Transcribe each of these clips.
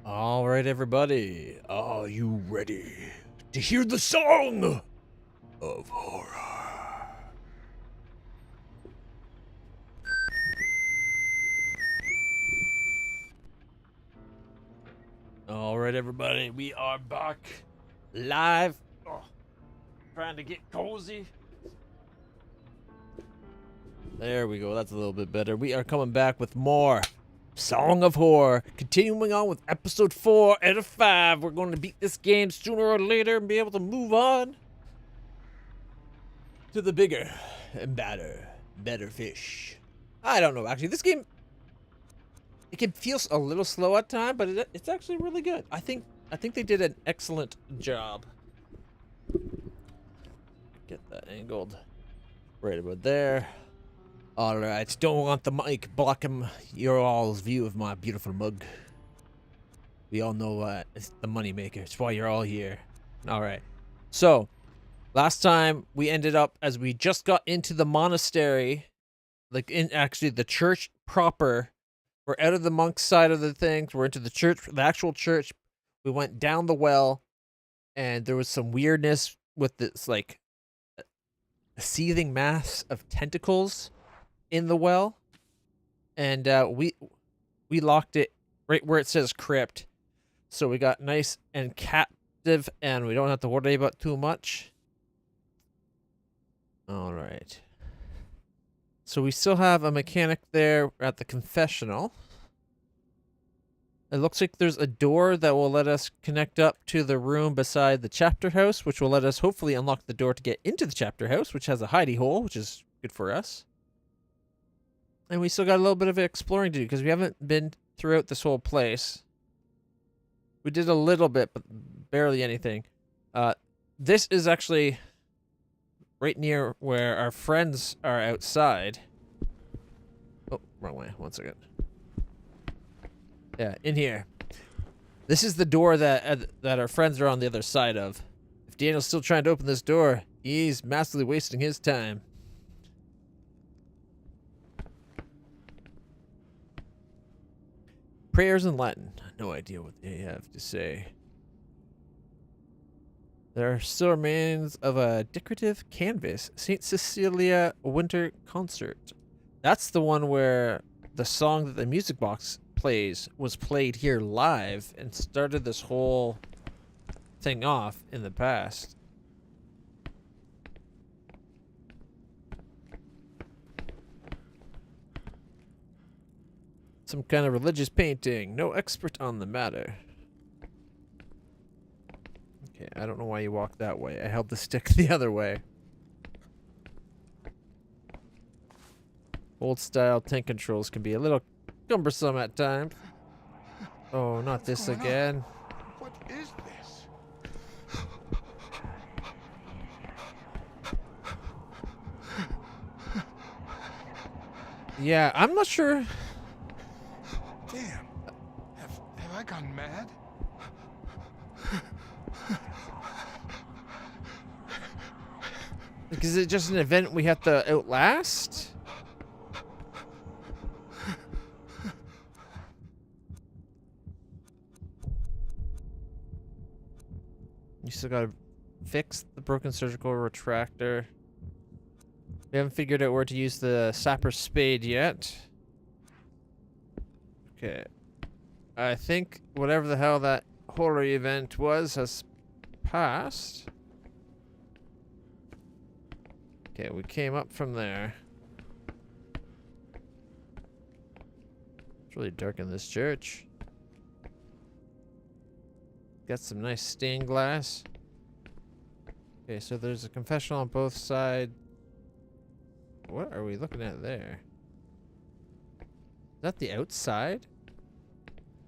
All right, everybody. Are you ready to hear the song of horror? All right, everybody. We are back live. Oh, trying to get cozy. There we go. That's a little bit better. We are coming back with more Song of Horror. Continuing on with episode 4 out of 5. We're going to beat this game sooner or later and be able to move on to the bigger and better fish. I don't know. Actually, this game, it can feel a little slow at times, but it's actually really good. I think they did an excellent job. Get that angled right about there. Alright, don't want the mic blocking your all's view of my beautiful mug. We all know it's the money maker. It's why you're all here. Alright. So, last time we ended up as we just got into the monastery. Like, in actually the church proper. We're out of the monk's side of the things. We're into the church, the actual church. We went down the well. And there was some weirdness with this, like, a seething mass of tentacles in the well, and we locked it right where it says crypt, so we got nice and captive, and we don't have to worry about too much. All right, so we still have a mechanic there at the confessional. It looks like there's a door that will let us connect up to the room beside the chapter house, which will let us hopefully unlock the door to get into the chapter house, which has a hidey hole, which is good for us. And we still got a little bit of exploring to do because we haven't been throughout this whole place. We did a little bit, but barely anything. This is actually right near where our friends are outside. Oh, wrong way. 1 second. Yeah, in here. This is the door that our friends are on the other side of. If Daniel's still trying to open this door, he's massively wasting his time. Prayers in Latin. No idea what they have to say. There still remains of a decorative canvas. St. Cecilia Winter Concert. That's the one where the song that the music box plays was played here live and started this whole thing off in the past. Some kind of religious painting. No expert on the matter. Okay, I don't know why you walked that way. I held the stick the other way. Old style tank controls can be a little cumbersome at times. Oh, not this again. What is this? Yeah, I'm not sure. Damn. Have I gone mad? Like, is it just an event we have to outlast? You still gotta fix the broken surgical retractor. We haven't figured out where to use the sapper's spade yet. Okay. I think whatever the hell that horror event was has passed. Okay, we came up from there. It's really dark in this church. Got some nice stained glass. Okay, so there's a confessional on both sides. What are we looking at there? Is that the outside?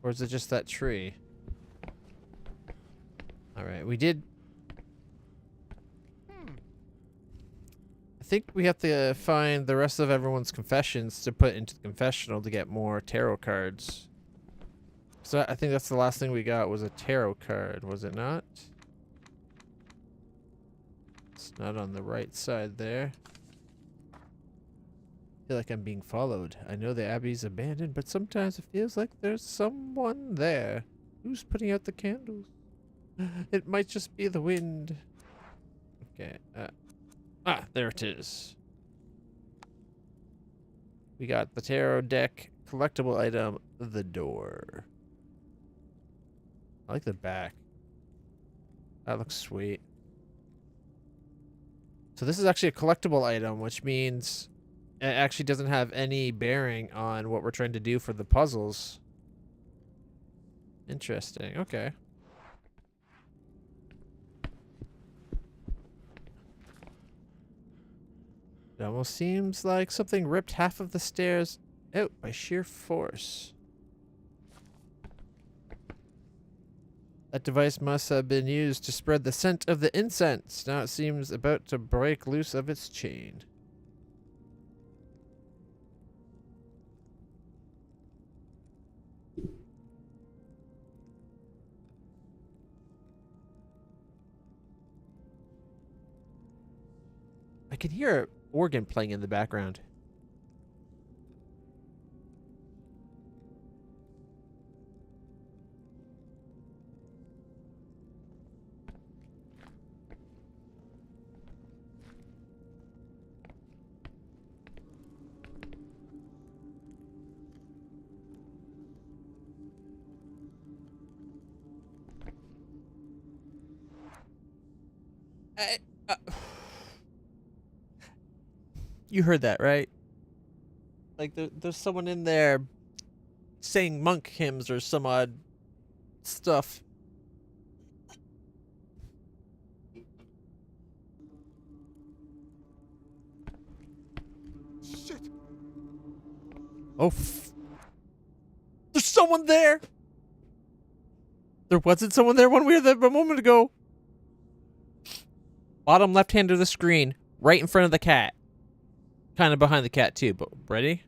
Or is it just that tree? Alright, we did... I think we have to find the rest of everyone's confessions to put into the confessional to get more tarot cards. So I think that's the last thing we got was a tarot card, was it not? It's not on the right side there. I feel like I'm being followed. I know the abbey's abandoned, but sometimes it feels like there's someone there. Who's putting out the candles? It might just be the wind. Okay. There it is. We got the tarot deck, collectible item, the door. I like the back. That looks sweet. So this is actually a collectible item, which means it actually doesn't have any bearing on what we're trying to do for the puzzles. Interesting. Okay. It almost seems like something ripped half of the stairs out by sheer force. That device must have been used to spread the scent of the incense. Now it seems about to break loose of its chain. I can hear an organ playing in the background. You heard that, right? Like, there's someone in there saying monk hymns or some odd stuff. Shit. Oh, there's someone there! There wasn't someone there when we were there a moment ago. Bottom left hand of the screen, right in front of the cat. Kind of behind the cat too, but ready?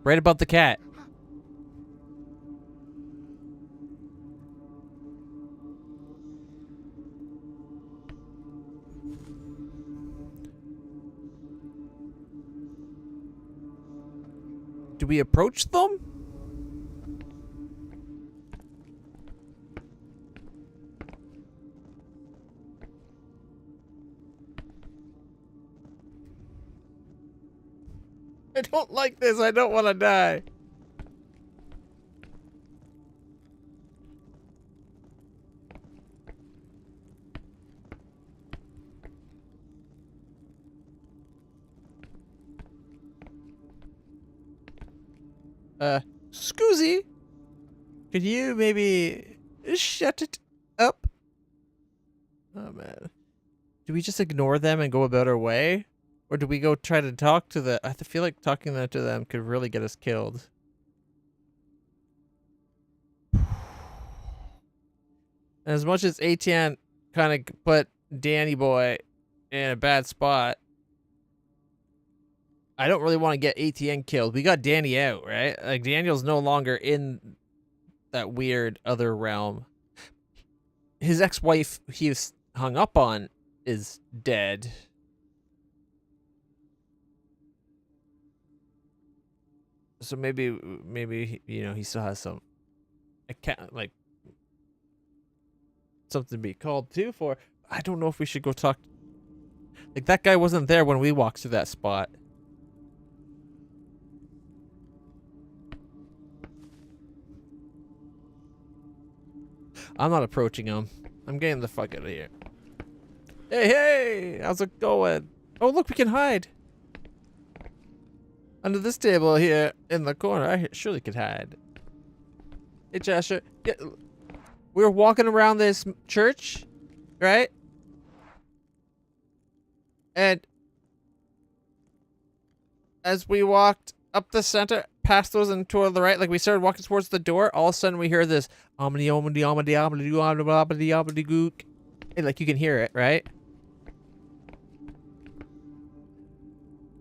Right above the cat. Do we approach them? I don't like this. I don't want to die. Scoozy, could you maybe shut it up? Oh, man. Do we just ignore them and go about our way? Or do we go try to talk to the... I feel like talking to them could really get us killed. As much as Etienne kind of put Danny Boy in a bad spot, I don't really want to get ATN killed. We got Danny out, right? Like, Daniel's no longer in that weird other realm. His ex-wife he was hung up on is dead. So maybe you know, he still has some like something to be called to for. I don't know if we should go talk. Like, that guy wasn't there when we walked through that spot. I'm not approaching him. I'm getting the fuck out of here. Hey, hey! How's it going? Oh, look, we can hide. Under this table here in the corner, I surely could hide. Hey, Cheshire. Yeah, we were walking around this church, right? And as we walked up the center, past those and toward the right, like we started walking towards the door, all of a sudden we hear this omni omni omni omni omni omni omni gook. And like you can hear it, right?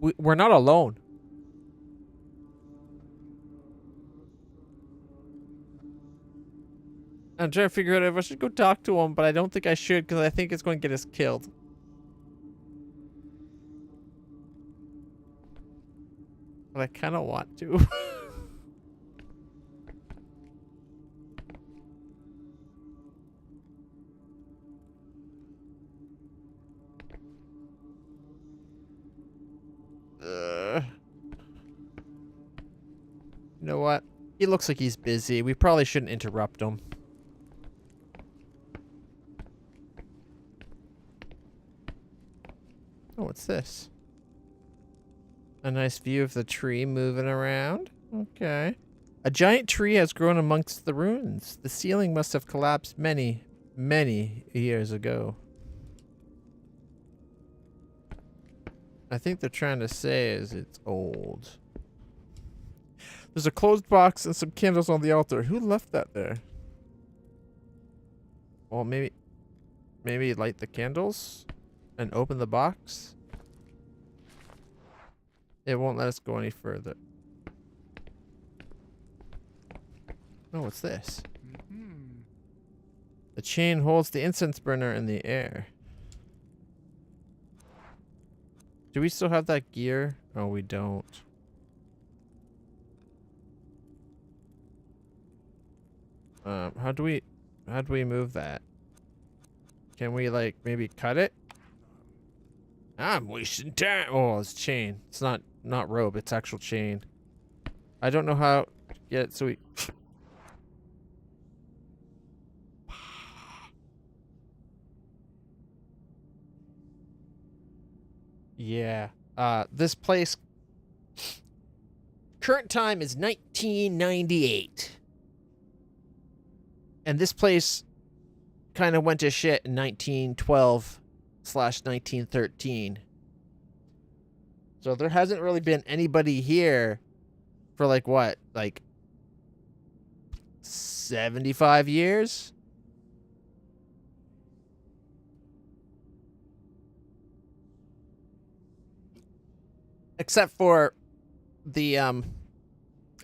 We're not alone. I'm trying to figure out if I should go talk to him, but I don't think I should because I think it's going to get us killed. But I kind of want to. You know what? He looks like he's busy. We probably shouldn't interrupt him. Oh, what's this? A nice view of the tree moving around. Okay. A giant tree has grown amongst the ruins. The ceiling must have collapsed many, many years ago. I think they're trying to say is it's old. There's a closed box and some candles on the altar. Who left that there? Well, maybe light the candles and open the box. It won't let us go any further. Oh, what's this? The chain holds the incense burner in the air. Do we still have that gear? Oh, we don't. How do we move that? Can we like maybe cut it? I'm wasting time. Oh, it's chain. It's not rope. It's actual chain. I don't know how to get it. So we. Yeah. This place. Current time is 1998. And this place kind of went to shit in 1912/1913. So there hasn't really been anybody here for like what? Like 75 years? Except for the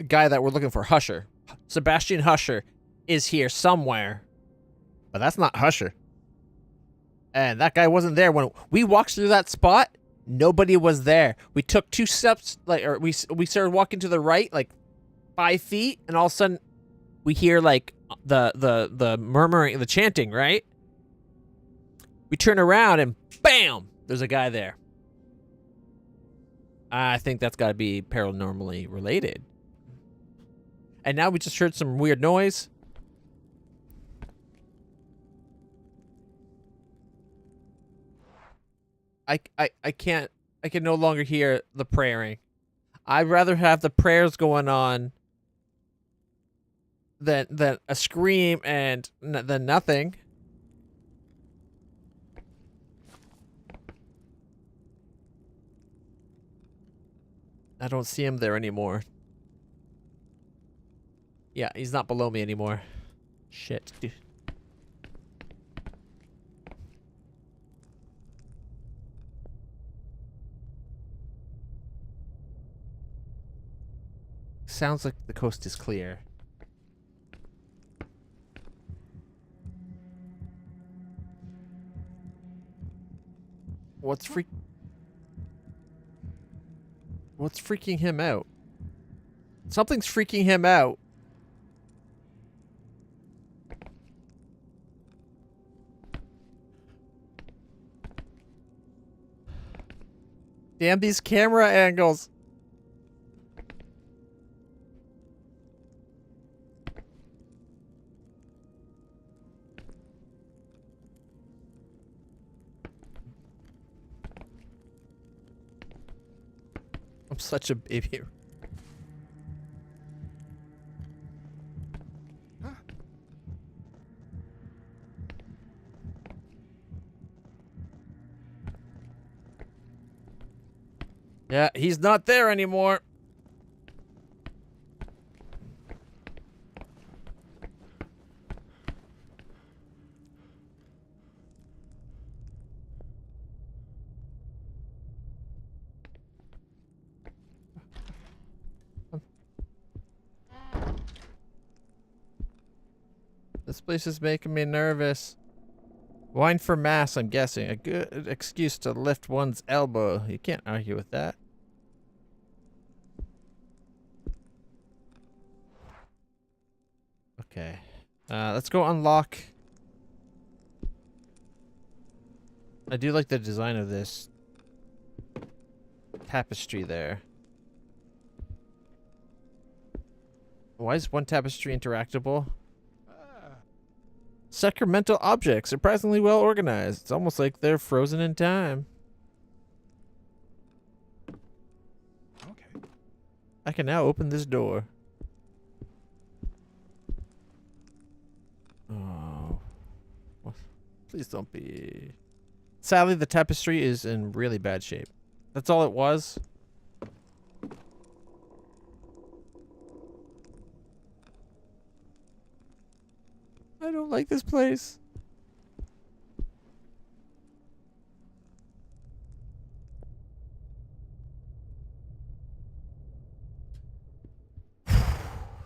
guy that we're looking for, Husher. Sebastian Husher is here somewhere. But that's not Husher. And that guy wasn't there when we walked through that spot. Nobody was there. We took 2 steps, like, or we started walking to the right, like 5 feet, and all of a sudden we hear like the murmuring, the chanting, right? We turn around and bam, there's a guy there. I think that's got to be paranormally related. And now we just heard some weird noise. I can no longer hear the praying. I'd rather have the prayers going on than a scream and than nothing. I don't see him there anymore. Yeah, he's not below me anymore. Shit, dude. sounds like the coast is clear. What's freaking him out? Something's freaking him out. Damn these camera angles. I'm such a baby. Huh? Yeah, he's not there anymore. This place is making me nervous. Wine for mass, I'm guessing. A good excuse to lift one's elbow. You can't argue with that. Okay. Let's go unlock. I do like the design of this tapestry there. Why is one tapestry interactable? Sacramental objects, surprisingly well organized. It's almost like they're frozen in time. Okay. I can now open this door. Oh. What? Please don't be... Sadly, the tapestry is in really bad shape. That's all it was. I don't like this place.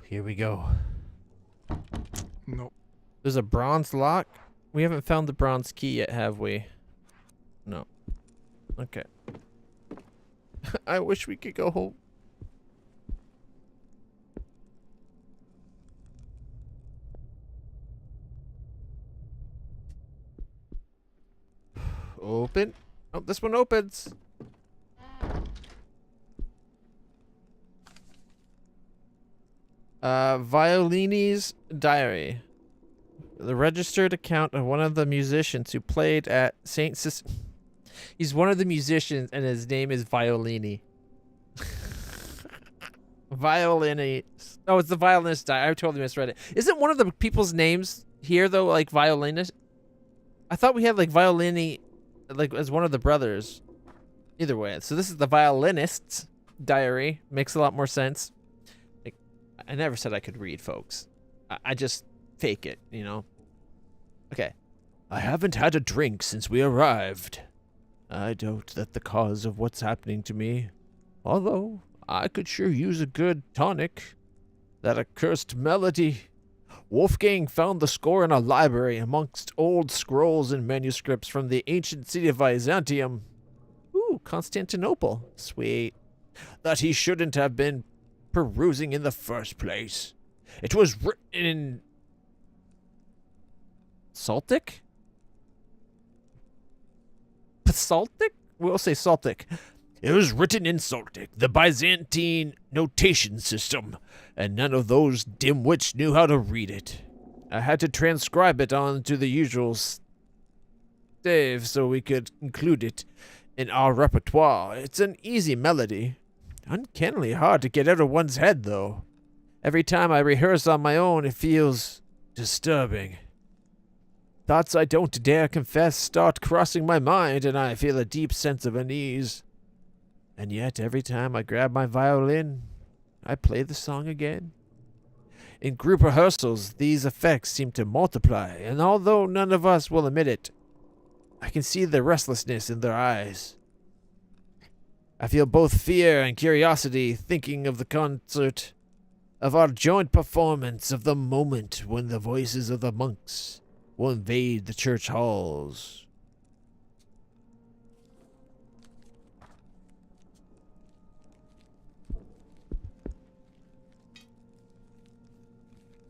Here we go. Nope. There's a bronze lock. We haven't found the bronze key yet, have we? No. Okay. I wish we could go home. Open. Oh, this one opens. Violini's diary. The registered account of one of the musicians who played at St. He's one of the musicians and his name is Violini. Violini. Oh, it's the violinist diary. I totally misread it. Isn't one of the people's names here though like violinist? I thought we had like Violini like as one of the brothers. Either way, so this is the violinist's diary. Makes a lot more sense. Like, I never said I could read, folks. I just fake it, you know. Okay. I haven't had a drink since we arrived. I doubt that the cause of what's happening to me. Although I could sure use a good tonic. That accursed melody. Wolfgang found the score in a library amongst old scrolls and manuscripts from the ancient city of Byzantium. Ooh, Constantinople. Sweet. That he shouldn't have been perusing in the first place. It was written in... Saltic? Basaltic? We'll say Saltic. It was written in Saltic, the Byzantine notation system, and none of those dimwits knew how to read it. I had to transcribe it onto the usual stave so we could include it in our repertoire. It's an easy melody. Uncannily hard to get out of one's head, though. Every time I rehearse on my own, it feels disturbing. Thoughts I don't dare confess start crossing my mind, and I feel a deep sense of unease. And yet, every time I grab my violin, I play the song again. In group rehearsals, these effects seem to multiply, and although none of us will admit it, I can see the restlessness in their eyes. I feel both fear and curiosity thinking of the concert of our joint performance of the moment when the voices of the monks will invade the church halls.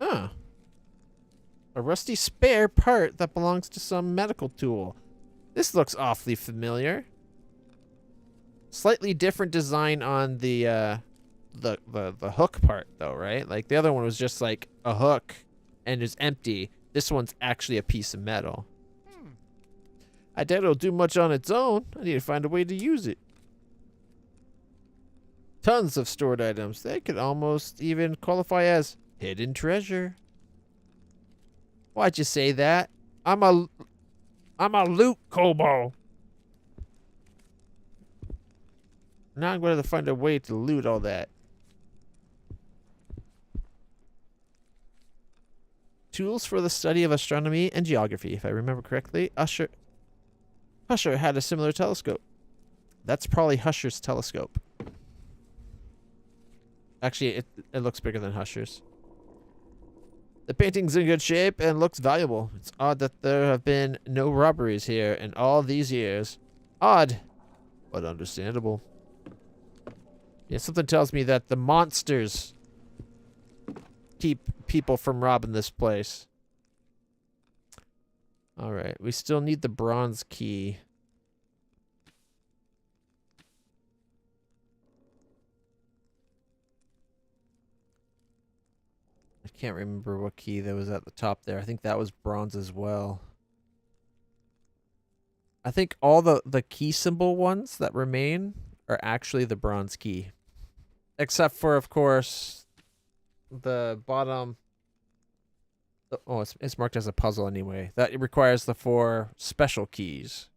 Huh. A rusty spare part that belongs to some medical tool. This looks awfully familiar. Slightly different design on the hook part though, right? Like the other one was just like a hook and is empty. This one's actually a piece of metal. I doubt it'll do much on its own. I need to find a way to use it. Tons of stored items. They could almost even qualify as hidden treasure. Why'd you say that? I'm a loot kobold. Now I'm going to find a way to loot all that. Tools for the study of astronomy and geography, if I remember correctly. Husher had a similar telescope. That's probably Husher's telescope. Actually, it looks bigger than Husher's. The painting's in good shape and looks valuable. It's odd that there have been no robberies here in all these years. Odd, but understandable. Yeah, something tells me that the monsters keep people from robbing this place. Alright, we still need the bronze key. I can't remember what key that was at the top there. I think that was bronze as well. I think all the key symbol ones that remain are actually the bronze key. Except for, of course, the bottom. Oh, it's marked as a puzzle anyway. That requires the 4 special keys.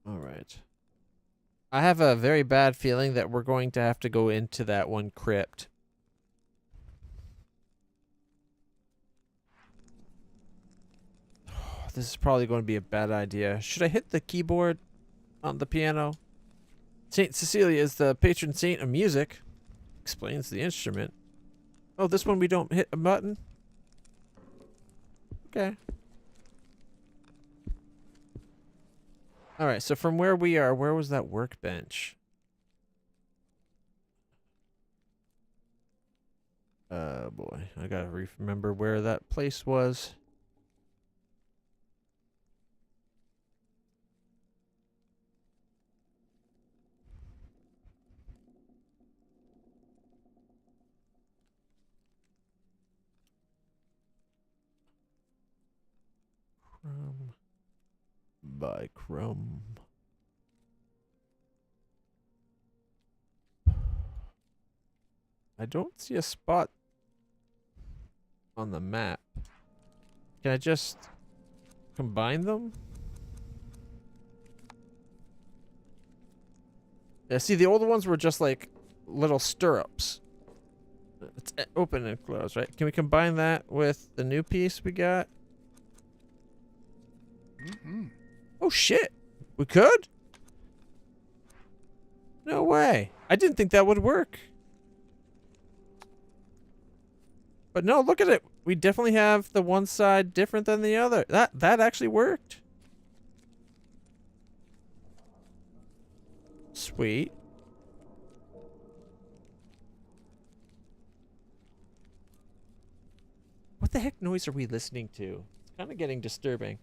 All right. I have a very bad feeling that we're going to have to go into that one crypt. This is probably going to be a bad idea. Should I hit the keyboard on the piano? Saint Cecilia is the patron saint of music. Explains the instrument. Oh, this one we don't hit a button? Okay. Alright, so from where we are, where was that workbench? Boy. I gotta remember where that place was. Crumb by crumb. I don't see a spot on the map. Can I just combine them? Yeah, see, the older ones were just like little stirrups. It's open and close, right? Can we combine that with the new piece we got? Mm-hmm. Oh shit, we could? No way. I didn't think that would work. But no, look at it. We definitely have the one side different than the other. That actually worked. Sweet. What the heck noise are we listening to? It's kind of getting disturbing.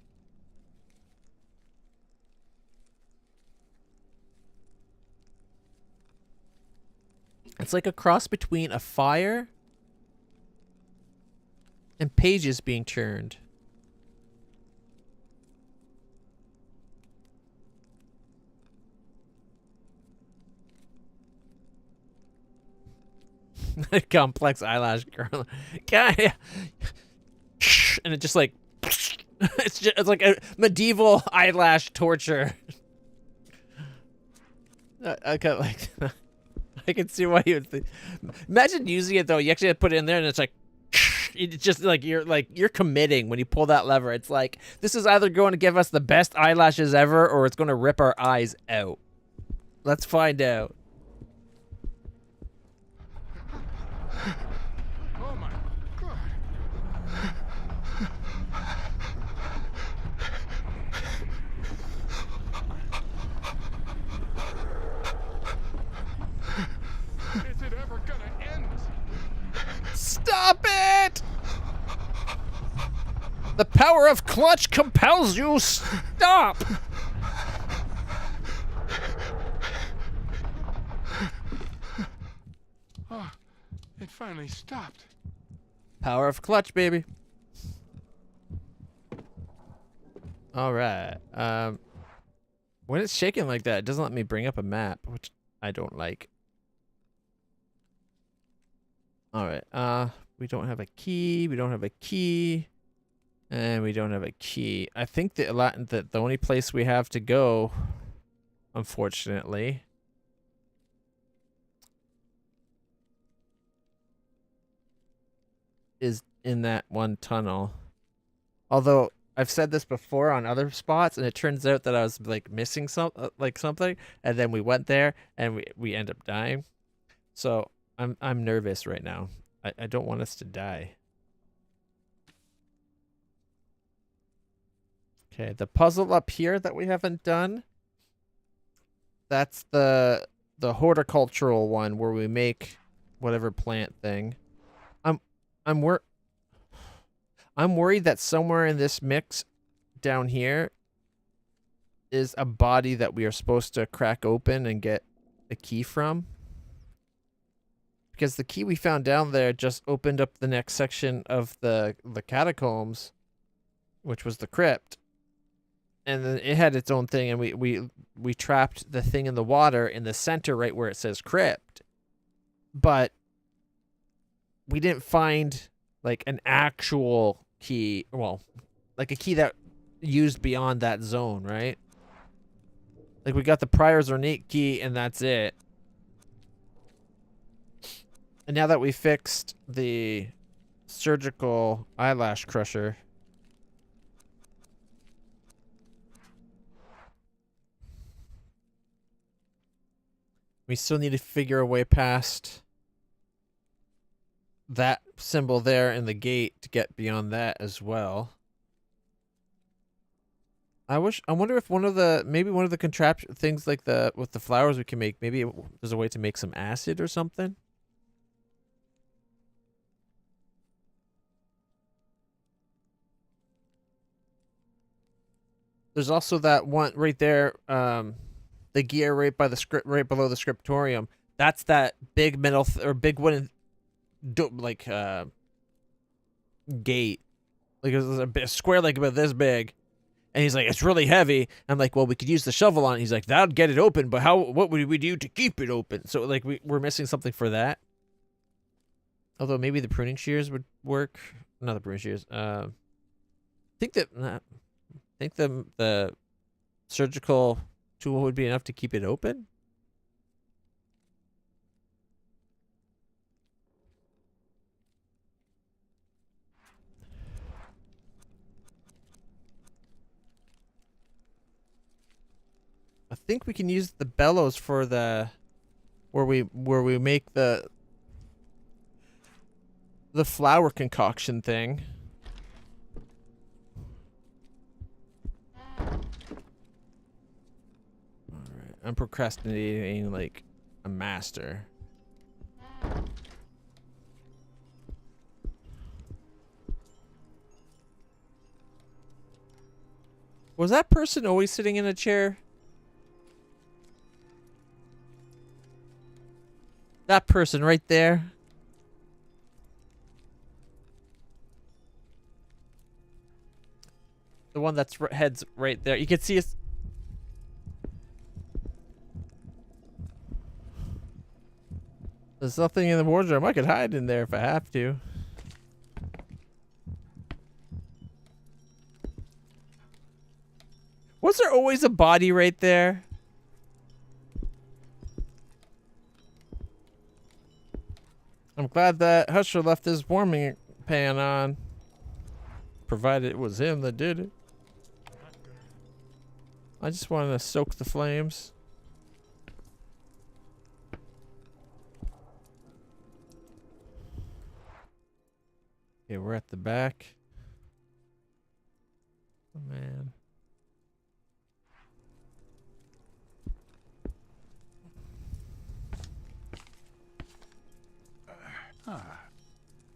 It's like a cross between a fire and pages being turned. Complex eyelash curl. And it just like it's like a medieval eyelash torture. I kind of like I can see why you would think. Imagine using it though. You actually have to put it in there, and it's like, it's just like you're committing when you pull that lever. It's like this is either going to give us the best eyelashes ever, or it's going to rip our eyes out. Let's find out. Oh my God. Is it ever gonna end? Stop it! The power of clutch compels you. Stop! Oh, it finally stopped. Power of clutch, baby. All right. When it's shaking like that, it doesn't let me bring up a map, which I don't like. All right. We don't have a key. We don't have a key. And we don't have a key. I think the only place we have to go, unfortunately, is in that one tunnel. Although I've said this before on other spots, and it turns out that I was like missing something, and then we went there and we end up dying. So I'm nervous right now. I don't want us to die. Okay, the puzzle up here that we haven't done, that's the horticultural one where we make whatever plant thing. I'm worried that somewhere in this mix down here is a body that we are supposed to crack open and get a key from. Because the key we found down there just opened up the next section of the catacombs, which was the crypt. And then it had its own thing, and we trapped the thing in the water in the center right where it says crypt. But we didn't find like an actual key, well, like a key that used beyond that zone, right? Like we got the Prior's Ornate key and that's it. And now that we fixed the surgical eyelash crusher, we still need to figure a way past that symbol there in the gate to get beyond that as well. I wonder if maybe one of the contraption things like with the flowers we can make, maybe there's a way to make some acid or something. There's also that one right there, the gear right by the script, right below the scriptorium. That's that big metal or big wooden gate, like it was a square like about this big, and he's like, it's really heavy. I'm like, well, we could use the shovel on it. He's like, that'd get it open, but what would we do to keep it open? So like we're missing something for that. Although maybe the pruning shears would work. Not the pruning shears. I think the surgical tool would be enough to keep it open. I think we can use the bellows for the where we make the flour concoction thing. Alright, I'm procrastinating like a master. Was that person always sitting in a chair? That person right there. The one that's heads right there. You can see us. There's nothing in the wardrobe. I could hide in there if I have to. Was there always a body right there? I'm glad that Husher left his warming pan on. Provided it was him that did it. I just wanted to soak the flames. Okay, we're at the back. Oh, man.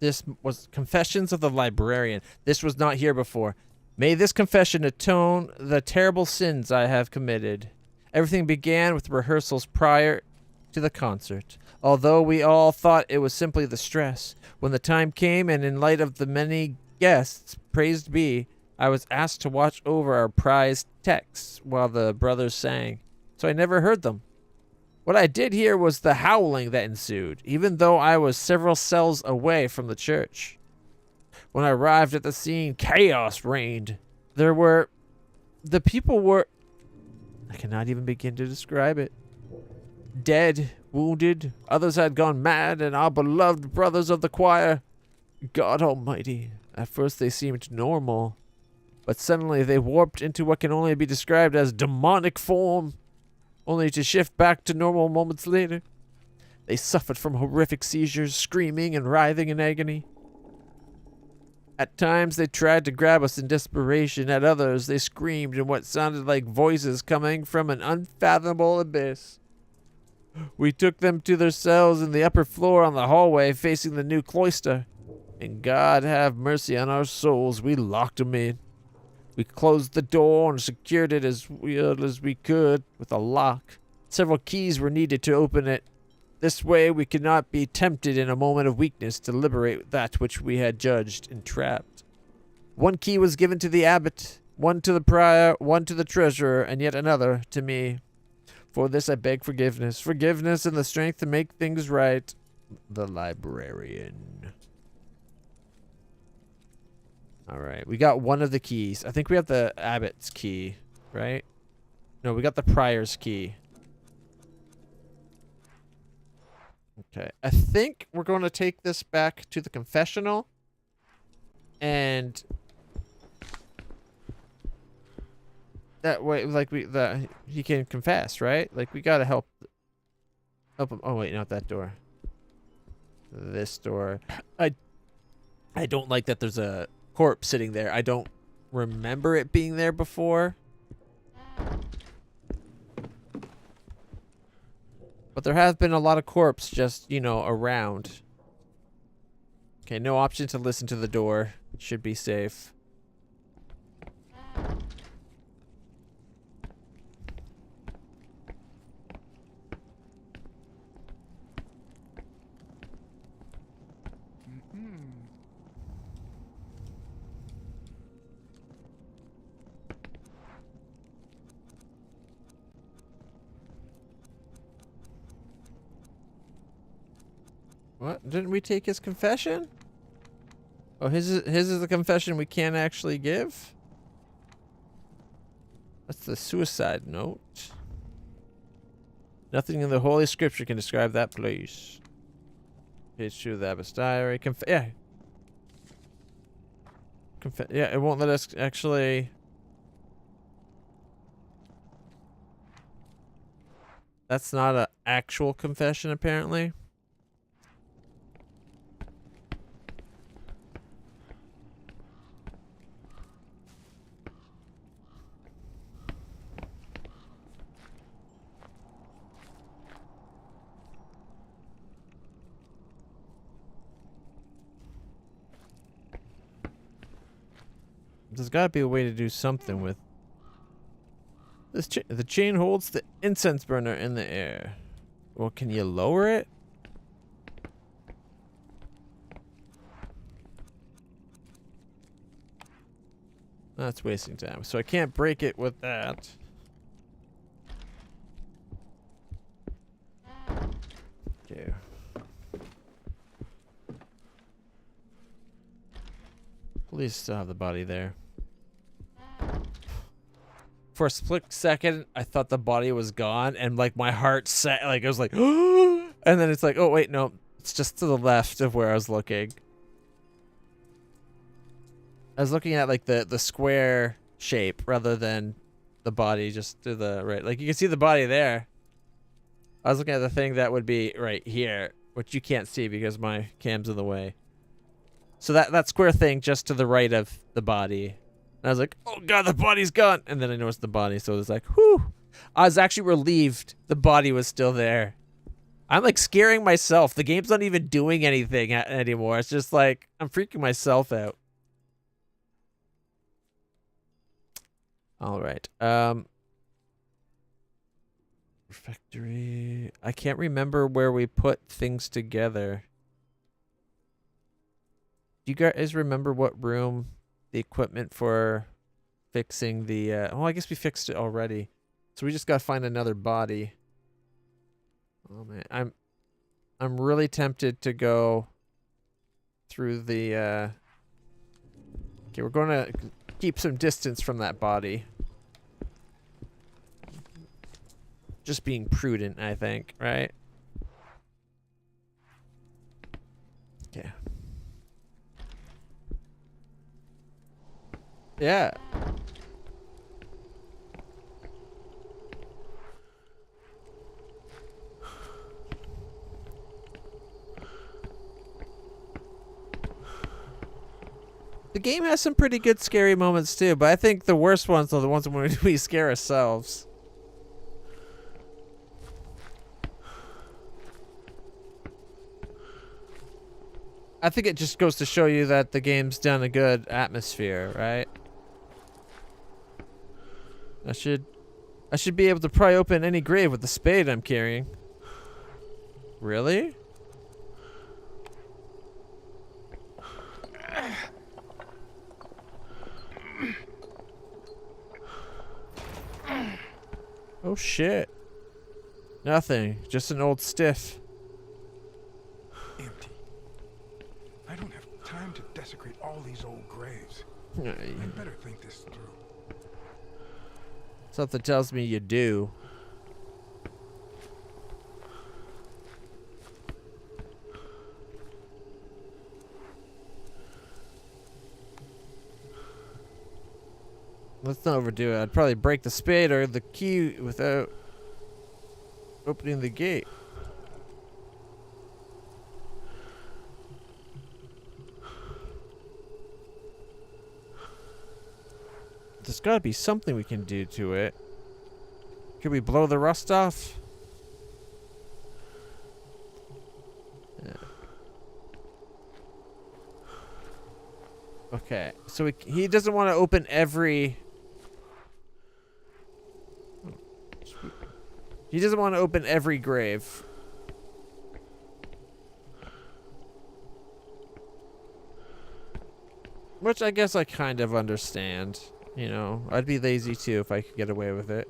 This was Confessions of the Librarian. This was not here before. May this confession atone the terrible sins I have committed. Everything began with rehearsals prior to the concert. Although we all thought it was simply the stress, when the time came and in light of the many guests, praised be, I was asked to watch over our prized texts while the brothers sang, so I never heard them. What I did hear was the howling that ensued, even though I was several cells away from the church. When I arrived at the scene, chaos reigned. The people were, I cannot even begin to describe it. Dead, wounded, others had gone mad, and our beloved brothers of the choir. God Almighty, at first they seemed normal, but suddenly they warped into what can only be described as demonic form, only to shift back to normal moments later. They suffered from horrific seizures, screaming and writhing in agony. At times they tried to grab us in desperation. At others they screamed in what sounded like voices coming from an unfathomable abyss. We took them to their cells in the upper floor on the hallway facing the new cloister. And God have mercy on our souls, we locked them in. We closed the door and secured it as well as we could with a lock. Several keys were needed to open it. This way we could not be tempted in a moment of weakness to liberate that which we had judged entrapped. One key was given to the abbot, one to the prior, one to the treasurer, and yet another to me. For this I beg forgiveness. Forgiveness and the strength to make things right. The librarian. Alright, we got one of the keys. I think we have the abbot's key, right? No, we got the prior's key. Okay, I think we're going to take this back to the confessional. And that way, like, he can confess, right? Like, we gotta help him. Oh, wait, not that door. This door. I don't like that there's a corpse sitting there. I don't remember it being there before. But there have been a lot of corpse just, you know, around. Okay, no option to listen to the door. Should be safe. What? Didn't we take his confession? Oh, his is the confession we can't actually give? That's the suicide note. Nothing in the Holy Scripture can describe that place. Page 2 of the Abbot's Diary. Yeah. Yeah, it won't let us actually... That's not an actual confession, apparently. There's got to be a way to do something with this. The chain holds the incense burner in the air. Well, can you lower it? That's wasting time. So I can't break it with that. Okay. Please still have the body there. For a split second, I thought the body was gone, and like my heart set, like I was like, and then it's like, oh wait, no, it's just to the left of where I was looking. I was looking at like the square shape rather than the body just to the right. Like you can see the body there. I was looking at the thing that would be right here, which you can't see because my cam's in the way. So that square thing just to the right of the body. And I was like, oh god, the body's gone. And then I noticed the body, so it was like, whew. I was actually relieved the body was still there. I'm like scaring myself. The game's not even doing anything anymore. It's just like, I'm freaking myself out. All right. Refectory. I can't remember where we put things together. Do you guys remember what room the equipment for fixing the oh, I guess we fixed it already. So we just gotta find another body. Oh man, I'm really tempted to go through the okay, we're gonna keep some distance from that body. Just being prudent, I think, right? Okay. Yeah. The game has some pretty good scary moments too, but I think the worst ones are the ones when we scare ourselves. I think it just goes to show you that the game's done a good atmosphere, right? I should be able to pry open any grave with the spade I'm carrying. Really? Oh shit. Nothing. Just an old stiff. Empty. I don't have time to desecrate all these old graves. I better think this through. Something tells me you do. Let's not overdo it. I'd probably break the spade or the key without opening the gate. There's gotta be something we can do to it. Could we blow the rust off? Yeah. Okay, so he doesn't want to open every... He doesn't want to open every grave. Which I guess I kind of understand. You know, I'd be lazy too if I could get away with it.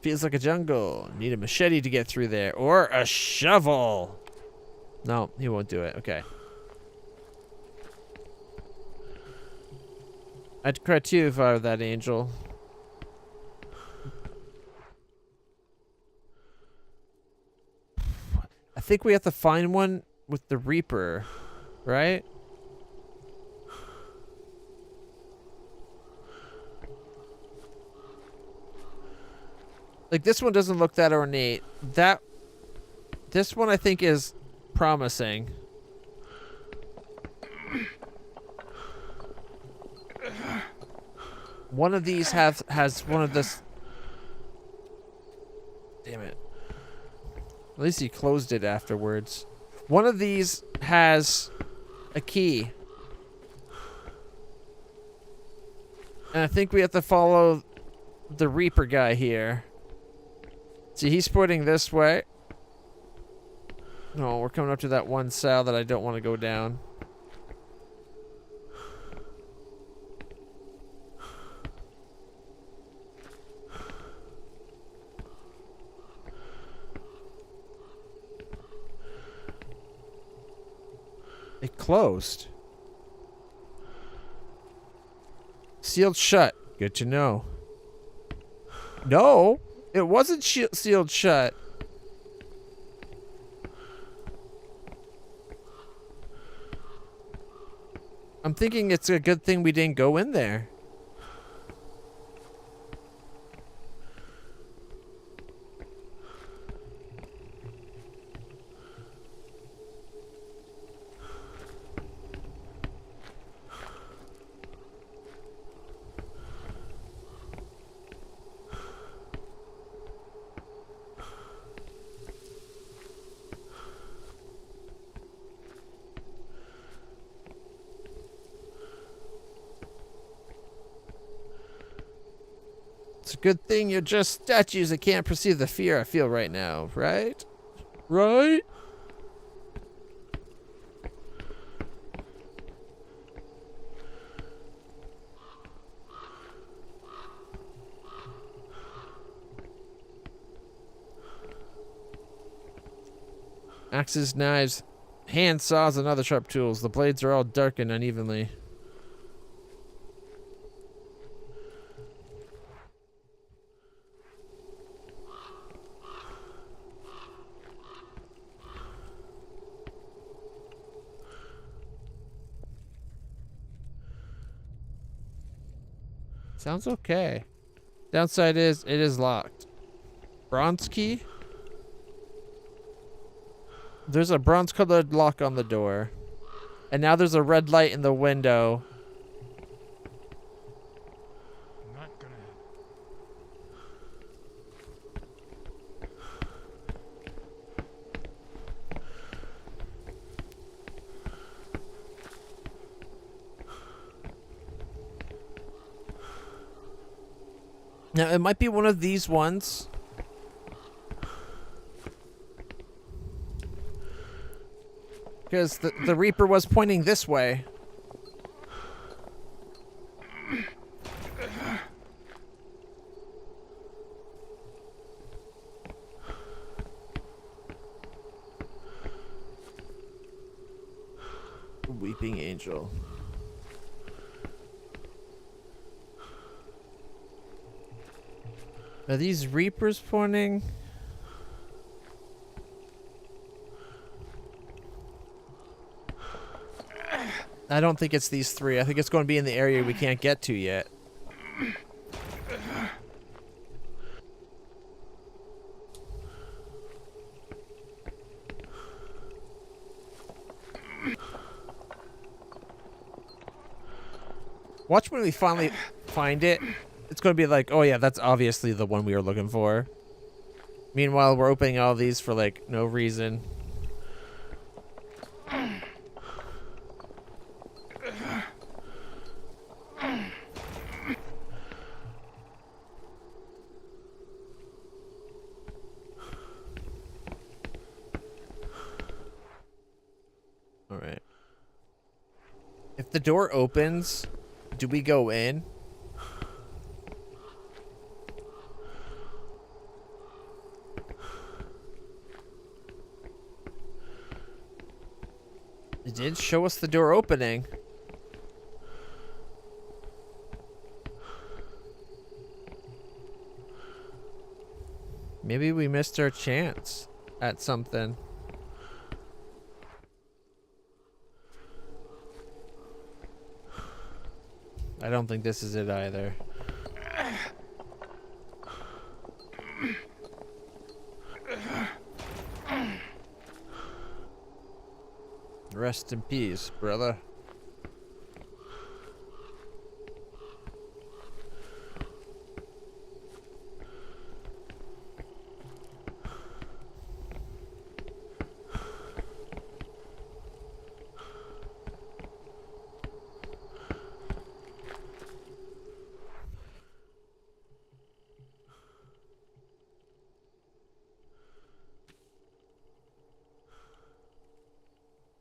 Feels like a jungle. Need a machete to get through there. Or a shovel. No, he won't do it. Okay. I'd cry too if I were that angel. I think we have to find one with the Reaper, right? Like, this one doesn't look that ornate. This one I think is promising. One of these has one of this. Damn it. At least he closed it afterwards. One of these has a key. And I think we have to follow the Reaper guy here. See, he's pointing this way. No, we're coming up to that one cell that I don't want to go down. It closed. Sealed shut. Good to know. No, it wasn't sealed shut. I'm thinking it's a good thing we didn't go in there. It's a good thing you're just statues that can't perceive the fear I feel right now, right? Right? Axes, knives, hand saws, and other sharp tools. The blades are all darkened unevenly. Sounds okay. Downside is, it is locked. Bronze key? There's a bronze-colored lock on the door. And now there's a red light in the window. I'm not gonna... Now, it might be one of these ones. Because the Reaper was pointing this way. Weeping angel. Are these Reapers pointing? I don't think it's these three. I think it's going to be in the area we can't get to yet. Watch when we finally find it. It's going to be like, oh yeah, that's obviously the one we were looking for. Meanwhile, we're opening all these for like no reason. All right. If the door opens, do we go in? It did show us the door opening. Maybe we missed our chance at something. I don't think this is it either. Rest in peace, brother.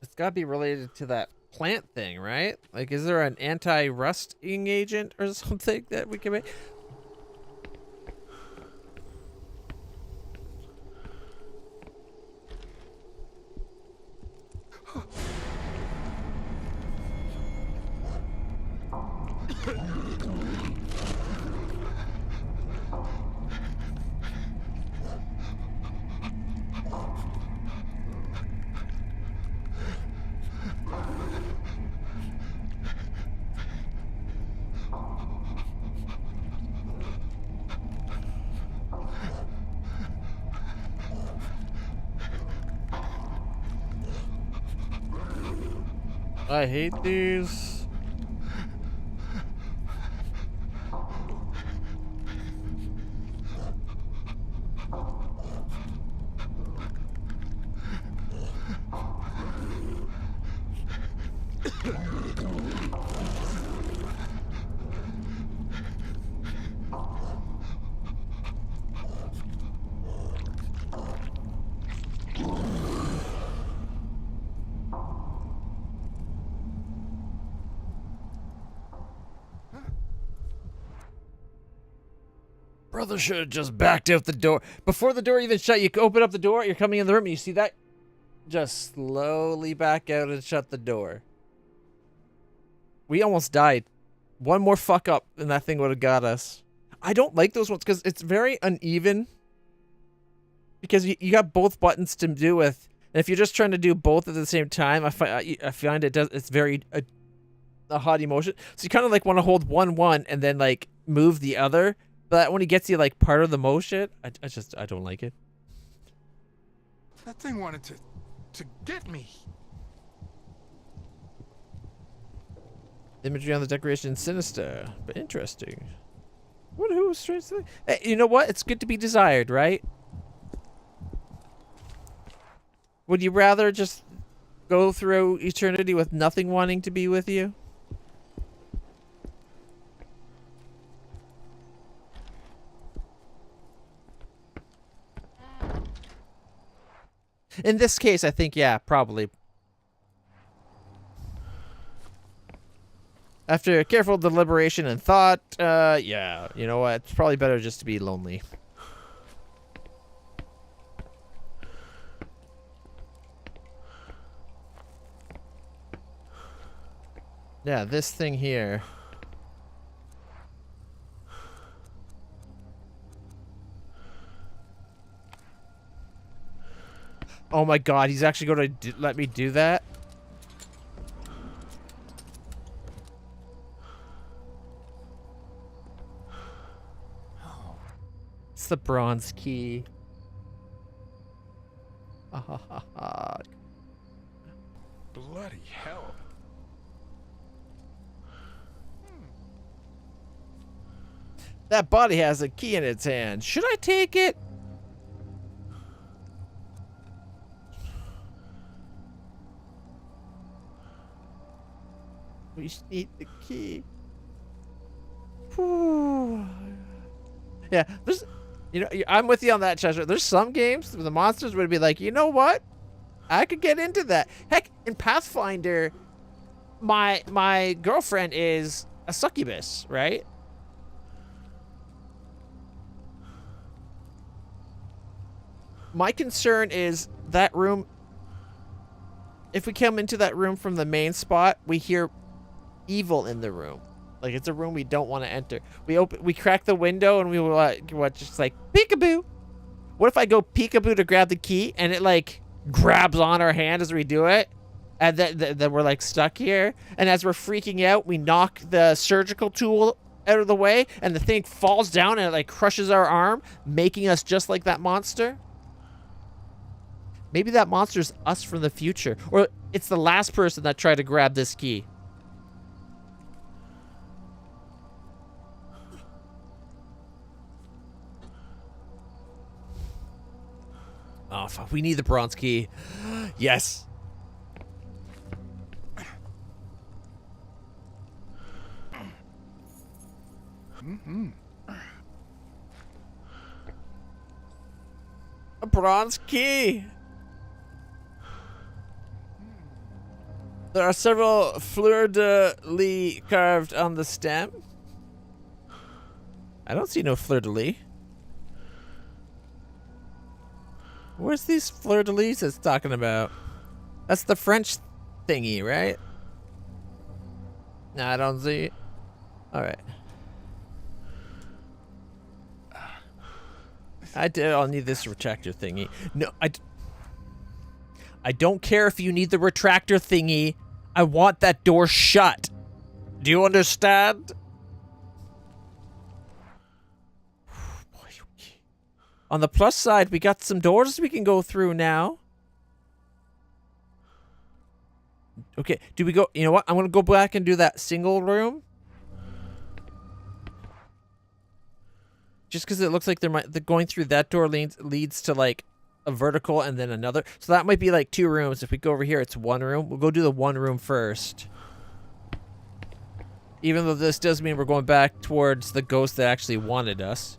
It's gotta be related to that plant thing, right? Like, is there an anti-rusting agent or something that we can make? I hate these. Brother should have just backed out the door. Before the door even shut, you open up the door, you're coming in the room, and you see that? Just slowly back out and shut the door. We almost died. One more fuck up, and that thing would have got us. I don't like those ones, because it's very uneven. Because you got both buttons to do with, and if you're just trying to do both at the same time, I find it's very a hot emotion. So you kind of like want to hold one and then like move the other, but that only gets you like part of the motion. I don't like it. That thing wanted to get me. Imagery on the decoration sinister, but interesting. Who strange thing? Hey, you know what? It's good to be desired, right? Would you rather just go through eternity with nothing wanting to be with you? In this case, I think, yeah, probably. After careful deliberation and thought, yeah, you know what? It's probably better just to be lonely. Yeah, this thing here. Oh my god, he's actually going to let me do that? It's the bronze key. Bloody hell. That body has a key in its hand. Should I take it? We just need the key. Whew. Yeah, there's, you know, I'm with you on that, Chester. There's some games where the monsters would be like, you know what? I could get into that. Heck, in Pathfinder, my girlfriend is a succubus, right? My concern is that room. If we come into that room from the main spot, we hear evil in the room. Like, it's a room we don't want to enter. We crack the window and we what just like peekaboo. What if I go peekaboo to grab the key and it like grabs on our hand as we do it, and then we're like stuck here. And as we're freaking out, we knock the surgical tool out of the way, and the thing falls down and it like crushes our arm, making us just like that monster. Maybe that monster's us from the future, or it's the last person that tried to grab this key. Oh, fuck. We need the bronze key. Yes. A bronze key. There are several fleur-de-lis carved on the stem. I don't see no fleur-de-lis. Where's these fleur-de-lis it's talking about? That's the French thingy, right? No, I don't see it. Alright. I'll need this retractor thingy. No, I don't care if you need the retractor thingy. I want that door shut. Do you understand? On the plus side, we got some doors we can go through now. Okay, do we go? You know what? I'm gonna go back and do that single room. Just because it looks like going through that door leads to like a vertical and then another. So that might be like 2 rooms. If we go over here, it's 1 room. We'll go do the 1 room first. Even though this does mean we're going back towards the ghost that actually wanted us.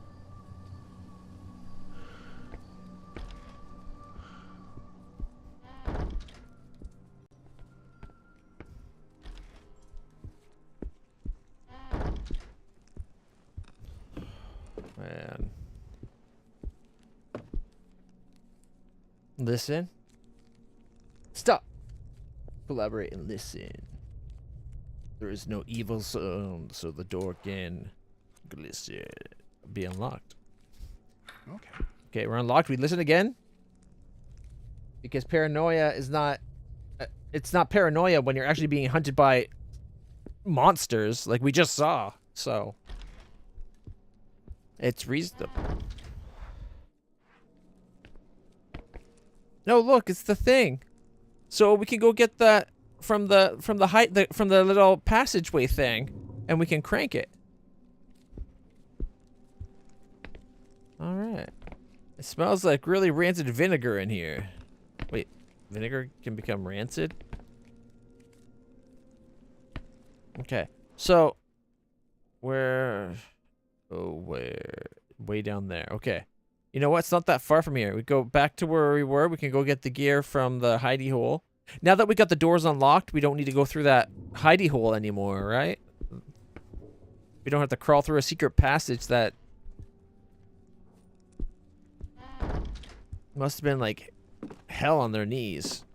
Man. Listen. Stop. Collaborate and listen. There is no evil zone, so the door can glisten. Be unlocked. Okay. Okay, we're unlocked. We listen again. Because paranoia is not... it's not paranoia when you're actually being hunted by monsters, like we just saw. So... it's reasonable. No, look, it's the thing. So we can go get that from the little passageway thing, and we can crank it. All right. It smells like really rancid vinegar in here. Wait, vinegar can become rancid? Okay. So where? Oh, where? Way down there. Okay. You know what? It's not that far from here. We go back to where we were. We can go get the gear from the hidey hole. Now that we got the doors unlocked, we don't need to go through that hidey hole anymore, right? We don't have to crawl through a secret passage that must have been like hell on their knees.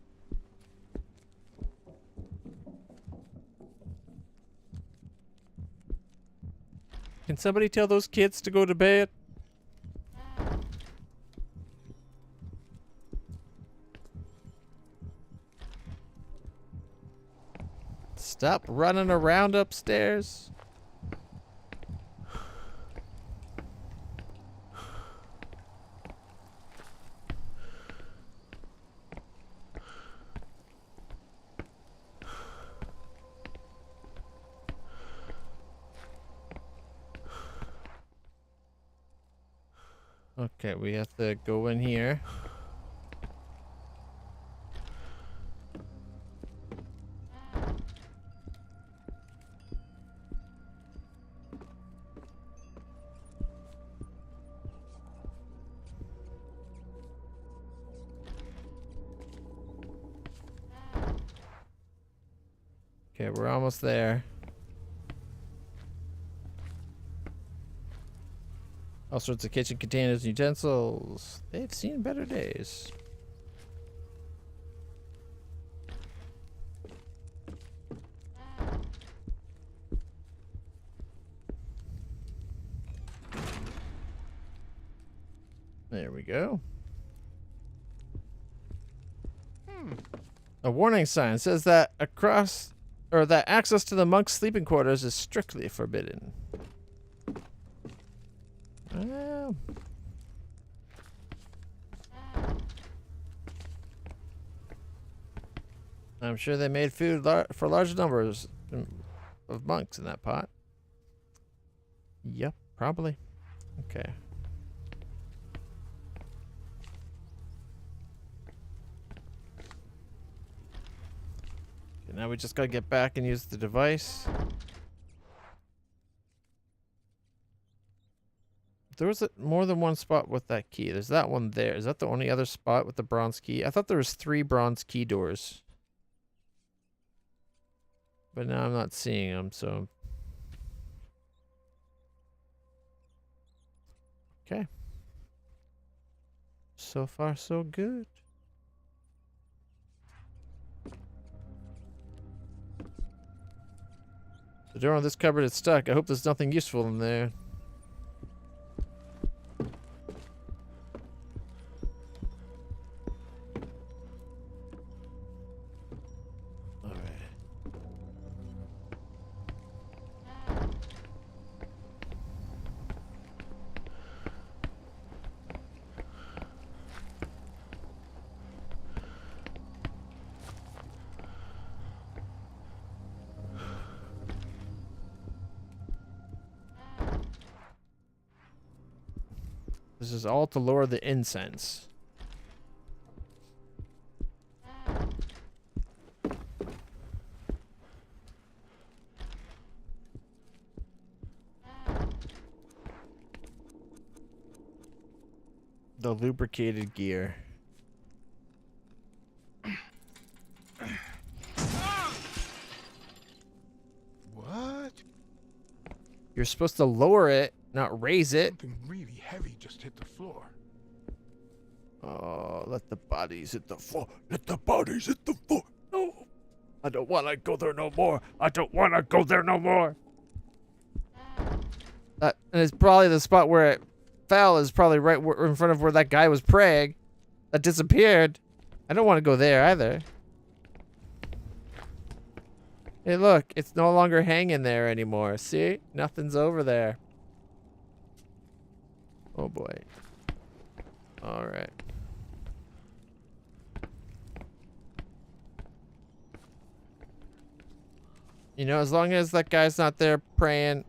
Can somebody tell those kids to go to bed? Stop running around upstairs. Okay, we have to go in here. Okay, we're almost there. All sorts of kitchen containers and utensils. They've seen better days. There we go. A warning sign says that that access to the monk's sleeping quarters is strictly forbidden. Well, I'm sure they made food for large numbers of monks in that pot. Yep, probably. Okay. Now we just gotta get back and use the device. There was more than one spot with that key. There's that one there. Is that the only other spot with the bronze key? I thought there was 3 bronze key doors. But now I'm not seeing them, so... okay. So far, so good. The door on this cupboard is stuck. I hope there's nothing useful in there. This is all to lower the incense. The lubricated gear. What? You're supposed to lower it, not raise it. Something really heavy just hit the floor. Oh, let the bodies hit the floor. Let the bodies hit the floor. No. I don't want to go there no more. I don't want to go there no more. And it's probably the spot where it fell is probably right in front of where that guy was praying. That disappeared. I don't want to go there either. Hey, look. It's no longer hanging there anymore. See? Nothing's over there. Oh, boy. All right. You know, as long as that guy's not there praying.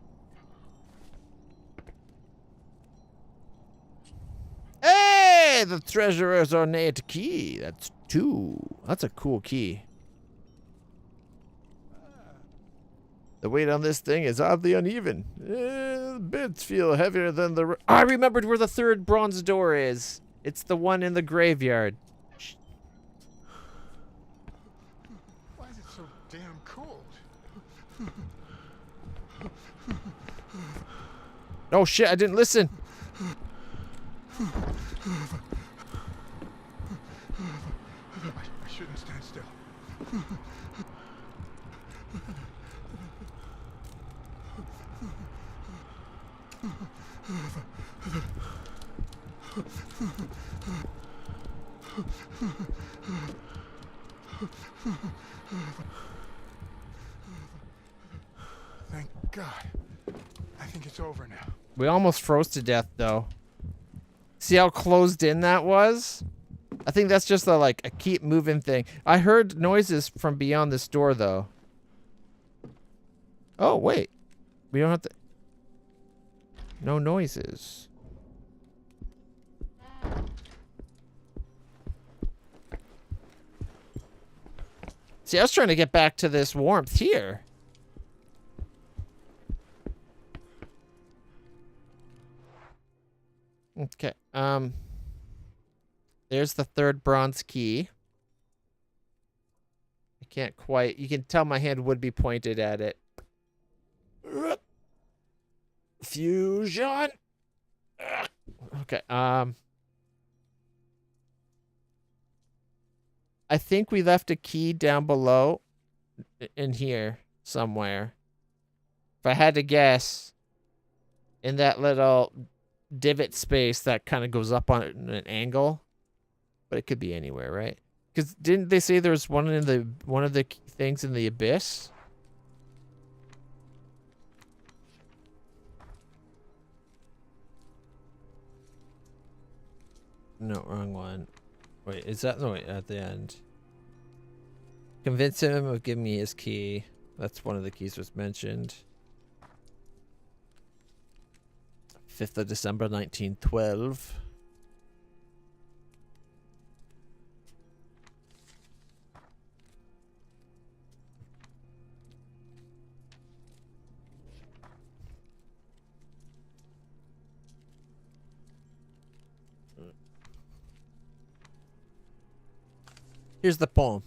Hey, the treasurer's ornate key. That's 2. That's a cool key. The weight on this thing is oddly uneven. The bits feel heavier than the... I remembered where the 3rd bronze door is. It's the one in the graveyard. Why is it so damn cold? Oh shit, I didn't listen. I shouldn't stand still. Thank God. I think it's over now. We almost froze to death, though. See how closed in that was? I think that's just a keep moving thing. I heard noises from beyond this door, though. Oh, wait. We don't have to... No noises. See, I was trying to get back to this warmth here. Okay, there's the 3rd bronze key. I can't quite... You can tell my hand would be pointed at it. Fusion! Okay, I think we left a key down below in here somewhere. If I had to guess, in that little divot space that kind of goes up on an angle, but it could be anywhere, right? Because didn't they say there's one of the things in the abyss? No, wrong one. Wait, is that... No, wait, at the end. Convince him of giving me his key. That's one of the keys was mentioned. 5th of December, 1912. Here's the poem.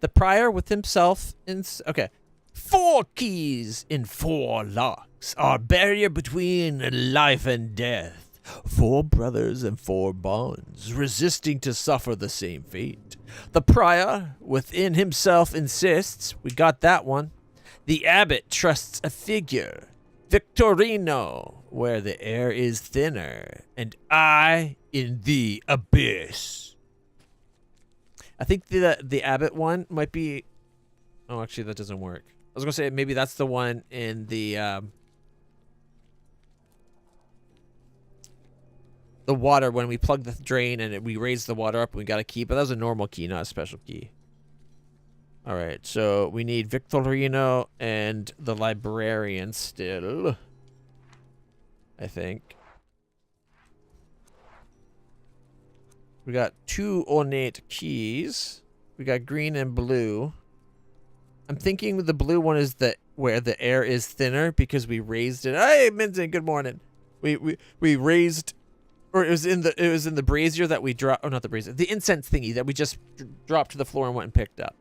The prior with himself in... Okay. 4 keys in 4 locks. Our barrier between life and death. 4 brothers and 4 bonds, resisting to suffer the same fate. The prior within himself insists. We got that one. The abbot trusts a figure. Victorino, where the air is thinner. And I in the abyss. I think the abbot one might be... Oh, actually, that doesn't work. I was going to say maybe that's the one in the water when we plug the drain and we raise the water up and we got a key. But that was a normal key, not a special key. All right, so we need Victorino and the librarian still, I think. We got 2 ornate keys. We got green and blue. I'm thinking the blue one is where the air is thinner because we raised it. Hey, Minton, good morning. We raised, or it was in the brazier that we dropped. Oh, not the brazier, the incense thingy that we just dropped to the floor and went and picked up.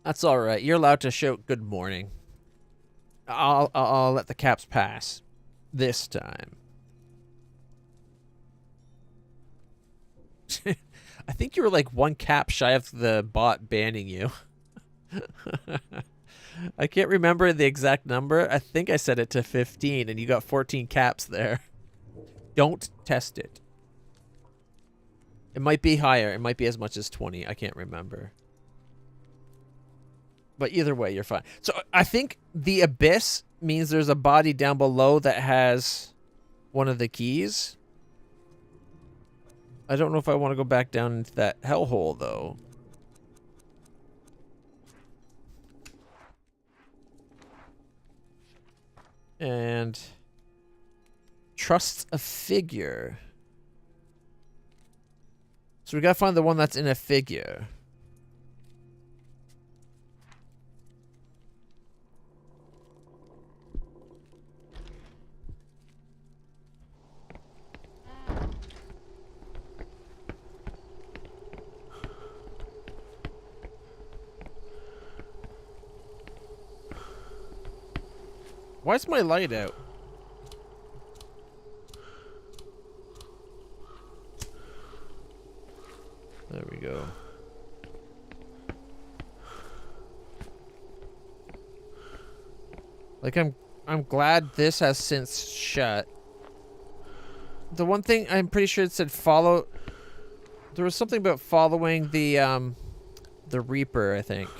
That's all right. You're allowed to shout good morning. I'll let the caps pass this time. I think you were like one cap shy of the bot banning you. I can't remember the exact number. I think I set it to 15 and you got 14 caps there. Don't test it. It might be higher. It might be as much as 20. I can't remember. But either way, you're fine. So I think the abyss means there's a body down below that has one of the keys. I don't know if I want to go back down into that hellhole, though. And trusts a figure. So we gotta find the one that's in a figure. Why is my light out? There we go. Like I'm glad this has since shut. The one thing I'm pretty sure it said follow. There was something about following the Reaper, I think.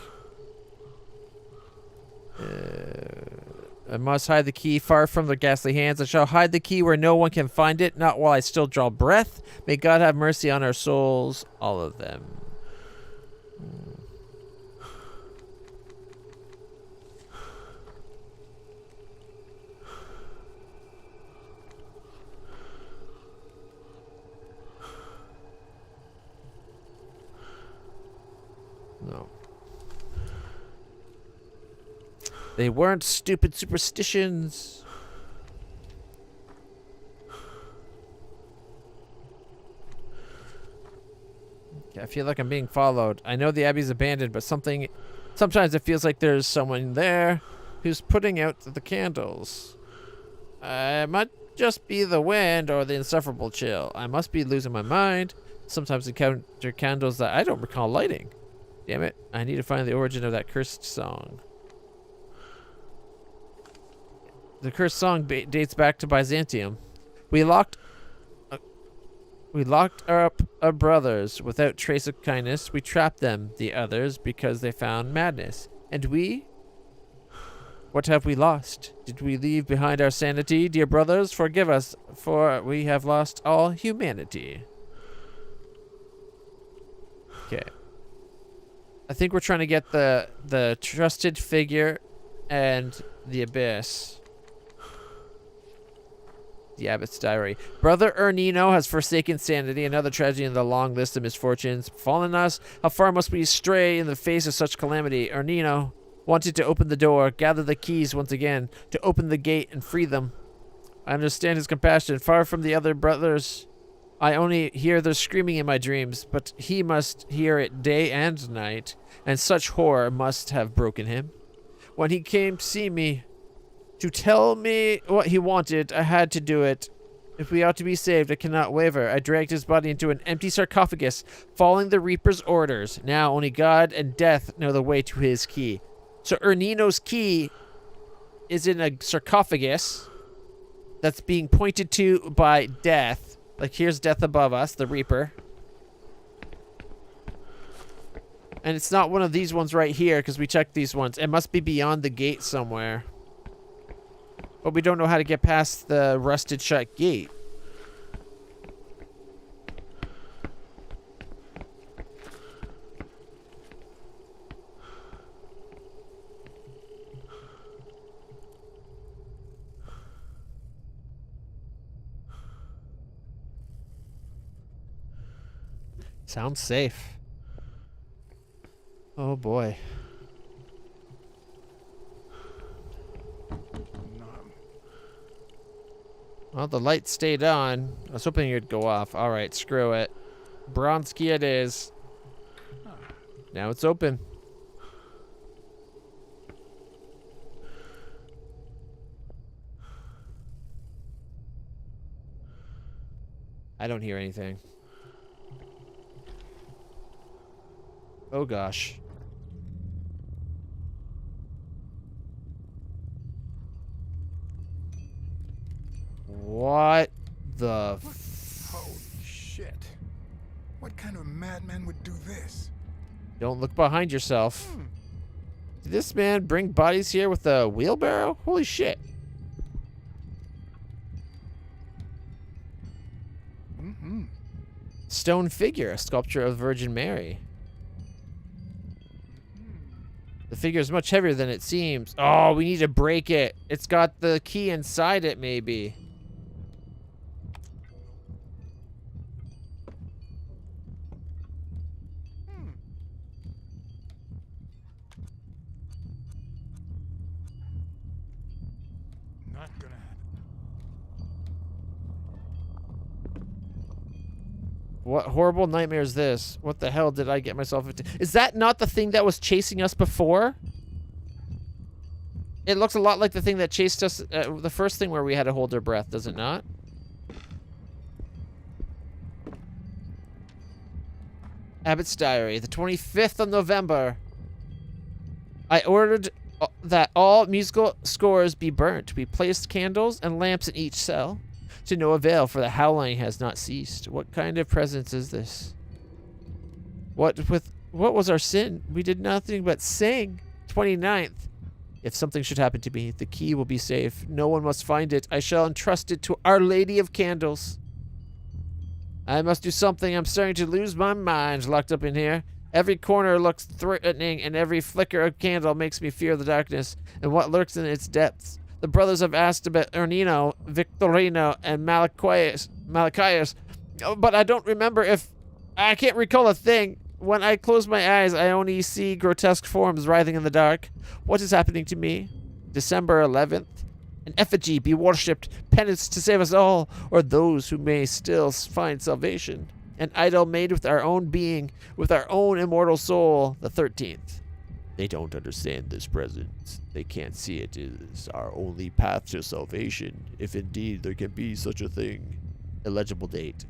I must hide the key far from their ghastly hands. I shall hide the key where no one can find it, not while I still draw breath. May God have mercy on our souls, all of them. No. They weren't stupid superstitions. I feel like I'm being followed. I know the Abbey's abandoned, but sometimes it feels like there's someone there who's putting out the candles. It might just be the wind or the insufferable chill. I must be losing my mind. Sometimes encounter candles that I don't recall lighting. Damn it, I need to find the origin of that cursed song. The cursed song dates back to Byzantium. We locked up our brothers without trace of kindness. We trapped them, the others, because they found madness. And we? What have we lost? Did we leave behind our sanity? Dear brothers, forgive us, for we have lost all humanity. Okay. I think we're trying to get the trusted figure and the abyss. The Abbot's Diary. Brother Ernino has forsaken sanity, another tragedy in the long list of misfortunes fallen us. How far must we stray in the face of such calamity? Ernino wanted to open the door, gather the keys once again, to open the gate and free them. I understand his compassion. Far from the other brothers, I only hear their screaming in my dreams, but he must hear it day and night, and such horror must have broken him. When he came to see me, to tell me what he wanted, I had to do it. If we ought to be saved, I cannot waver. I dragged his body into an empty sarcophagus, following the Reaper's orders. Now only God and death know the way to his key. So Ernino's key is in a sarcophagus that's being pointed to by death. Like, here's death above us, the Reaper. And it's not one of these ones right here, because we checked these ones. It must be beyond the gate somewhere. But we don't know how to get past the rusted shut gate. Sounds safe. Oh boy. Well, the light stayed on. I was hoping it would go off. All right, screw it. Bronze key it is. Now it's open. I don't hear anything. Oh gosh. What the Holy shit. What kind of madman would do this? Don't look behind yourself. Did this man bring bodies here with a wheelbarrow? Holy shit. Mm-hmm. Stone figure, a sculpture of Virgin Mary. The figure is much heavier than it seems. Oh, we need to break it. It's got the key inside it, maybe. Not gonna happen. What horrible nightmare is this? What the hell did I get myself into? Is that not the thing that was chasing us before? It looks a lot like the thing that chased us, the first thing where we had to hold our breath, does it not? Abbott's Diary, the 25th of November. I ordered that all musical scores be burnt. We placed candles and lamps in each cell. To no avail, for the howling has not ceased. What kind of presence is this? What was our sin? We did nothing but sing. 29th. If something should happen to me, the key will be safe. No one must find it. I shall entrust it to Our Lady of Candles. I must do something. I'm starting to lose my mind locked up in here. Every corner looks threatening, and every flicker of candle makes me fear the darkness and what lurks in its depths. The brothers have asked about Ernino, Victorino, and Malachias, but I don't remember if... I can't recall a thing. When I close my eyes, I only see grotesque forms writhing in the dark. What is happening to me? December 11th. An effigy be worshipped, penance to save us all, or those who may still find salvation. An idol made with our own being, with our own immortal soul, the 13th. They don't understand this presence. They can't see it is our only path to salvation, if indeed there can be such a thing. Illegible date.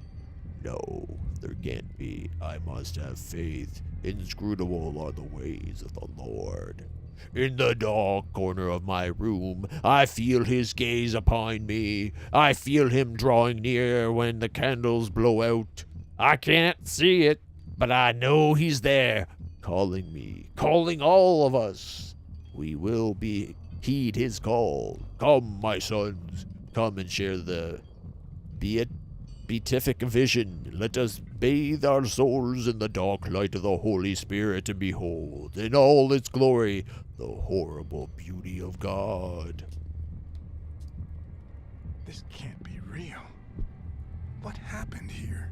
No, there can't be. I must have faith. Inscrutable are the ways of the Lord. In the dark corner of my room, I feel his gaze upon me. I feel him drawing near when the candles blow out. I can't see it, but I know he's there, calling me, calling all of us. We will heed his call. Come, my sons, come and share the beatific vision. Let us bathe our souls in the dark light of the Holy Spirit and behold, in all its glory, the horrible beauty of God. This can't be real. What happened here?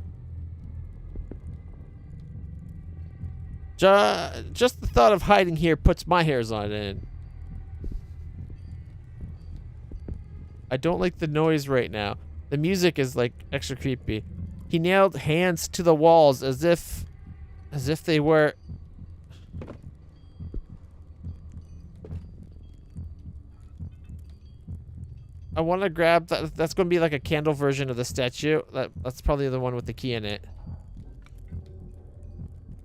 Just the thought of hiding here puts my hairs on end. I don't like the noise right now. The music is like extra creepy. He nailed hands to the walls as if they were... I want to grab that. That's going to be like a candle version of the statue. That's probably the one with the key in it.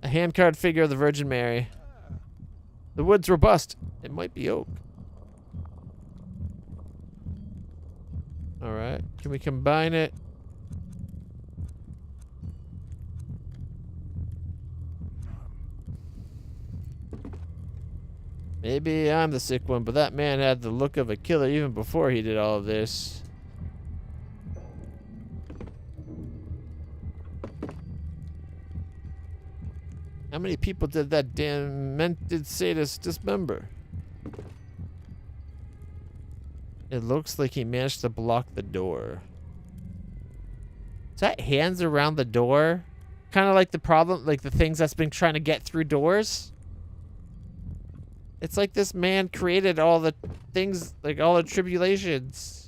A hand-carved figure of the Virgin Mary. The wood's robust. It might be oak. Alright. Can we combine it? Maybe I'm the sick one, but that man had the look of a killer even before he did all of this. How many people did that demented sadist dismember? It looks like he managed to block the door. Is that hands around the door? Kind of like the problem, like the things that's been trying to get through doors? It's like this man created all the things, like all the tribulations.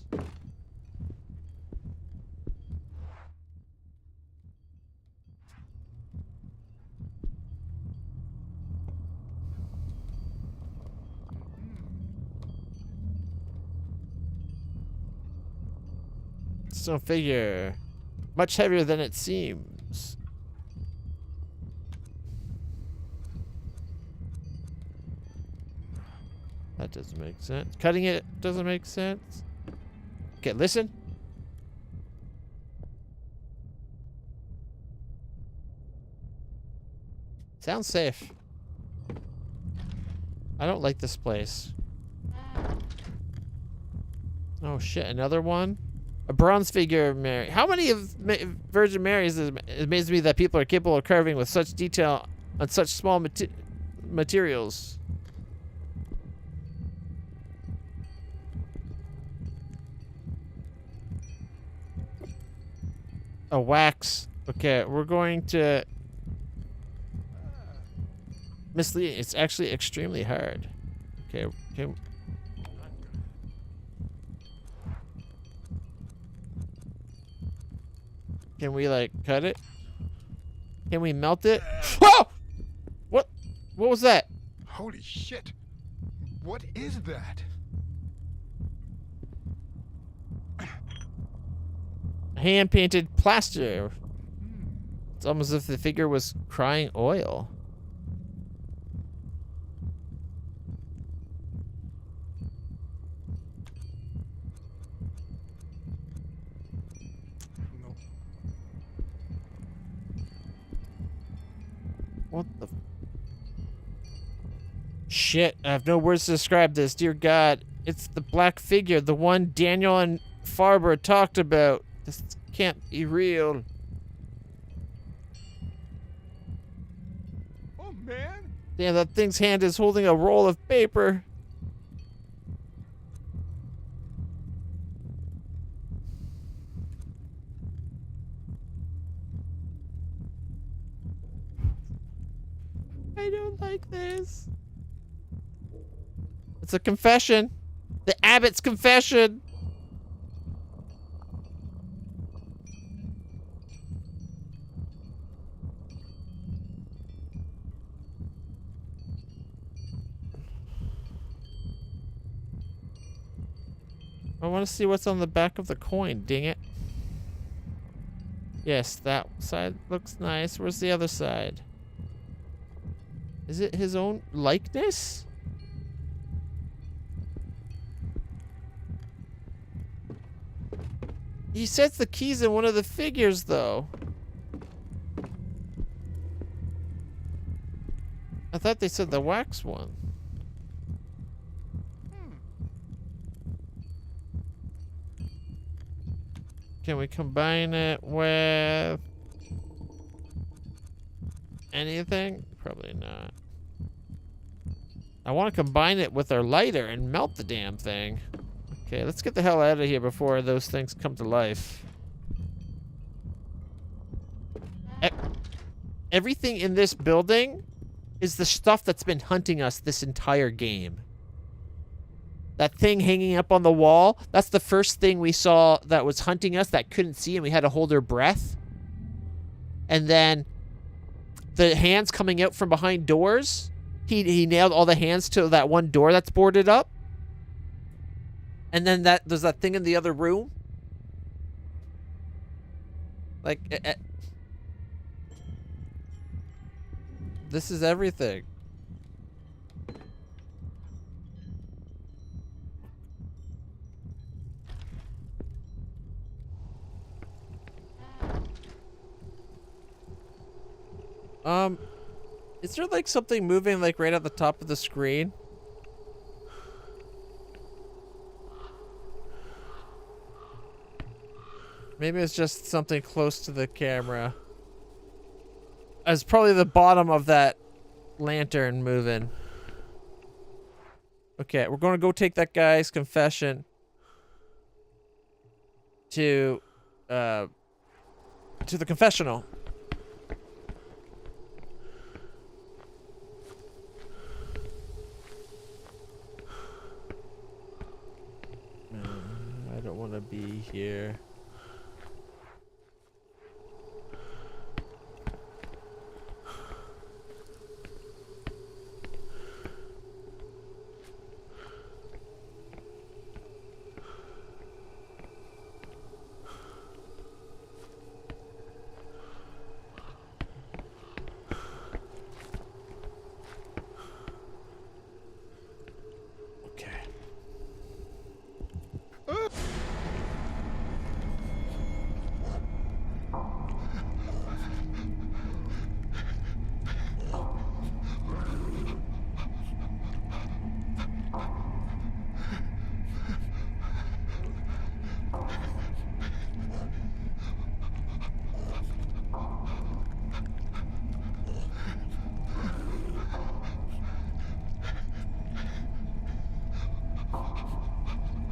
Stone figure. Much heavier than it seems. That doesn't make sense. Cutting it doesn't make sense. Okay, listen. Sounds safe. I don't like this place. Oh shit, another one? A bronze figure of Mary. How many of Virgin Marys it amazes me that people are capable of carving with such detail on such small materials. A wax. Okay, we're going to... Misleading. It's actually extremely hard. Okay, okay. Can we, like, cut it? Can we melt it? Whoa! What? What was that? Holy shit. What is that? Hand-painted plaster. It's almost as if the figure was crying oil. What the... Shit, I have no words to describe this. Dear God, it's the black figure, the one Daniel and Farber talked about. This can't be real. Oh, man. Damn, that thing's hand is holding a roll of paper. I don't like this. It's a confession. The abbot's confession. I want to see what's on the back of the coin, dang it. Yes, that side looks nice. Where's the other side? Is it his own likeness? He sets the keys in one of the figures, though. I thought they said the wax one. Can we combine it with anything? Probably not. I want to combine it with our lighter and melt the damn thing. Okay, let's get the hell out of here before those things come to life. Everything in this building is the stuff that's been hunting us this entire game. That thing hanging up on the wall, that's the first thing we saw that was hunting us that couldn't see, and we had to hold our breath. And then the hands coming out from behind doors, he nailed all the hands to that one door that's boarded up. And then there's that thing in the other room. Like, this is everything. Is there like something moving like right at the top of the screen? Maybe it's just something close to the camera. It's probably the bottom of that lantern moving. Okay, we're gonna go take that guy's confession to the confessional. I don't want to be here.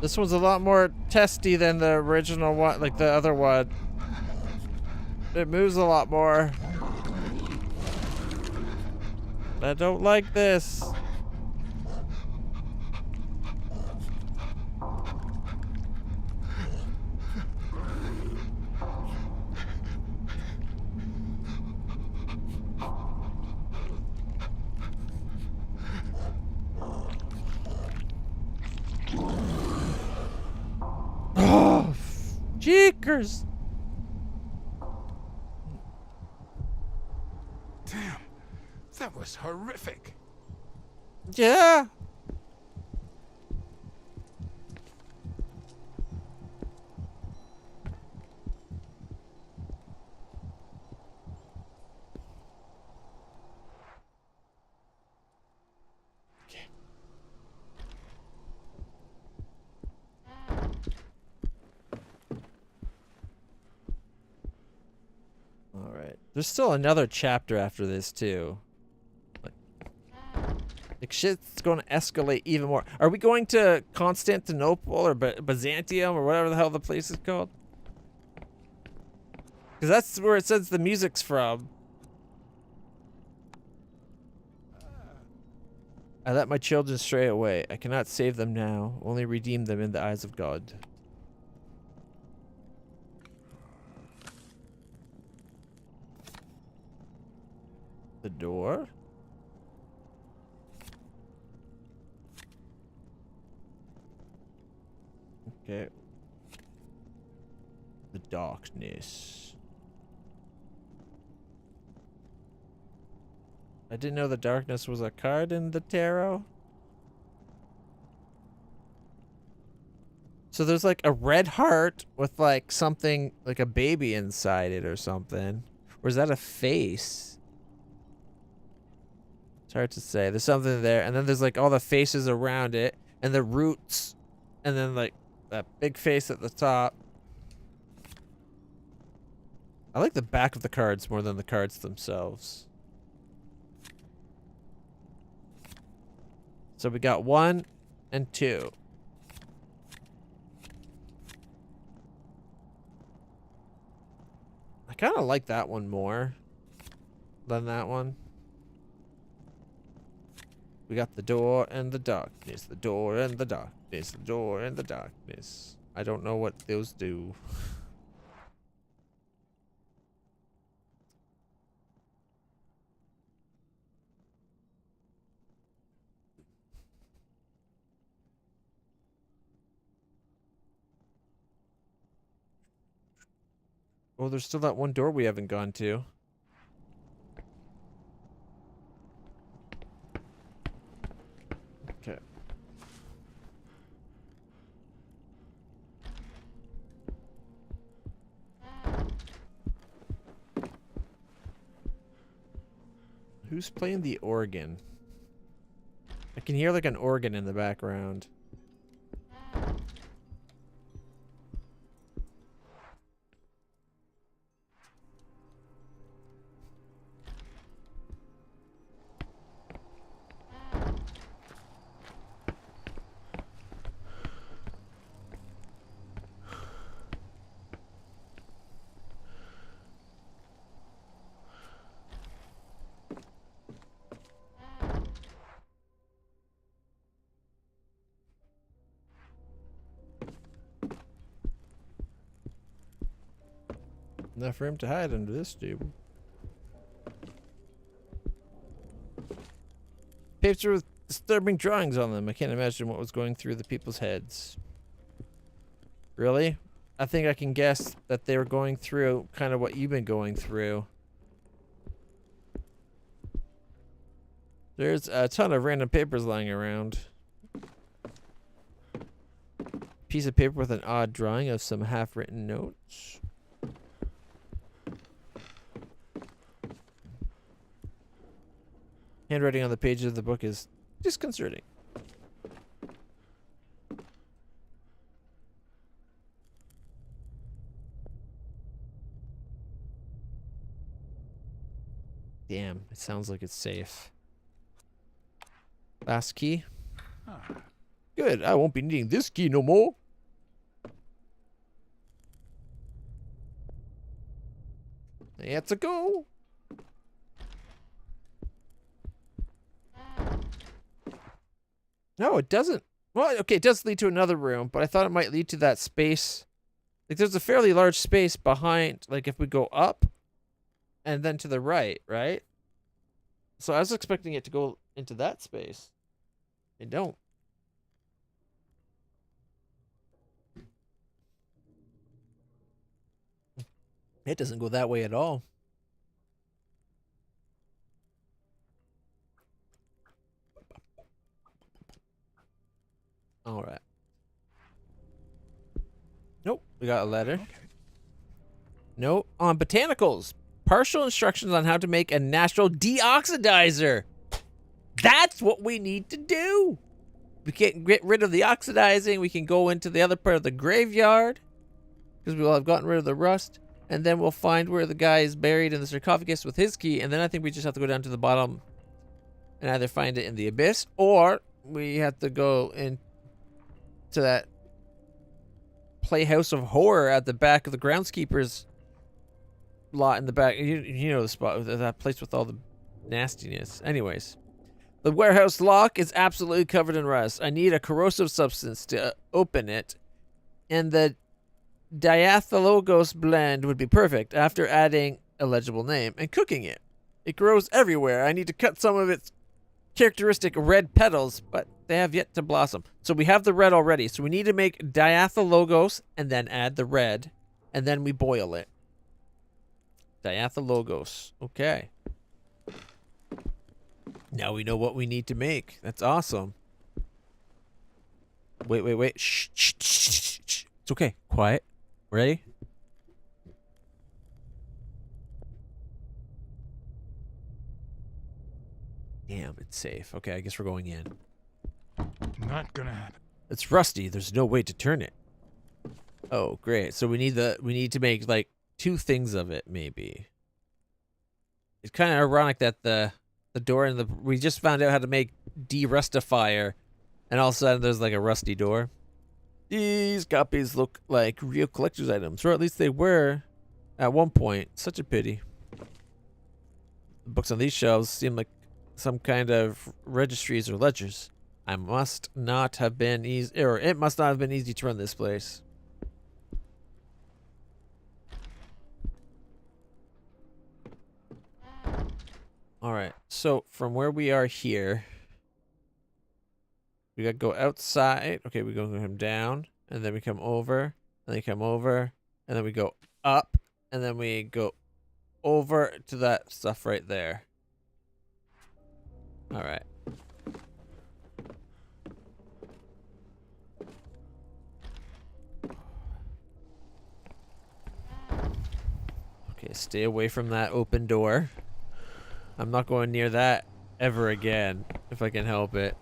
This one's a lot more testy than the original one, like the other one. It moves a lot more. I don't like this. Oh, jeekers. Damn, that was horrific. Yeah. All right. There's still another chapter after this too. Like shit's going to escalate even more. Are we going to Constantinople or Byzantium or whatever the hell the place is called? Because that's where it says the music's from. I let my children stray away. I cannot save them now, only redeem them in the eyes of God. The door? Okay. The darkness. I didn't know the darkness was a card in the tarot. So there's like a red heart with like something, like a baby inside it or something. Or is that a face? It's hard to say. There's something there. And then there's like all the faces around it. And the roots. And then like that big face at the top. I like the back of the cards more than the cards themselves. So we got 1 and 2. I kind of like that one more than that one. We got the door and the darkness, the door and the darkness, the door and the darkness. I don't know what those do. Oh, there's still that one door we haven't gone to. Okay. Who's playing the organ? I can hear like an organ in the background. Enough room to hide under this table. Papers with disturbing drawings on them. I can't imagine what was going through the people's heads. Really? I think I can guess that they were going through kind of what you've been going through. There's a ton of random papers lying around. Piece of paper with an odd drawing of some half-written notes. Handwriting on the pages of the book is disconcerting. Damn, it sounds like it's safe. Last key. Ah, Good, I won't be needing this key no more. Let's go. No, it doesn't. Well, okay, it does lead to another room, but I thought it might lead to that space. Like, there's a fairly large space behind, like, if we go up and then to the right, right? So I was expecting it to go into that space. They don't. It doesn't go that way at all. All right. Nope, we got a letter. Okay. Nope, on botanicals. Partial instructions on how to make a natural deoxidizer. That's what we need to do. We can get rid of the oxidizing. We can go into the other part of the graveyard because we'll have gotten rid of the rust. And then we'll find where the guy is buried in the sarcophagus with his key. And then I think we just have to go down to the bottom and either find it in the abyss or we have to go into that playhouse of horror at the back of the groundskeeper's lot in the back. You know the spot, that place with all the nastiness. Anyways, the warehouse lock is absolutely covered in rust. I need a corrosive substance to open it, and the diethylogos blend would be perfect after adding a legible name and cooking it. It grows everywhere. I need to cut some of its characteristic red petals, but they have yet to blossom. So we have the red already. So we need to make diethylogos and then add the red, and then we boil it. Diethylogos. Okay. Now we know what we need to make. That's awesome. Wait. Shh. It's okay. Quiet. Ready? Damn, it's safe. Okay, I guess we're going in. Not gonna happen. It's rusty. There's no way to turn it. Oh, great. So we need to make like 2 things of it, maybe. It's kind of ironic that the door in the we just found out how to make derustifier, and all of a sudden there's like a rusty door. These copies look like real collector's items, or at least they were at one point. Such a pity. The books on these shelves seem like some kind of registries or ledgers. It must not have been easy to run this place. Alright, so from where we are here, we gotta go outside. Okay, we go come down, and then we come over, and then come over, and then we go up, and then we go over to that stuff right there. Alright. Okay, stay away from that open door. I'm not going near that ever again, if I can help it.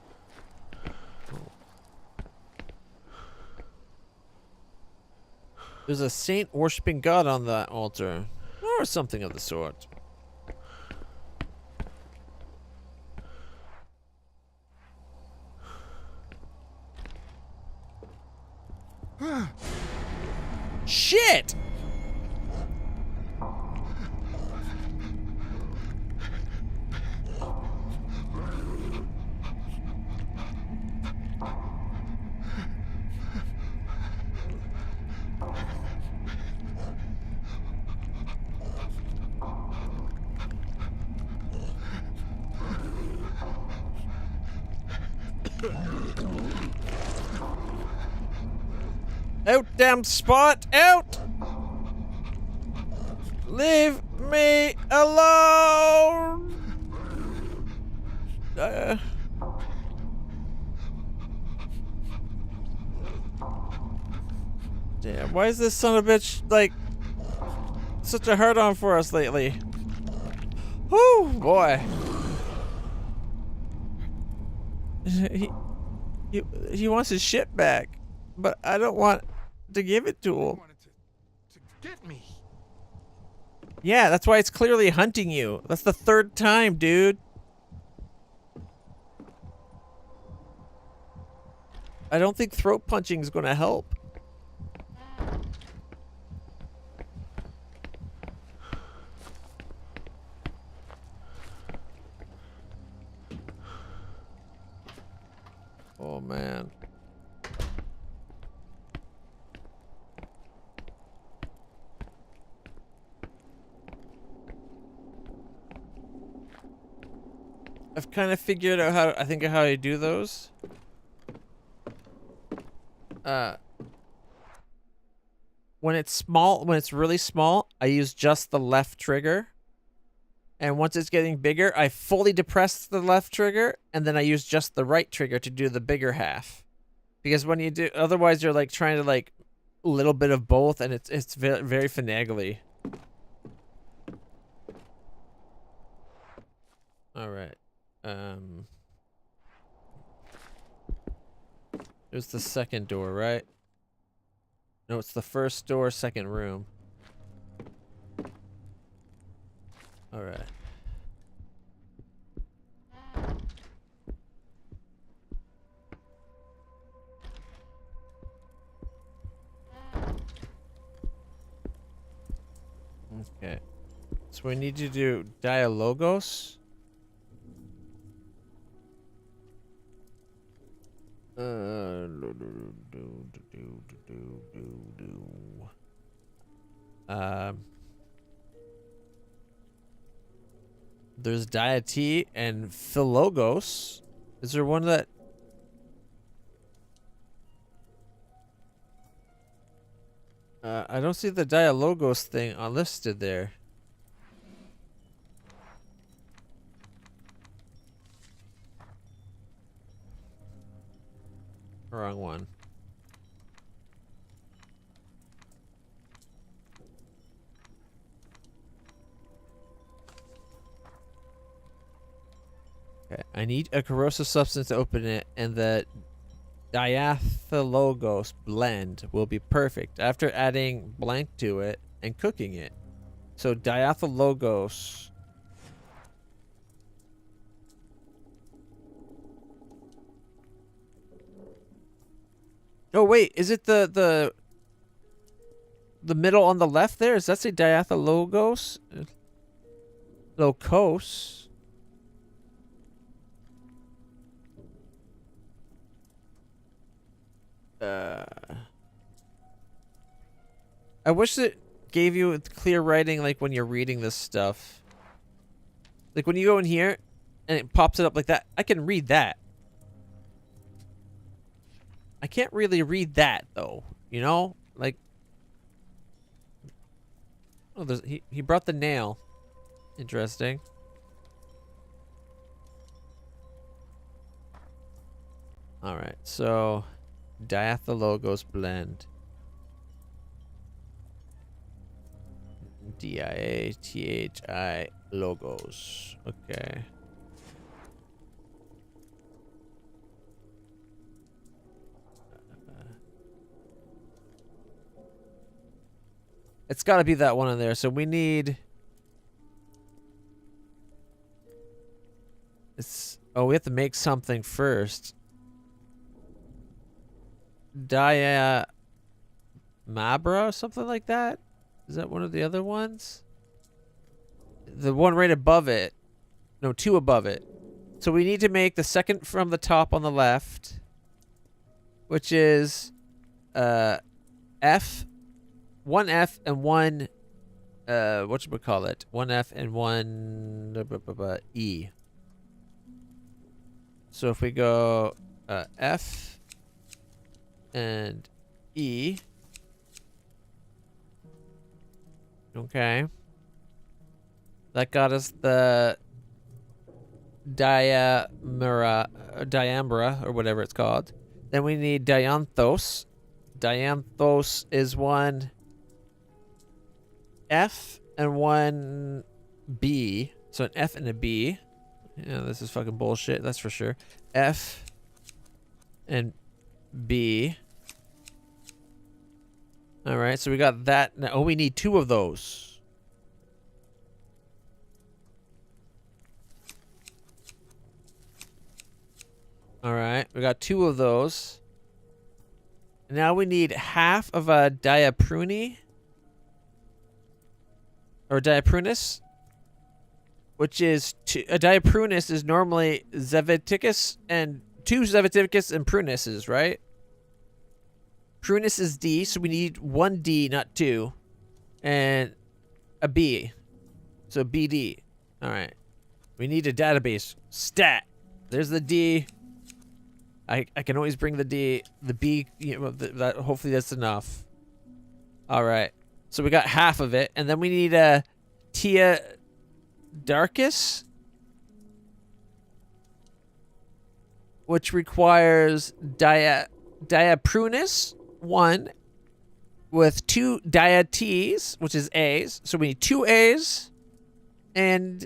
There's a saint worshipping God on that altar, or something of the sort. Shit! Out, damn spot! Out! Leave me alone! Damn, why is this son of a bitch, like, such a hard-on for us lately? Whew, boy. He wants his shit back, but I don't want to give it to him. Wanted to get me. Yeah, that's why it's clearly hunting you. That's the 3rd time, dude. I don't think throat punching is going to help. Oh, man. I've kind of figured out how to do those. When it's really small, I use just the left trigger. And once it's getting bigger, I fully depress the left trigger, and then I use just the right trigger to do the bigger half. Because when you do, otherwise you're like trying to like a little bit of both, and it's very, very finagly. All right. There's the second door, right? No, it's the first door, second room. All right. Okay. So we need to do dialogos. There's deity and philogos. Is there one that? I don't see the dialogos thing listed there. Wrong one. Okay, I need a corrosive substance to open it, and the diathylogos blend will be perfect after adding blank to it and cooking it. So diathylogos. Oh wait, is it the middle on the left there? Does that say diathylogos? Locos. I wish it gave you clear writing like when you're reading this stuff. Like when you go in here and it pops it up like that, I can read that. I can't really read that though, you know? Like, oh, he brought the nail. Interesting. All right, so diathylogos blend. D-I-A-T-H-I logos. Okay. It's got to be that one in there. So we need. Oh, we have to make something first. Diamabra, something like that. Is that one of the other ones? The one right above it. No, two above it. So we need to make the second from the top on the left, which is F, one F and one whatchamacallit? One F and one E. So if we go F and E. Okay. That got us the diambra, or whatever it's called. Then we need dianthos. Dianthos is one F and one B. So an F and a B. Yeah, this is fucking bullshit, that's for sure. F and B. Alright, so we got that. Now, oh, we need two of those. Alright, we got two of those. Now we need half of a diaprune. Or diaprunis. Which is, a diaprunis is normally Zeviticus and 2 Zeviticus and prunuses, right? Prunus is D, so we need 1 D, not 2. And a B. So BD. Alright. We need a database. Stat. There's the D. I can always bring the D. The B, you know, that hopefully that's enough. Alright. So we got half of it. And then we need a Tia Darkus, which requires diaprunis 1 with 2 diates, which is A's. So we need 2 A's and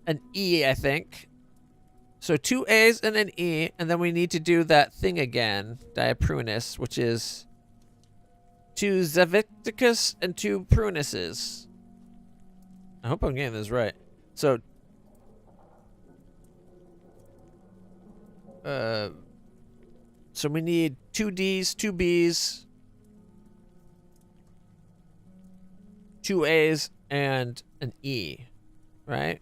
an E, I think. So 2 A's and an E, and then we need to do that thing again, diaprunis, which is 2 Zeviticus and 2 prunuses. I hope I'm getting this right. So, so we need 2 D's, 2 B's, 2 A's, and an E, right?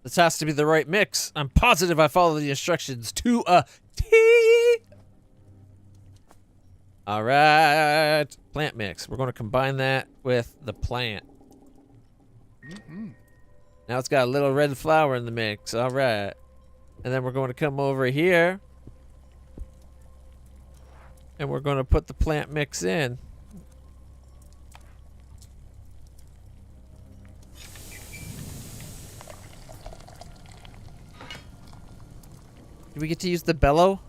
This has to be the right mix. I'm positive I follow the instructions to a T. All right. Plant mix. We're going to combine that with the plant. Now it's got a little red flower in the mix. All right. And then we're going to come over here. And we're going to put the plant mix in. Do we get to use the bellow?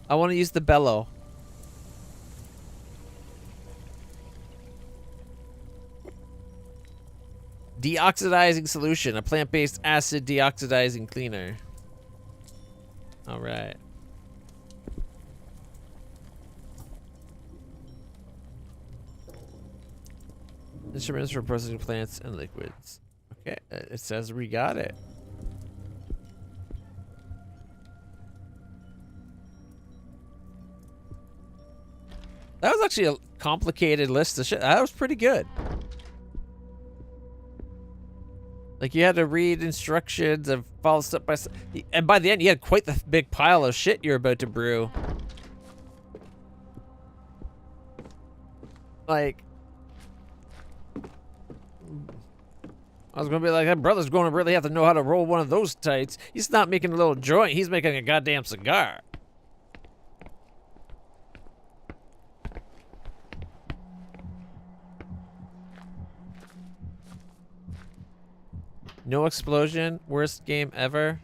I want to use the bellow. Deoxidizing solution, a plant-based acid deoxidizing cleaner. All right. Instruments for processing plants and liquids. Okay, it says we got it. That was actually a complicated list of shit. That was pretty good. Like, you had to read instructions and follow step by step. And by the end, you had quite the big pile of shit you're about to brew. Like, I was going to be like, that brother's going to really have to know how to roll one of those tights. He's not making a little joint. He's making a goddamn cigar. No explosion. Worst game ever.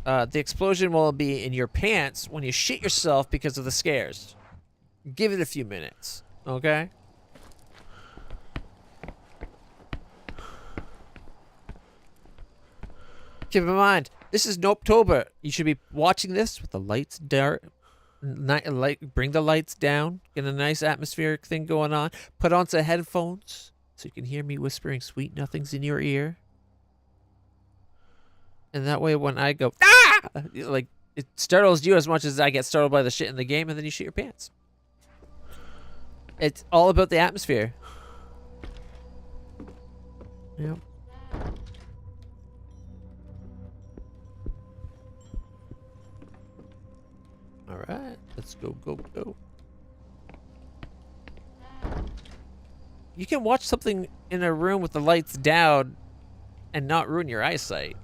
The explosion will be in your pants when you shit yourself because of the scares. Give it a few minutes, okay? Keep in mind, this is Nopetober. You should be watching this with the lights dark. Bring the lights down. Get a nice atmospheric thing going on. Put on some headphones so you can hear me whispering sweet nothings in your ear. And that way when I go, ah! Like, it startles you as much as I get startled by the shit in the game, and then you shit your pants. It's all about the atmosphere. Yep. All right, let's go, go, go. You can watch something in a room with the lights down and not ruin your eyesight.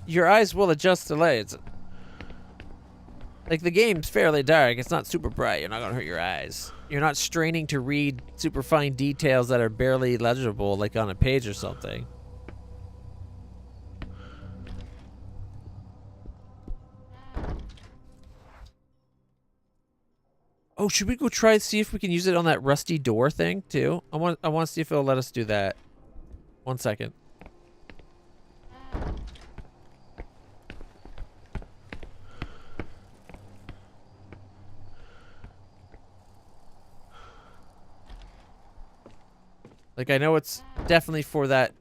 Your eyes will adjust to lights. Like, the game's fairly dark. It's not super bright. You're not gonna hurt your eyes. You're not straining to read super fine details that are barely legible, like on a page or something. Oh, should we go try and see if we can use it on that rusty door thing too? I want to see if it'll let us do that. 1 second. Like, I know it's definitely for that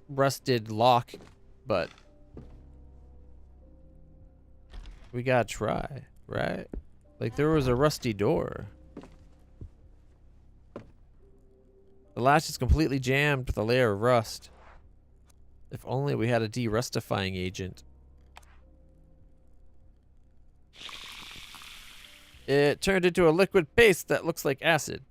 rusted lock, but we gotta try, right? Like, there was a rusty door. The latch is completely jammed with a layer of rust. If only we had a de-rustifying agent. It turned into a liquid paste that looks like acid.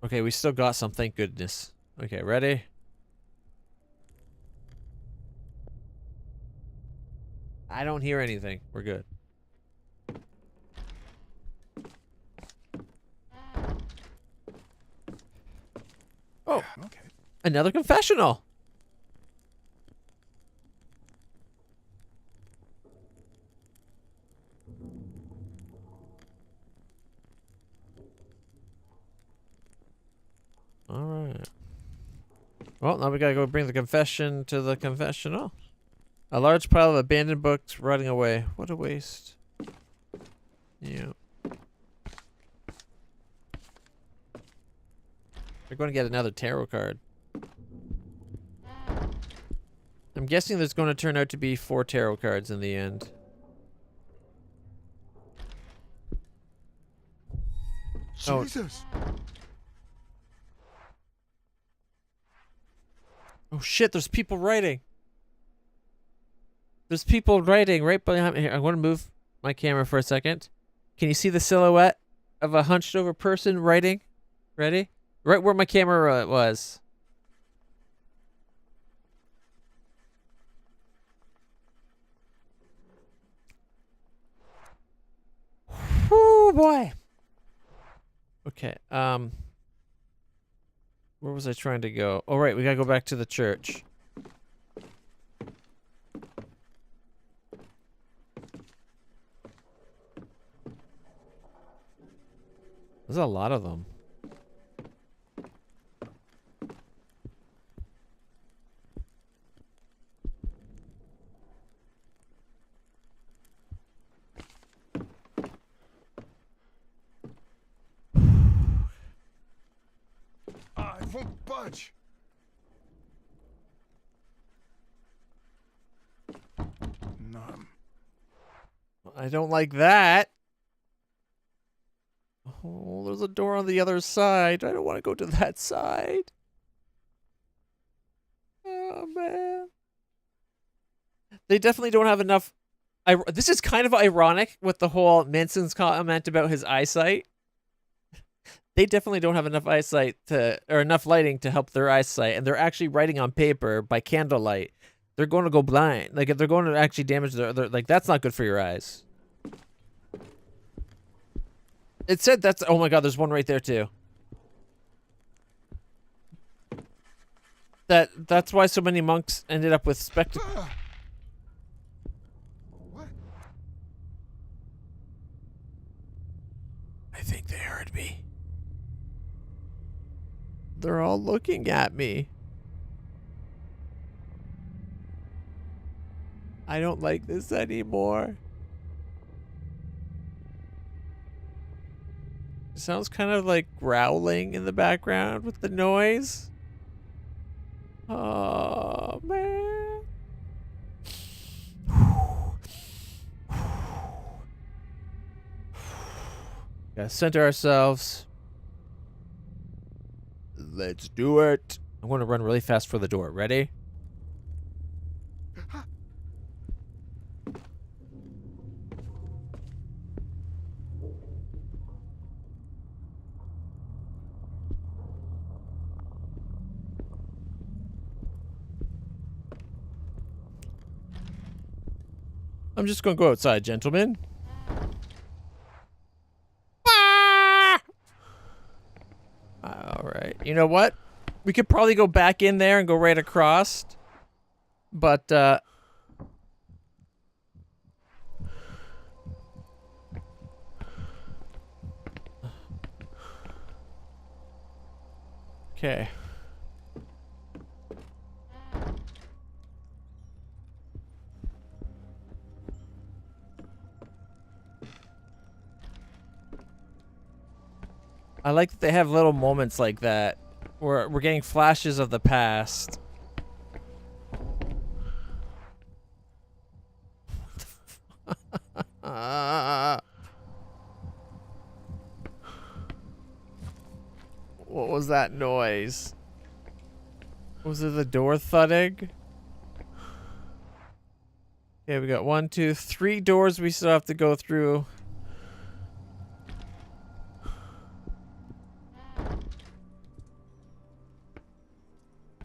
Okay, we still got some, thank goodness. Okay, ready? I don't hear anything. We're good. Oh, Okay. another confessional. All right. Well, now we gotta go bring the confession to the confessional. A large pile of abandoned books rotting away. What a waste. Yeah. We're going to get another tarot card. I'm guessing there's going to turn out to be 4 tarot cards in the end. Jesus. Oh shit, there's people writing. There's people writing right behind me. Here, I'm going to move my camera for a second. Can you see the silhouette of a hunched over person writing? Ready? Right where my camera was. Whoo boy. Okay, where was I trying to go? Oh right, we gotta go back to the church. There's a lot of them. I won't budge. Numb. I don't like that. Oh, there's a door on the other side. I don't want to go to that side. Oh, man. They definitely don't have enough. This is kind of ironic with the whole Manson's comment about his eyesight. They definitely don't have enough eyesight or enough lighting to help their eyesight, and they're actually writing on paper by candlelight. They're going to go blind. Like, if they're going to actually damage like, that's not good for your eyes. It said that's, oh my god, there's one right there too. That's why so many monks ended up with spectacles. What? I think they heard me. They're all looking at me. I don't like this anymore. It sounds kind of like growling in the background with the noise. Oh, man. Gotta center ourselves. Let's do it. I'm going to run really fast for the door. Ready? I'm just going to go outside, gentlemen. All right. You know what? We could probably go back in there and go right across. But, okay. I like that they have little moments like that where we're getting flashes of the past. What was that noise? Was it the door thudding? Okay, we got 1, 2, 3 doors we still have to go through.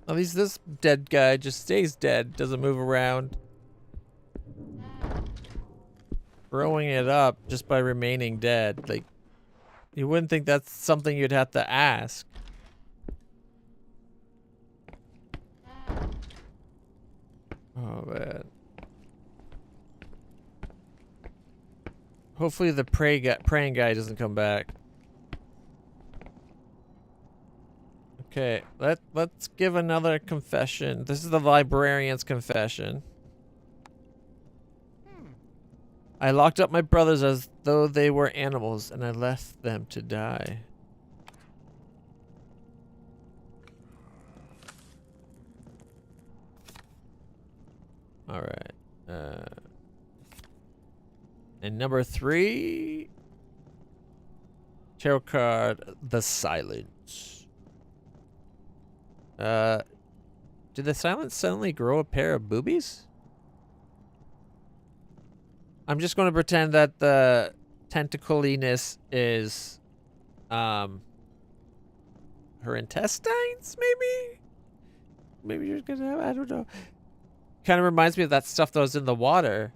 At least this dead guy just stays dead, doesn't move around. Growing it up just by remaining dead. Like, you wouldn't think that's something you'd have to ask. Oh, man. Hopefully the praying guy doesn't come back. Okay, let's give another confession. This is the librarian's confession. I locked up my brothers as though they were animals, and I left them to die. Alright. And number 3... Tarot card, The Silence. Did the silence suddenly grow a pair of boobies? I'm just going to pretend that the tentaculiness is, her intestines, maybe? Maybe you're gonna have, I don't know. Kind of reminds me of that stuff that was in the water.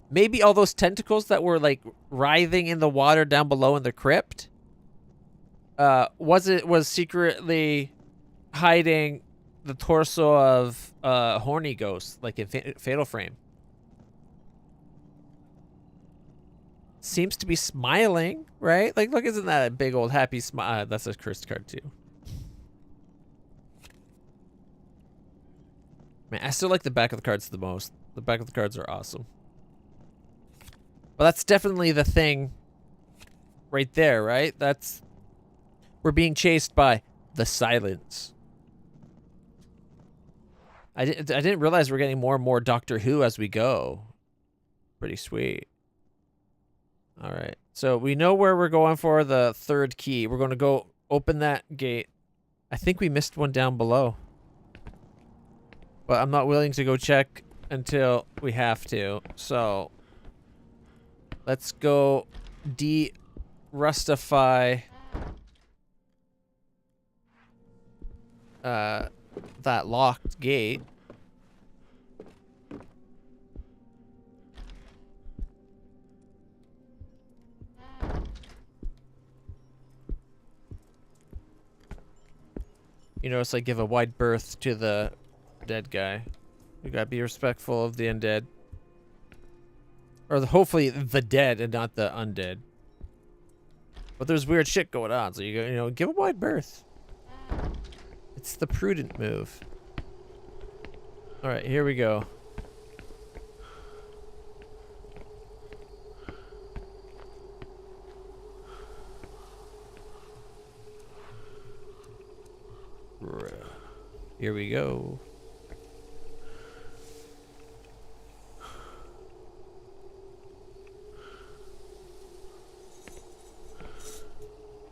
Maybe all those tentacles that were, like, writhing in the water down below in the crypt, was secretly hiding the torso of a horny ghost, like in Fatal Frame. Seems to be smiling, right? Like, look, isn't that a big old happy smile? That's a cursed card too. Man, I still like the back of the cards the most. The back of the cards are awesome. But that's definitely the thing right there, right? That's... We're being chased by the silence. I didn't realize we're getting more and more Doctor Who as we go. Pretty sweet. All right. So we know where we're going for the 3rd key. We're going to go open that gate. I think we missed one down below. But I'm not willing to go check until we have to. So let's go de-rustify that locked gate. You know, it's like give a wide berth to the dead guy. You gotta be respectful of the undead. Or hopefully the dead and not the undead. But there's weird shit going on, so you know, give a wide berth. It's the prudent move. Alright, here we go. Here we go.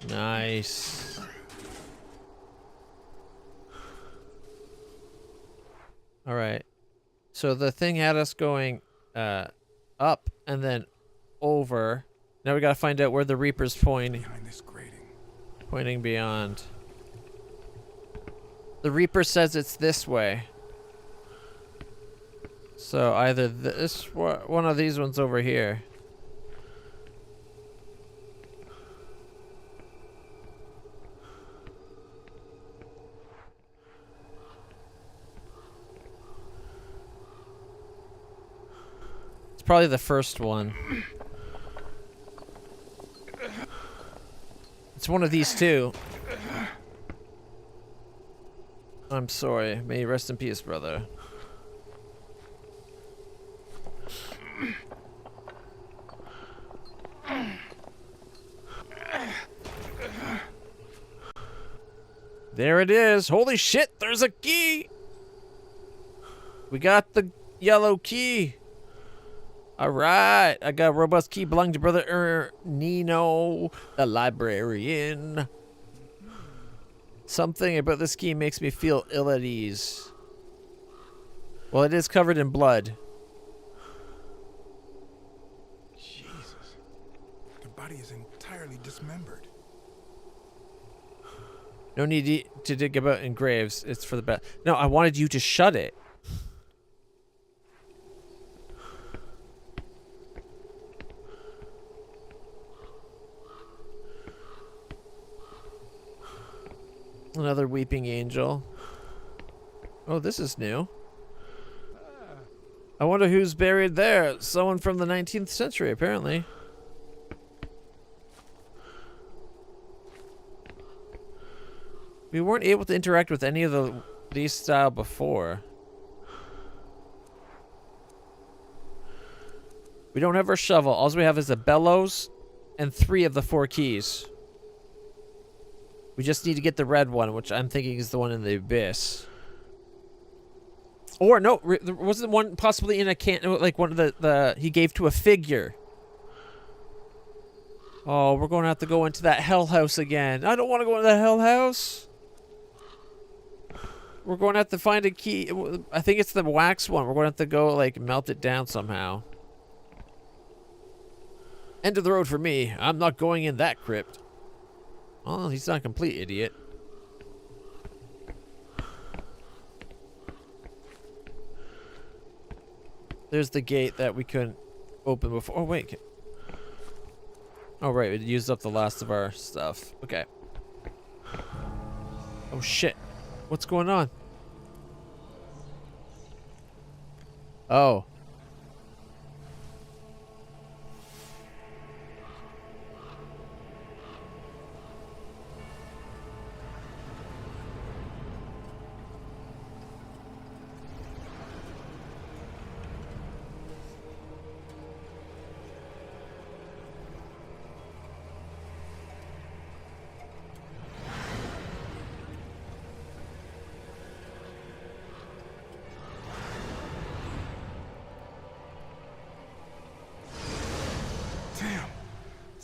Nice. All right. So the thing had us going up and then over. Now we got to find out where the Reaper's pointing. Behind this grating. Pointing beyond. The Reaper says it's this way. So either this one of these ones over here. It's probably the first one. It's one of these two. I'm sorry. May you rest in peace, brother. There it is. Holy shit, there's a key. We got the yellow key. All right. I got a robust key belonging to Brother Nino, the librarian. Something about this key makes me feel ill at ease. Well, it is covered in blood. Jesus. The body is entirely dismembered. No need to dig about in graves. It's for the best. No, I wanted you to shut it. Another weeping angel. Oh, this is new. I wonder who's buried there. Someone from the 19th century, apparently. We weren't able to interact with any of these style before. We don't have our shovel. All we have is the bellows and 3 of the 4 keys. We just need to get the red one, which I'm thinking is the one in the abyss. Or no, wasn't one possibly in a can, like one of the he gave to a figure. Oh, we're going to have to go into that hell house again. I don't want to go into that hell house. We're going to have to find a key. I think it's the wax one. We're going to have to go like melt it down somehow. End of the road for me. I'm not going in that crypt. Oh, he's not a complete idiot. There's the gate that we couldn't open before. Oh, wait. Oh, right. We used up the last of our stuff. Okay. Oh, shit. What's going on? Oh.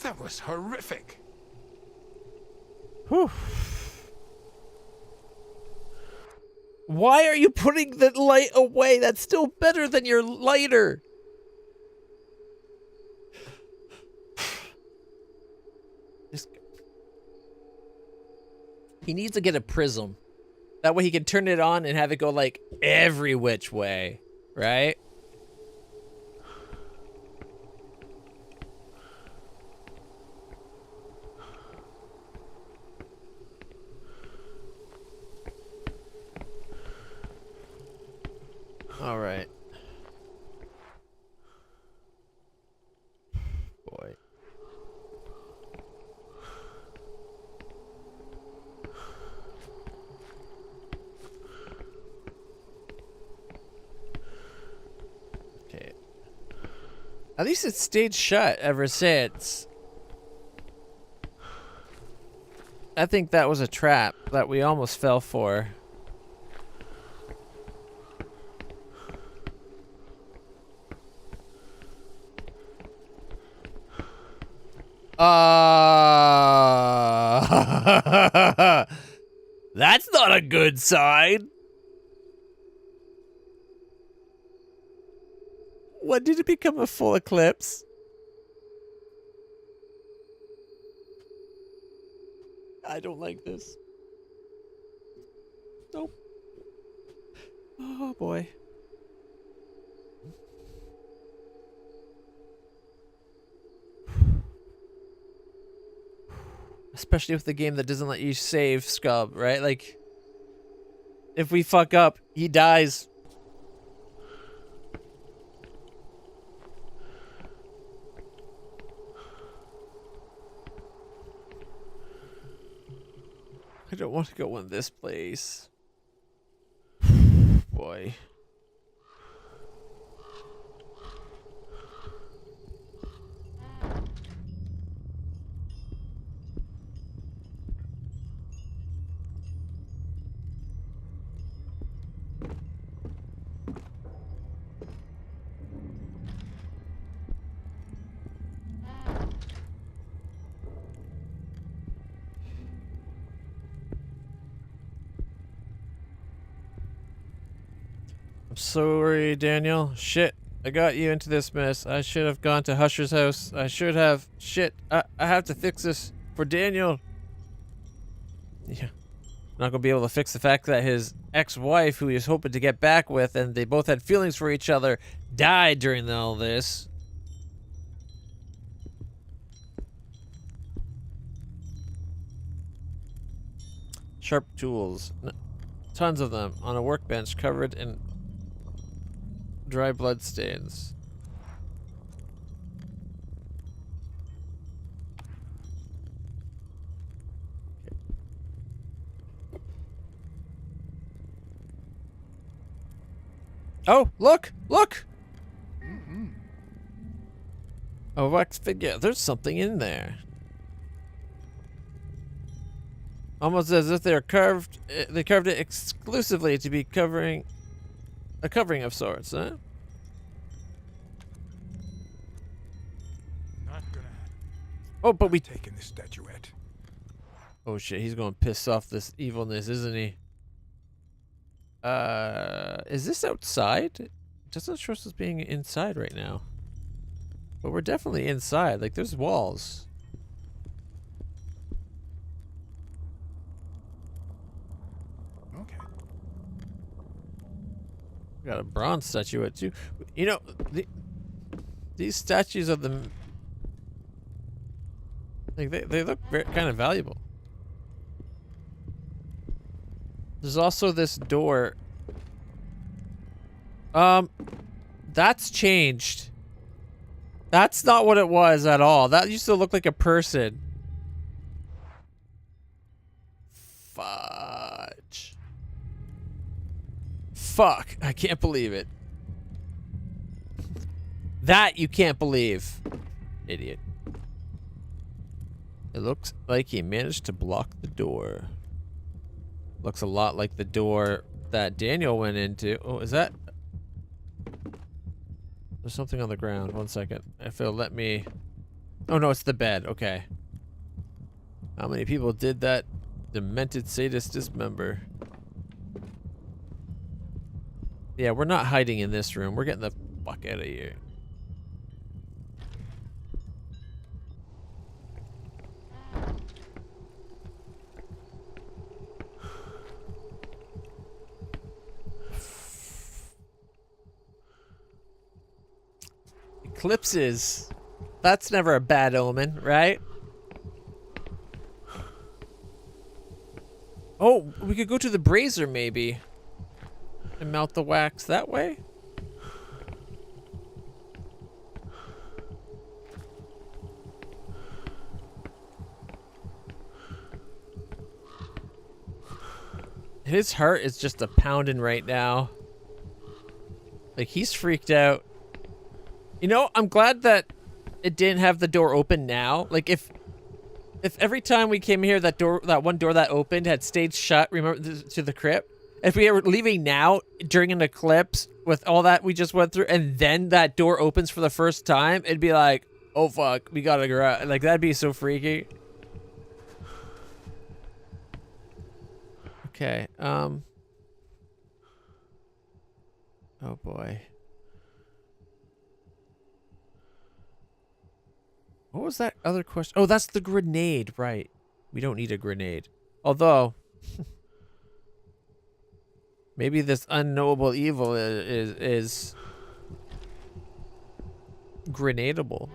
That was horrific. Whew. Why are you putting the light away? That's still better than your lighter. He needs to get a prism. That way he can turn it on and have it go like every which way, right? All right. Boy. Okay. At least it stayed shut ever since. I think that was a trap that we almost fell for. That's not a good sign. When did it become a full eclipse? I don't like this. Nope. Oh boy. Especially with the game that doesn't let you save scub, right? Like, if we fuck up, he dies. I don't want to go in this place. Boy. I'm sorry, Daniel. Shit. I got you into this mess. I should have gone to Husher's house. I should have. Shit. I have to fix this for Daniel. Yeah. Not gonna be able to fix the fact that his ex-wife, who he was hoping to get back with, and they both had feelings for each other, died during all this. Sharp tools. Tons of them on a workbench covered in dry blood stains. Oh, look! Look! A wax figure. There's something in there. Almost as if they carved it exclusively to be covering a covering of sorts, huh? Not gonna. Oh, but we taking this statuette. Oh shit, he's gonna piss off this evilness, isn't he? Is this outside? It doesn't show us as being inside right now. But we're definitely inside. Like, there's walls. Okay. We got a bronze statuette too. You know, these statues of them, like they look kind of valuable. There's also this door. That's changed. That's not what it was at all. That used to look like a person. Fudge. Fuck. I can't believe it. That you can't believe. Idiot. It looks like he managed to block the door. Looks a lot like the door that Daniel went into. Oh, is that? There's something on the ground. One second. If it'll let me. Oh no, it's the bed. Okay. How many people did that demented sadist dismember? Yeah, we're not hiding in this room. We're getting the fuck out of here. Eclipses. That's never a bad omen, right? Oh, we could go to the brazier maybe. And melt the wax that way? His heart is just a pounding right now. Like, he's freaked out. You know, I'm glad that it didn't have the door open now. Like, if every time we came here, that one door that opened had stayed shut, remember, to the crypt? If we were leaving now during an eclipse with all that we just went through, and then that door opens for the first time, it'd be like, oh fuck, we gotta go out. Like, that'd be so freaky. Okay, oh boy. What was that other question? Oh, that's the grenade, right. We don't need a grenade. Although, maybe this unknowable evil is grenadable.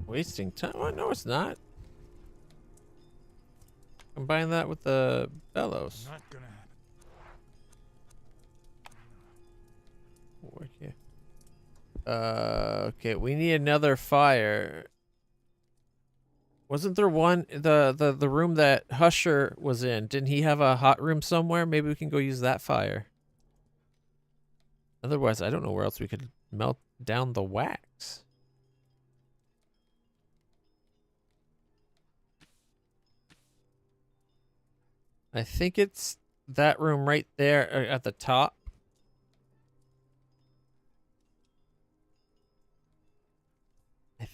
Wasting time? Oh, no, it's not. Combine that with the bellows. Not gonna happen. Work here. Okay, we need another fire. Wasn't there one the room that Husher was in? Didn't he have a hot room somewhere? Maybe we can go use that fire. Otherwise, I don't know where else we could melt down the wax. I think it's that room right there at the top.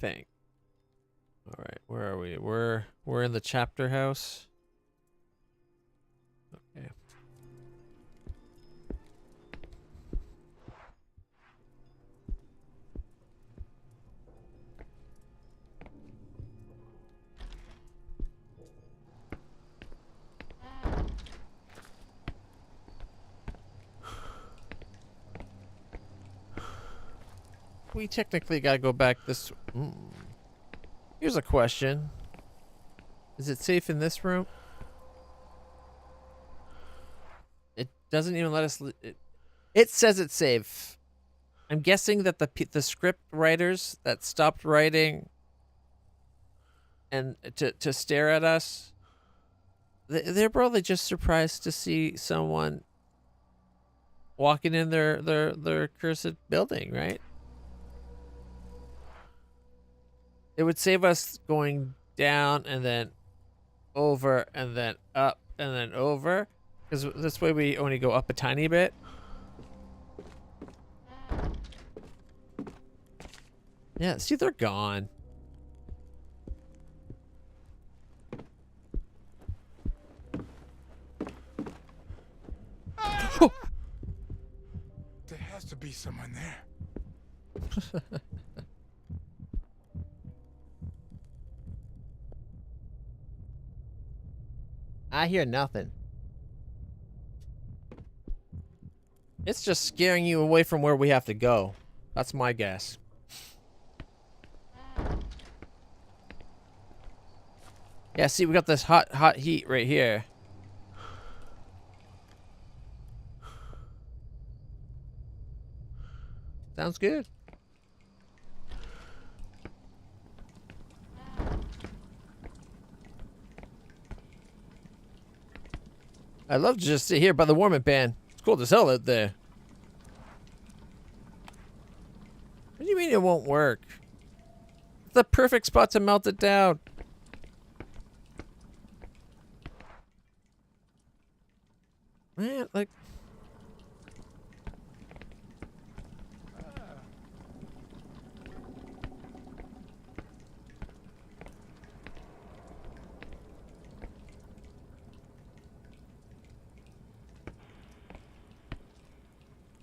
think. All right, where are we? We're in the chapter house. Okay. We technically gotta go back this. Here's a question. Is it safe in this room? It doesn't even let us. It says it's safe. I'm guessing that the script writers that stopped writing and to stare at us, they're probably just surprised to see someone walking in their cursed building, right? It would save us going down and then over and then up and then over, because this way we only go up a tiny bit. Yeah, see, they're gone. There has to be someone there. I hear nothing. It's just scaring you away from where we have to go. That's my guess. Yeah, see, we got this hot heat right here. Sounds good. I'd love to just sit here by the warming pan. It's cold as hell out there. What do you mean it won't work? It's the perfect spot to melt it down. Man, like...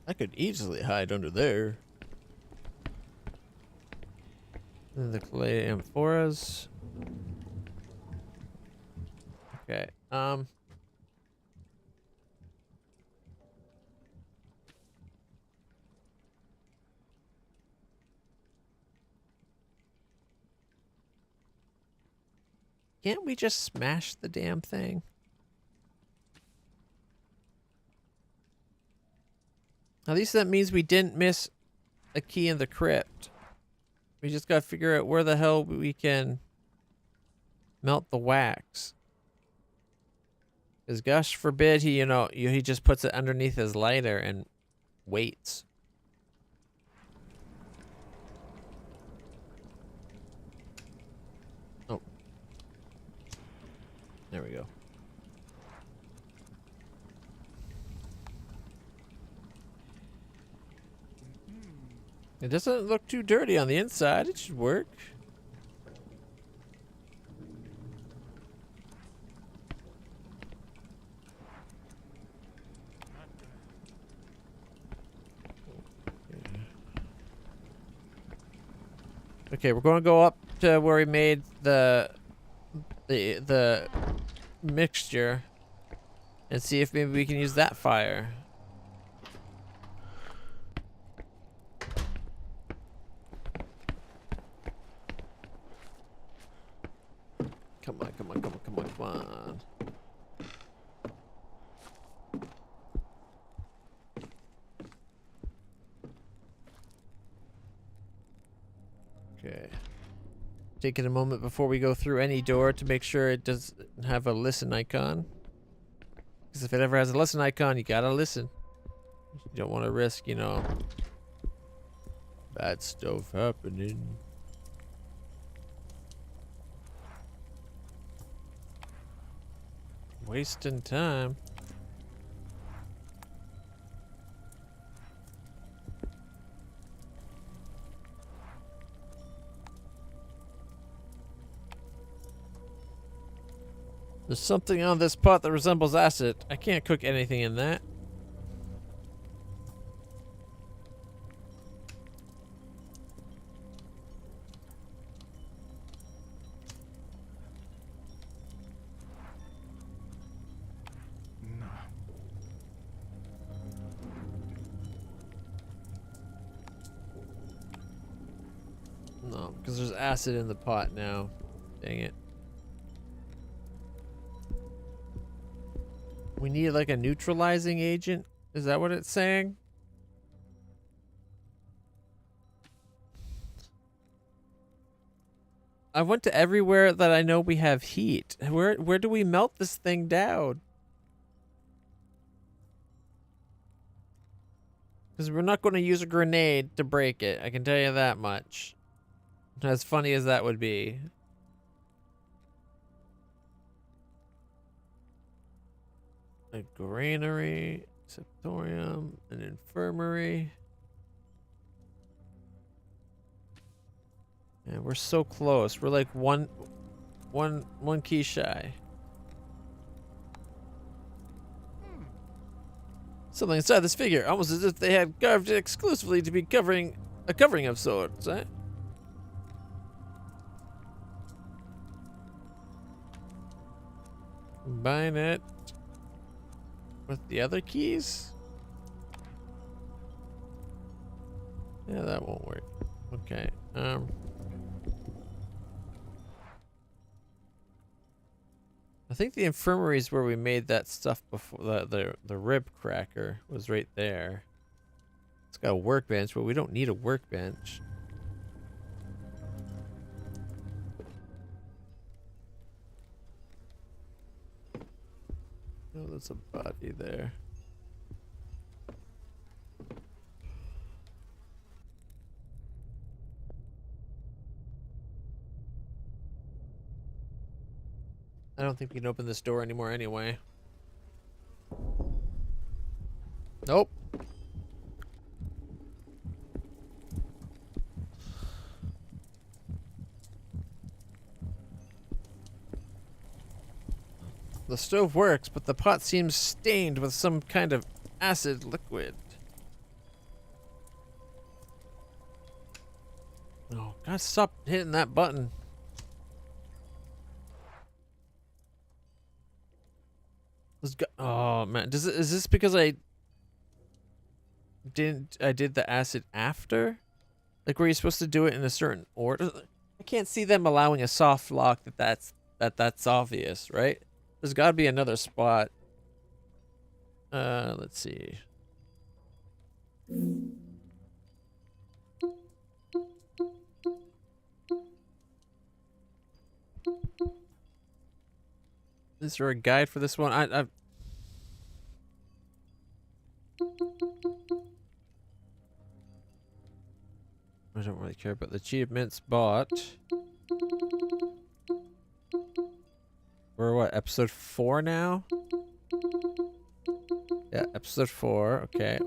I could easily hide under there. And the clay amphoras. Okay, can't we just smash the damn thing? At least that means we didn't miss a key in the crypt. We just gotta figure out where the hell we can melt the wax. Because gosh forbid he, he just puts it underneath his lighter and waits. Oh. There we go. It doesn't look too dirty on the inside. It should work. Okay, we're going to go up to where we made the mixture and see if maybe we can use that fire. Come on, come on, come on, come on, come on. Okay. Taking a moment before we go through any door to make sure it doesn't have a listen icon. Because if it ever has a listen icon, you gotta listen. You don't want to risk, bad stuff happening. Wasting time. There's something on this pot that resembles acid. I can't cook anything in that. No, because there's acid in the pot now. Dang it. We need like a neutralizing agent? Is that what it's saying? I went to everywhere that I know we have heat. Where do we melt this thing down? Because we're not going to use a grenade to break it. I can tell you that much. As funny as that would be. A granary, septorium, an infirmary. Yeah, we're so close. We're like one key shy. Something inside this figure, almost as if they had carved it exclusively to be a covering of sorts, eh? Combine it with the other keys? Yeah, that won't work. Okay. I think the infirmary is where we made that stuff before. The rib cracker was right there. It's got a workbench, but we don't need a workbench. Oh, there's a body there. I don't think we can open this door anymore anyway. Nope. The stove works, but the pot seems stained with some kind of acid liquid. Oh, God, stop hitting that button. Let's go. Oh, man. Is this because I did the acid after? Like, were you supposed to do it in a certain order? I can't see them allowing a soft lock that's obvious, right? There's got to be another spot. Let's see. Is there a guide for this one? I don't really care about the achievements, but we're what, episode 4 now? Yeah, episode 4. Okay.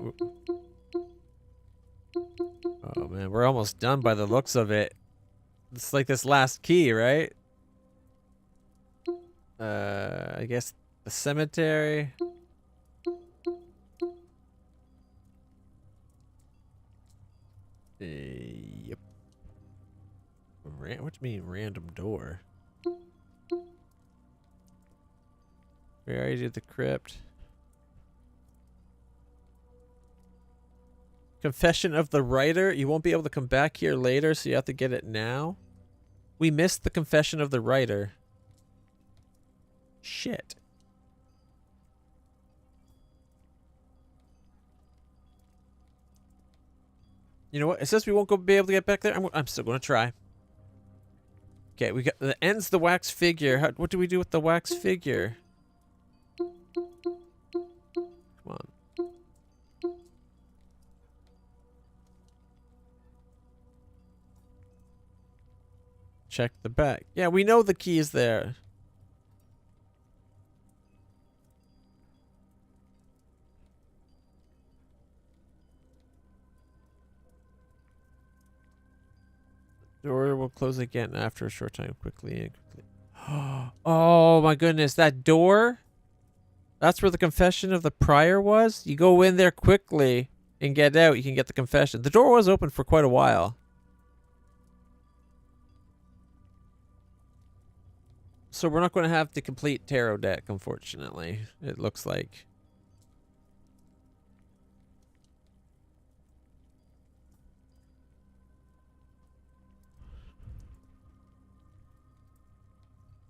Oh man, we're almost done by the looks of it. It's like this last key, right? I guess the cemetery. Yep. What do you mean random door? We already did the crypt. Confession of the writer. You won't be able to come back here later, so you have to get it now. We missed the confession of the writer. Shit. You know what? It says we won't be able to get back there. I'm still going to try. Okay, we got the ends the wax figure. What do we do with the wax figure? Come on. Check the back. Yeah, we know the key is there. Door will close again after a short time. Quickly and quickly. Oh my goodness, that door? That's where the confession of the prior was? You go in there quickly and get out, you can get the confession. The door was open for quite a while. So we're not going to have the complete tarot deck, unfortunately. It looks like.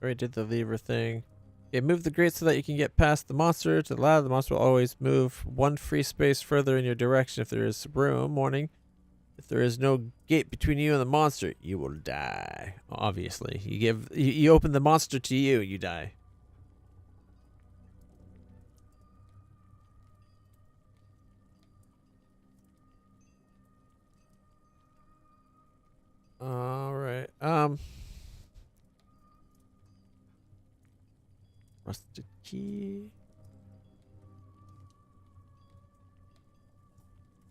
Already did the lever thing. Okay, move the grate so that you can get past the monster. To the left, the monster will always move one free space further in your direction if there is room. Warning. If there is no gate between you and the monster, you will die. Obviously. You open the monster to you, you die. Alright. Rusted key.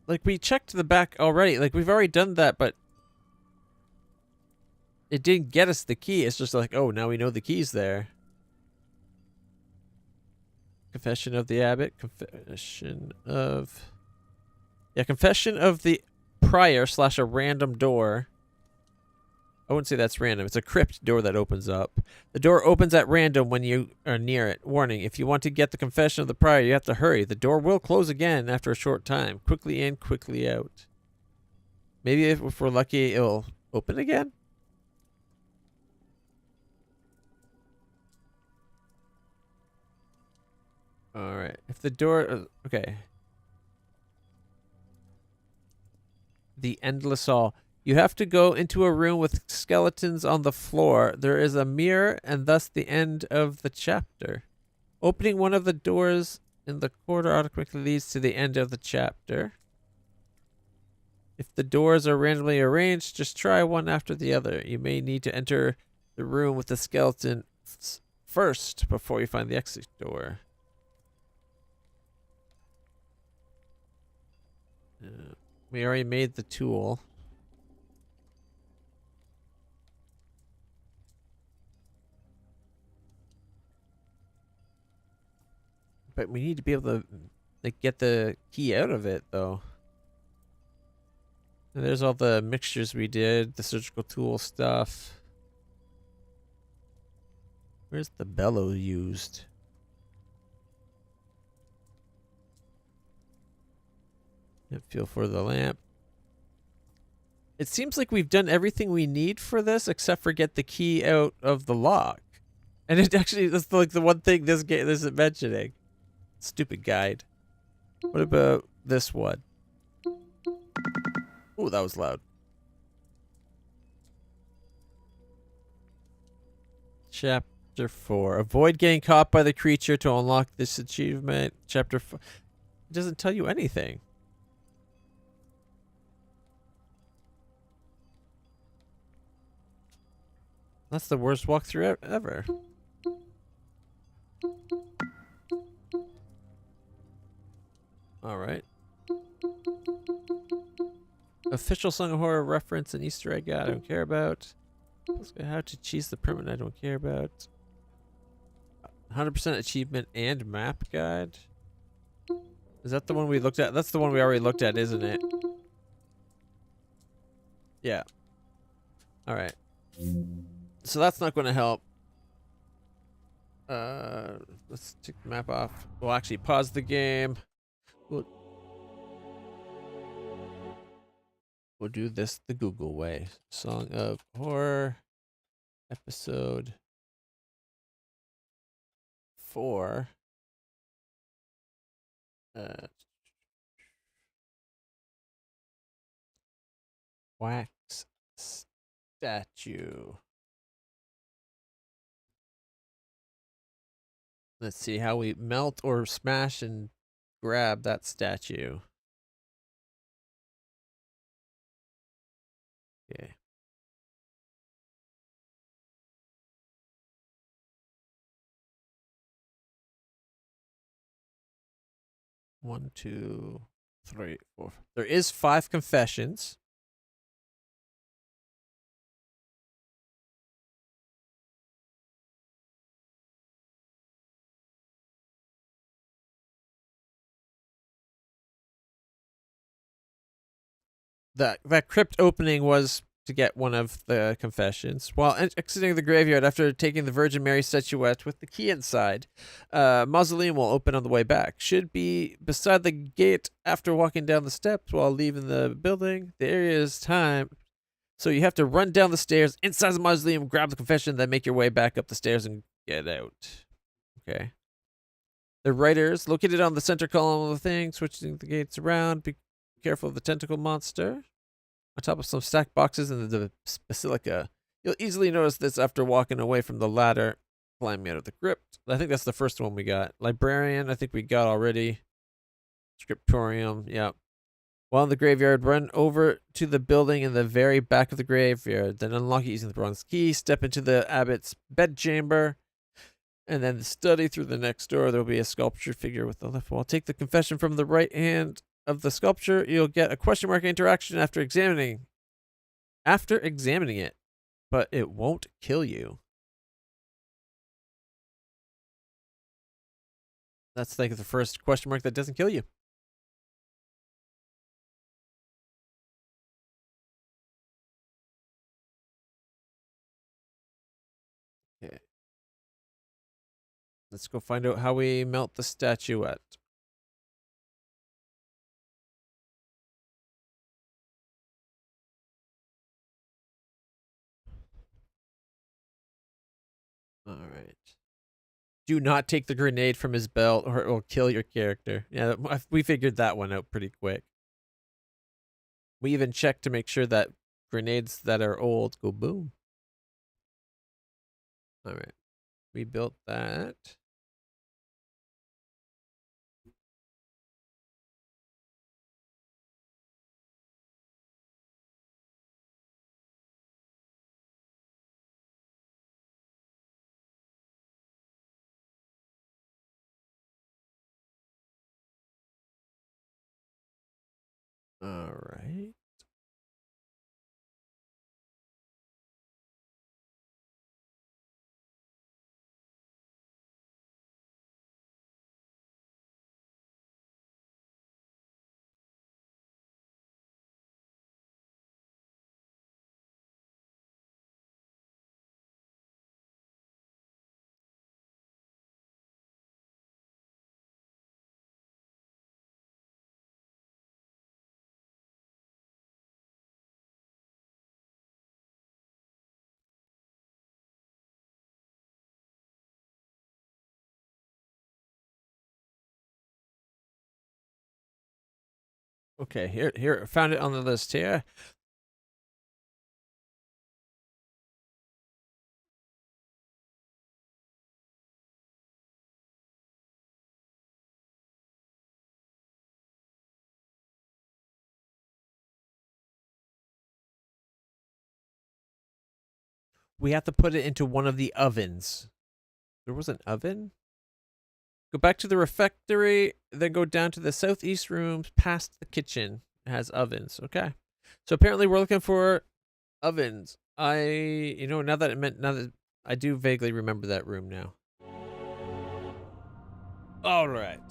Like, we checked the back already. Like, we've already done that, but it didn't get us the key. It's just like, oh, now we know the key's there. Confession of the abbot. Confession of... Yeah, confession of the prior / a random door. I wouldn't say that's random. It's a crypt door that opens up. The door opens at random when you are near it. Warning, if you want to get the confession of the prior, you have to hurry. The door will close again after a short time. Quickly in, quickly out. Maybe if we're lucky, it'll open again? Alright. If the door... okay. The Endless Hall. You have to go into a room with skeletons on the floor. There is a mirror and thus the end of the chapter. Opening one of the doors in the corridor automatically leads to the end of the chapter. If the doors are randomly arranged, just try one after the other. You may need to enter the room with the skeleton first before you find the exit door. We already made the tool. But we need to be able to like get the key out of it, though. And there's all the mixtures we did, the surgical tool stuff. Where's the bellows used? Feel for the lamp. It seems like we've done everything we need for this except for get the key out of the lock. And it actually, that's like the one thing this game isn't mentioning. Stupid guide. What about this one? Oh, that was loud. Chapter 4. Avoid getting caught by the creature to unlock this achievement. Chapter 4. It doesn't tell you anything. That's the worst walkthrough ever. Alright. Official Song of Horror reference and Easter egg I don't care about. How to cheese the permit I don't care about. 100% achievement and map guide. Is that the one we looked at? That's the one we already looked at, isn't it? Yeah. Alright. So that's not going to help. Let's take the map off. We'll actually pause the game. We'll do this the Google way. Song of Horror, episode 4. Wax statue. Let's see how we melt or smash and grab that statue. Okay. One, two, three, four. There is 5 confessions. that crypt opening was to get one of the confessions. While exiting the graveyard after taking the Virgin Mary statuette with the key inside, mausoleum will open on the way back. Should be beside the gate after walking down the steps while leaving the building. The area is timed, so you have to run down the stairs inside the mausoleum, grab the confession, then make your way back up the stairs and get out. Okay. The writers located on the center column of the thing, switching the gates around. Be careful of the tentacle monster. On top of some stacked boxes in the basilica. You'll easily notice this after walking away from the ladder, climbing out of the crypt. I think that's the first one we got. Librarian, I think we got already. Scriptorium, yeah. While in the graveyard, run over to the building in the very back of the graveyard. Then unlock it using the bronze key. Step into the abbot's bedchamber. And then study through the next door. There will be a sculpture figure with the left wall. Take the confession from the right hand of the sculpture. You'll get a question mark interaction after examining it, but it won't kill you. That's like the first question mark that doesn't kill you. Okay. Let's go find out how we melt the statuette. All right. Do not take the grenade from his belt or it will kill your character. Yeah, we figured that one out pretty quick. We even checked to make sure that grenades that are old go boom. All right. We built that. All right. Okay, here, found it on the list here. We have to put it into one of the ovens. There was an oven? Go back to the refectory, then go down to the southeast rooms past the kitchen. It has ovens. Okay. So apparently we're looking for ovens. Now that I do vaguely remember that room now. All right.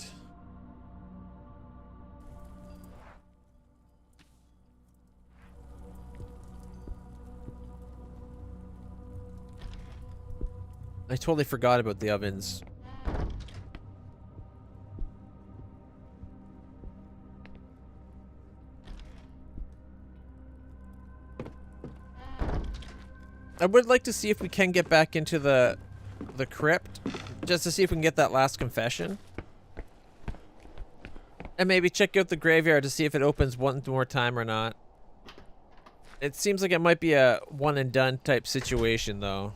I totally forgot about the ovens. I would like to see if we can get back into the crypt, just to see if we can get that last confession. And maybe check out the graveyard to see if it opens one more time or not. It seems like it might be a one and done type situation though.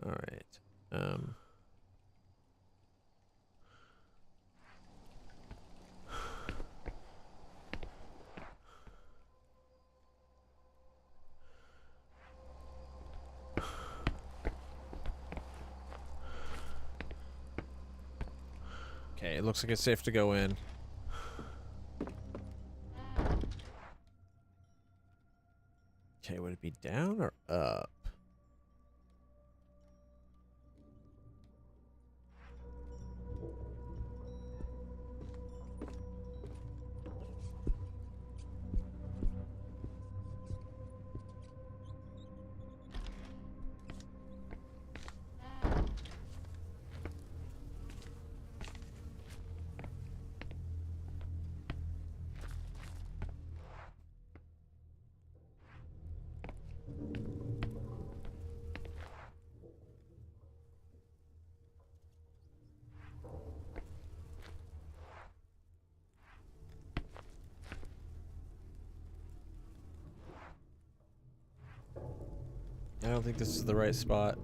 All right. Okay, it looks like it's safe to go in. Okay, would it be down or up? don't think this is the right spot.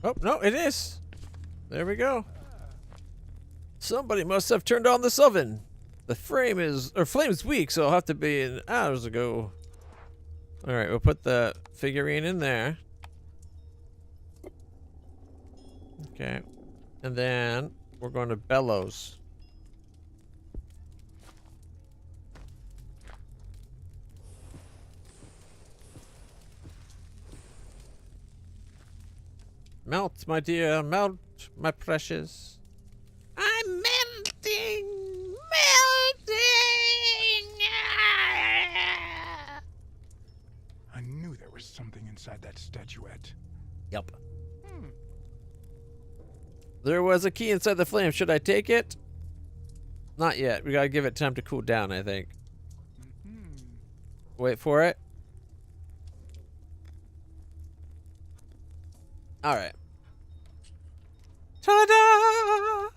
Oh, no, it is. There we go. Somebody must have turned on this oven. The flame's weak, so it'll have to be an hours ago. Alright, we'll put the figurine in there. Okay. And then we're going to bellows. Melt, my dear, melt, my precious. I'm melting, melting. I knew there was something inside that statuette. Yep. There was a key inside the flame. Should I take it? Not yet. We gotta give it time to cool down, I think. Wait for it. Alright. Ta-da!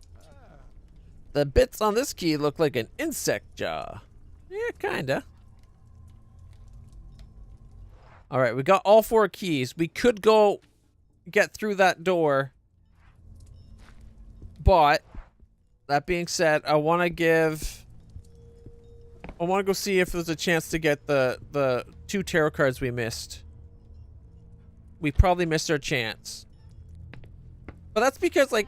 The bits on this key look like an insect jaw. Yeah, kinda. Alright, we got all 4 keys. We could go get through that door. But, that being said, I want to go see if there's a chance to get the 2 tarot cards we missed. We probably missed our chance. But that's because, like,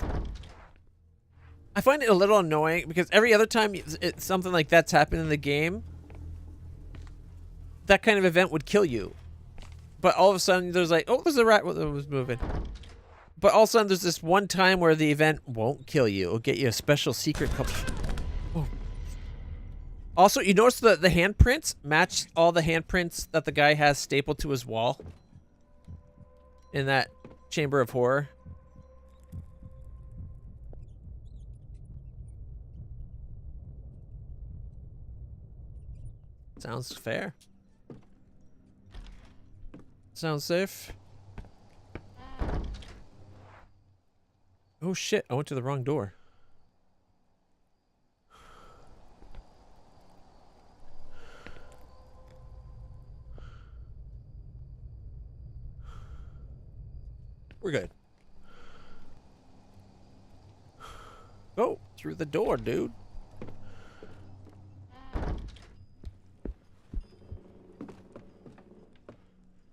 I find it a little annoying because every other time something like that's happened in the game, that kind of event would kill you. But all of a sudden, there's like, oh, there's a rat that was moving. But all of a sudden, there's this one time where the event won't kill you. It'll get you a special secret couple. Oh. Also, you notice the handprints match all the handprints that the guy has stapled to his wall in that Chamber of Horror. Sounds fair. Sounds safe. Oh shit, I went to the wrong door. We're good. Oh, through the door, dude.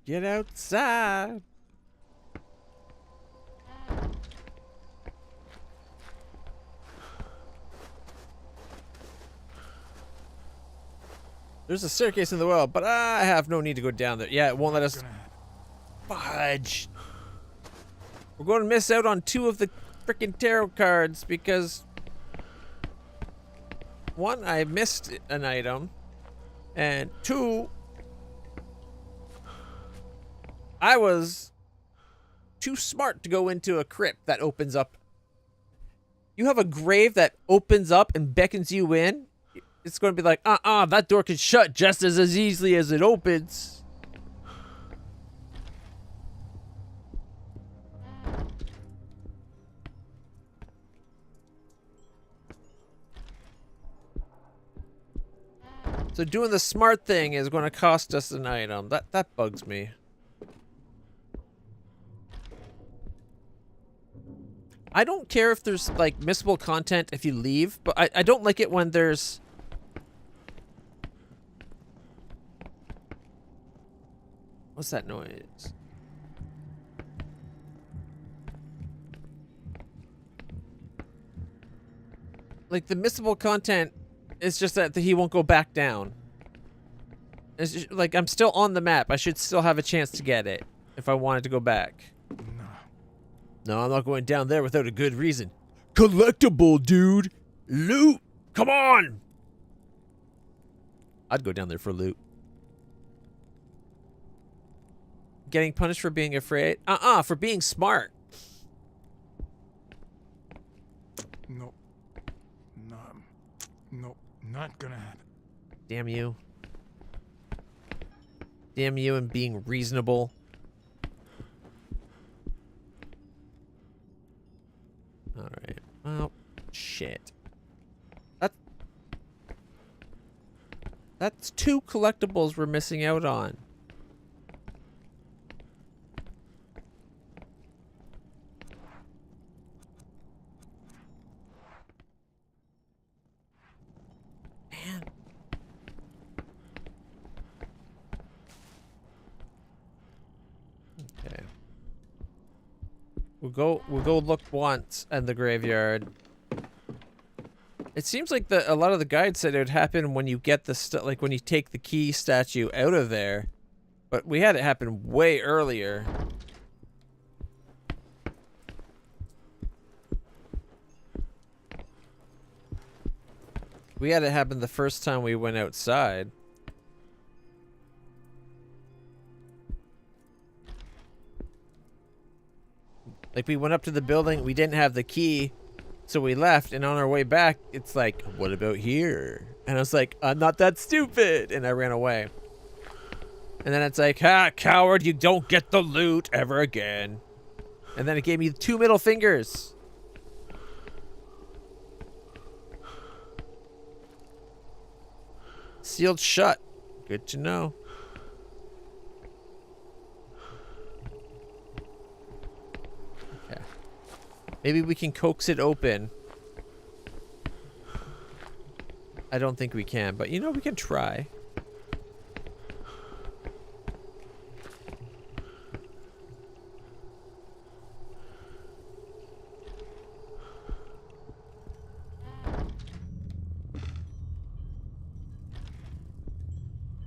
Get outside. There's a staircase in the well, but I have no need to go down there. Yeah, it won't let us. Fudge. We're going to miss out on 2 of the freaking tarot cards because 1, I missed an item, and 2, I was too smart to go into a crypt that opens up. You have a grave that opens up and beckons you in. It's going to be like, that door can shut just as easily as it opens. So doing the smart thing is going to cost us an item. That bugs me. I don't care if there's, like, missable content if you leave, but I don't like it when there's... What's that noise? Like, the missable content is just that he won't go back down. It's just, like, I'm still on the map. I should still have a chance to get it if I wanted to go back. No, I'm not going down there without a good reason. Collectible, dude! Loot! Come on! I'd go down there for loot. Getting punished for being afraid? For being smart. Nope. No. Nope. Not gonna happen. Damn you. Damn you and being reasonable. Alright. Well, shit. That's 2 collectibles we're missing out on. Man. Okay. We'll go look once at the graveyard. It seems like a lot of the guides said it would happen when you get the like when you take the key statue out of there, but we had it happen way earlier. We had it happen the first time we went outside. Like we went up to the building, we didn't have the key. So we left, and on our way back, it's like, what about here? And I was like, I'm not that stupid, and I ran away. And then it's like, ha, coward, you don't get the loot ever again. And then it gave me 2 middle fingers. Sealed shut. Good to know. Maybe we can coax it open. I don't think we can, but you know, we can try.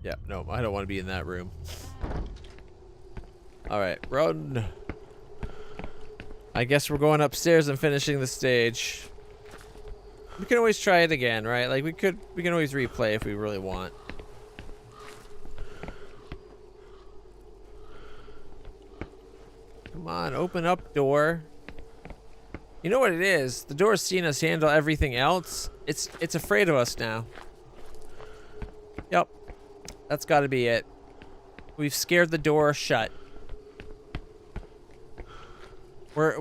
Yeah, no, I don't want to be in that room. All right, run. I guess we're going upstairs and finishing the stage. We can always try it again, right? Like we can always replay if we really want. Come on, open up door. You know what it is? The door's seen us handle everything else. It's afraid of us now. Yep. That's gotta be it. We've scared the door shut.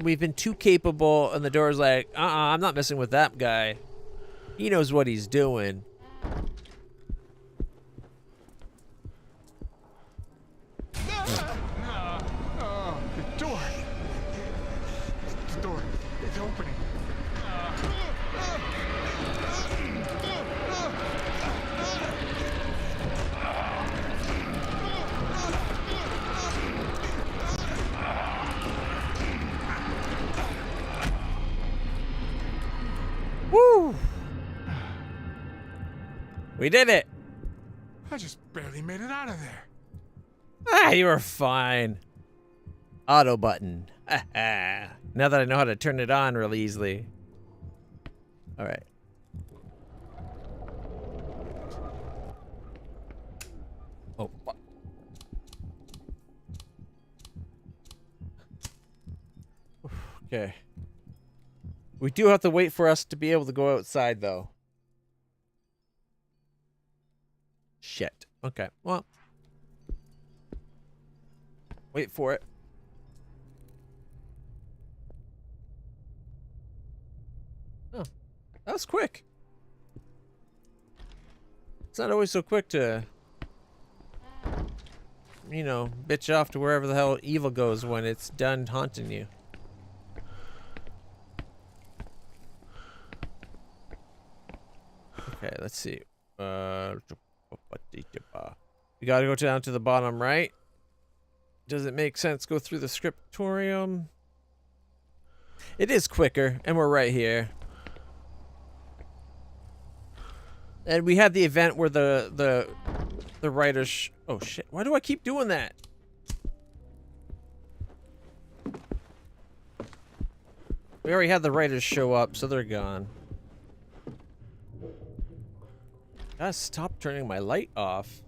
We've been too capable, and the door's like, I'm not messing with that guy. He knows what he's doing. The door. The door. It's opening. Woo! We did it! I just barely made it out of there. Ah, you were fine. Auto button. Now that I know how to turn it on really easily. Alright. Oh, fuck. Okay. We do have to wait for us to be able to go outside, though. Shit. Okay, well. Wait for it. Oh, that was quick. It's not always so quick to, you know, bitch off to wherever the hell evil goes when it's done haunting you. Okay, let's see. We gotta go down to the bottom right. Does it make sense go through the scriptorium? It is quicker, and we're right here. And we had the event where the writers. Oh shit! Why do I keep doing that? We already had the writers show up, so they're gone. Gotta stop turning my light off.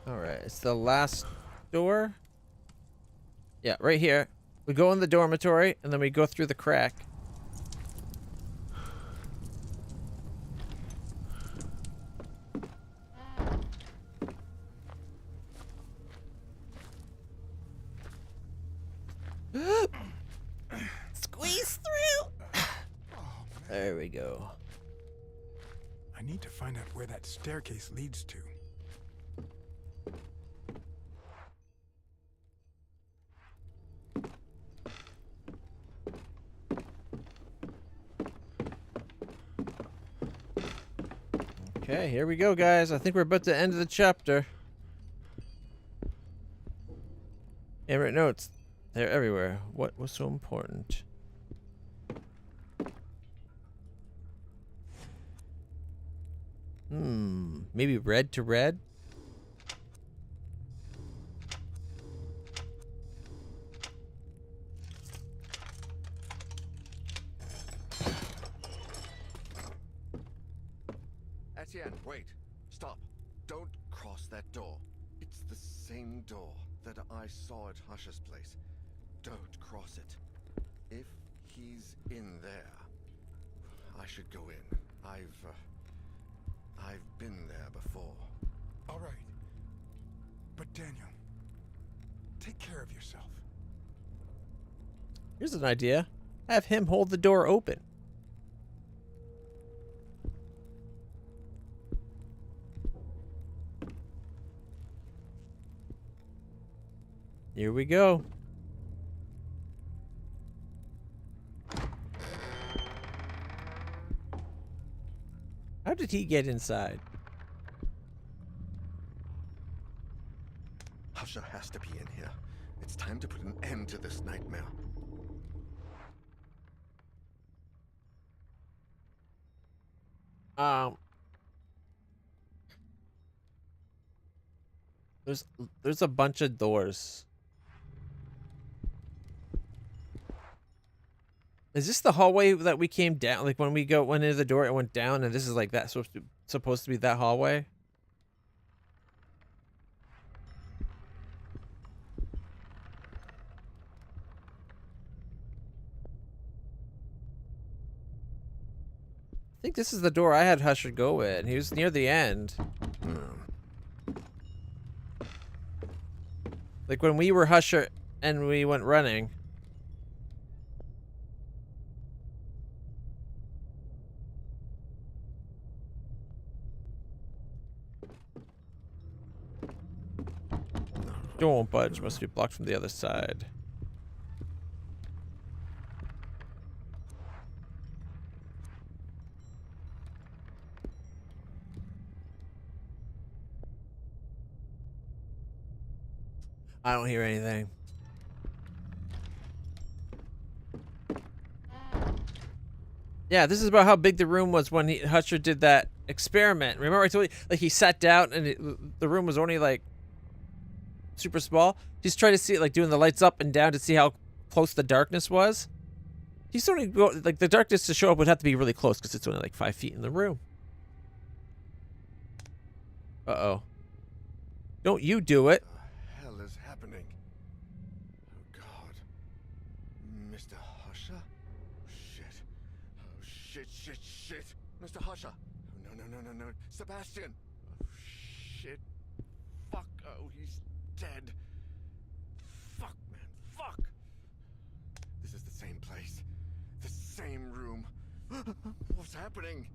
Alright, it's the last door. Yeah, right here. We go in the dormitory, and then we go through the crack. we go. I need to find out where that staircase leads to. Okay, here we go, guys. I think we're about to end the chapter. Handwritten notes. They're everywhere. What was so important? Maybe red to red? Etienne, wait. Stop. Don't cross that door. It's the same door that I saw at Hush's place. Don't cross it. If he's in there, I should go in. I've been there before. All right. But Daniel, take care of yourself. Here's an idea. Have him hold the door open. Here we go. How did he get inside? Husher has to be in here. It's time to put an end to this nightmare. There's a bunch of doors. Is this the hallway that we came down? Like when we went into the door, it went down, and this is like that supposed to be that hallway? I think this is the door I had Husher go in. He was near the end. Like when we were Husher and we went running. Door won't budge. Must be blocked from the other side. I don't hear anything. Yeah, this is about how big the room was when Husher did that experiment. Remember I told you, like he sat down and the room was only like super small. He's trying to see it, like doing the lights up and down to see how close the darkness was. He's only like the darkness to show up would have to be really close because it's only like 5 feet in the room. Uh-oh. Don't you do it. What the hell is happening? Oh God. Mr. Husher? Shit. Oh shit. Mr. Husher. Oh, no. Sebastian. Oh shit. Fuck. Oh, he's dead. Fuck, man. Fuck. This is the same place. The same room. What's happening?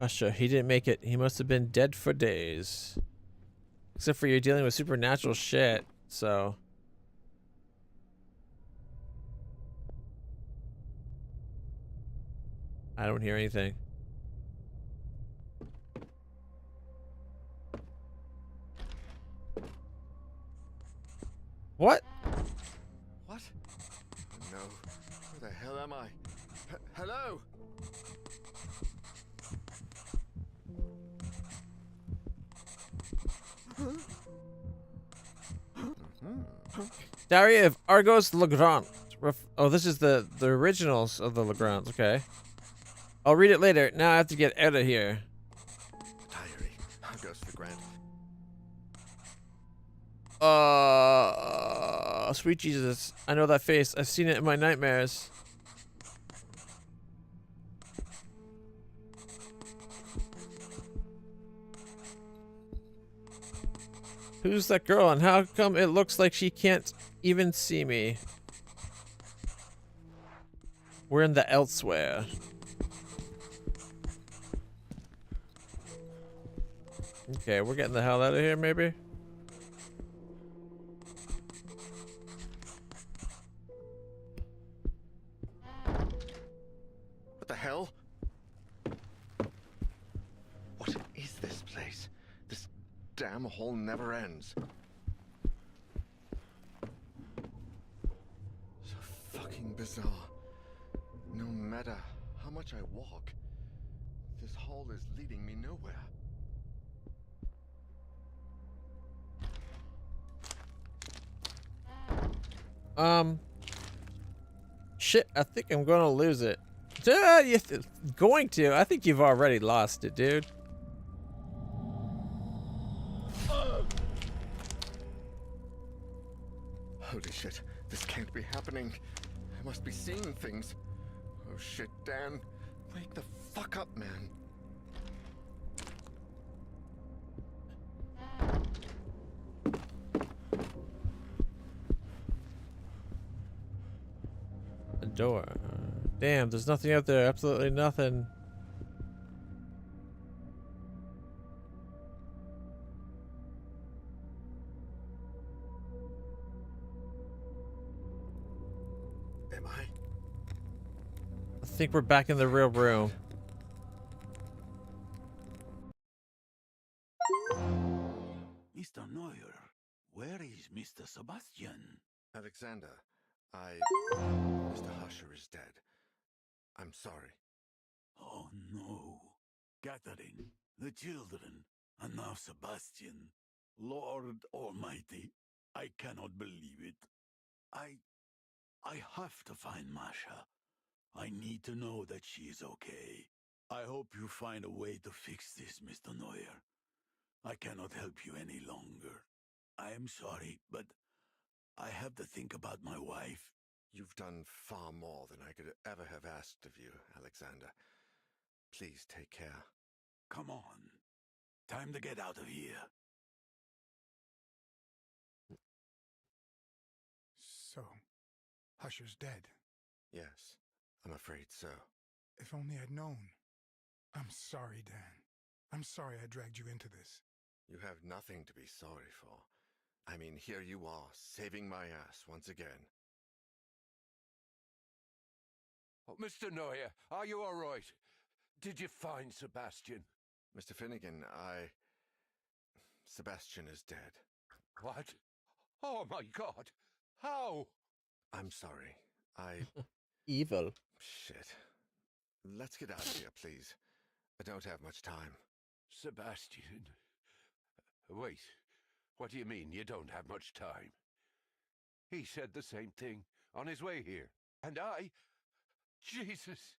Husher, he didn't make it. He must have been dead for days. Except for you're dealing with supernatural shit, so... I don't hear anything. What? What? No. Where the hell am I? Hello? Diary of Argos Legrand. Oh, this is the originals of the Legrands. Okay. I'll read it later. Now I have to get out of here. Diary. Argos Legrand. Sweet Jesus. I know that face. I've seen it in my nightmares. Who's that girl and how come it looks like she can't even see me? We're in the elsewhere. Okay, we're getting the hell out of here, maybe? What the hell? What is this place? This damn hole never ends. So fucking bizarre. No matter how much I walk, this hall is leading me nowhere. Shit, I think I'm gonna lose it. Going to? I think you've already lost it, dude. Holy shit, this can't be happening. I must be seeing things. Oh shit, Dan. Wake the fuck up, man. A door. Damn, there's nothing out there. Absolutely nothing. Am I? I think we're back in the real room. Mr. Neuer, where is Mr. Sebastian? Alexander, Mr. Husher is dead. I'm sorry. Oh no. Catherine, the children, and now Sebastian. Lord Almighty, I cannot believe it. I have to find Masha. I need to know that she is okay. I hope you find a way to fix this, Mr. Neuer. I cannot help you any longer. I am sorry, but I have to think about my wife. You've done far more than I could ever have asked of you, Alexander. Please take care. Come on. Time to get out of here. So, Husher's dead. Yes, I'm afraid so. If only I'd known. I'm sorry, Dan. I'm sorry I dragged you into this. You have nothing to be sorry for. I mean, here you are, saving my ass once again. Oh, Mr. Neuer, are you all right? Did you find Sebastian? Mr. Finnegan, Sebastian is dead. What? Oh my God! How? I'm sorry. Evil. Shit. Let's get out of here, please. I don't have much time. Sebastian? Wait, what do you mean you don't have much time? He said the same thing on his way here. And I... Jesus!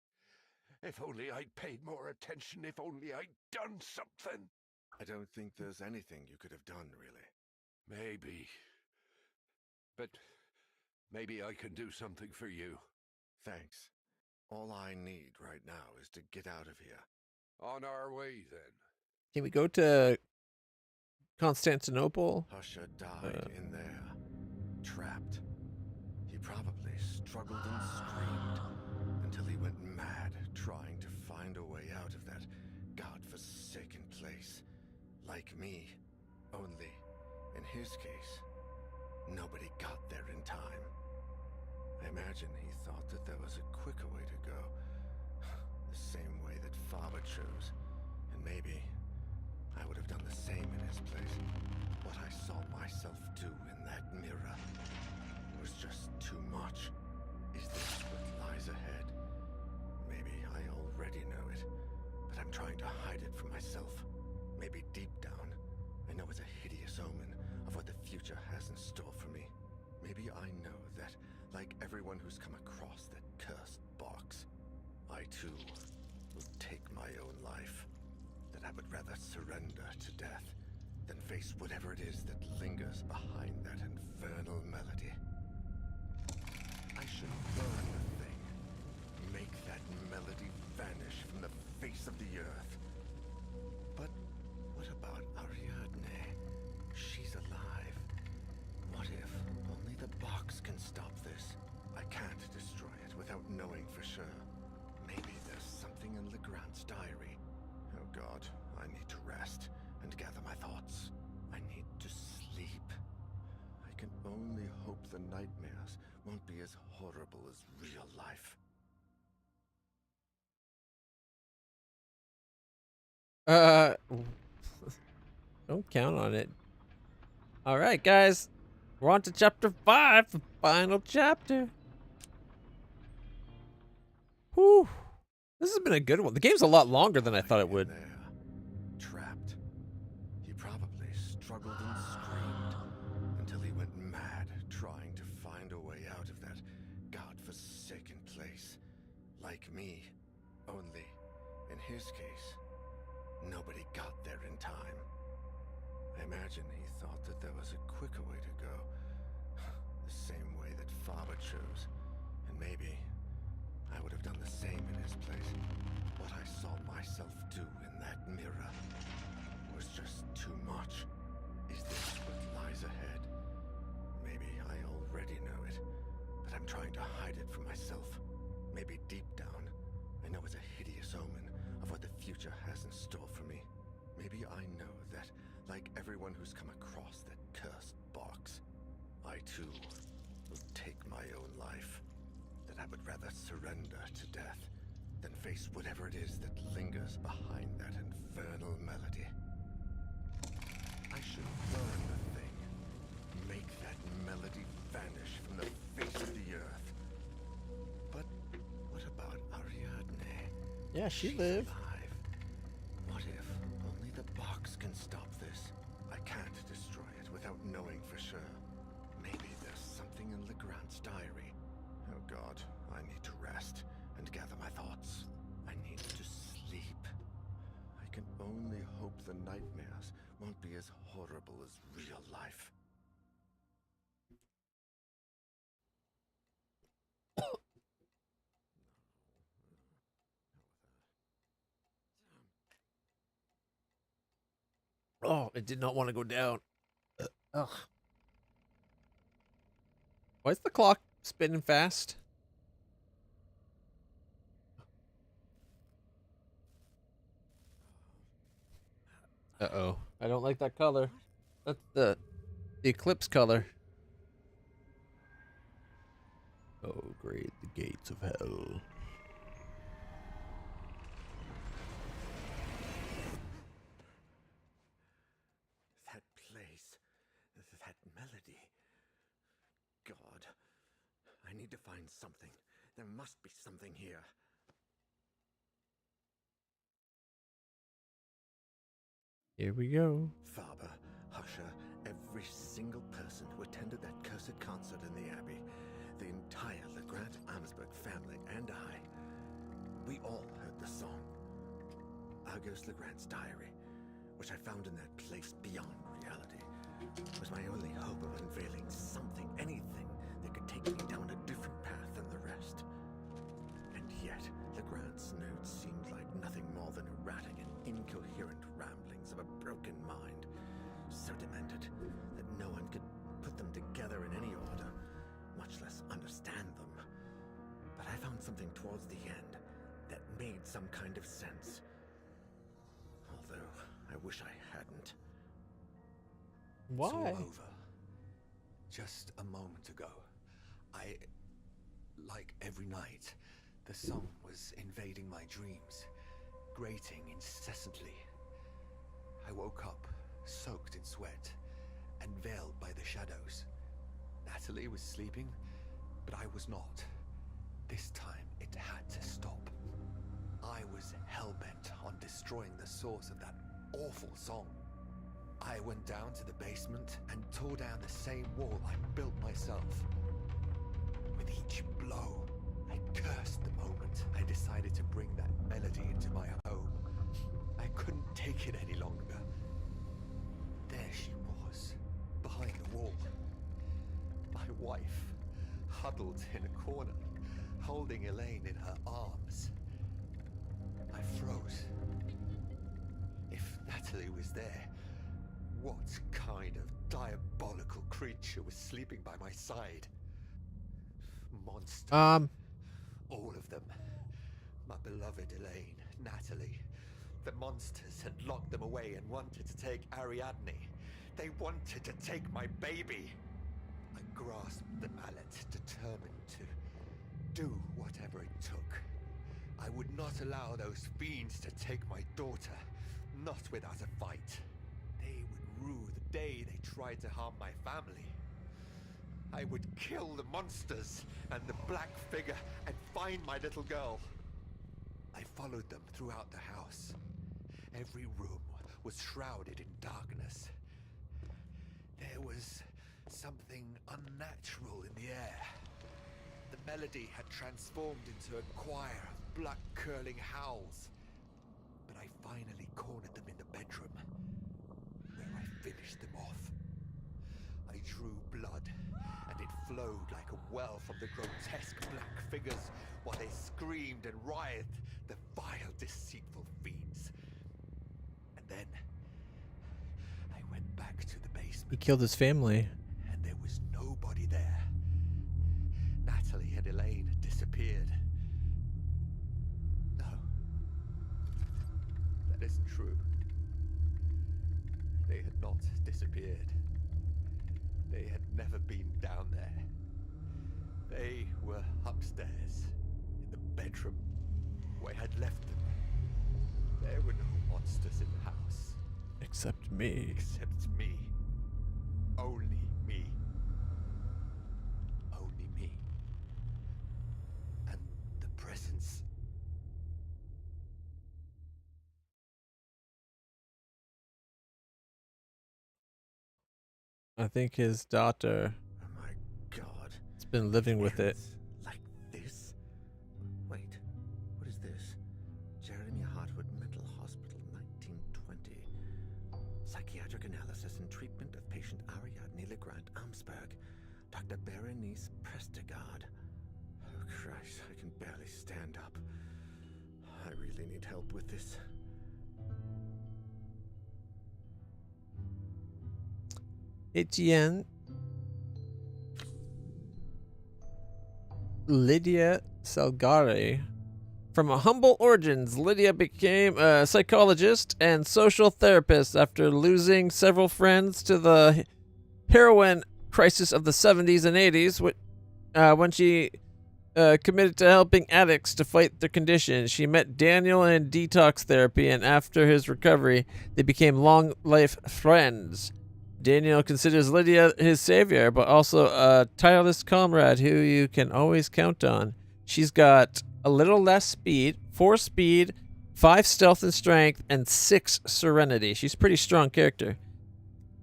If only I'd paid more attention, if only I'd done something. I don't think there's anything you could have done, really. Maybe. But maybe I can do something for you. Thanks. All I need right now is to get out of here. On our way, then. Can we go to Constantinople? Husher died in there, trapped. He probably struggled and screamed until he went mad trying to find a way out of that godforsaken place. Like me, only in his case, nobody got there in time. I imagine he thought that there was a quicker way to go, the same way that Father chose, and maybe I would have done the same in his place. What I saw myself do in that mirror was just too much. Is this what lies ahead? Maybe I already know it, but I'm trying to hide it from myself. Maybe deep down, I know it's a hideous omen of what the future has in store for me. Maybe I know that, like everyone who's come across that cursed box, I too will take my own life. That I would rather surrender to death than face whatever it is that lingers behind that infernal melody. I should burn the thing. Make that melody vanish from the face of the earth. But what about Ariadne? She's alive. What if only the box can stop this? I can't destroy it without knowing for sure. God, I need to rest and gather my thoughts. I need to sleep. I can only hope the nightmares won't be as horrible as real life. Don't count on it. All right, guys. We're on to chapter 5, the final chapter. Whew. This has been a good one. The game's a lot longer than I thought it would. There, trapped. He probably struggled and screamed until he went mad trying to find a way out of that godforsaken place. Like me, only in his case, nobody got there in time. I imagine he thought that there was a quicker way to go. The same way that Faber chose. And maybe I would have done the same in his place. What I saw myself do in that mirror was just too much. Is this what lies ahead? Maybe I already know it, but I'm trying to hide it from myself. Maybe deep down, I know it's a hideous omen of what the future has in store for me. Maybe I know that, like everyone who's come across that cursed box, I too will take my own life. That I would rather surrender to death than face whatever it is that lingers behind that infernal melody. I should burn the thing. Make that melody vanish from the face of the earth. But what about Ariadne? Yeah, she She's lived. alive. What if only the box can stop this? I can't destroy it without knowing for sure. Maybe there's something in Legrand's diary. Oh God, I need to rest and gather my thoughts. I need to sleep. I can only hope the nightmares won't be as horrible as real life. Oh, it did not want to go down. Ugh. Why is the clock spinning fast? Uh-oh. I don't like that color. That's the eclipse color. Oh, great. The gates of hell. That place, that melody. God, I need to find something. There must be something here. Here we go. Faber, Husher, every single person who attended that cursed concert in the Abbey, the entire Legrand-Amsberg family and I, we all heard the song. Argos Legrand's diary, which I found in that place beyond reality, was my only hope of unveiling something, anything that could take me down a different path than the rest. And yet, Legrand's notes seemed like nothing more than erratic and incoherent ramblings of a broken mind, so demented that no one could put them together in any order, much less understand them. But I found something towards the end that made some kind of sense. Although, I wish I hadn't. It's all Why? over. Just a moment ago, like every night, the song was invading my dreams, grating incessantly. I woke up, soaked in sweat, and veiled by the shadows. Natalie was sleeping, but I was not. This time, it had to stop. I was hell-bent on destroying the source of that awful song. I went down to the basement and tore down the same wall I built myself. With each blow, I cursed the moment I decided to bring that melody into my home. I couldn't take it any longer. There she was, behind the wall. My wife, huddled in a corner, holding Elaine in her arms. I froze. If Natalie was there, what kind of diabolical creature was sleeping by my side? Monster. All of them. My beloved Elaine, Natalie, the monsters and locked them away and wanted to take Ariadne. They wanted to take my baby. I grasped the mallet, determined to do whatever it took. I would not allow those fiends to take my daughter, not without a fight. They would rue the day they tried to harm my family. I would kill the monsters and the black figure and find my little girl. I followed them throughout the house. Every room was shrouded in darkness. There was something unnatural in the air. The melody had transformed into a choir of blood curling howls. But I finally cornered them in the bedroom, where I finished them off. I drew blood, and it flowed like a well from the grotesque black figures while they screamed and writhed, the vile, deceitful fiends. And then I went back to the basement. He killed his family. And there was nobody there. Natalie and Elaine had disappeared. No. That isn't true. They had not disappeared. They had never been down there. They were upstairs, in the bedroom, where I had left them. There were no monsters in the house. Except me. Except me. Only me. Only me. And the presence. I think his daughter Oh my god. has been living with it. It's like this? Wait, what is this? Jeremy Hartwood Mental Hospital, 1920. Psychiatric analysis and treatment of patient Ariadne Legrand Amsberg. Dr. Berenice Prestegard. Oh Christ, I can barely stand up. I really need help with this. Etienne, Lydia Salgari. From humble origins, Lydia became a psychologist and social therapist after losing several friends to the heroin crisis of the 70s and 80s when she committed to helping addicts to fight their condition. She met Daniel in detox therapy, and after his recovery, they became long-life friends. Daniel considers Lydia his savior, but also a tireless comrade who you can always count on. She's got a little less speed, 4 speed, 5 stealth and strength, and 6 serenity. She's a pretty strong character.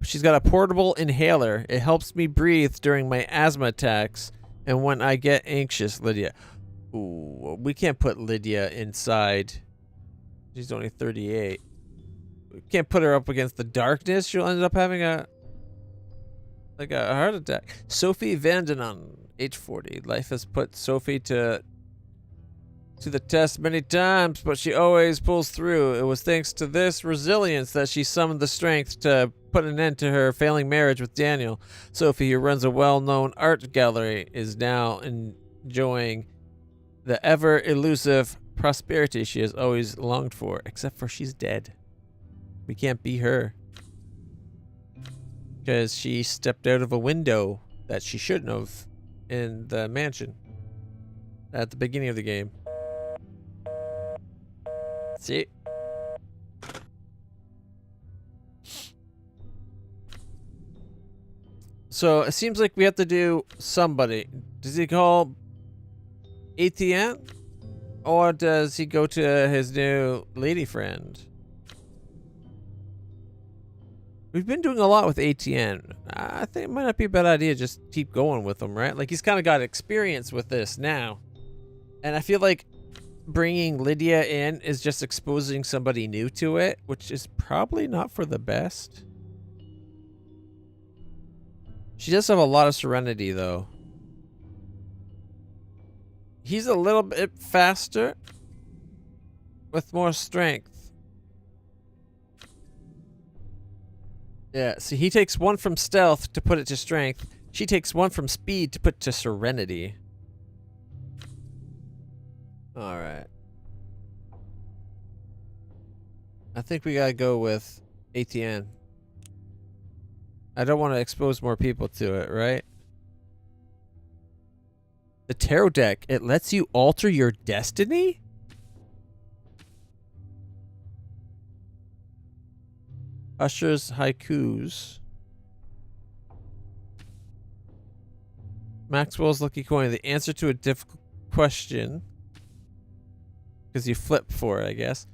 She's got a portable inhaler. It helps me breathe during my asthma attacks and when I get anxious. Lydia. Ooh, we can't put Lydia inside. She's only 38. We can't put her up against the darkness. She'll end up having a heart attack. Sophie Vandenon, age 40. Life has put Sophie to the test many times, but she always pulls through. It was thanks to this resilience that she summoned the strength to put an end to her failing marriage with Daniel. Sophie, who runs a well-known art gallery, is now enjoying the ever-elusive prosperity she has always longed for, except for she's dead. We can't be her. Because she stepped out of a window that she shouldn't have in the mansion at the beginning of the game. See? So it seems like we have to do somebody. Does he call Etienne? Or does he go to his new lady friend? We've been doing a lot with Etienne. I think it might not be a bad idea to just keep going with him, right? Like, he's kind of got experience with this now. And I feel like bringing Lydia in is just exposing somebody new to it, which is probably not for the best. She does have a lot of serenity, though. He's a little bit faster with more strength. Yeah, see, he takes 1 from stealth to put it to strength. She takes 1 from speed to put to serenity. Alright. I think we gotta go with ATN. I don't want to expose more people to it, right? The tarot deck, it lets you alter your destiny? Usher's haikus. Maxwell's lucky coin. The answer to a difficult question. Because you flip for it, I guess.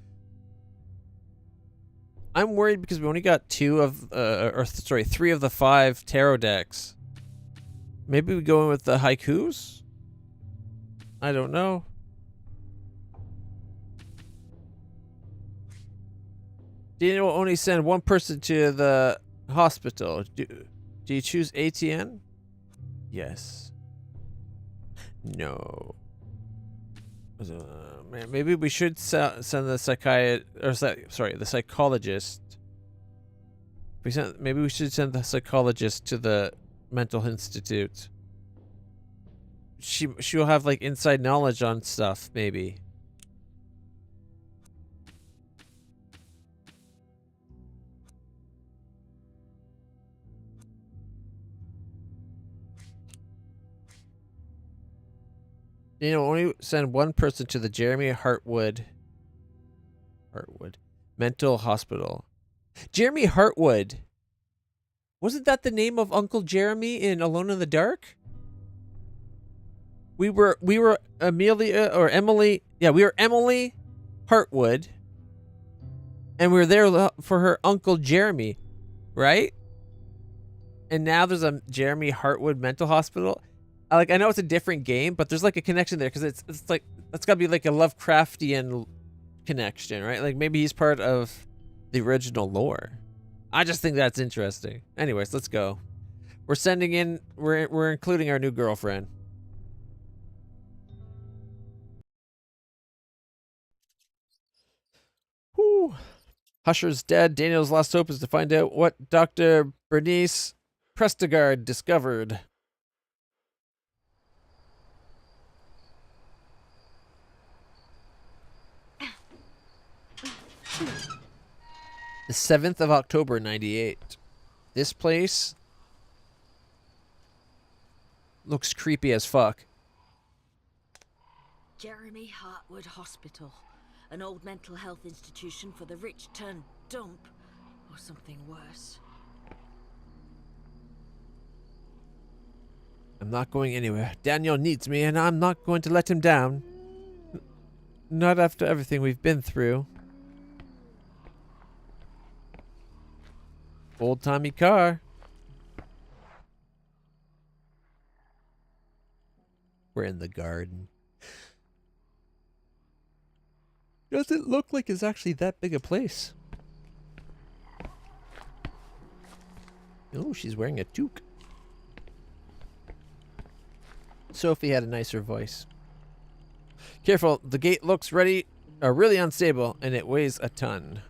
I'm worried because we only got three of the 5 tarot decks. Maybe we go in with the haikus? I don't know. Daniel will only send one person to the hospital. Do you choose ATN? Yes. No. Man, maybe we should send the the psychologist. Maybe we should send the psychologist to the mental institute. She'll have like inside knowledge on stuff, maybe. You know, only send one person to the Jeremy Hartwood Mental Hospital. Jeremy Hartwood. Wasn't that the name of Uncle Jeremy in Alone in the Dark? We were Amelia or Emily. Yeah, we were Emily Hartwood. And we were there for her Uncle Jeremy, right? And now there's a Jeremy Hartwood Mental Hospital. I know it's a different game, but there's like a connection there because it's like that's gotta be like a Lovecraftian connection, right? Like maybe he's part of the original lore. I just think that's interesting. Anyways, let's go. We're sending in. We're including our new girlfriend. Whew. Husher's dead. Daniel's last hope is to find out what Dr. Bernice Prestegard discovered. The 7th of October, 98. This place looks creepy as fuck. Jeremy Hartwood Hospital, an old mental health institution for the rich turned dump, or something worse. I'm not going anywhere. Daniel needs me, and I'm not going to let him down. Not after everything we've been through. Old-timey car. We're in the garden. Doesn't look like it's actually that big a place. Oh, she's wearing a toque. Sophie had a nicer voice. Careful, the gate looks really unstable, and it weighs a ton.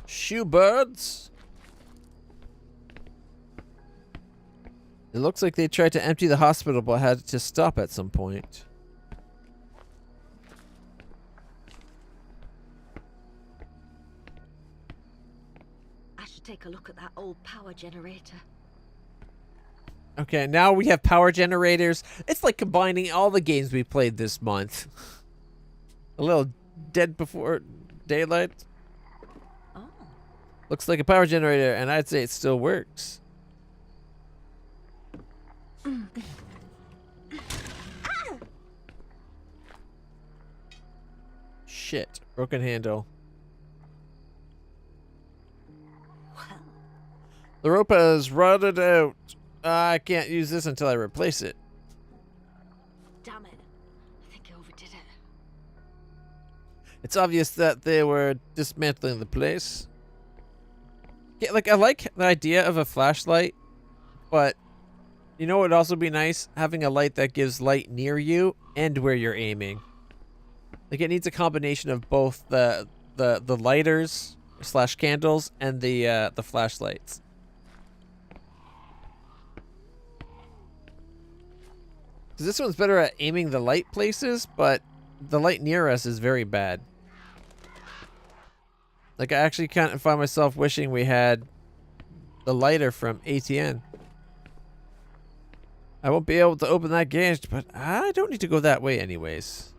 Shoebirds. It looks like they tried to empty the hospital but had to stop at some point. I should take a look at that old power generator. Okay, now we have power generators. It's like combining all the games we played this month. A little Dead Before Daylight. Looks like a power generator, and I'd say it still works. Shit. Broken handle. The rope has rotted out. I can't use this until I replace it. Damn it. I think I overdid it. It's obvious that they were dismantling the place. Yeah, like, I like the idea of a flashlight, but you know what would also be nice? Having a light that gives light near you and where you're aiming. Like, it needs a combination of both the lighters / candles and the flashlights. Because this one's better at aiming the light places, but the light near us is very bad. Like, I actually can't find myself wishing we had the lighter from ATN. I won't be able to open that gate, but I don't need to go that way anyways.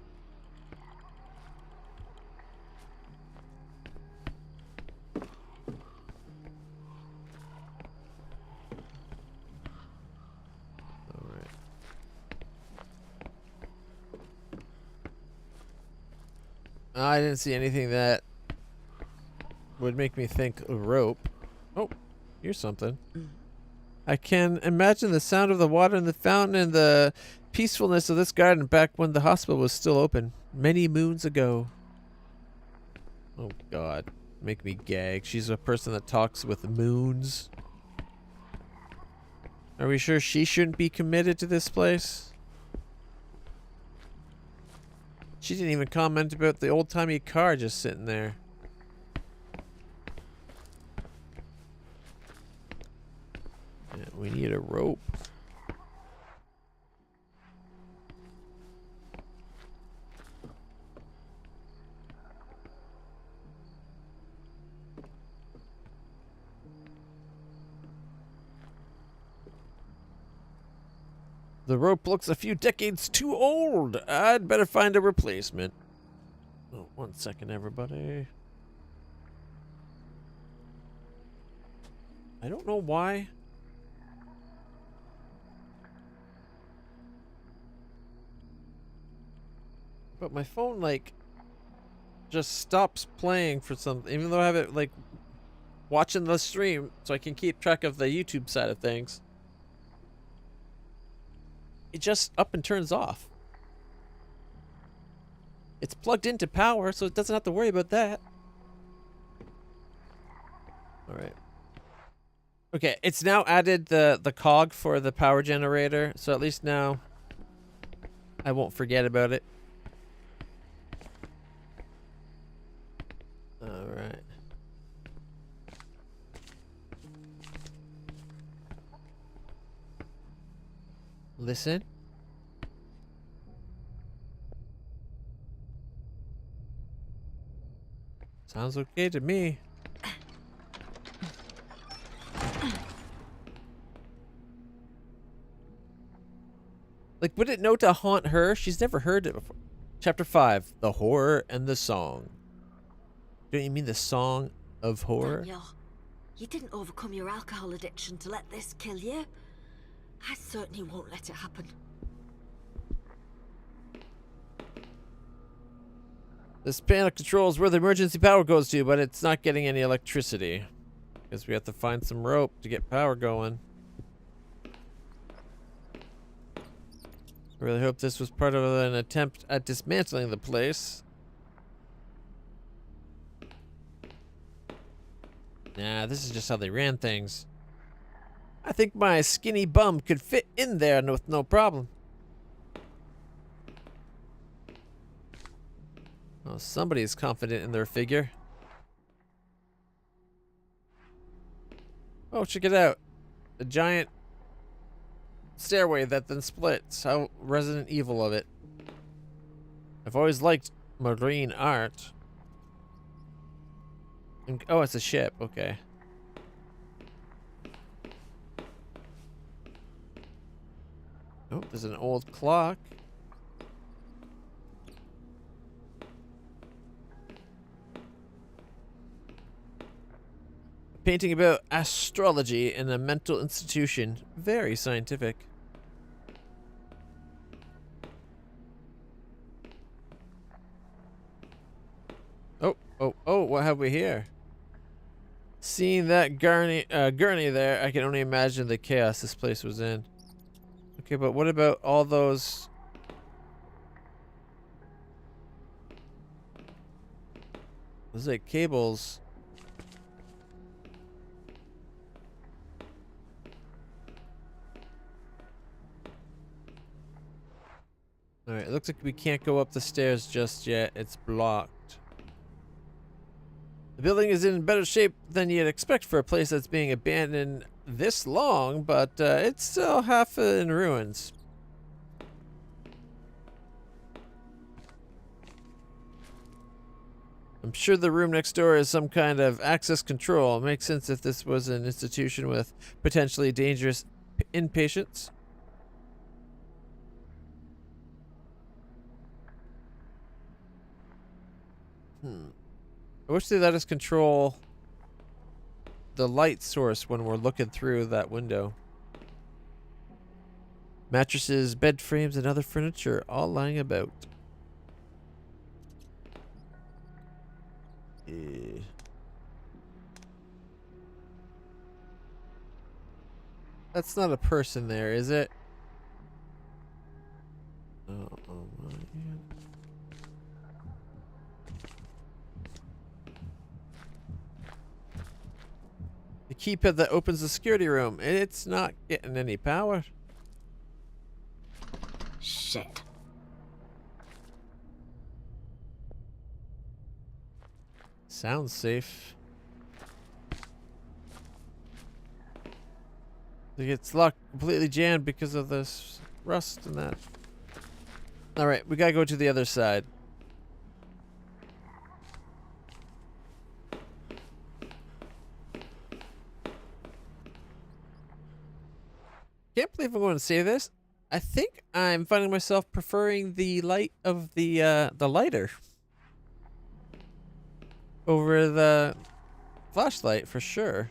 Alright. I didn't see anything that would make me think a rope. Oh, here's something. I can imagine the sound of the water in the fountain and the peacefulness of this garden back when the hospital was still open, many moons ago. Oh God, make me gag. She's a person that talks with moons. Are we sure she shouldn't be committed to this place? She didn't even comment about the old-timey car just sitting there. Yeah, we need a rope. The rope looks a few decades too old. I'd better find a replacement. Oh, 1 second, everybody. I don't know why. But my phone, like, just stops playing for something, even though I have it, like, watching the stream so I can keep track of the YouTube side of things. It just up and turns off. It's plugged into power, so it doesn't have to worry about that. Alright. Okay, it's now added the cog for the power generator, so at least now I won't forget about it. Alright. Listen. Sounds okay to me. Like, would it know to haunt her? She's never heard it before. Chapter 5, The Horror and the Song. Don't you mean the song of horror? Daniel, you didn't overcome your alcohol addiction to let this kill you. I certainly won't let it happen. This panel controls where the emergency power goes to, but it's not getting any electricity. Guess we have to find some rope to get power going. I really hope this was part of an attempt at dismantling the place. Nah, this is just how they ran things. I think my skinny bum could fit in there with no problem. Well, somebody is confident in their figure. Oh, check it out. A giant stairway that then splits. How Resident Evil of it. I've always liked marine art. Oh, it's a ship. Okay. Oh, there's an old clock. A painting about astrology in a mental institution. Very scientific. Oh, what have we here? Seeing that gurney there, I can only imagine the chaos this place was in. Okay, but what about all those... Those like cables. Alright, it looks like we can't go up the stairs just yet. It's blocked. The building is in better shape than you'd expect for a place that's being abandoned this long, but it's still half in ruins. I'm sure the room next door is some kind of access control. It makes sense if this was an institution with potentially dangerous inpatients. I wish they let us control the light source when we're looking through that window. Mattresses, bed frames, and other furniture all lying about. That's not a person there, is it? Oh my God. The keypad that opens the security room. It's not getting any power. Shit. Sounds safe. Like it's locked, completely jammed because of this rust and that. Alright, we gotta go to the other side. Can't believe I'm going to say this. I think I'm finding myself preferring the light of the lighter over the flashlight for sure.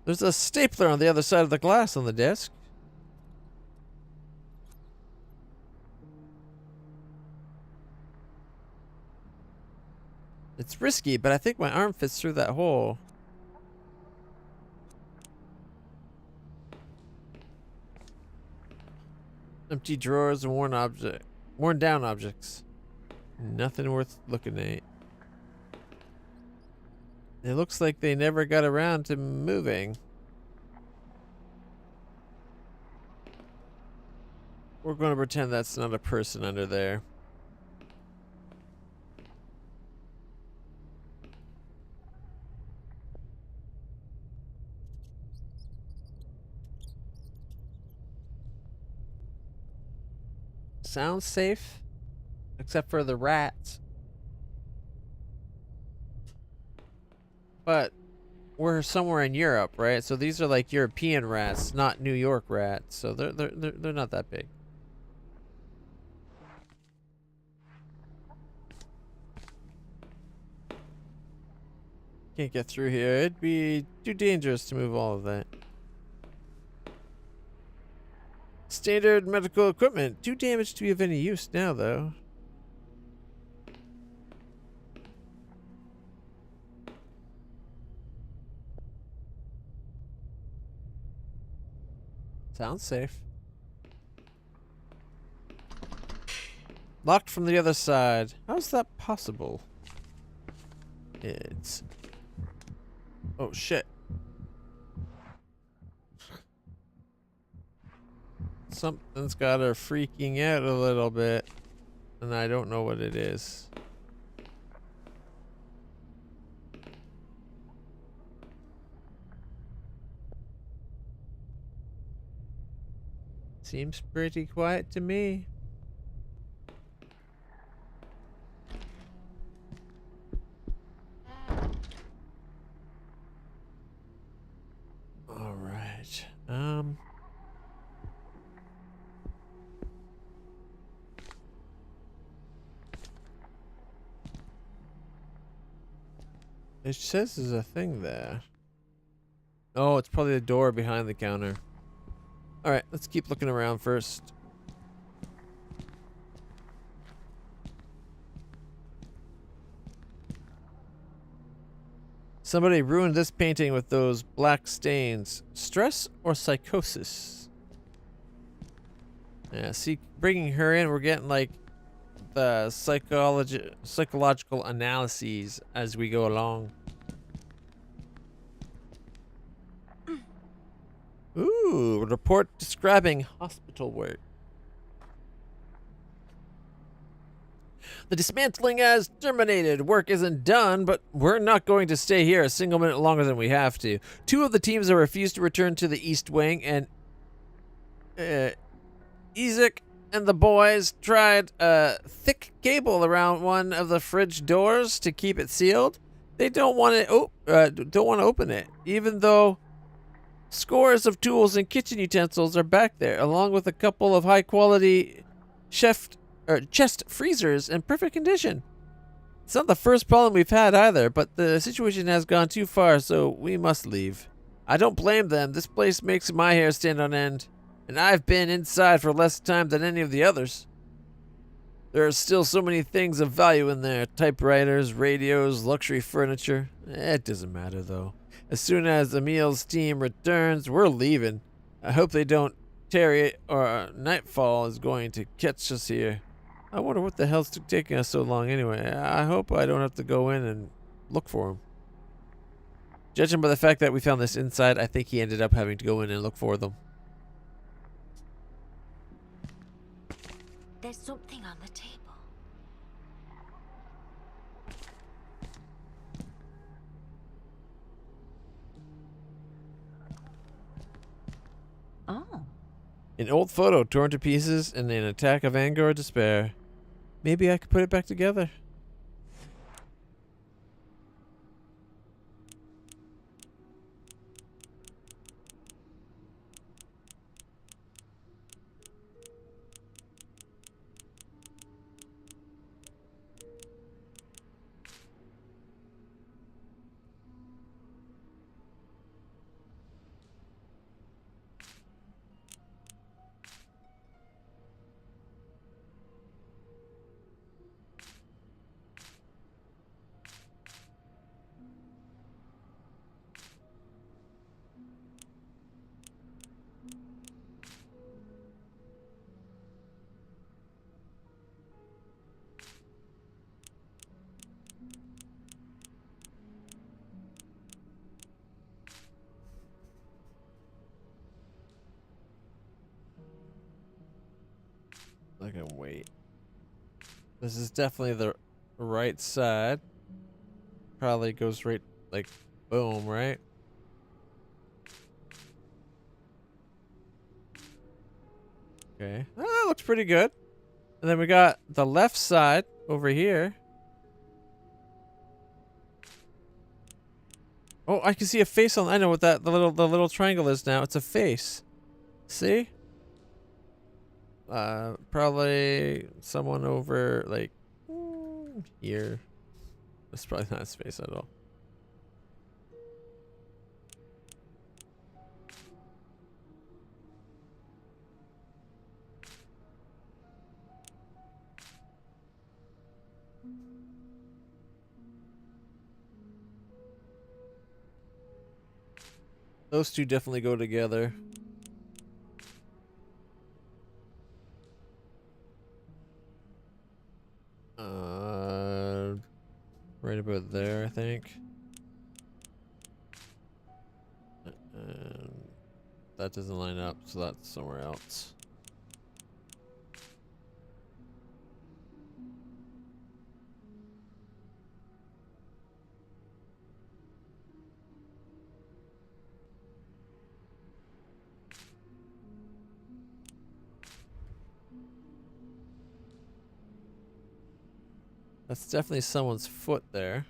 There's a stapler on the other side of the glass on the desk. It's risky, but I think my arm fits through that hole. Empty drawers and worn down objects. Nothing worth looking at. It looks like they never got around to moving. We're going to pretend that's not a person under there. Sounds safe, except for the rats. But we're somewhere in Europe, right? So these are like European rats, not New York rats. So they're not that big. Can't get through here. It'd be too dangerous to move all of that. Standard medical equipment. Too damaged to be of any use now, though. Sounds safe. Locked from the other side. How's that possible? It's... Oh, shit. Something's got her freaking out a little bit. And I don't know what it is. Seems pretty quiet to me. All right. It says there's a thing there. Oh, it's probably the door behind the counter. Alright, let's keep looking around first. Somebody ruined this painting with those black stains. Stress or psychosis? Yeah, see, bringing her in, we're getting like the psychological analyses as we go along. Ooh, report describing hospital work. The dismantling has terminated. Work isn't done, but we're not going to stay here a single minute longer than we have to. 2 of the teams have refused to return to the East Wing, and Isaac and the boys tried a thick cable around one of the fridge doors to keep it sealed. They don't want to open it, even though scores of tools and kitchen utensils are back there, along with a couple of high-quality chest freezers in perfect condition. It's not the first problem we've had either, but the situation has gone too far, so we must leave. I don't blame them. This place makes my hair stand on end, and I've been inside for less time than any of the others. There are still so many things of value in there. Typewriters, radios, luxury furniture. It doesn't matter, though. As soon as Emil's team returns, we're leaving. I hope they don't tarry, or nightfall is going to catch us here. I wonder what the hell's taking us so long anyway. I hope I don't have to go in and look for him. Judging by the fact that we found this inside, I think he ended up having to go in and look for them. There's something on the table. Oh. An old photo torn to pieces in an attack of anger or despair. Maybe I could put it back together. I can wait. This is definitely the right side. Probably goes right, like, boom, right? Okay. Oh, that looks pretty good. And then we got the left side over here. Oh, I can see a face on. I know what the little triangle is now. It's a face. See? Probably someone over like here. That's probably not his face at all. Those two definitely go together. Right about there, I think. And that doesn't line up, so that's somewhere else. That's definitely someone's foot there.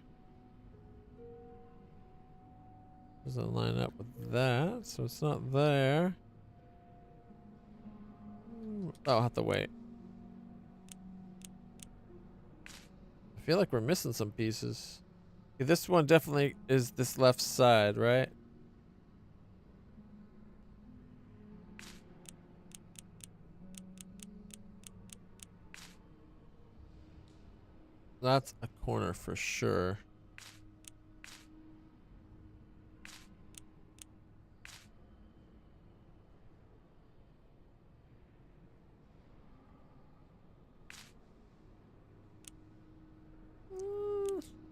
Doesn't line up with that, so it's not there. I'll have to wait. I feel like we're missing some pieces. Okay, this one definitely is this left side, right? That's a corner for sure.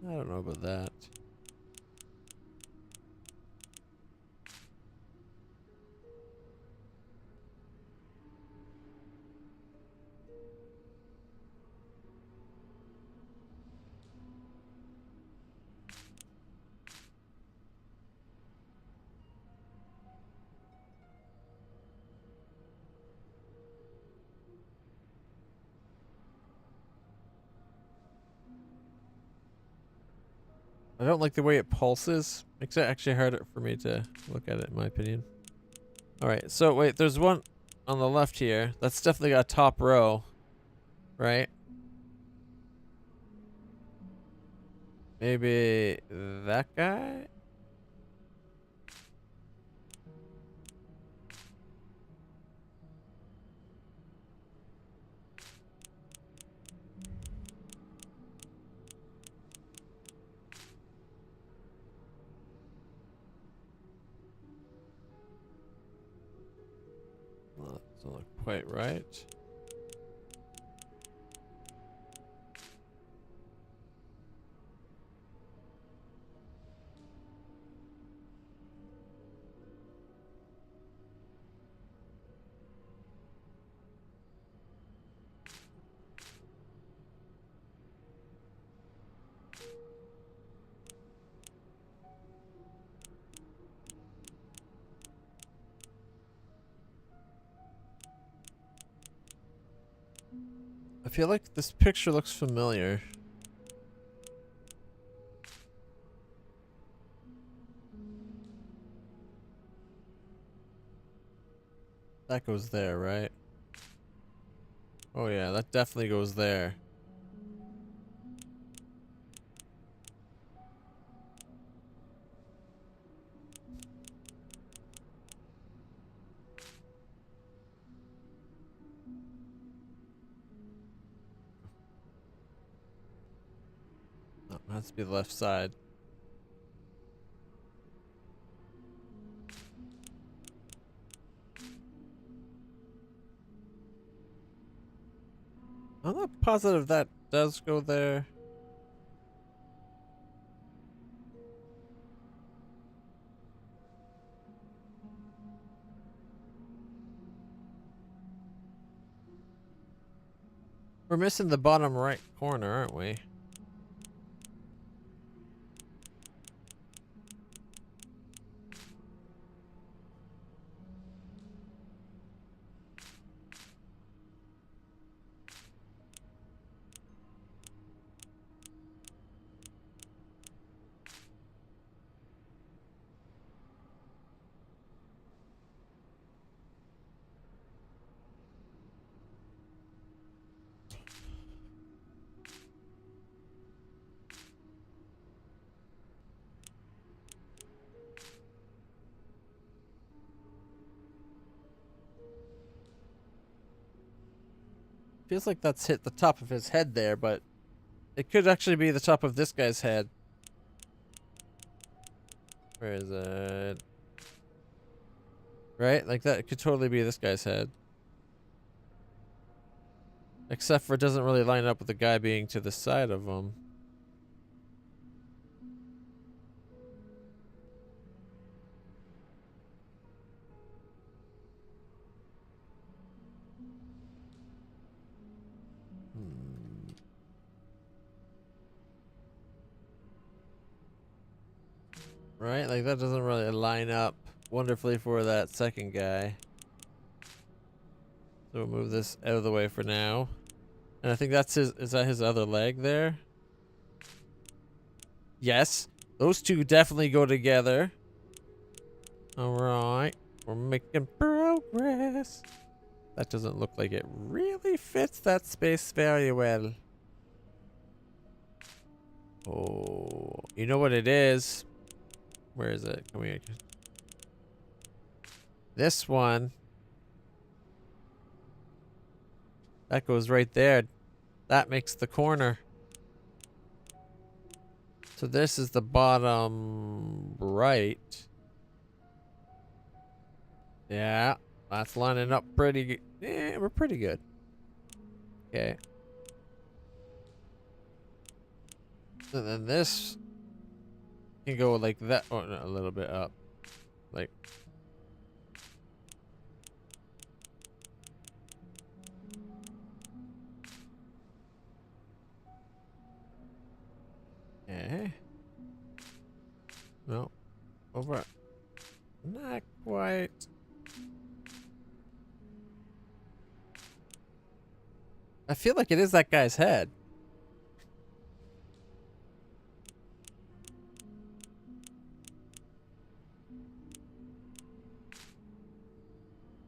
I don't know about that. I don't like the way it pulses. Makes it actually harder for me to look at it, in my opinion. Alright, so wait, there's one on the left here. That's definitely got a top row. Right? Maybe that guy? Well, that doesn't look quite right. I feel like this picture looks familiar. That goes there, right? Oh yeah, that definitely goes there. No, it has to be the left side. I'm not positive that does go there. We're missing the bottom right corner, aren't we? Feels like that's hit the top of his head there, but it could actually be the top of this guy's head. Where is it? Right? Like that could totally be this guy's head. Except for it doesn't really line up with the guy being to the side of him. Right? Like that doesn't really line up wonderfully for that second guy. So we'll move this out of the way for now. And I think that's his, is that his other leg there? Yes. Those two definitely go together. Alright. We're making progress. That doesn't look like it really fits that space very well. Oh, you know what it is? Where is it? Come here. This one. That goes right there. That makes the corner. So this is the bottom right. Yeah, that's lining up pretty good. Yeah, we're pretty good. Okay. And then this can go like that. Oh, no, a little bit up. Like. Okay. No. Over. Not quite. I feel like it is that guy's head.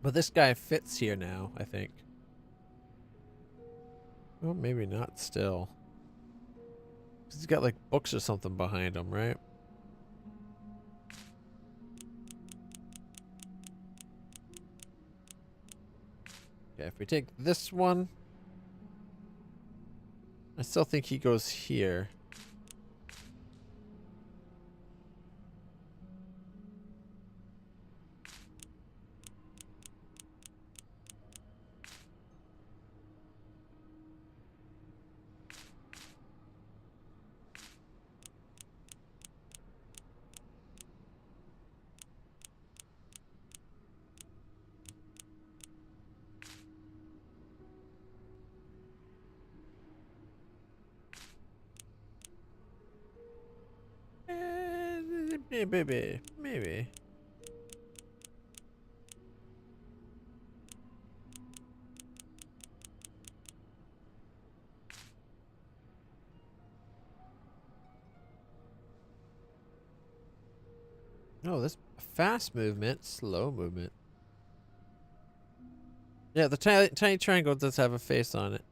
But this guy fits here now, I think. Well, maybe not still. He's got like books or something behind him, right? Okay, if we take this one, I still think he goes here. Maybe. Oh, this fast movement, slow movement. Yeah, the tiny triangle does have a face on it.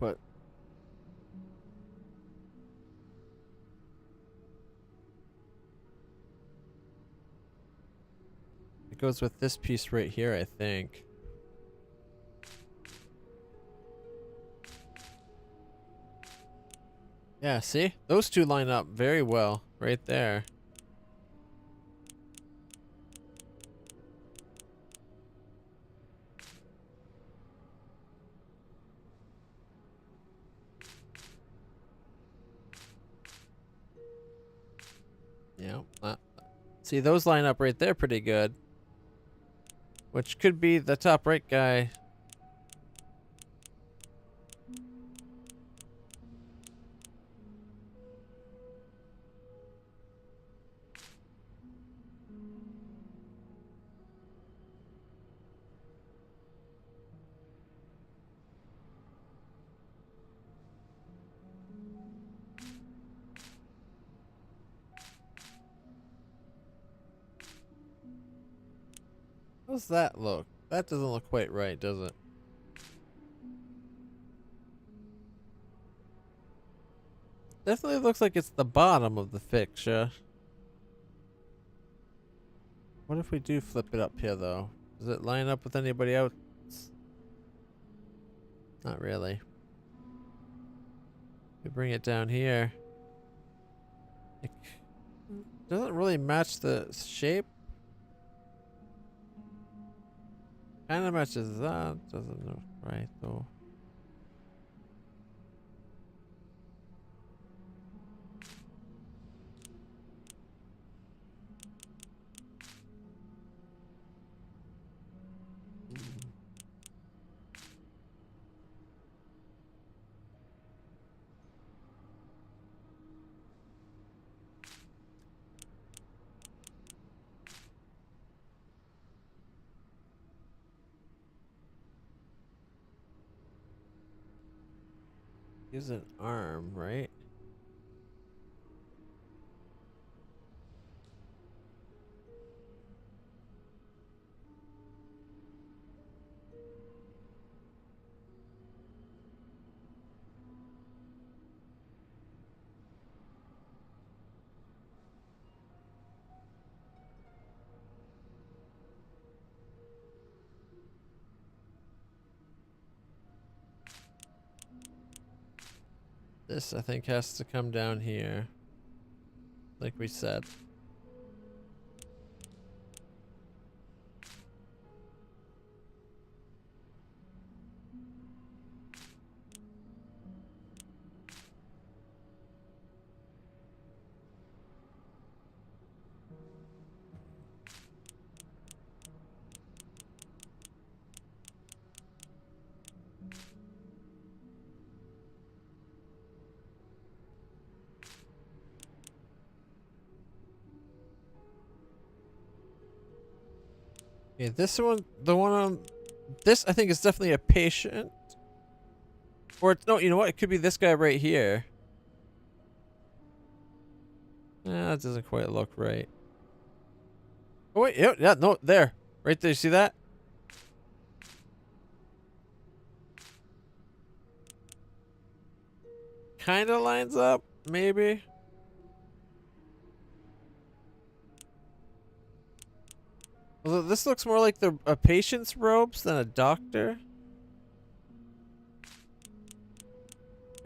But it goes with this piece right here, I think. Yeah, see? Those two line up very well right there. Yeah. See, those line up right there pretty good. Which could be the top right guy. How's that look? That doesn't look quite right, does it? Definitely looks like it's the bottom of the fixture. What if we do flip it up here, though? Does it line up with anybody else? Not really. We bring it down here. It doesn't really match the shape. Kind of matches that. Doesn't look right, though. Use an arm, right? This, I think, has to come down here. Like we said. Okay, this one, the one on this, I think is definitely a patient. Or it's, no, you know what? It could be this guy right here. That doesn't quite look right. Oh wait, yeah, no, there. Right there, you see that? Kinda lines up, maybe. Although this looks more like a patient's robes than a doctor.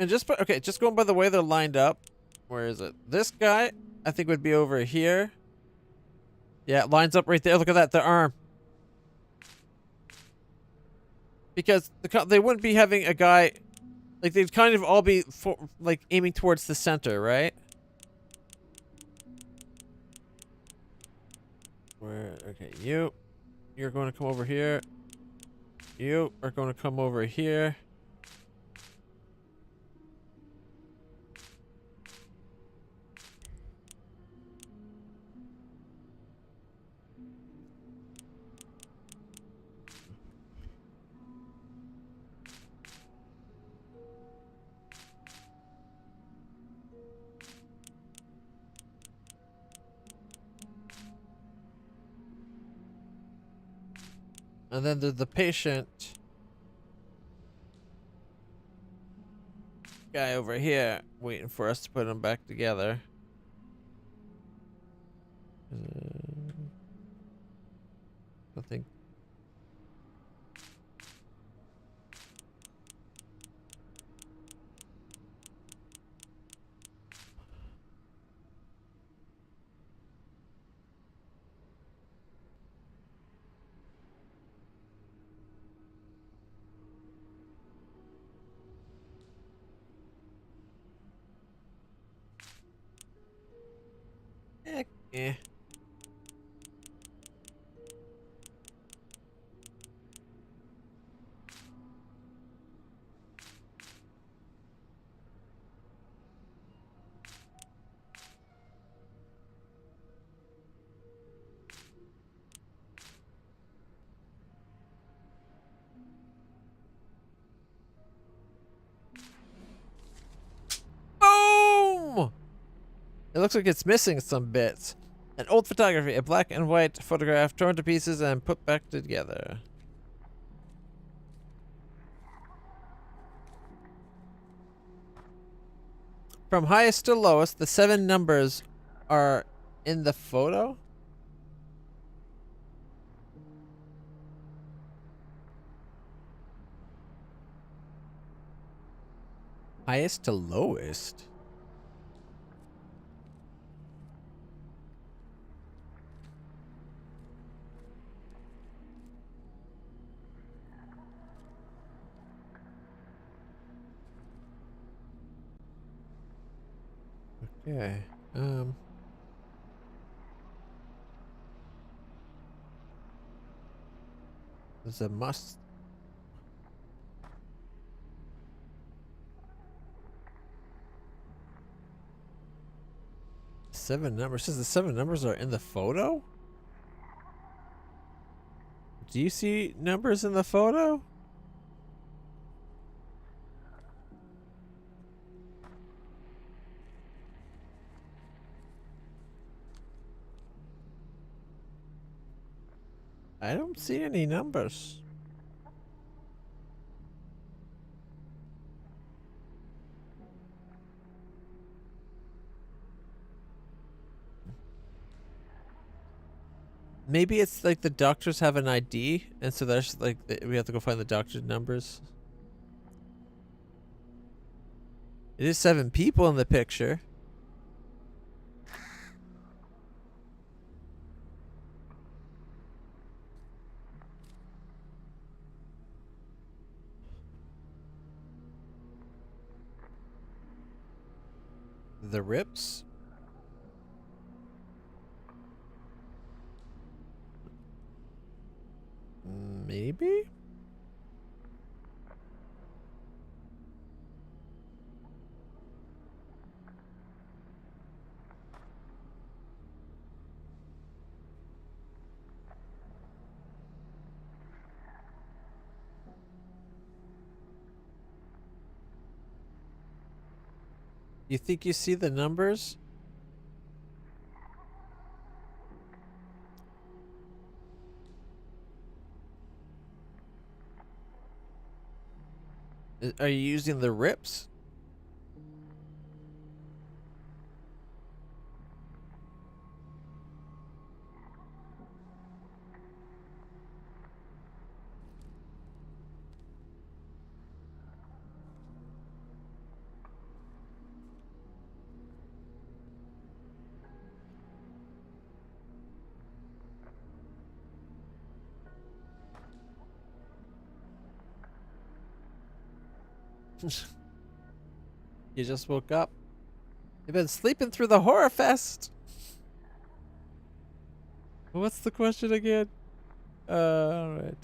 And just going by the way they're lined up. Where is it? This guy, I think, would be over here. Yeah, it lines up right there. Look at that, the arm. Because they wouldn't be having a guy, like they'd kind of all be like aiming towards the center, right? Okay, you're going to come over here. You are going to come over here. And then there's the patient guy over here waiting for us to put them back together. I think. Heck yeah. Boom! It looks like it's missing some bits. An old photography, a black and white photograph torn to pieces and put back together. From highest to lowest, the 7 numbers are in the photo. Highest to lowest? Okay. There's a must. Seven numbers. Says the 7 numbers are in the photo? Do you see numbers in the photo? I don't see any numbers. Maybe it's like the doctors have an ID, and so there's like we have to go find the doctor's numbers. It is 7 people in the picture. The rips? Maybe? You think you see the numbers? Are you using the rips? You just woke up. You've been sleeping through the horror fest. What's the question again? Alright.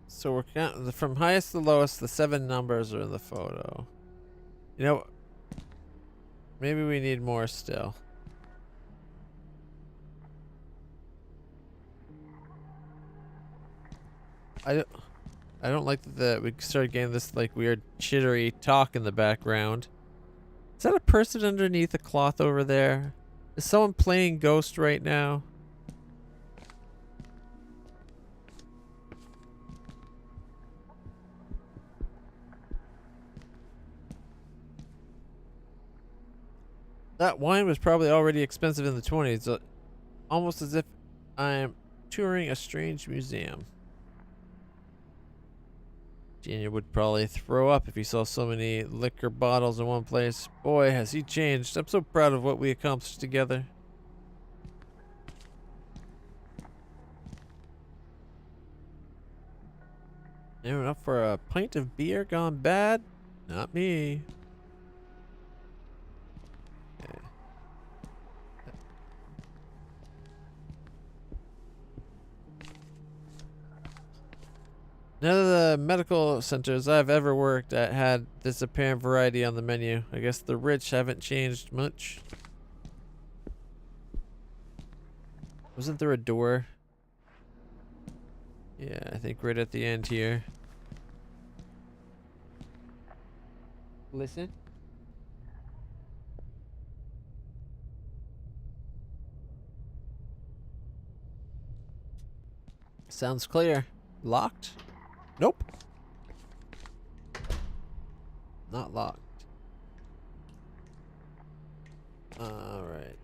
So we're counting from highest to lowest. The 7 numbers are in the photo. You know, maybe we need more still. I don't like that we started getting this like weird chittery talk in the background. Is that a person underneath a cloth over there? Is someone playing Ghost right now? That wine was probably already expensive in the 20s, almost as if I'm touring a strange museum. Junior would probably throw up if he saw so many liquor bottles in one place. Boy, has he changed. I'm so proud of what we accomplished together. Anyone up for a pint of beer gone bad? Not me. Okay. None of the medical centers I've ever worked at had this apparent variety on the menu. I guess the rich haven't changed much. Wasn't there a door? Yeah, I think right at the end here. Listen. Sounds clear. Locked? Nope. Not locked. Alright.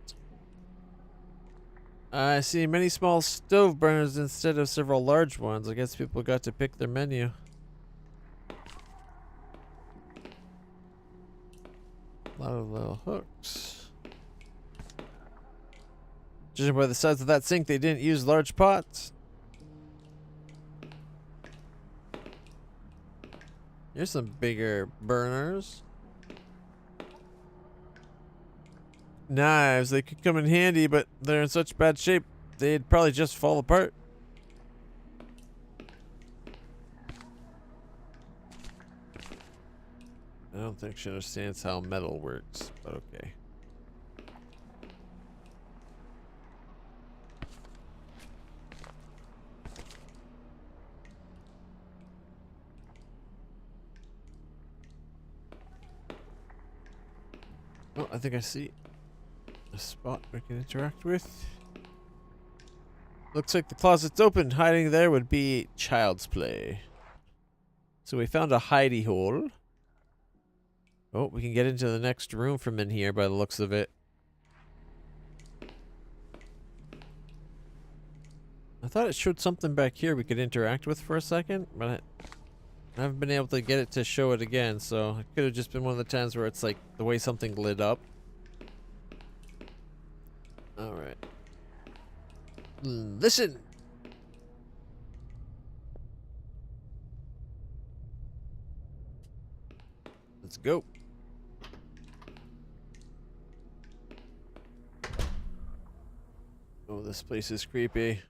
I see many small stove burners instead of several large ones. I guess people got to pick their menu. A lot of little hooks. Judging by the size of that sink, they didn't use large pots. Here's some bigger burners. Knives, they could come in handy, but they're in such bad shape, they'd probably just fall apart. I don't think she understands how metal works, but okay. Oh, I think I see a spot we can interact with. Looks like the closet's open. Hiding there would be child's play. So we found a hidey hole. Oh, we can get into the next room from in here by the looks of it. I thought it showed something back here we could interact with for a second, but I haven't been able to get it to show it again, so it could have just been one of the times where it's like the way something lit up. Alright. Listen! Let's go. Oh, this place is creepy.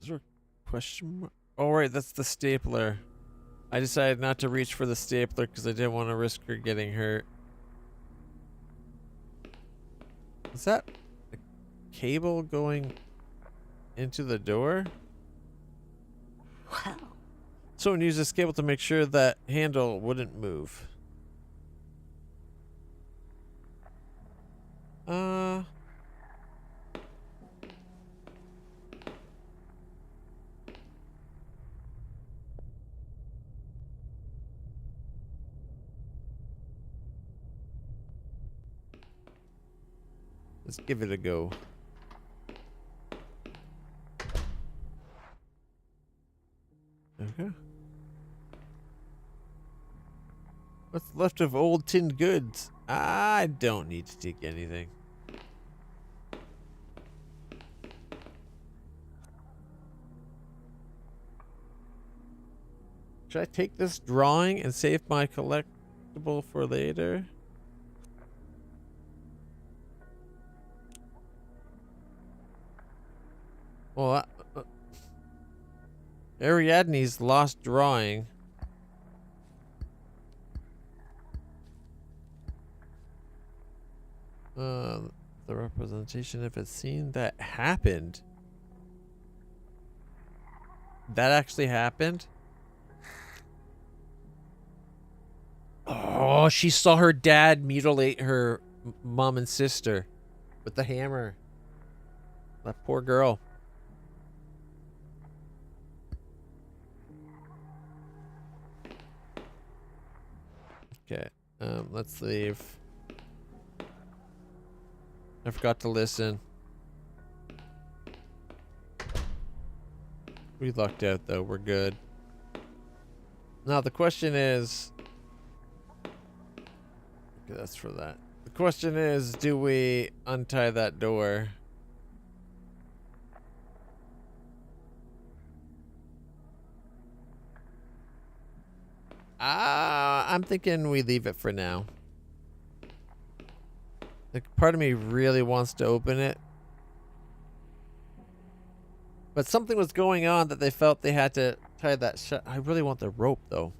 Is there a question mark? Oh, right, that's the stapler. I decided not to reach for the stapler because I didn't want to risk her getting hurt. Is that a cable going into the door? Well, Someone used this cable to make sure that handle wouldn't move. Let's give it a go. Okay. What's left of old tinned goods? I don't need to take anything. Should I take this drawing and save my collectible for later? Well, Ariadne's lost drawing. The representation of a scene that happened. That actually happened? Oh, she saw her dad mutilate her mom and sister with the hammer. That poor girl. Okay, let's leave. I forgot to listen. We lucked out though, we're good. Now the question is... Okay, that's for that. The question is, do we untie that door? I'm thinking we leave it for now. Like, part of me really wants to open it. But something was going on that they felt they had to tie that shut. I really want the rope, though.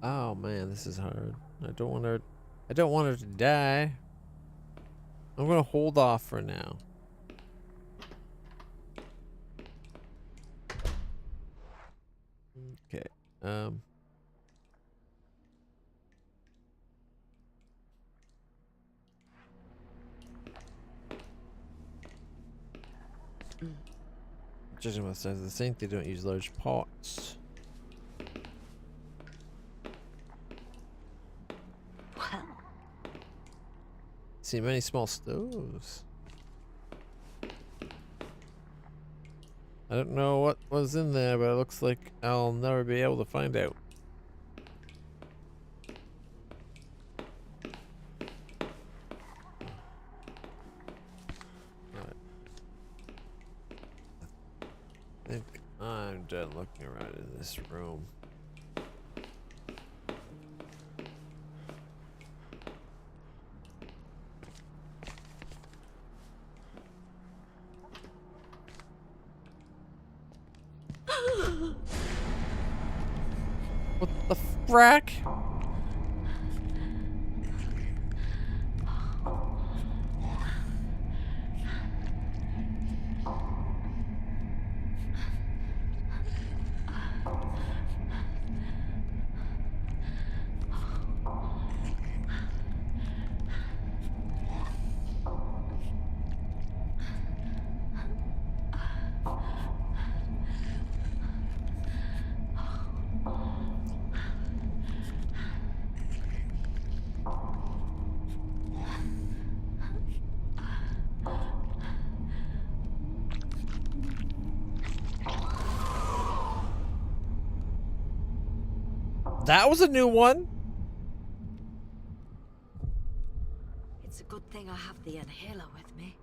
Oh man, this is hard. I don't want her to die. I'm gonna hold off for now. Okay. Judging by the size of the sink, they don't use large pots. well, See many small stoves. I don't know what was in there, but it looks like I'll never be able to find out. I think I'm done looking around in this room. What the frack? That was a new one. it's a good thing I have the inhaler with me.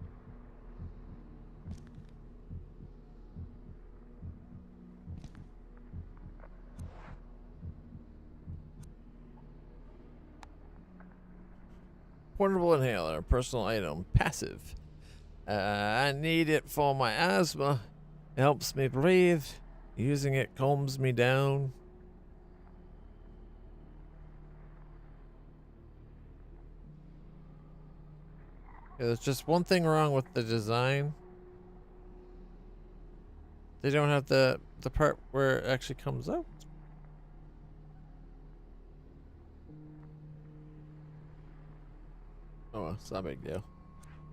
Portable inhaler, personal item, passive. I need it for my asthma. It helps me breathe. Using it calms me down. There's just one thing wrong with the design. They don't have the part where it actually comes out. Oh, well, it's not a big deal.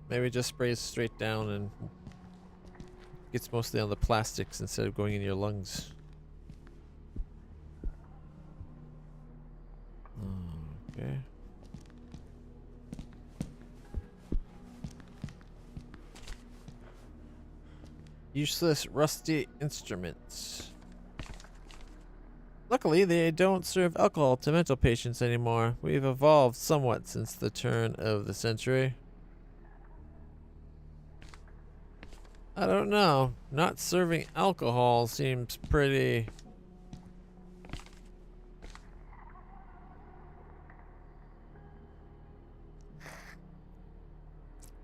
Maybe it just sprays straight down and gets mostly on the plastics instead of going in your lungs. Okay. Useless, rusty instruments. Luckily, they don't serve alcohol to mental patients anymore. We've evolved somewhat since the turn of the century. I don't know. Not serving alcohol seems pretty...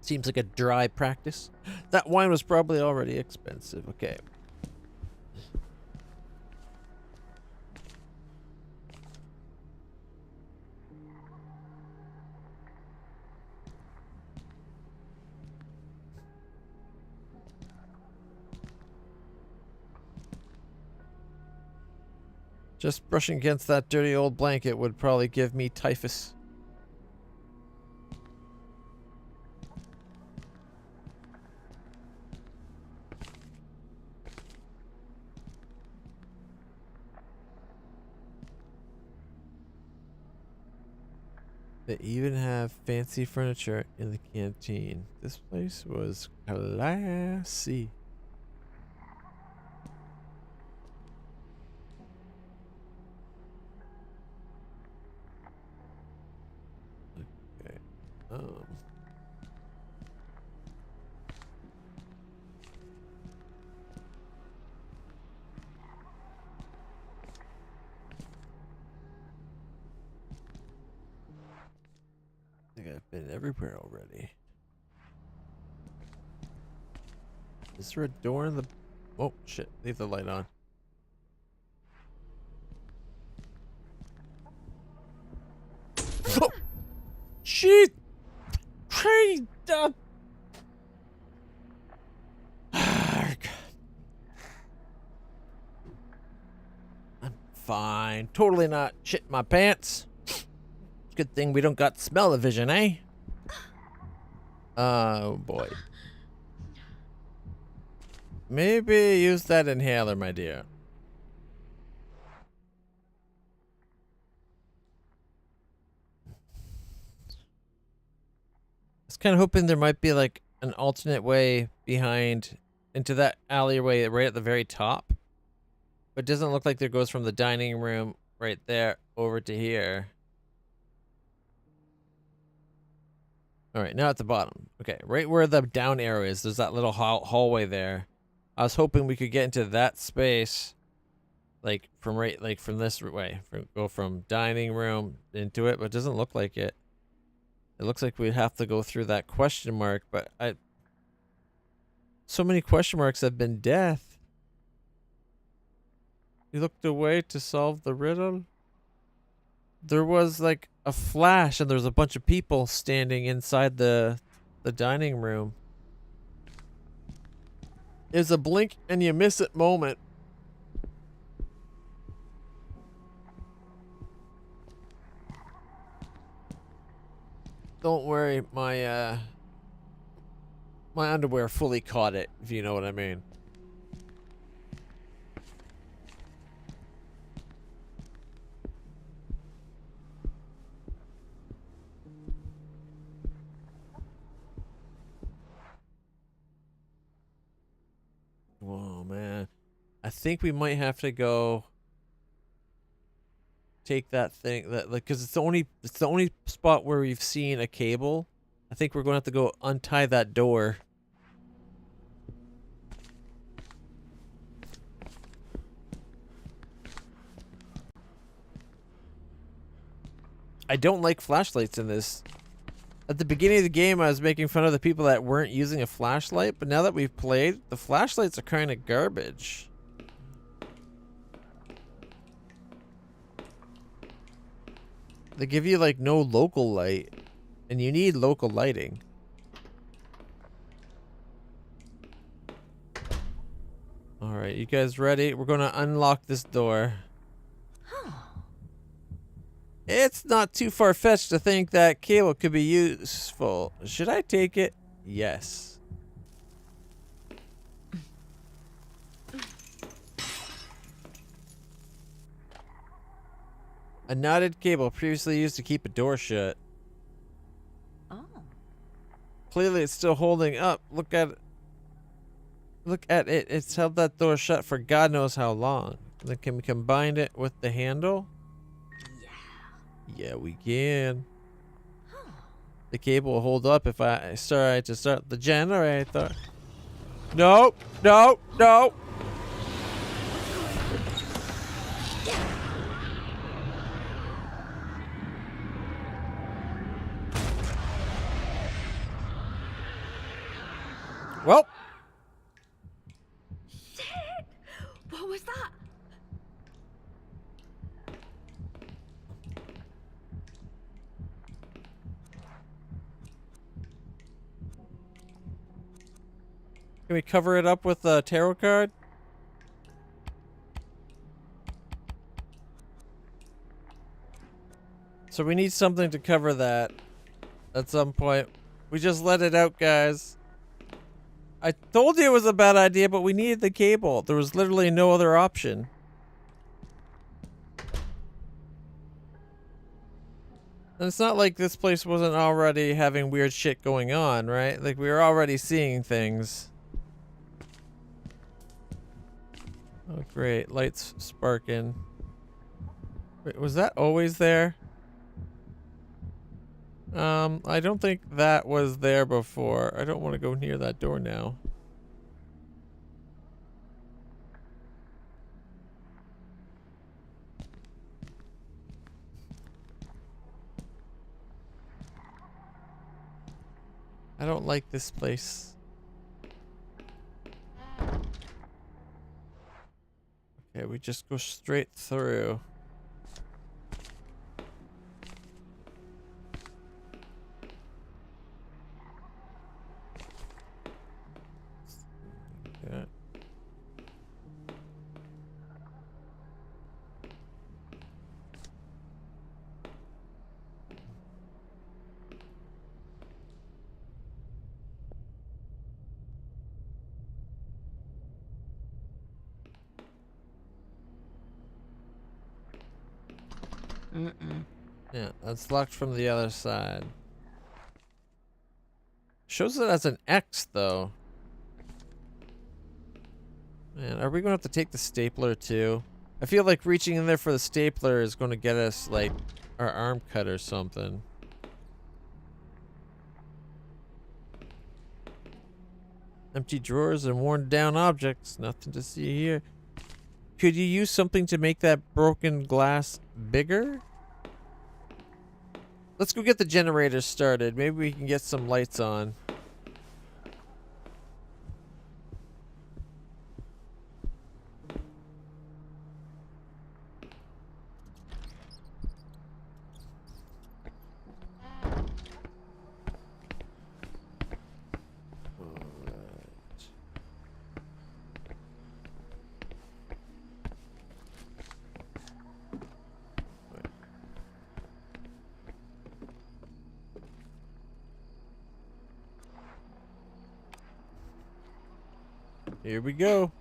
Seems like a dry practice. That wine was probably already expensive. Okay. Just brushing against that dirty old blanket would probably give me typhus. They even have fancy furniture in the canteen. This place was classy. Okay. I think I've been everywhere already. Is there a door in the... Oh, shit. Leave the light on. Oh! Shit! Hey! I'm fine. Totally not shitting my pants. Good thing we don't got smell-o-vision, eh? Oh, boy. Maybe use that inhaler, my dear. I was kind of hoping there might be, like, an alternate way behind into that alleyway right at the very top. But it doesn't look like there goes from the dining room right there over to here. Alright, now at the bottom. Okay, right where the down arrow is, there's that little hallway there. I was hoping we could get into that space, like, from this way. Go from dining room into it, but it doesn't look like it. It looks like we'd have to go through that question mark, but so many question marks have been death. You looked away to solve the riddle? There was like a flash and there's a bunch of people standing inside the dining room. It's a blink and you miss it moment. Don't worry, my underwear fully caught it, if you know what I mean. Whoa, man. I think we might have to go take that thing that, like, because it's the only spot where we've seen a cable. I think we're going to have to go untie that door. I don't like flashlights in this At the beginning of the game, I was making fun of the people that weren't using a flashlight, but now that we've played, the flashlights are kind of garbage. They give you like no local light, and you need local lighting. Alright, you guys ready? We're gonna unlock this door. It's not too far-fetched to think that cable could be useful. Should I take it? Yes. A knotted cable previously used to keep a door shut. Oh. Clearly it's still holding up. Look at it. Look at it. It's held that door shut for God knows how long. Then can we combine it with the handle? Yeah, we can. The cable will hold up if I start to start the generator. No, no, no. Well. Shit! What was that? Can we cover it up with a tarot card? So we need something to cover that at some point. We just let it out, guys. I told you it was a bad idea, but we needed the cable. There was literally no other option. And it's not like this place wasn't already having weird shit going on, right? Like, we were already seeing things. Oh, great. Lights sparking. Wait, was that always there? I don't think that was there before. I don't want to go near that door now. I don't like this place. Okay, we just go straight through. Okay. Yeah, that's locked from the other side. Shows it as an X, though. Man, are we going to have to take the stapler, too? I feel like reaching in there for the stapler is going to get us, like, our arm cut or something. Empty drawers and worn down objects. Nothing to see here. Could you use something to make that broken glass bigger? Let's go get the generator started. Maybe we can get some lights on. Here we go.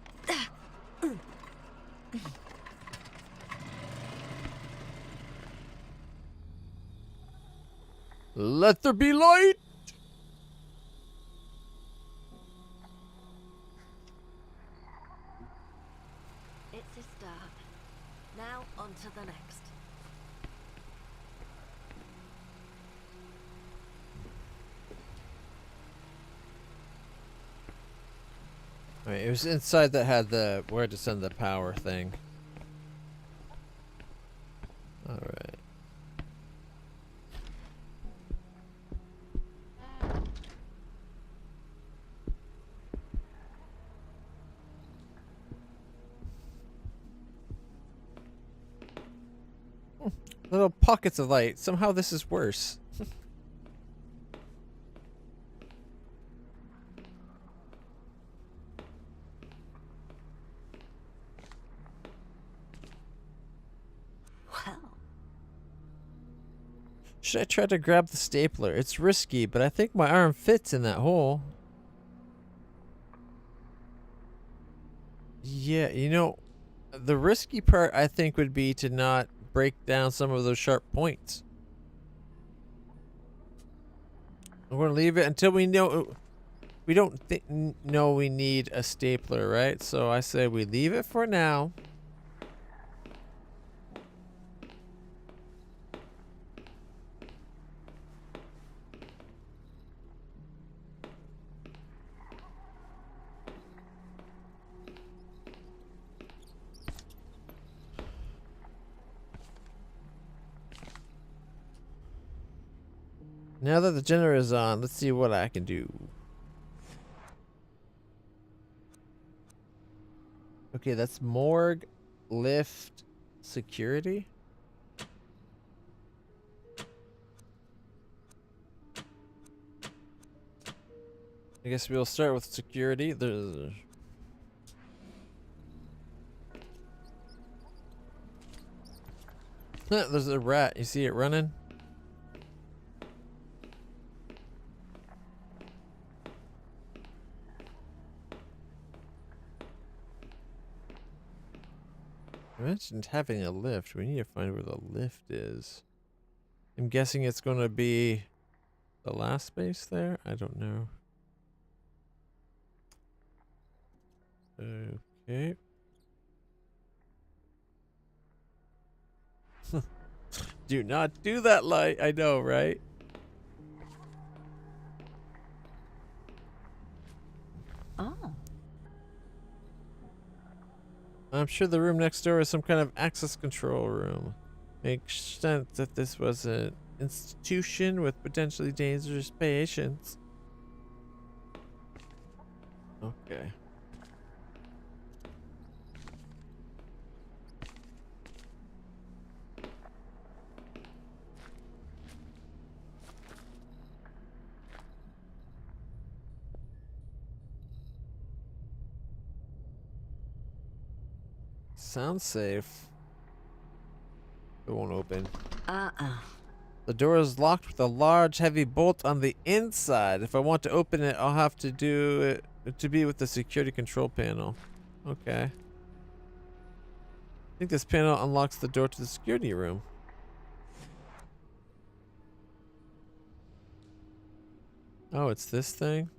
Let there be light. It's a start. Now on to the next. Alright, it was inside that had the where to send the power thing. Alright. Little pockets of light. Somehow this is worse. Well, Should I try to grab the stapler? It's risky, but I think my arm fits in that hole. Yeah, you know, the risky part I think would be to not break down some of those sharp points. I'm going to leave it until we know we don't know we need a stapler, right? So I say we leave it for now. Now that the generator is on, let's see what I can do. Okay, that's morgue, lift, security. I guess we'll start with security. There's a rat. You see it running? I mentioned having a lift. We need to find where the lift is. I'm guessing it's going to be the last space there. I don't know. Okay. Do not do that, light. I know, right? oh, I'm sure the room next door is some kind of access control room. Makes sense that this was an institution with potentially dangerous patients. Okay. Sounds safe. It won't open. The door is locked with a large, heavy bolt on the inside. If I want to open it, I'll have to do it to be with the security control panel. Okay. I think this panel unlocks the door to the security room. Oh, it's this thing?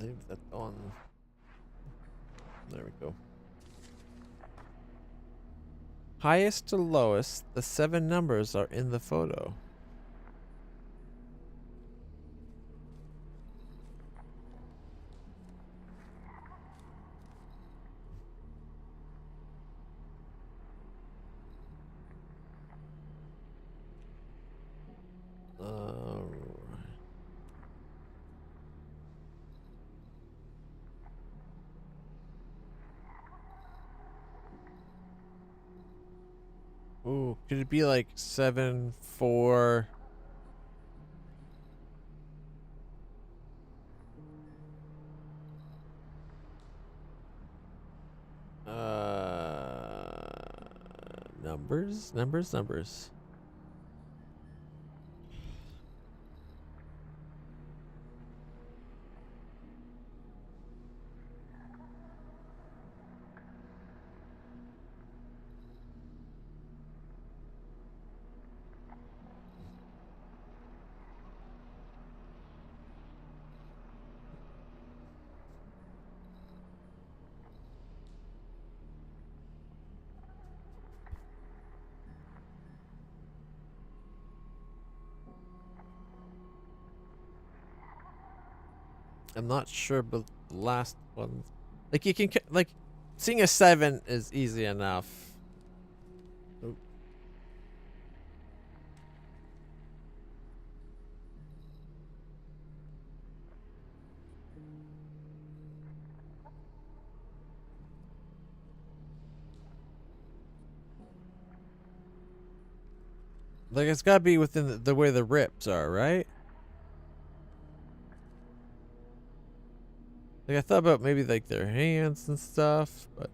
Leave that on. There we go. Highest to lowest, the 7 numbers are in the photo. Ooh, could it be like 7, 4? Numbers. I'm not sure, but the last one, like you can like seeing a 7 is easy enough. Oh. Like, it's gotta be within the way the rips are, right? Like, I thought about maybe, like, their hands and stuff, but...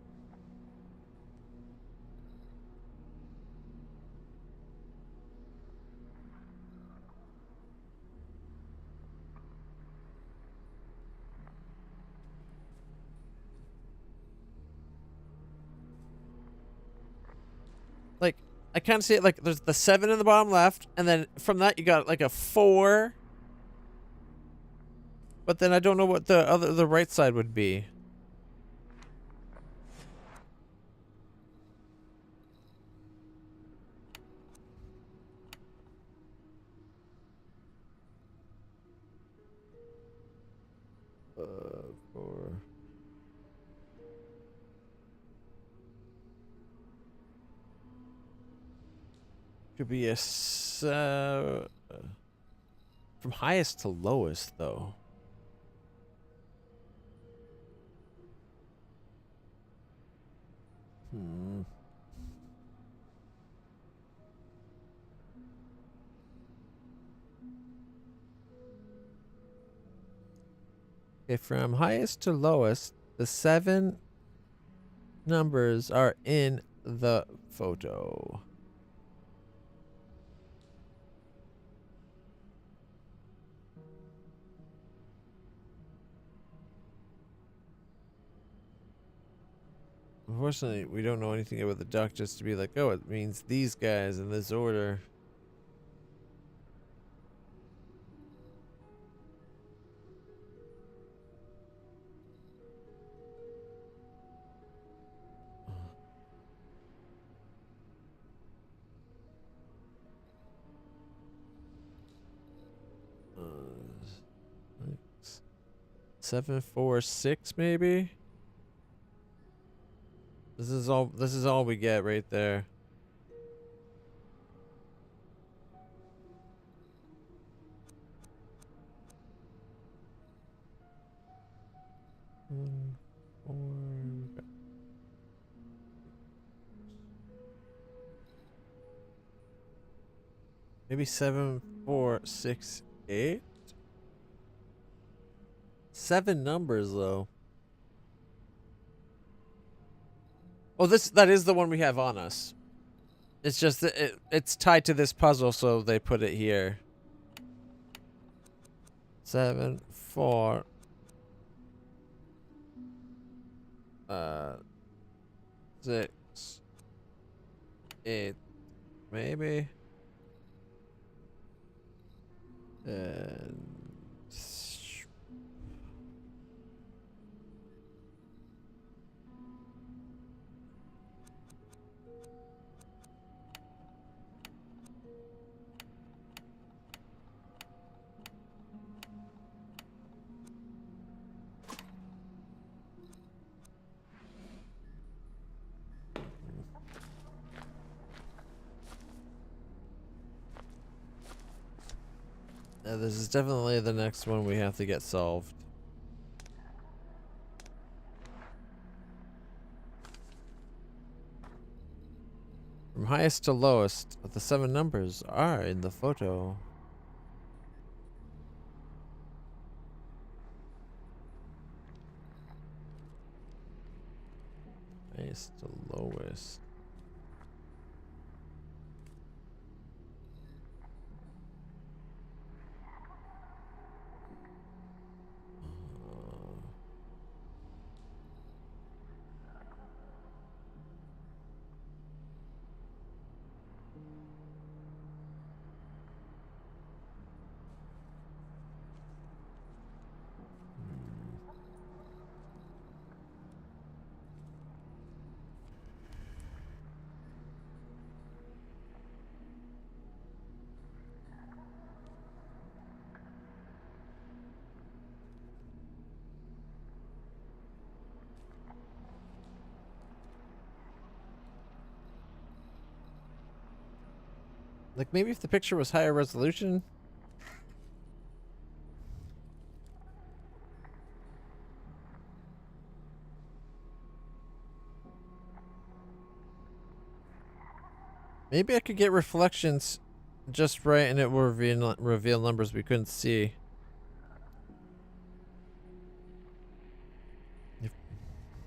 Like, I kind of see it like there's the 7 in the bottom left, and then from that you got like a 4. But then I don't know what the right side would be. Uh, 4. Could be a from highest to lowest though. Hmm. Okay, from highest to lowest, the 7 numbers are in the photo. Unfortunately, we don't know anything about the duck just to be like, oh, it means these guys in this order. Six, 7, 4, 6, maybe. This is all we get right there. One, 4. Maybe 7, 4, 6, 8. 7 numbers though. Oh, that is the one we have on us. It's just that it's tied to this puzzle, so they put it here. 7, 4. 6, 8, maybe. And this is definitely the next one we have to get solved. From highest to lowest, the 7 numbers are in the photo. Highest to lowest. Like, maybe if the picture was higher resolution. Maybe I could get reflections just right, and it will reveal numbers we couldn't see.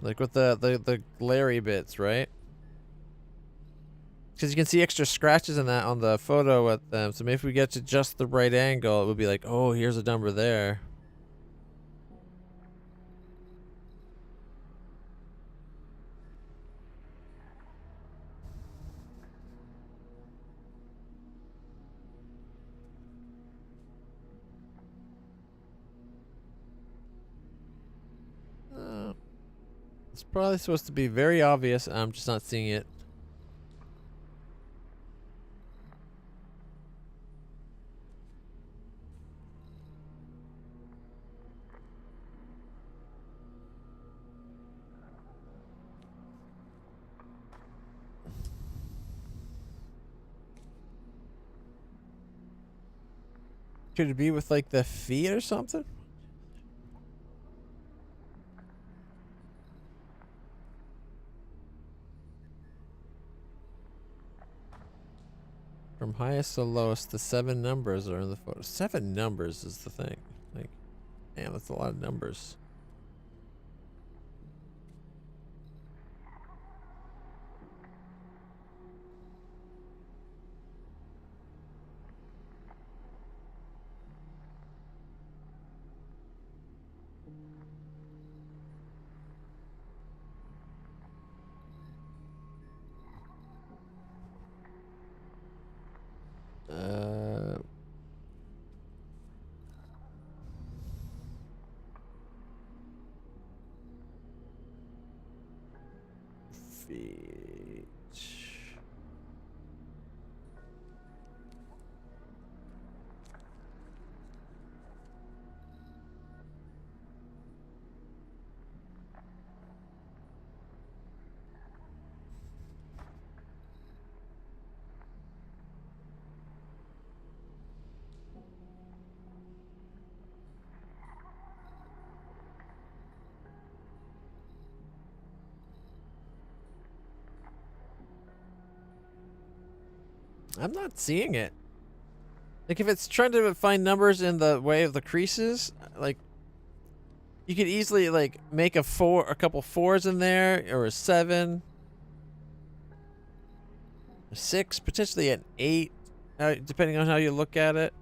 Like with the glary bits, right? Because you can see extra scratches in that on the photo with them. So maybe if we get to just the right angle, it would be like, oh, here's a number there. It's probably supposed to be very obvious. I'm just not seeing it. Could it be with like the feet or something? From highest to lowest, the 7 numbers are in the photo. 7 numbers is the thing. Like, damn, that's a lot of numbers. Feet. I'm not seeing it. Like, if it's trying to find numbers in the way of the creases, like, you could easily, like, make a couple 4s in there, or a 7, a 6, potentially an 8, depending on how you look at it.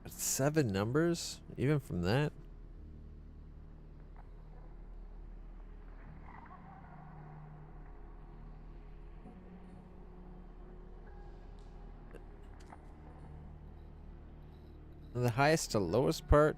But 7 numbers, even from that. And the highest to lowest part.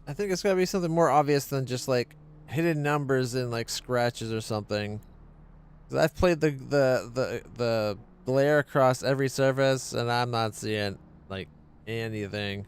I think it's gotta be something more obvious than just like hidden numbers and like scratches or something. 'Cause I've played the glare across every surface, and I'm not seeing like anything.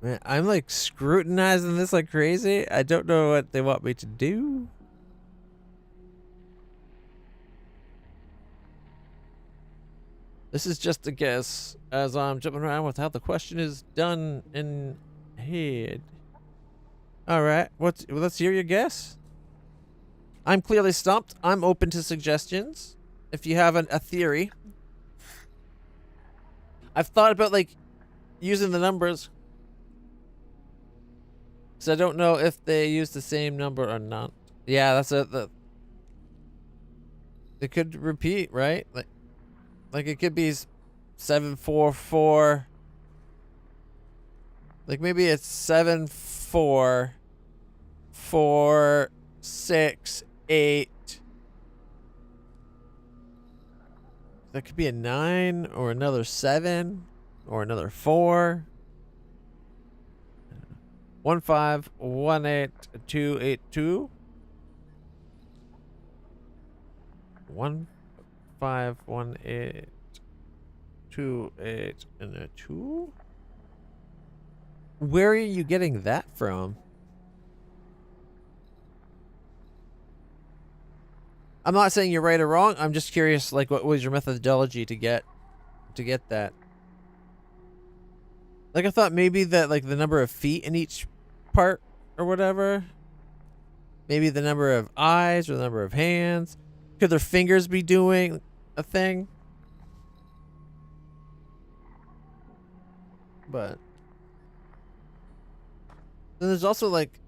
Man, I'm like scrutinizing this like crazy. I don't know what they want me to do. This is just a guess as I'm jumping around with how the question is done in head. All right, let's hear your guess. I'm clearly stumped. I'm open to suggestions. If you have a theory. I've thought about like using the numbers. So I don't know if they use the same number or not. Yeah, that's it could repeat, right? Like it could be 744. Like maybe it's 74468. That could be a 9 or another 7 or another 4. 1518282. 15182 and a 2. Where are you getting that from? I'm not saying you're right or wrong. I'm just curious, like, what was your methodology to get that? Like, I thought maybe that, like, the number of feet in each part or whatever. Maybe the number of eyes or the number of hands. Could their fingers be doing a thing? But then there's also, like,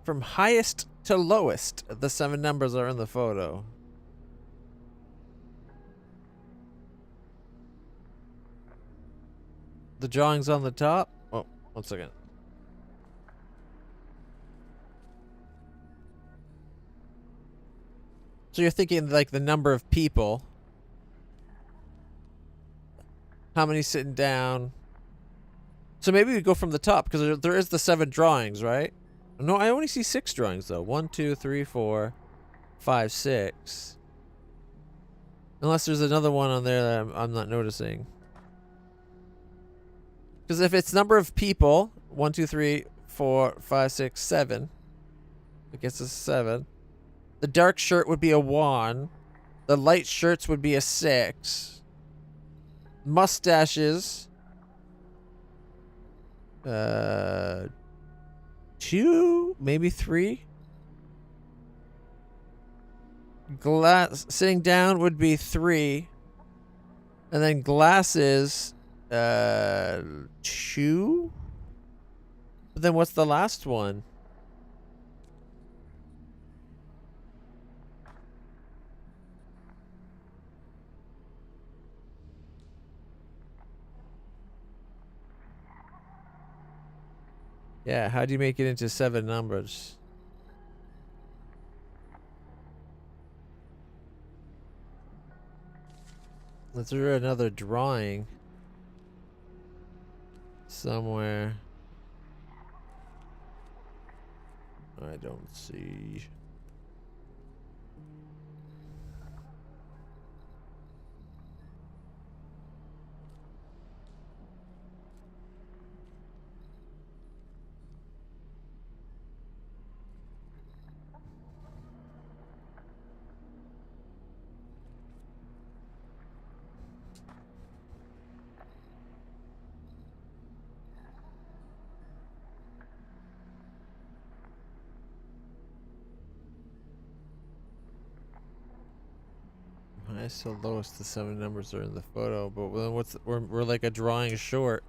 from highest to lowest, the 7 numbers are in the photo. The drawing's on the top. Oh, 1 second. So you're thinking like the number of people. How many sitting down? So maybe we go from the top because there is the 7 drawings, right? No, I only see 6 drawings though. 1, 2, 3, 4, 5, 6. Unless there's another one on there that I'm not noticing. Because if it's number of people, 1, 2, 3, 4, 5, 6, 7. I guess it's 7. The dark shirt would be a 1. The light shirts would be a 6. Mustaches. 2, maybe 3. Sitting down would be 3. And then glasses, 2. But then what's the last one? Yeah, how do you make it into 7 numbers? Let's do another drawing somewhere. I don't see. Highest to lowest, the 7 numbers are in the photo, but then we're like a drawing short.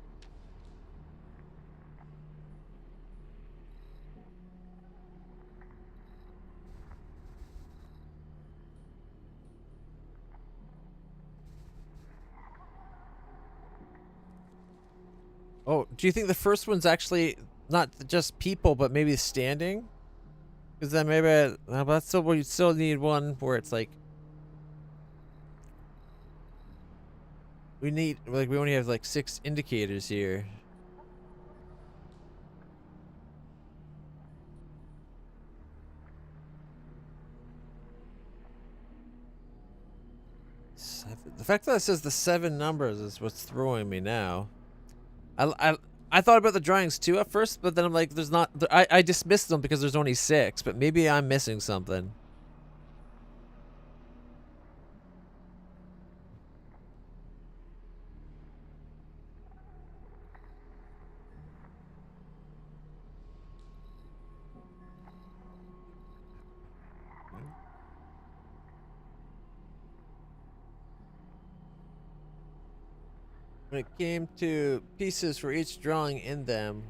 Oh, do you think the first one's actually not just people, but maybe standing? Because then maybe that's still we still need one where it's like we only have like 6 indicators here. The fact that it says the 7 numbers is what's throwing me now. I thought about the drawings too at first, but then I'm like, there's not. I dismissed them because there's only 6, but maybe I'm missing something. When it came to pieces for each drawing in them.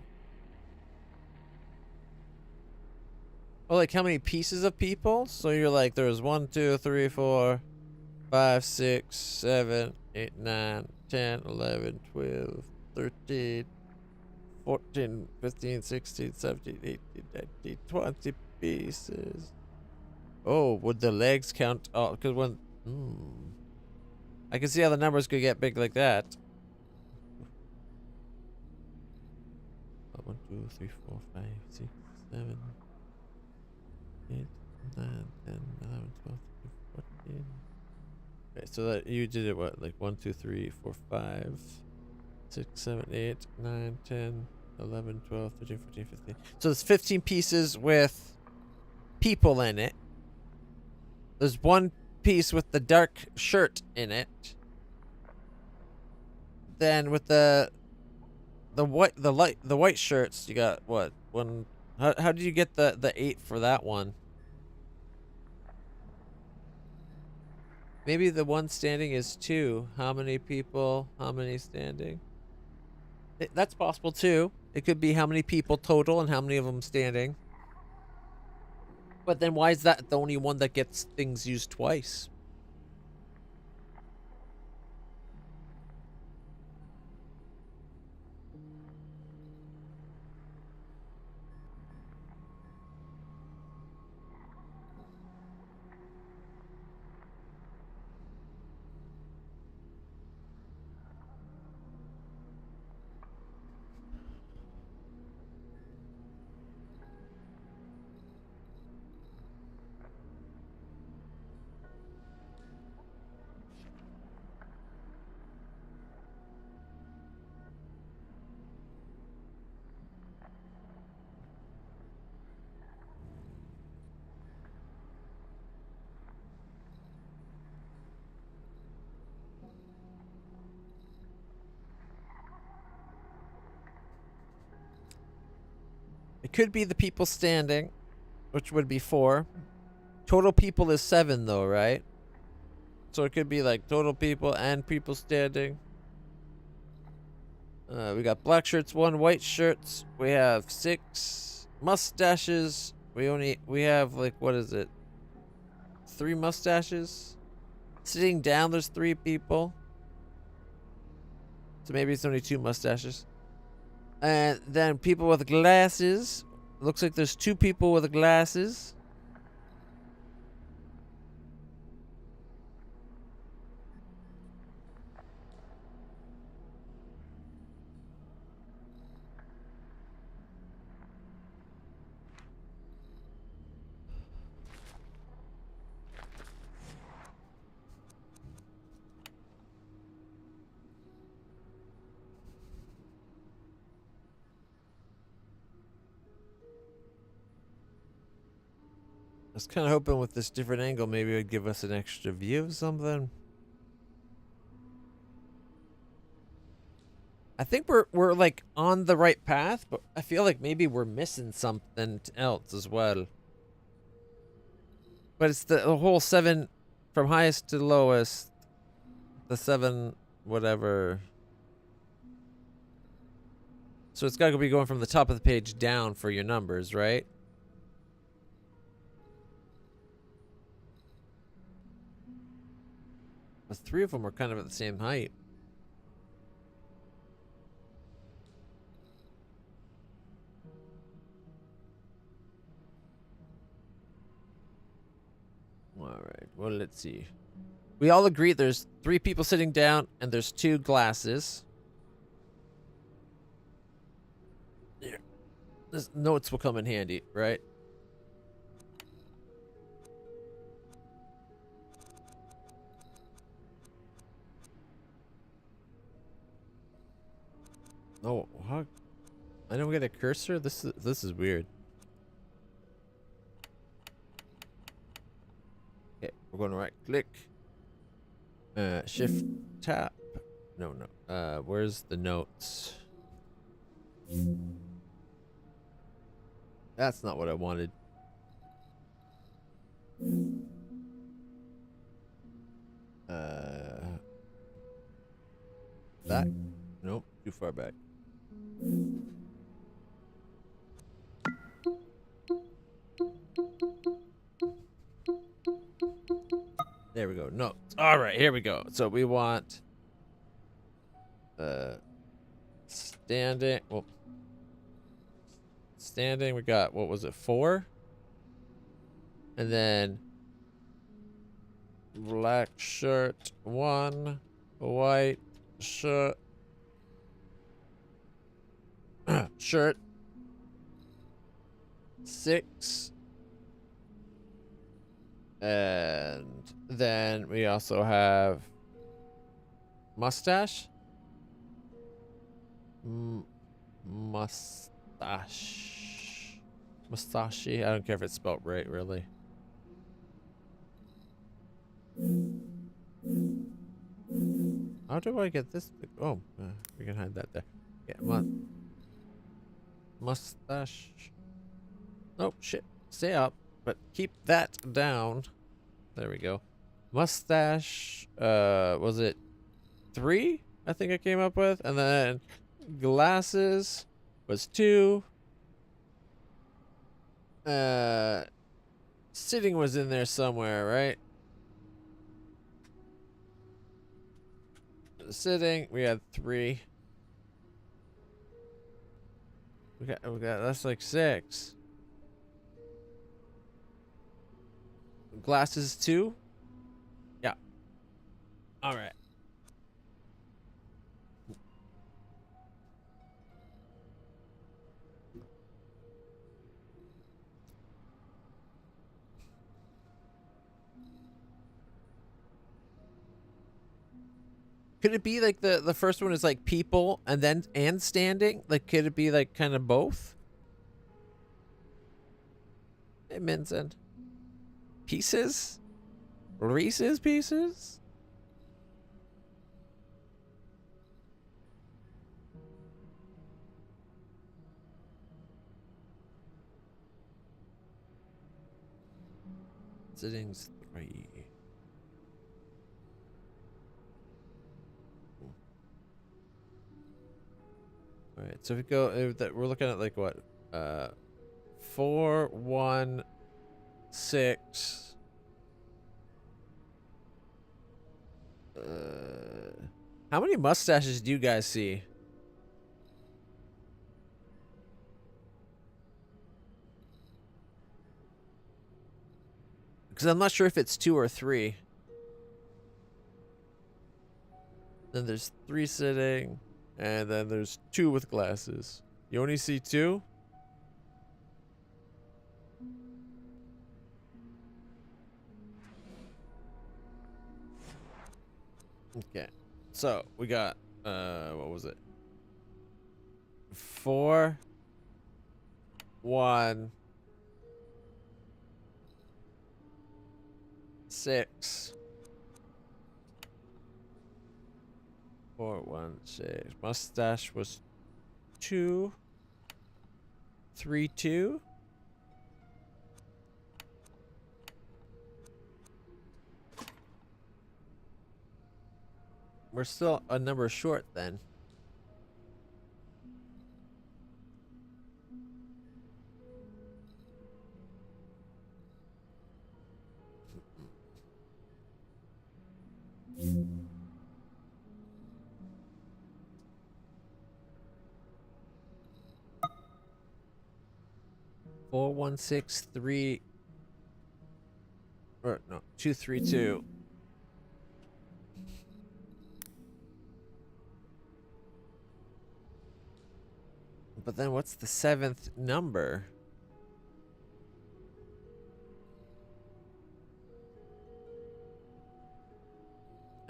Oh, like how many pieces of people? So you're like, there's 1, 2, 3, 4, 5, 6, 7, 8, 9, 10, 11, 12, 13, 14, 15, 16, 17, 18, 19, 20 pieces. Oh, would the legs count? Oh, because when... I can see how the numbers could get big like that. 1, 2, 3, 4, 5, 6, 7, 8, 9, 10, 11, 12, 13, 14. Okay, so that you did it what? Like 1, 2, 3, 4, 5, 6, 7, 8, 9, 10, 11, 12, 13, 14, 15. So there's 15 pieces with people in it. There's one piece with the dark shirt in it. Then with the white shirts, you got what? One. How did you get the 8 for that one? Maybe the one standing is 2. How many people? How many standing? That's possible too. It could be how many people total and how many of them standing. But then why is that the only one that gets things used twice? It could be the people standing, which would be 4. Total people is 7 though, right? So it could be like total people and people standing. We got black shirts, 1 white shirts. We have 6 mustaches. We have like, what is it? 3 mustaches. Sitting down, there's 3 people. So maybe it's only 2 mustaches. And then people with glasses. Looks like there's 2 people with glasses. I was kind of hoping with this different angle, maybe it would give us an extra view of something. I think we're like on the right path, but I feel like maybe we're missing something else as well. But it's the whole 7 from highest to lowest. The 7 whatever. So it's got to be going from the top of the page down for your numbers, right? The 3 of them are kind of at the same height. Alright, well, let's see. We all agree there's 3 people sitting down and there's 2 glasses. Here. These notes will come in handy, right? Oh, how? I don't get a cursor. This is weird. Okay, we're going to right click. Shift tap. No. Where's the notes? That's not what I wanted. That? Nope, too far back. There we go. Notes. All right, here we go. So we want standing. Well, standing. We got, what was it, 4? And then black shirt 1, white shirt shirt 6, and then we also have mustache. Mustache. I don't care if it's spelled right, really. How do I get this? Oh, we can hide that there. Yeah, mustache. Oh, shit. Stay up, but keep that down. There we go. Mustache, was it 3? I think I came up with. And then glasses was 2. Sitting was in there somewhere, right? Sitting, we had 3. We got that's like 6. Glasses 2? Yeah. All right. Could it be like the first one is like people and standing? Like, could it be like kind of both? Hey, Minson. Pieces? Reese's Pieces? Sittings 3. All right, so if we go, we're looking at like what, 4, 1, 6. How many mustaches do you guys see? Because I'm not sure if it's 2 or 3. Then there's 3 sitting. And then there's 2 with glasses. You only see 2? Okay. So, we got, what was it? 4, 1, 6. 4, 1, 6. Mustache was 2. 3, 2. We're still a number short then. Four, 1, 6, 3. Or no, 2, 3, 2. But then what's the 7th number?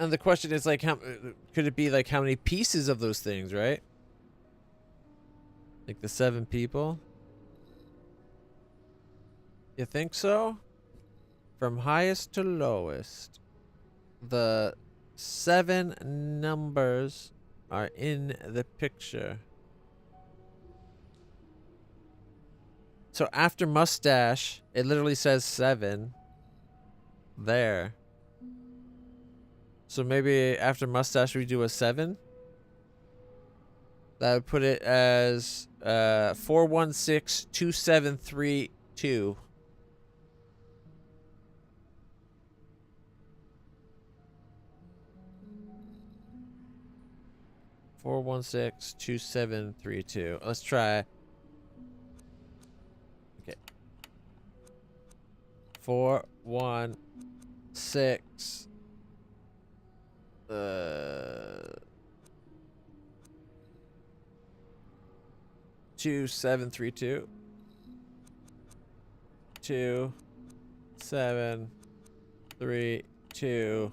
And the question is like, how could it be like how many pieces of those things, right? Like the 7 people? You think so? From highest to lowest, the 7 numbers are in the picture. So after mustache, it literally says 7 there. So maybe after mustache we do a 7? That would put it as 4162732. Four one six two seven three two. Let's try. Okay. 416 2732 2732.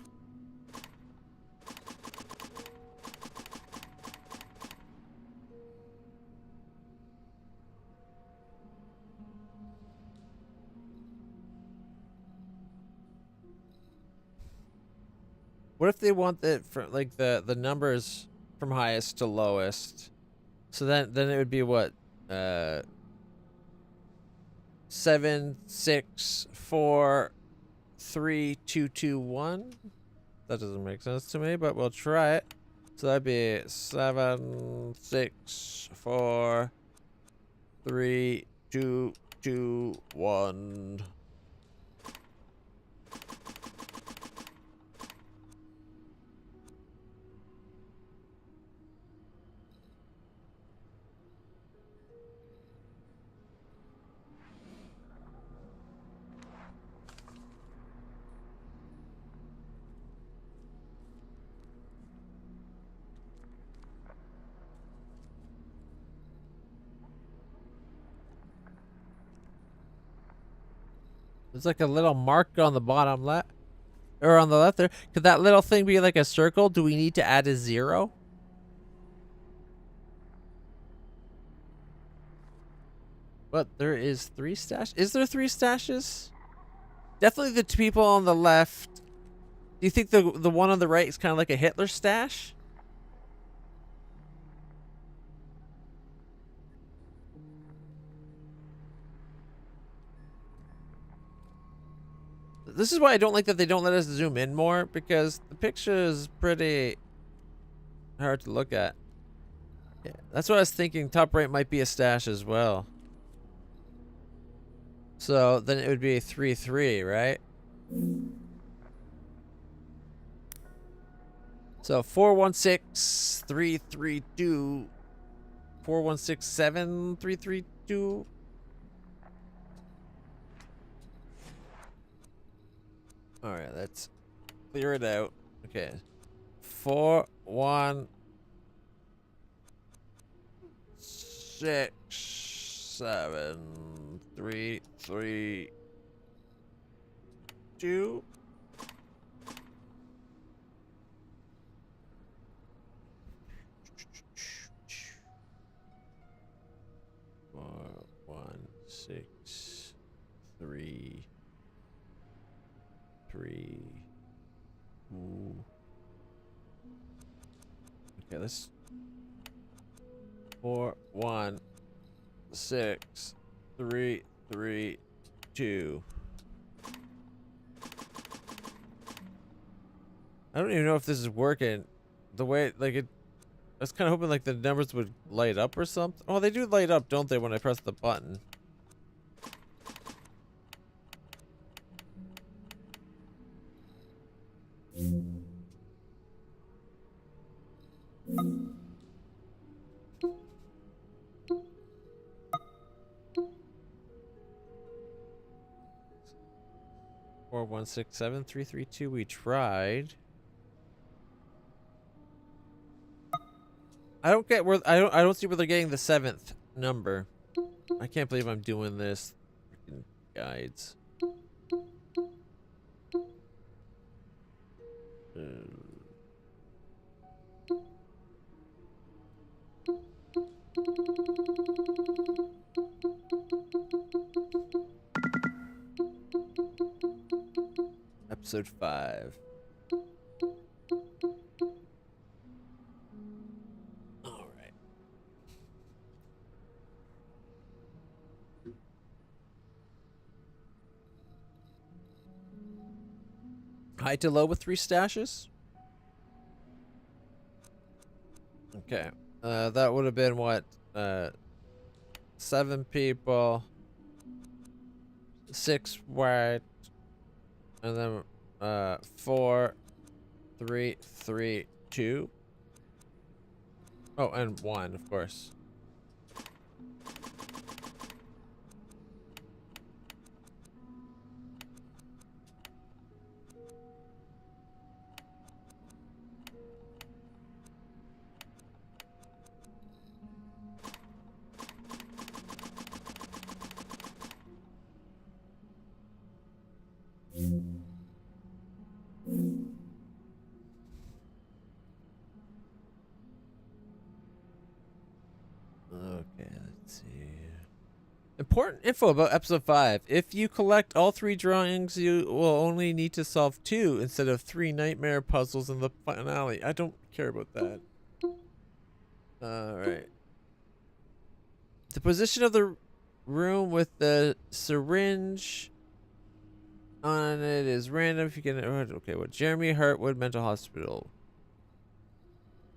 What if they want it for like the numbers from highest to lowest? So then it would be what? 7 6 4 3 2 2 1. That doesn't make sense to me, but we'll try it. So that'd be 7 6 4 3 2 2 1. There's like a little mark on the bottom left, or on the left there. Could that little thing be like a circle? Do we need to add a 0? But there is 3 stashes. Is there 3 stashes? Definitely the 2 people on the left. Do you think the one on the right is kind of like a Hitler stash? This is why I don't like that they don't let us zoom in more, because the picture is pretty hard to look at. Yeah, that's what I was thinking. Top right might be a stash as well. So then it would be 3-3, right? So 416-332, 416-7332. All right, let's clear it out. Okay, 416-7-3-3-2. Four, 1, 6, 3, 3. Ooh. Okay, let's 4, 1, 6, 3, 3, 2. I don't even know if this is working. The way, like, I was kind of hoping like the numbers would light up or something. Oh, they do light up, don't they, when I press the button? Four, 1, 6, 7, 3, 3, 2. We tried. I don't get where I don't see where they're getting the 7th number. I can't believe I'm doing this. Freaking guides. episode 5. All right. High to low with 3 stashes. Okay. That would have been what? 7 people. 6 white. And then 4, 3, 3, 2. Oh, and 1, of course. Okay, let's see. Important info about episode 5. If you collect all 3 drawings, you will only need to solve 2 instead of 3 nightmare puzzles in the finale. I don't care about that. Alright. The position of the room with the syringe on it is random. If you can... Okay, what? Jeremy Hartwood Mental Hospital.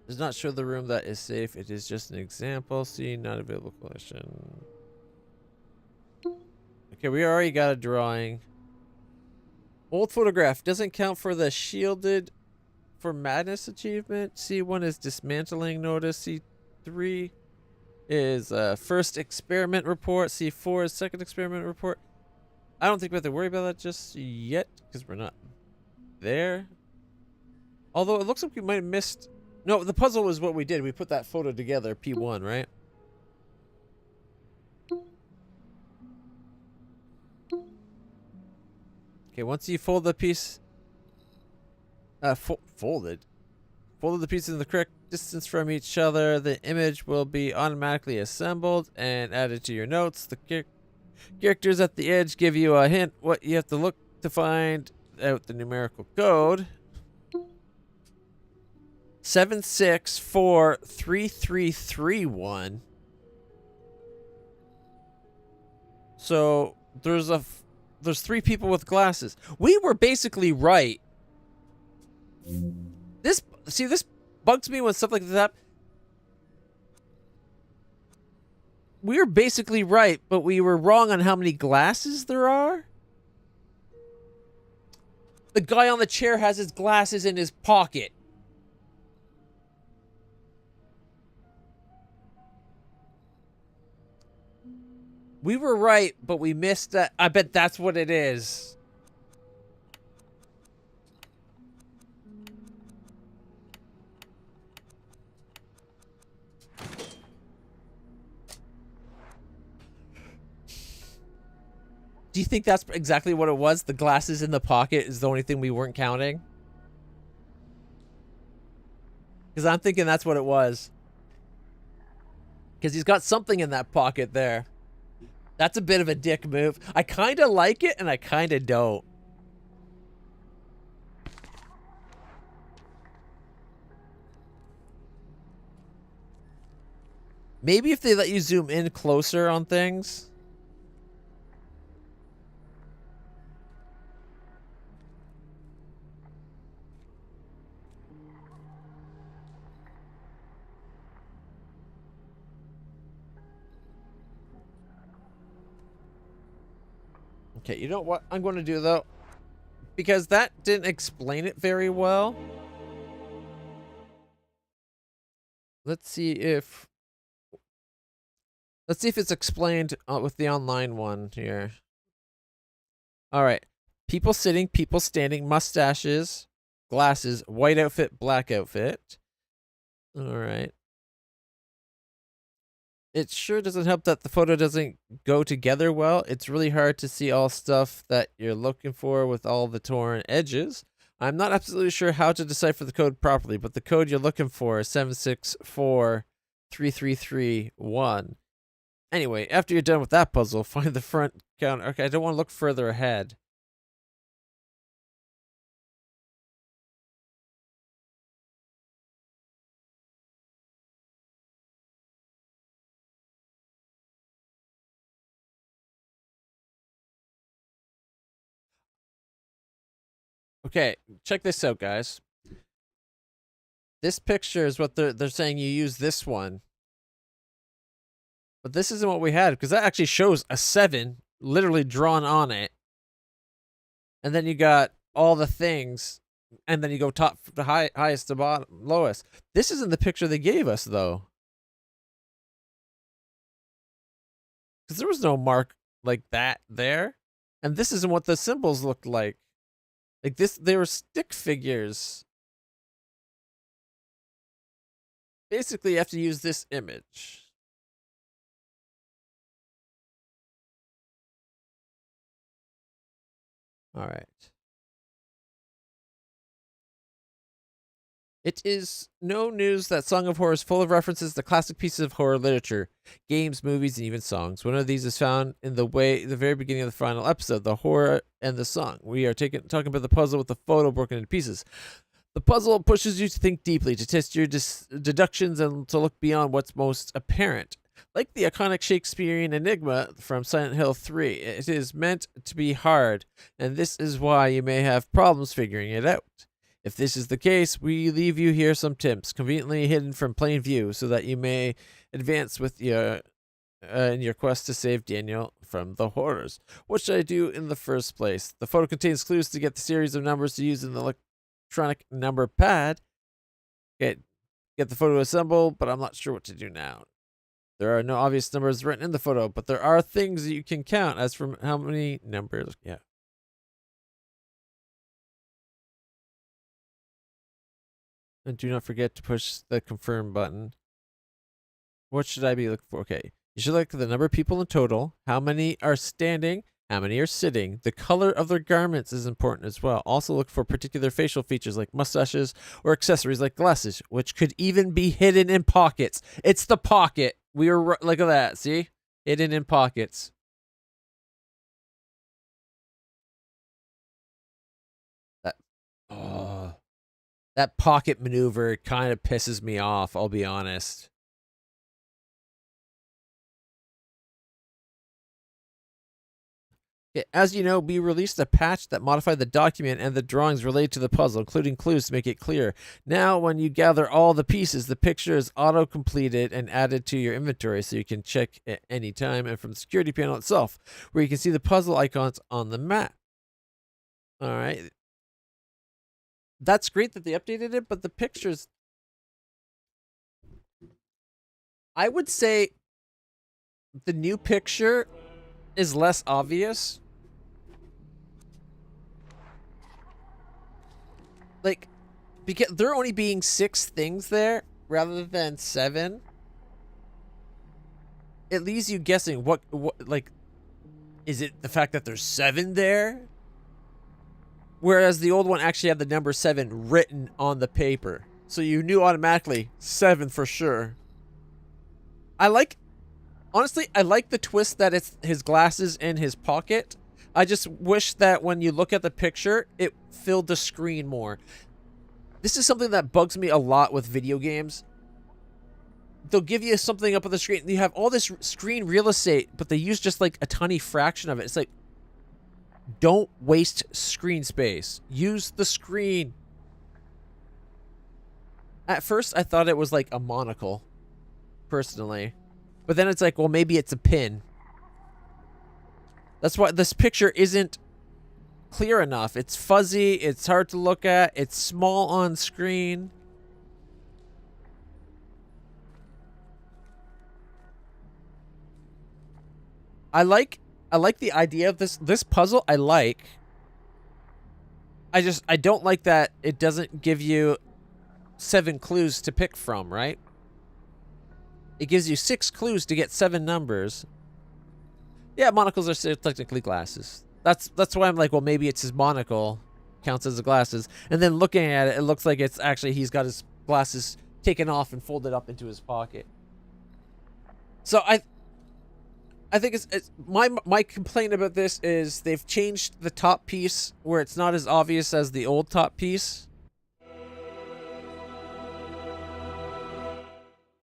Does not show the room that is safe. It is just an example. See, not available collection. Okay, we already got a drawing. Old photograph doesn't count for the shielded for madness achievement. C1 is dismantling notice. C3 is first experiment report. C4 is second experiment report. I don't think we have to worry about that just yet because we're not there. Although it looks like we might have missed... No, the puzzle was what we did. We put that photo together, P1, right? Okay, once you fold the piece... folded the pieces in the correct distance from each other, the image will be automatically assembled and added to your notes. The characters at the edge give you a hint what you have to look to find out the numerical code. 7643331. So there's 3 people with glasses. We were basically right. This bugs me when stuff like this happens. We were basically right, but we were wrong on how many glasses there are. The guy on the chair has his glasses in his pocket. We were right, but we missed that. I bet that's what it is. Do you think that's exactly what it was? The glasses in the pocket is the only thing we weren't counting? Because I'm thinking that's what it was. Because he's got something in that pocket there. That's a bit of a dick move. I kind of like it, and I kind of don't. Maybe if they let you zoom in closer on things. Okay, you know what I'm going to do, though? Because that didn't explain it very well. Let's see if it's explained with the online one here. All right. People sitting, people standing, mustaches, glasses, white outfit, black outfit. All right. It sure doesn't help that the photo doesn't go together well. It's really hard to see all stuff that you're looking for with all the torn edges. I'm not absolutely sure how to decipher the code properly, but the code you're looking for is 7643331. Anyway, after you're done with that puzzle, find the front counter. Okay, I don't want to look further ahead. Okay, check this out, guys. This picture is what they're saying you use this one. But this isn't what we had, because that actually shows a 7 literally drawn on it. And then you got all the things, and then you go top to highest to bottom, lowest. This isn't the picture they gave us, though. Because there was no mark like that there. And this isn't what the symbols looked like. Like this, they were stick figures. Basically, you have to use this image. All right. It is no news that Song of Horror is full of references to classic pieces of horror literature, games, movies, and even songs. One of these is found in the very beginning of the final episode, the horror and the song. We are talking about the puzzle with the photo broken into pieces. The puzzle pushes you to think deeply, to test your deductions, and to look beyond what's most apparent. Like the iconic Shakespearean enigma from Silent Hill 3, it is meant to be hard, and this is why you may have problems figuring it out. If this is the case, we leave you here some tips, conveniently hidden from plain view, so that you may advance with your in your quest to save Daniel from the horrors. What should I do in the first place? The photo contains clues to get the series of numbers to use in the electronic number pad. Get the photo assembled, but I'm not sure what to do now. There are no obvious numbers written in the photo, but there are things you can count as from how many numbers. Yeah. And do not forget to push the confirm button. What should I be looking for? Okay. You should look at the number of people in total, how many are standing, how many are sitting. The color of their garments is important as well. Also look for particular facial features like mustaches or accessories like glasses, which could even be hidden in pockets. It's the pocket. We were, look at that. See? Hidden in pockets. That pocket maneuver kind of pisses me off, I'll be honest. As you know, we released a patch that modified the document and the drawings related to the puzzle, including clues to make it clear. Now, when you gather all the pieces, the picture is auto-completed and added to your inventory, so you can check at any time, and from the security panel itself, where you can see the puzzle icons on the map. All right. That's great that they updated it, but the pictures... I would say the new picture is less obvious. Like, because there only being 6 things there rather than 7, it leaves you guessing what like, is it the fact that there's 7 there? Whereas the old one actually had the number 7 written on the paper. So you knew automatically 7 for sure. Honestly, I like the twist that it's his glasses in his pocket. I just wish that when you look at the picture, it filled the screen more. This is something that bugs me a lot with video games. They'll give you something up on the screen. You have all this screen real estate, but they use just like a tiny fraction of it. It's like, don't waste screen space. Use the screen. At first, I thought it was like a monocle, personally. But then it's like, well, maybe it's a pin. That's why this picture isn't clear enough. It's fuzzy. It's hard to look at. It's small on screen. I like the idea of this puzzle. I don't like that it doesn't give you 7 clues to pick from, right? It gives you 6 clues to get 7 numbers. Yeah, monocles are still technically glasses. That's why I'm like, well, maybe it's his monocle counts as the glasses. And then looking at it, it looks like it's actually he's got his glasses taken off and folded up into his pocket. So I think it's my complaint about this is they've changed the top piece where it's not as obvious as the old top piece.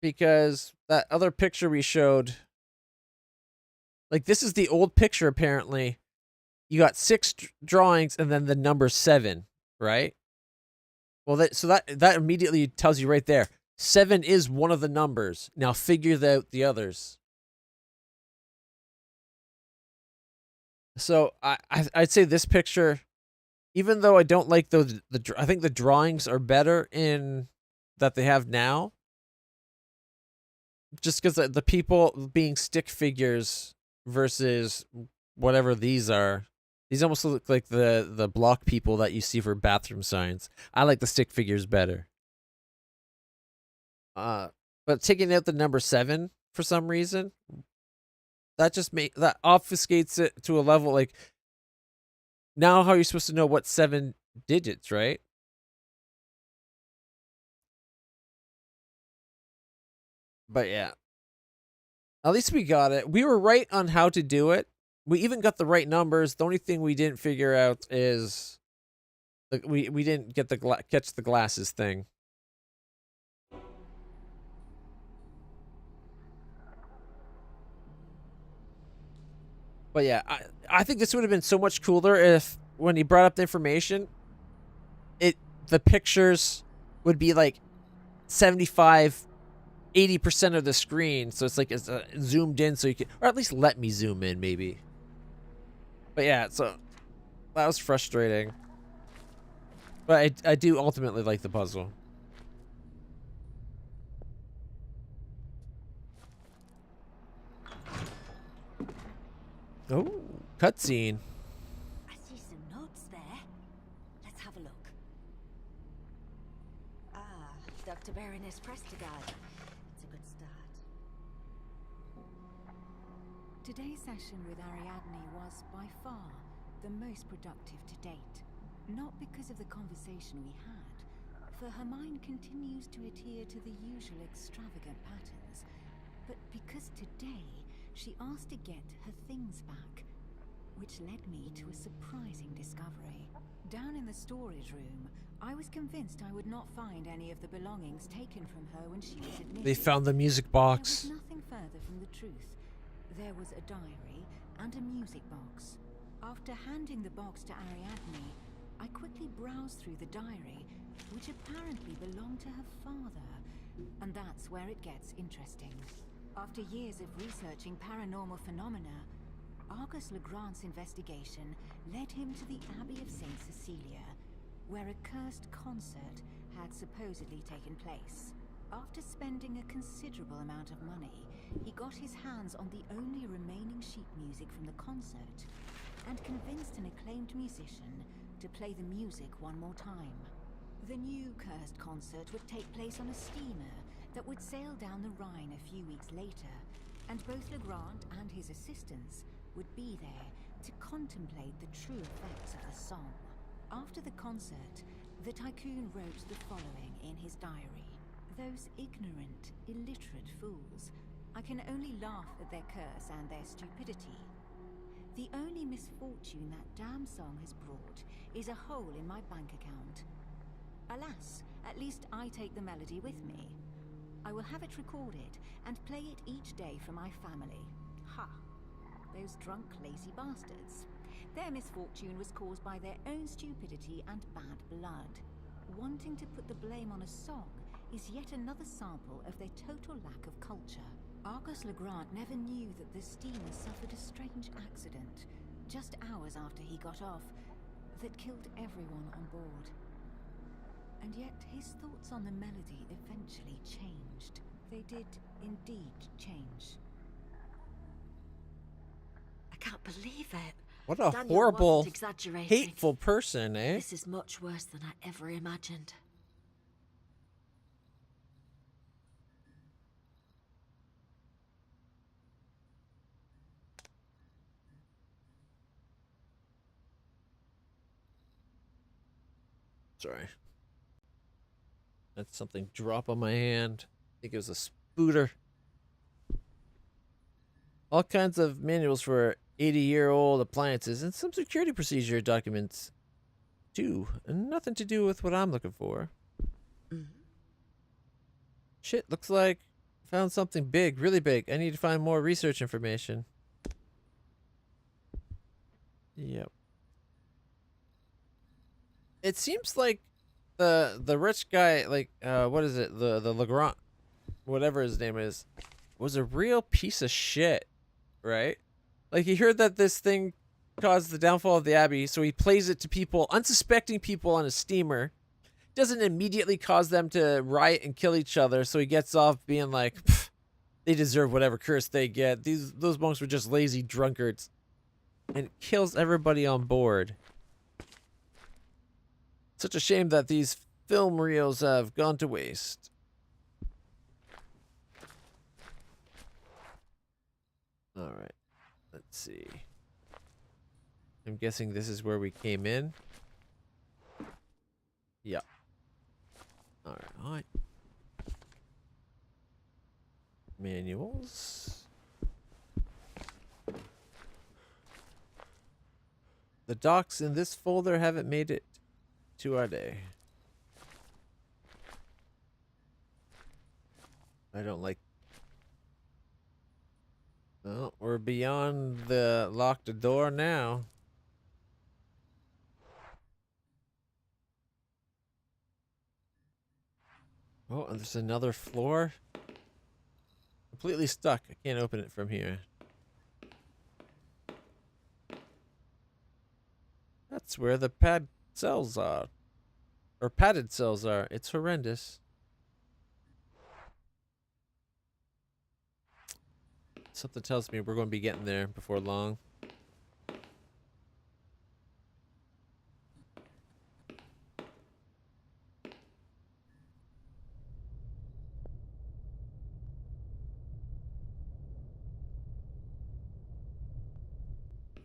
Because that other picture we showed, like this is the old picture apparently. You got 6 drawings and then the number 7, right? Well, that immediately tells you right there. 7 is one of the numbers. Now figure out the others. So I'd say this picture, even though I don't like I think the drawings are better in that they have now. Just because the people being stick figures versus whatever these are. These almost look like the block people that you see for bathroom signs. I like the stick figures better. But taking out the number 7 for some reason, that obfuscates it to a level like, now how are you supposed to know what 7 digits, right? But yeah. At least we got it. We were right on how to do it. We even got the right numbers. The only thing we didn't figure out is like we didn't get catch the glasses thing. But yeah, I think this would have been so much cooler if when he brought up the information, the pictures would be like 75, 80% of the screen, so it's like it's zoomed in, so you can, or at least let me zoom in maybe. But yeah, so that was frustrating. But I do ultimately like the puzzle. Oh, cutscene. I see some notes there. Let's have a look. Ah, Dr. Baroness Prestigard. It's a good start. Today's session with Ariadne was by far the most productive to date. Not because of the conversation we had, for her mind continues to adhere to the usual extravagant patterns, but because today she asked to get her things back, which led me to a surprising discovery. Down in the storage room, I was convinced I would not find any of the belongings taken from her when she was admitted. They found the music box. There was nothing further from the truth. There was a diary and a music box. After handing the box to Ariadne, I quickly browsed through the diary, which apparently belonged to her father. And that's where it gets interesting. After years of researching paranormal phenomena, Argus Legrand's investigation led him to the Abbey of St. Cecilia, where a cursed concert had supposedly taken place. After spending a considerable amount of money, he got his hands on the only remaining sheet music from the concert, and convinced an acclaimed musician to play the music one more time. The new cursed concert would take place on a steamer that would sail down the Rhine a few weeks later, and both Legrand and his assistants would be there to contemplate the true effects of the song. After the concert, the tycoon wrote the following in his diary. Those ignorant, illiterate fools. I can only laugh at their curse and their stupidity. The only misfortune that damn song has brought is a hole in my bank account. Alas, at least I take the melody with me. I will have it recorded and play it each day for my family. Ha! Those drunk, lazy bastards. Their misfortune was caused by their own stupidity and bad blood. Wanting to put the blame on a song is yet another sample of their total lack of culture. Argus Legrand never knew that the steamer suffered a strange accident, just hours after he got off, that killed everyone on board. And yet his thoughts on the melody eventually changed. They did indeed change. I can't believe it. What a Daniel horrible, wasn't exaggerating. hateful person, eh? This is much worse than I ever imagined. Sorry. That's something drop on my hand. I think it was a spooter. All kinds of manuals for 80-year-old appliances and some security procedure documents, too. And nothing to do with what I'm looking for. Shit, looks like I found something big, really big. I need to find more research information. Yep. It seems like the rich guy, like what is it, the Legrand, whatever his name is, was a real piece of shit, right? Like he heard that this thing caused the downfall of the abbey, so he plays it to people, unsuspecting people on a steamer. Doesn't immediately cause them to riot and kill each other, so he gets off being like, they deserve whatever curse they get. Those monks were just lazy drunkards, and it kills everybody on board. Such a shame that these film reels have gone to waste. All right, let's see. I'm guessing this is where we came in. Yeah. All right. Manuals. The docs in this folder haven't made it to our day. I don't like. Oh, we're beyond the locked door now. Oh, and there's another floor. Completely stuck. I can't open it from here. That's where the pad cells are. Or padded cells are. It's horrendous. Something tells me we're going to be getting there before long.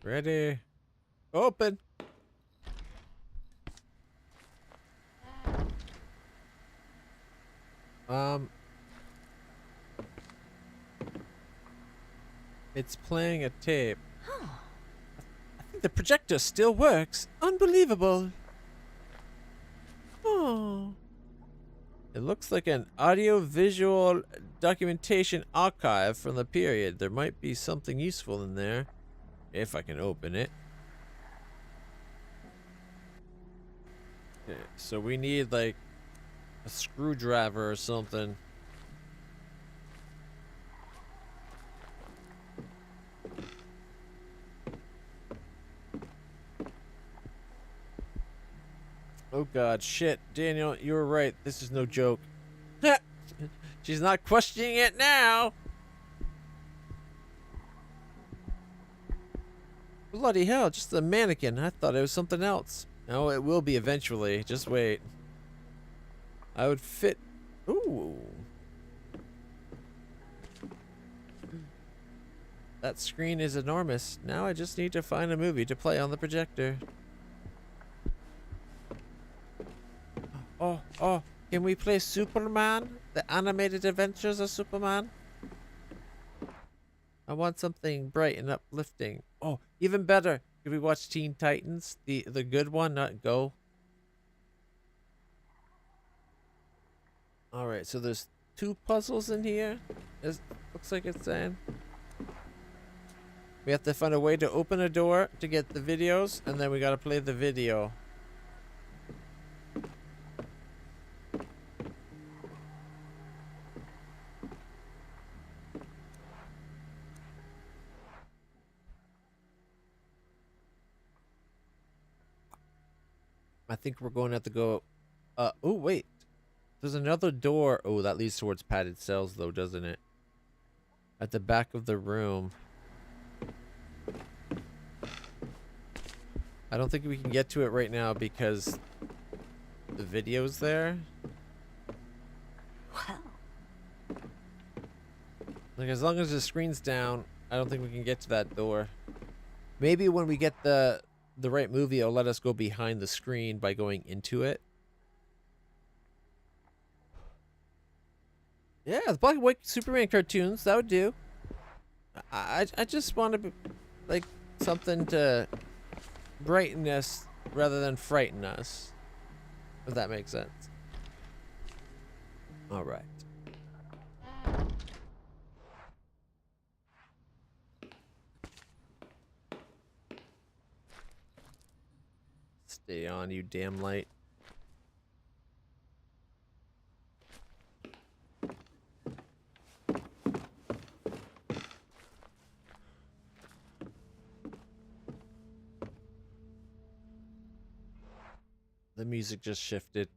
Ready? Open! It's playing a tape. I think the projector still works. Unbelievable. Oh. It looks like an audio-visual documentation archive from the period. There might be something useful in there. If I can open it. Okay, so we need like a screwdriver or something. Oh god, shit. Daniel, you were right. This is no joke. She's not questioning it now. Bloody hell, just a mannequin. I thought it was something else. No, it will be eventually. Just wait. I would fit. Ooh. That screen is enormous. Now I just need to find a movie to play on the projector. Oh, can we play Superman? The animated adventures of Superman? I want something bright and uplifting. Oh, even better. Could we watch Teen Titans? The good one, not Go. Alright, so there's 2 puzzles in here. Looks like it's saying. We have to find a way to open a door to get the videos, and then we gotta play the video. I think we're going to have to go. Oh, wait. There's another door. Oh, that leads towards padded cells, though, doesn't it? At the back of the room. I don't think we can get to it right now because the video's there. Well. Like, as long as the screen's down, I don't think we can get to that door. Maybe when we get the right movie, it'll let us go behind the screen by going into it. Yeah, the black and white Superman cartoons, that would do. I just want to be, like, something to brighten us rather than frighten us. If that makes sense. Alright. Stay on, you damn light. The music just shifted.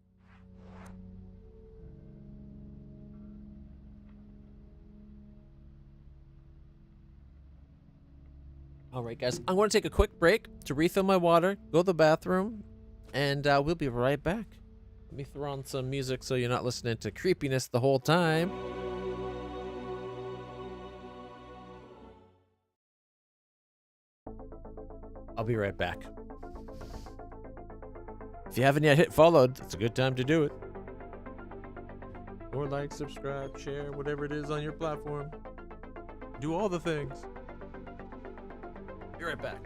All right, guys, I'm going to take a quick break to refill my water, go to the bathroom, and we'll be right back. Let me throw on some music so you're not listening to creepiness the whole time. I'll be right back. If you haven't yet hit followed, it's a good time to do it. Or like, subscribe, share, whatever it is on your platform. Do all the things. Be right back.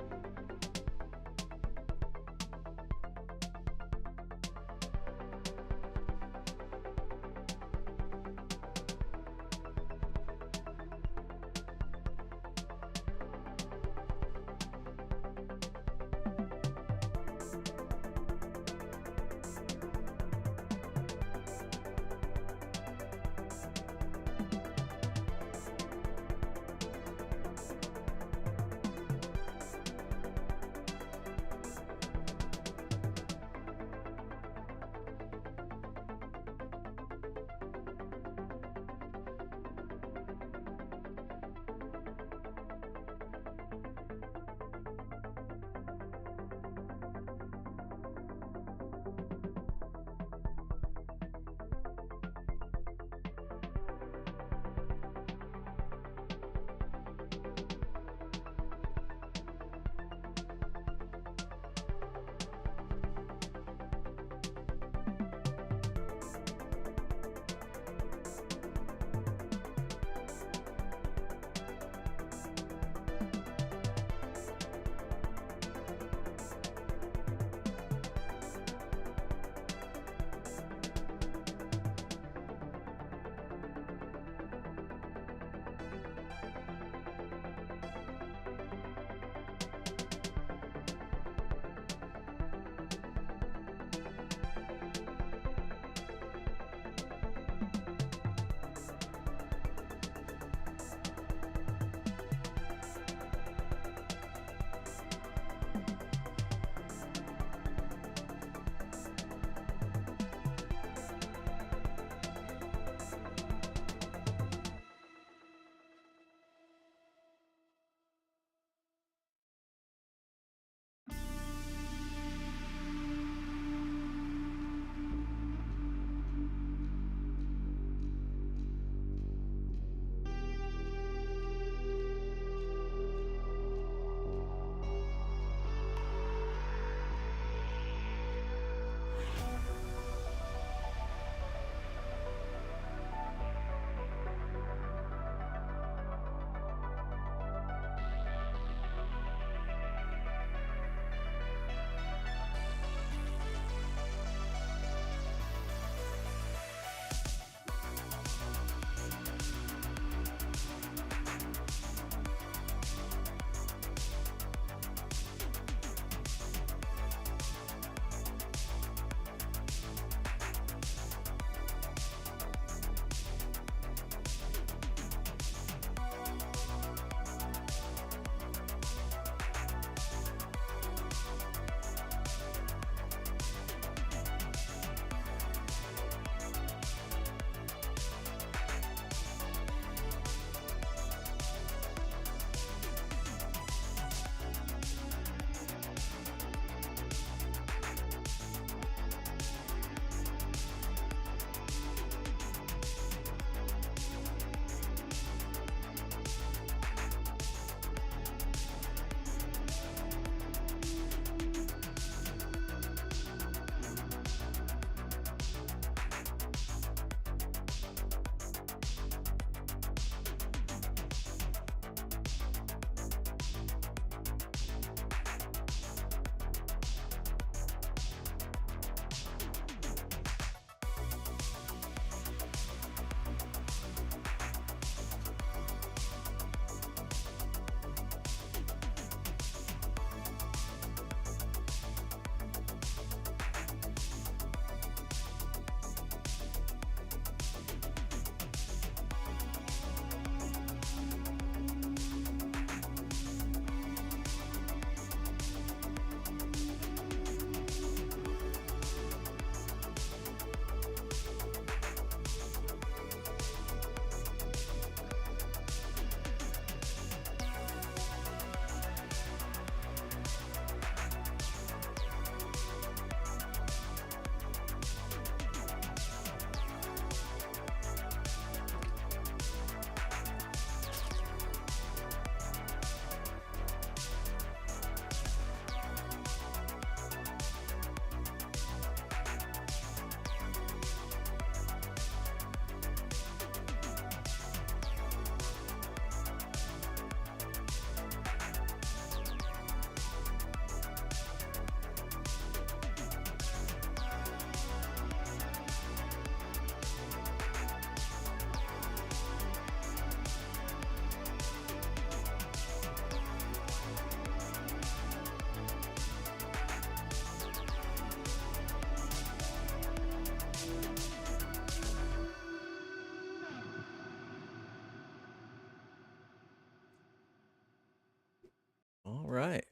right.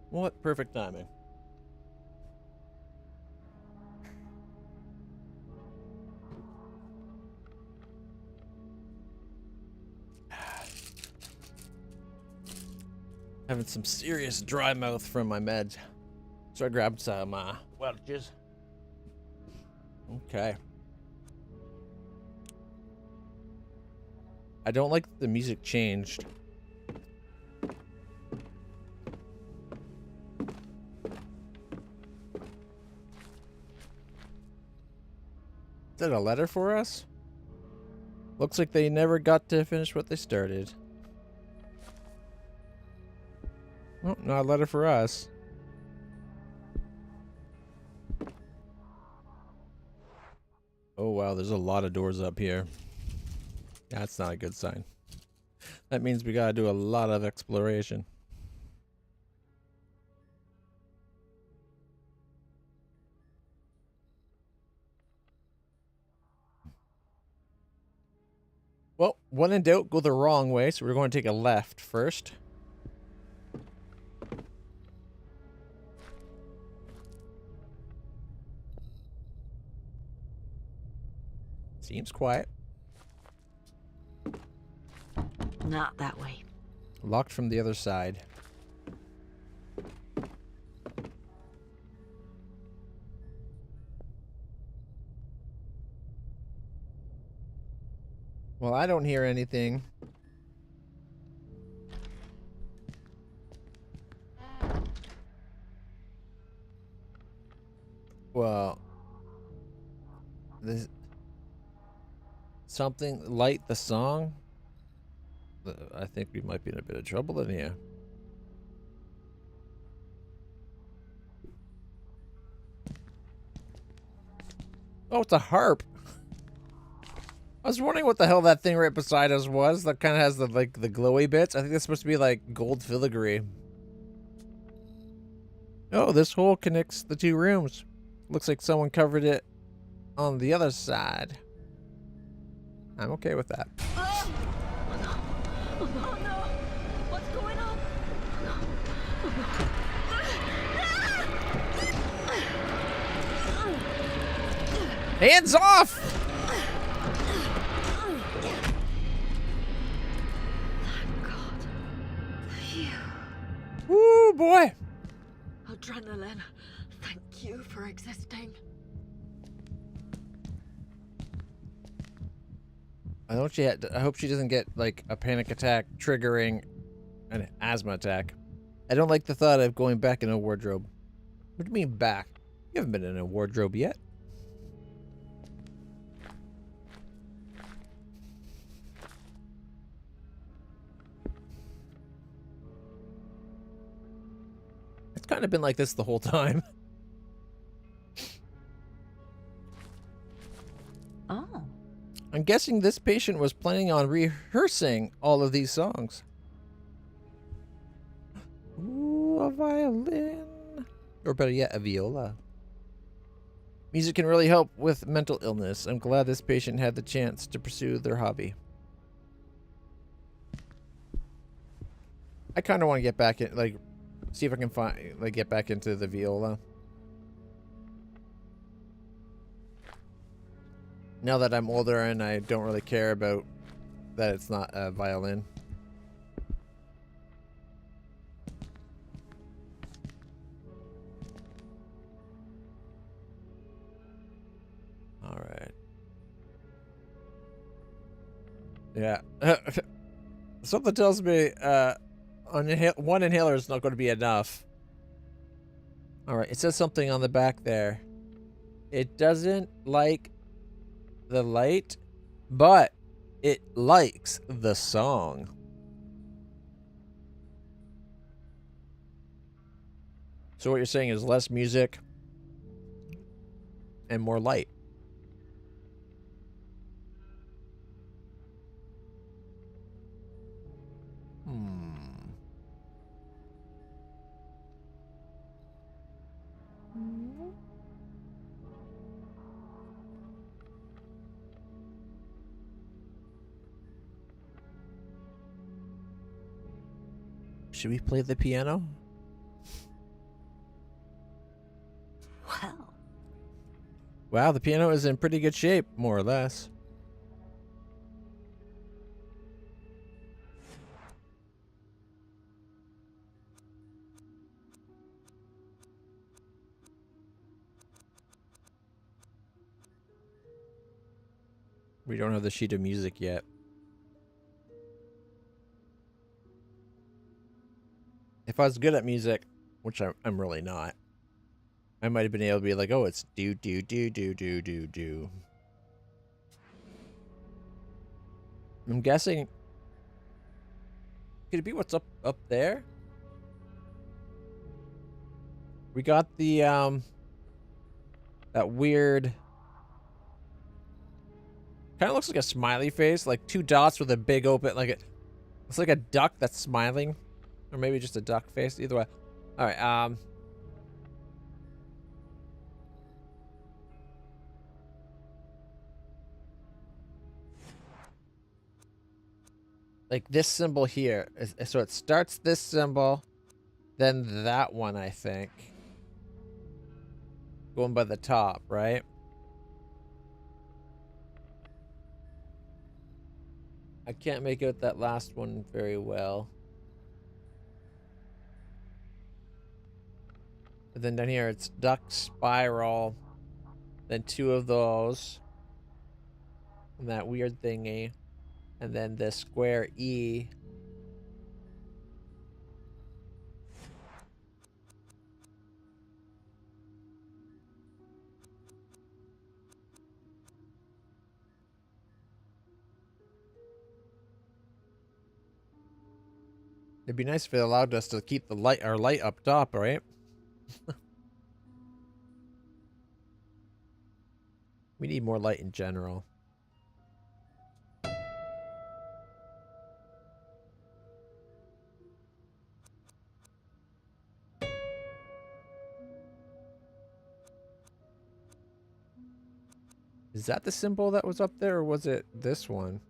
What perfect timing. Having some serious dry mouth from my meds. So I grabbed some Welch's. Okay. I don't like the music changed. Is that a letter for us? Looks like they never got to finish what they started. Oh, not a letter for us. Oh wow, there's a lot of doors up here. That's not a good sign. That means we gotta do a lot of exploration. Well, when in doubt, go the wrong way, so we're going to take a left first. Seems quiet. Not that way. Locked from the other side. Well, I don't hear anything. Well, this something light the song. I think we might be in a bit of trouble in here. Oh, it's a harp. I was wondering what the hell that thing right beside us was. That kind of has the the glowy bits. I think that's supposed to be like gold filigree. Oh, this hole connects the two rooms. Looks like someone covered it on the other side. I'm okay with that. Oh no! Oh no! What's going on? Hands off! Thank God. Phew. Woo, boy! Adrenaline. Thank you for existing. I hope she doesn't get like a panic attack triggering an asthma attack. I don't like the thought of going back in a wardrobe. What do you mean back? You haven't been in a wardrobe yet. It's kind of been like this the whole time. Oh. I'm guessing this patient was planning on rehearsing all of these songs. Ooh, a violin. Or better yet, a viola. Music can really help with mental illness. I'm glad this patient had the chance to pursue their hobby. I kind of want to get back in, like, see if I can find, like, get back into the viola. Now that I'm older and I don't really care about that it's not a violin. All right. Yeah. Something tells me one inhaler is not going to be enough. All right. It says something on the back there. It doesn't like the light, but it likes the song. So what you're saying is less music and more light. Should we play the piano? Well, Wow, the piano is in pretty good shape, more or less. We don't have the sheet of music yet. If I was good at music, which I'm really not, I might have been able to be like, oh, it's do, do, do, do, do, do, do. I'm guessing. Could it be what's up there? We got the, that weird, kind of looks like a smiley face, like two dots with a big open, like it's like a duck that's smiling. Or maybe just a duck face, either way. Alright, like this symbol here. So it starts this symbol, then that one, I think. Going by the top, right? I can't make out that last one very well. And then down here, it's duck spiral. Then two of those. And that weird thingy. And then the square E. It'd be nice if it allowed us to keep our light up top, right? We need more light in general. Is that the symbol that was up there, or was it this one?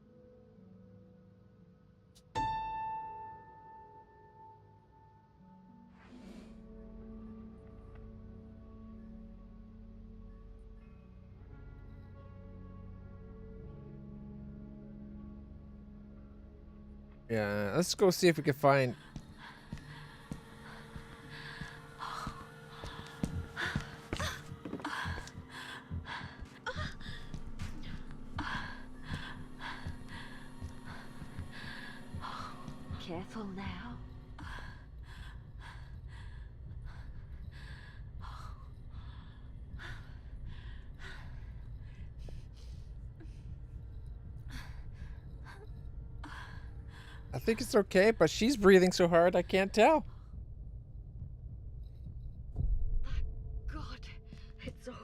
Yeah, let's go see if we can find... careful now. I think it's okay, but she's breathing so hard I can't tell. Thank God, it's over.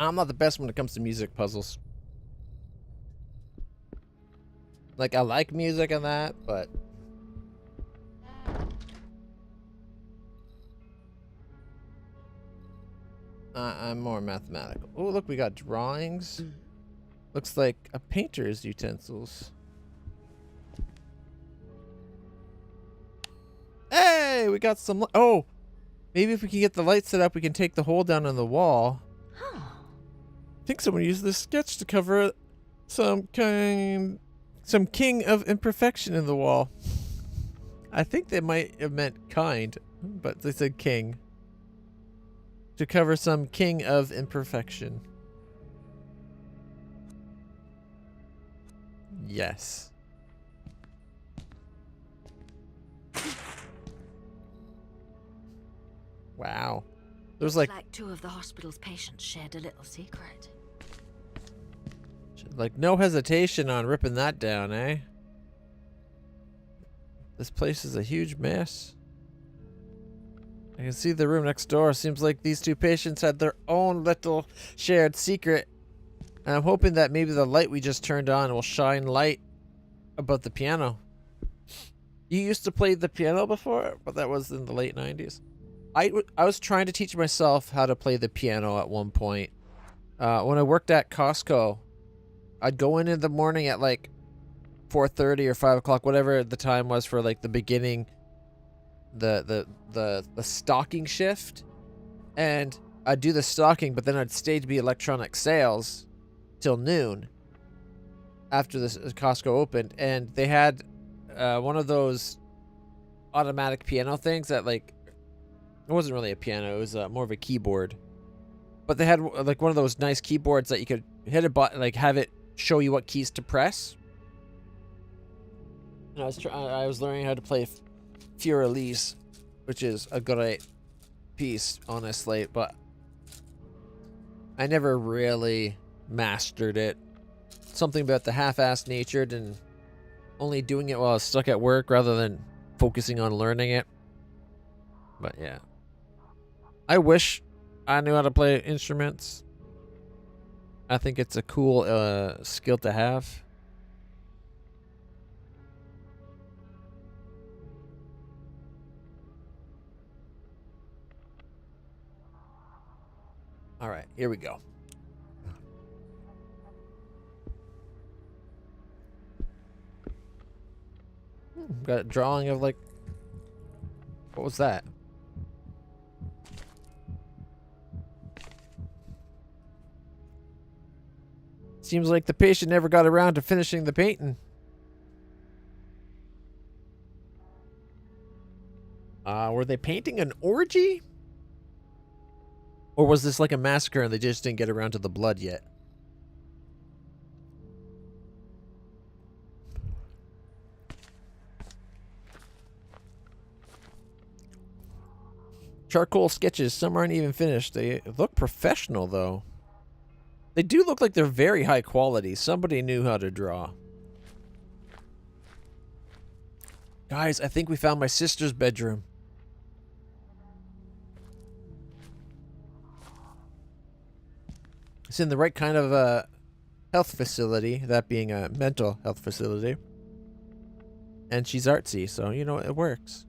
I'm not the best when it comes to music puzzles. Like, I like music and that, but... I'm more mathematical. Oh, look, we got drawings. Looks like a painter's utensils. Hey, we got some... Oh! Maybe if we can get the light set up, we can take the hole down in the wall. I think someone used this sketch to cover some king of imperfection in the wall. I think they might have meant kind, but they said king. To cover some king of imperfection. Yes. Wow. There's like two of the hospital's patients shared a little secret. Like, no hesitation on ripping that down, eh? This place is a huge mess. I can see the room next door. Seems like these two patients had their own little shared secret. And I'm hoping that maybe the light we just turned on will shine light about the piano. You used to play the piano before, but that was in the late 90s. I was trying to teach myself how to play the piano at one point. When I worked at Costco, I'd go in the morning at like 4:30 or 5 o'clock, whatever the time was for like the beginning, the stocking shift, and I'd do the stocking, but then I'd stay to be electronic sales till noon after this Costco opened, and they had one of those automatic piano things that, like, it wasn't really a piano, it was more of a keyboard, but they had like one of those nice keyboards that you could hit a button, like have it show you what keys to press. And I was learning how to play Fur-Elise, which is a great piece, honestly, but I never really mastered it. Something about the half-assed nature and only doing it while I was stuck at work rather than focusing on learning it. But yeah. I wish I knew how to play instruments. I think it's a cool skill to have. All right, here we go. Got a drawing of, like, what was that? Seems like the patient never got around to finishing the painting. Were they painting an orgy? Or was this like a massacre and they just didn't get around to the blood yet? Charcoal sketches, some aren't even finished. They look professional, though. They do look like they're very high quality. Somebody knew how to draw. Guys, I think we found my sister's bedroom. It's in the right kind of health facility, that being a mental health facility. And she's artsy, so, you know, it works.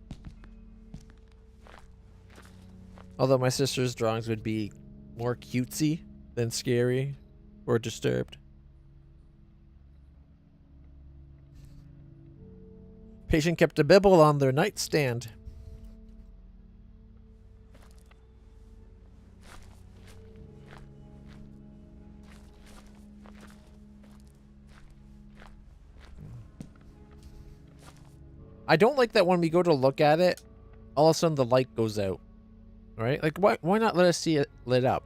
Although my sister's drawings would be more cutesy than scary or disturbed. Patient kept a Bible on their nightstand. I don't like that when we go to look at it, all of a sudden the light goes out. Right? Like, why not let us see it lit up?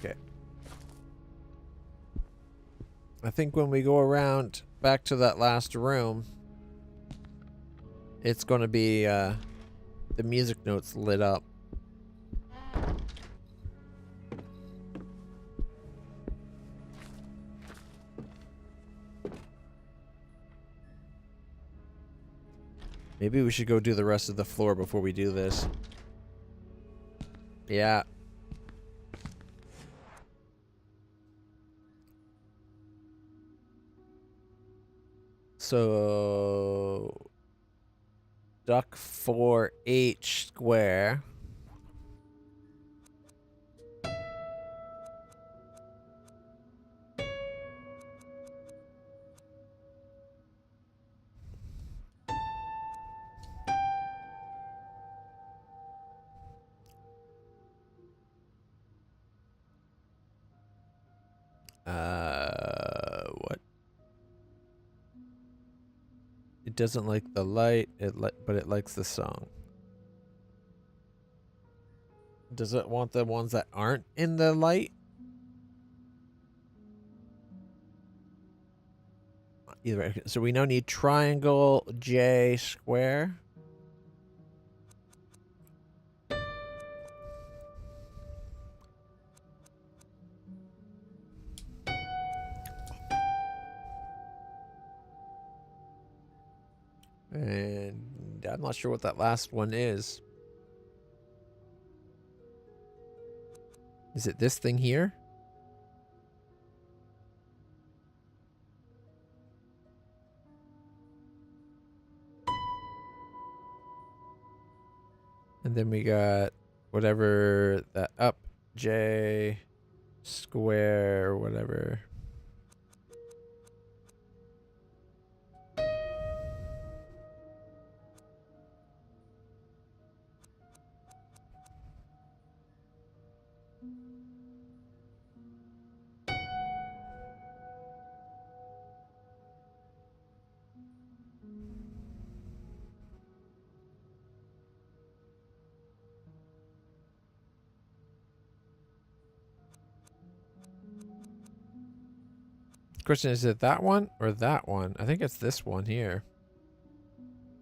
Okay. I think when we go around back to that last room, it's going to be the music notes lit up. Maybe we should go do the rest of the floor before we do this. Yeah. So duck 4H square. What? It doesn't like the light, but it likes the song. Does it want the ones that aren't in the light? Either way. So we now need triangle J square. I'm not sure what that last one is. Is it this thing here? And then we got whatever that up J square whatever. Question, is it that one or that one? I think it's this one here.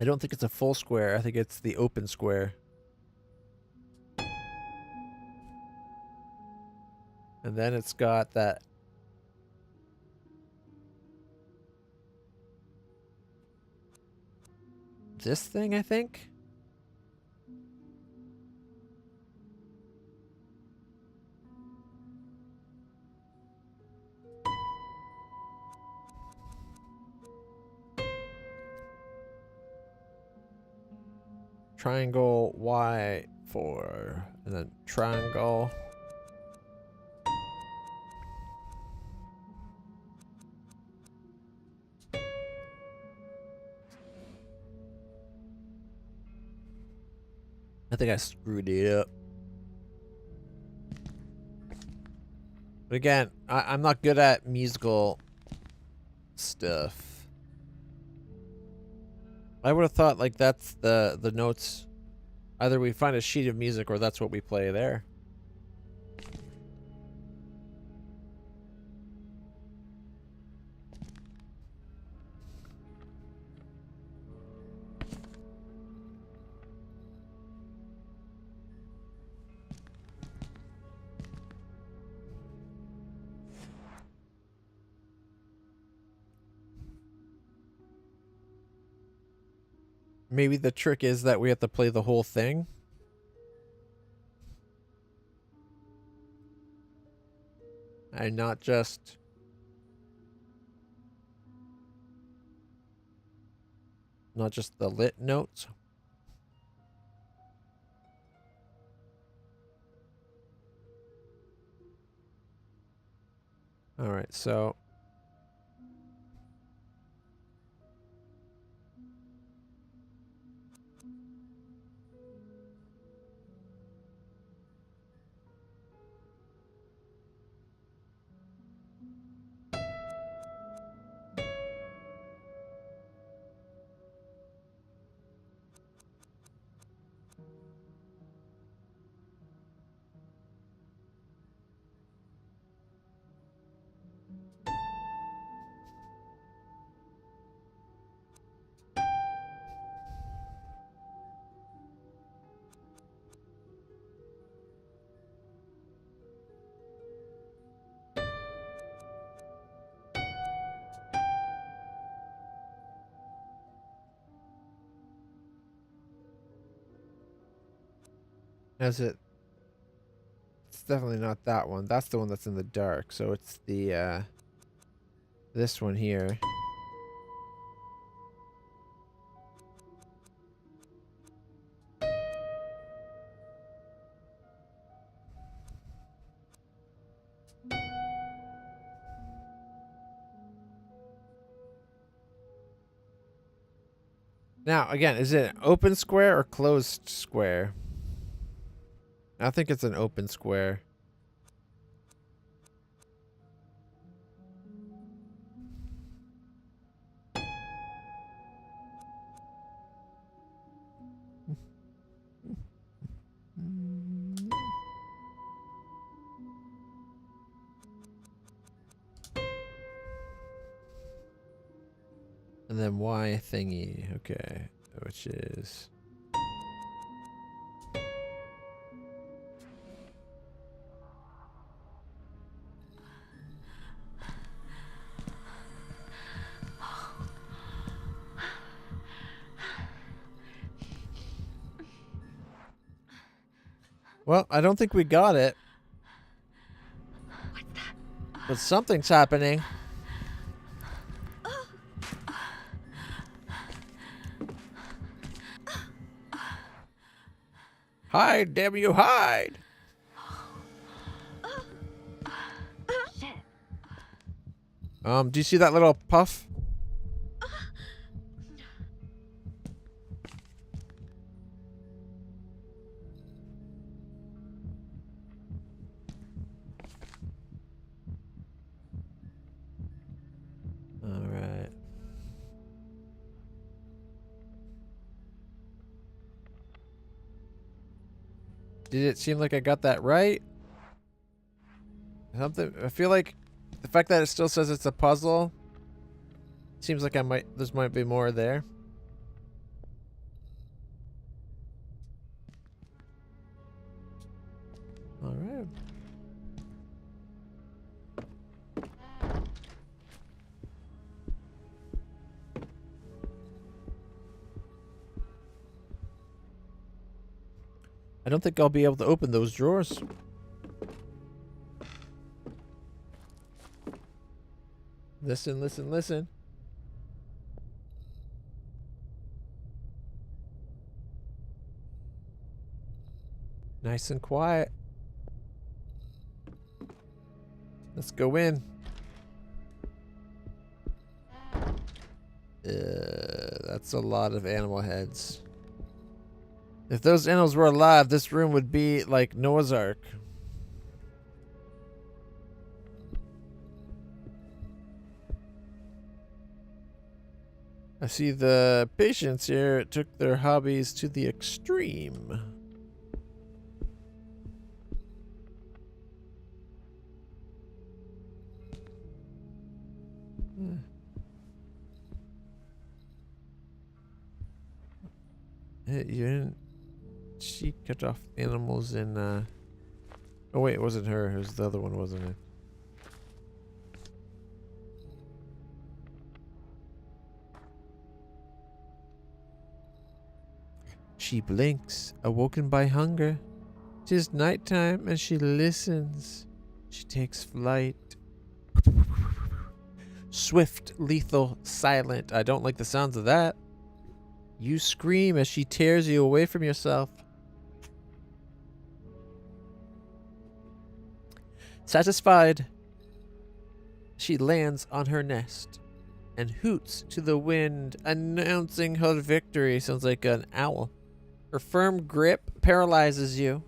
I don't think it's a full square. I think it's the open square. And then it's got that this thing, I think. Triangle Y4 and then triangle. I think I screwed it up. But again, I'm not good at musical stuff. I would have thought like that's the notes. Either we find a sheet of music or that's what we play there. Maybe the trick is that we have to play the whole thing. And not just the lit notes. All right, so is it? It's definitely not that one. That's the one that's in the dark. So it's the this one here. Now, again, is it an open square or closed square? I think it's an open square. And then Y thingy, okay, which is... Well, I don't think we got it. What's that? But something's happening. Hide, damn you, hide! Shit. Do you see that little puff? All right. Did it seem like I got that right? Something. I feel like the fact that it still says it's a puzzle seems like This might be more there. All right. I don't think I'll be able to open those drawers. Listen, listen, listen. Nice and quiet. Let's go in. That's a lot of animal heads. If those animals were alive, this room would be like Noah's Ark. I see the patients here took their hobbies to the extreme. You didn't... She cut off animals in, Oh wait, it wasn't her. It was the other one, wasn't it? She blinks, awoken by hunger. 'Tis nighttime and she listens. She takes flight. Swift, lethal, silent. I don't like the sounds of that. You scream as she tears you away from yourself. Satisfied, she lands on her nest and hoots to the wind, announcing her victory. Sounds like an owl. Her firm grip paralyzes you,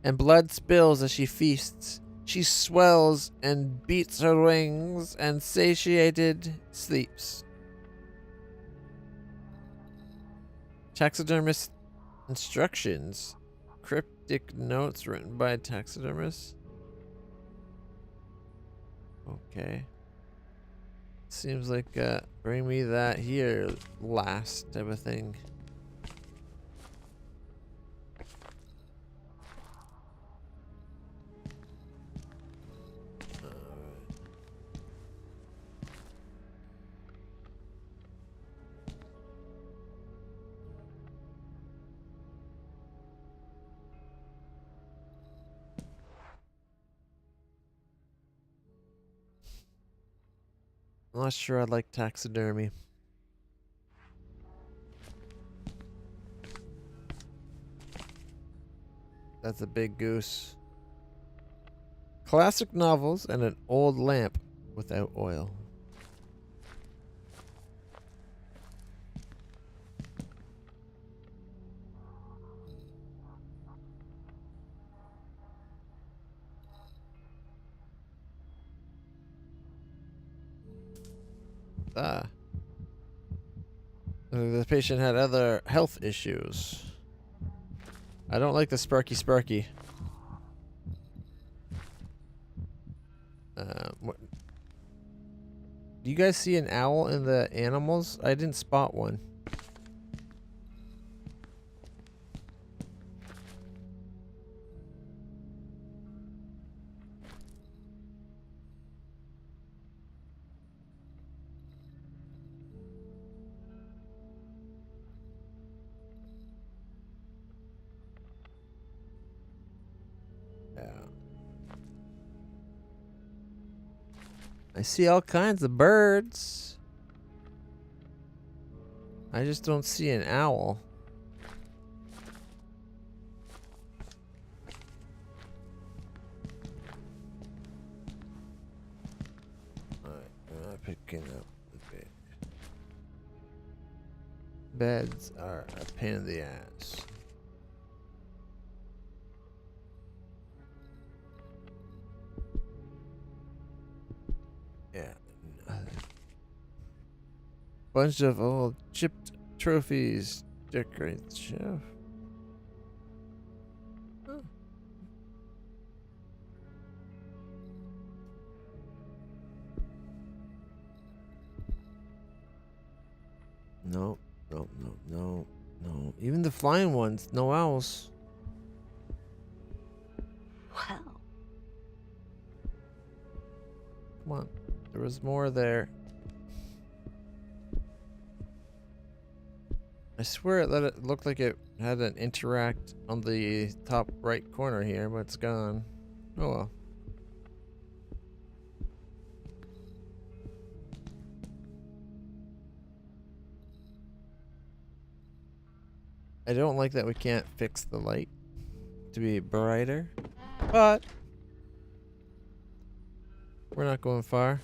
and blood spills as she feasts. She swells and beats her wings, and satiated sleeps. Taxidermist instructions. Cryptic notes written by taxidermist. Okay. Seems like bring me that here last type of thing. I'm not sure I like taxidermy. That's a big goose. Classic novels and an old lamp without oil. The patient had other health issues. I don't like the sparky. What? Do you guys see an owl in the animals? I didn't spot one. Yeah. I see all kinds of birds. I just don't see an owl. Alright, I'm not picking up the bed. Beds are a pain in the ass. Yeah. Bunch of old chipped trophies decorate the shelf. Huh. No, no, no, no, no. Even the flying ones, no owls. Well, Come on, there was more there. I swear it looked like it had an interact on the top right corner here, but it's gone. Oh well. I don't like that we can't fix the light to be brighter, but we're not going far.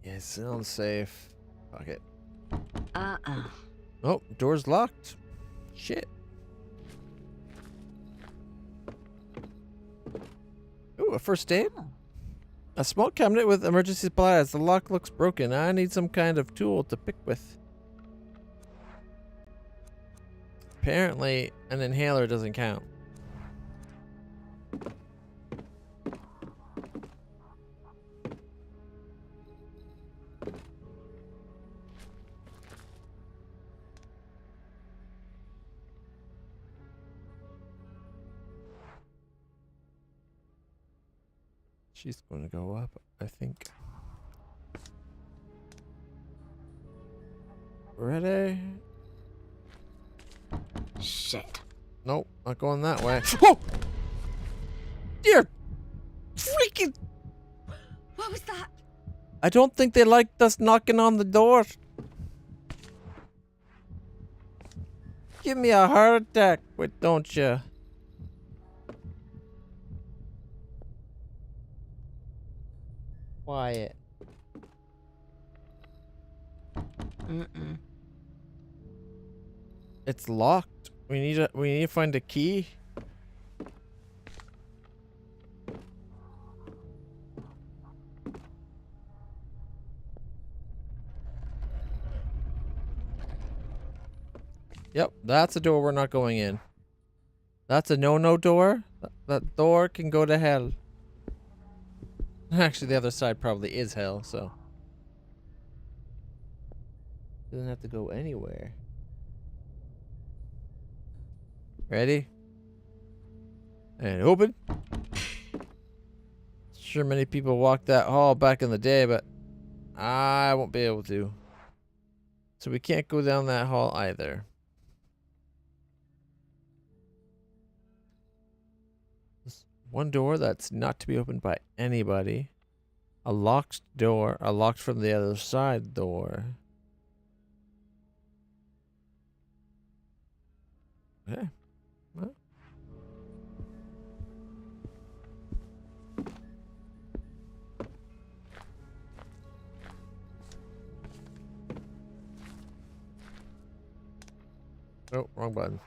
Yeah, it sounds safe. Fuck it. Oh, door's locked. Shit. Ooh, a first aid? A small cabinet with emergency supplies. The lock looks broken. I need some kind of tool to pick with. Apparently, an inhaler doesn't count. She's going to go up, I think. Ready? shit. Nope, not going that way. Oh! Dear freaking... What was that? I don't think they liked us knocking on the door. Give me a heart attack, but don't you? Quiet. Mm-mm. It's locked. We need to find a key. Yep, that's a door we're not going in. That's a no-no door. That door can go to hell. Actually, the other side probably is hell, so. Doesn't have to go anywhere. Ready? And open. Sure, many people walked that hall back in the day, but I won't be able to. So we can't go down that hall either. There's one door that's not to be opened by anybody. A locked door, a locked from the other side door. Okay. Well. Oh, wrong button.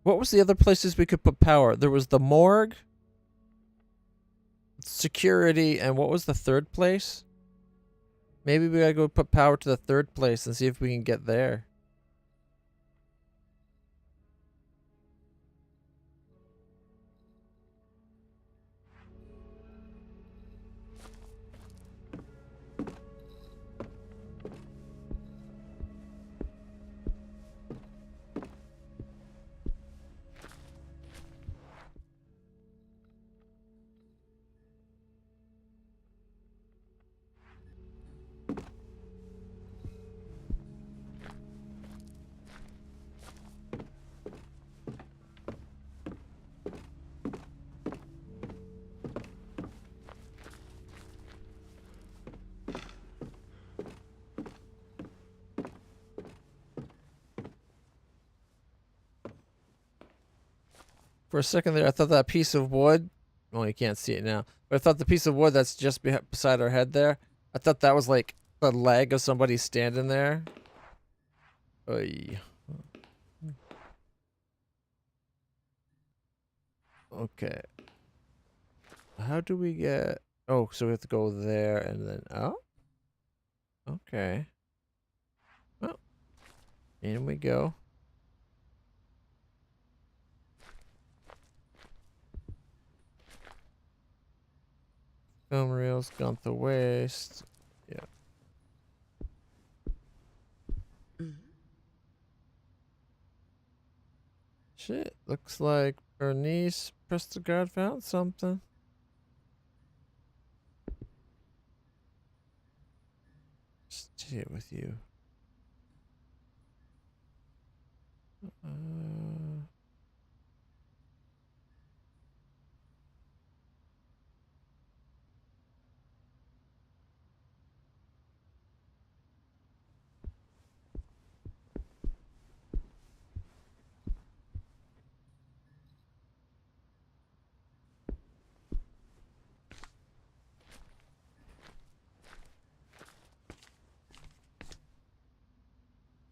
What was the other places we could put power? There was the morgue. security, and what was the third place? Maybe we gotta go put power to the third place and see if we can get there. For a second there, I thought that piece of wood... Well, you can't see it now. But I thought the piece of wood that's just beside our head there, I thought that was like the leg of somebody standing there. Oy. Okay. How do we get... Oh, so we have to go there and then... Oh? Okay. Well, in we go. Film reels, gone to waste. Yeah. Shit, looks like Bernice Prestegard found something. Stay with you.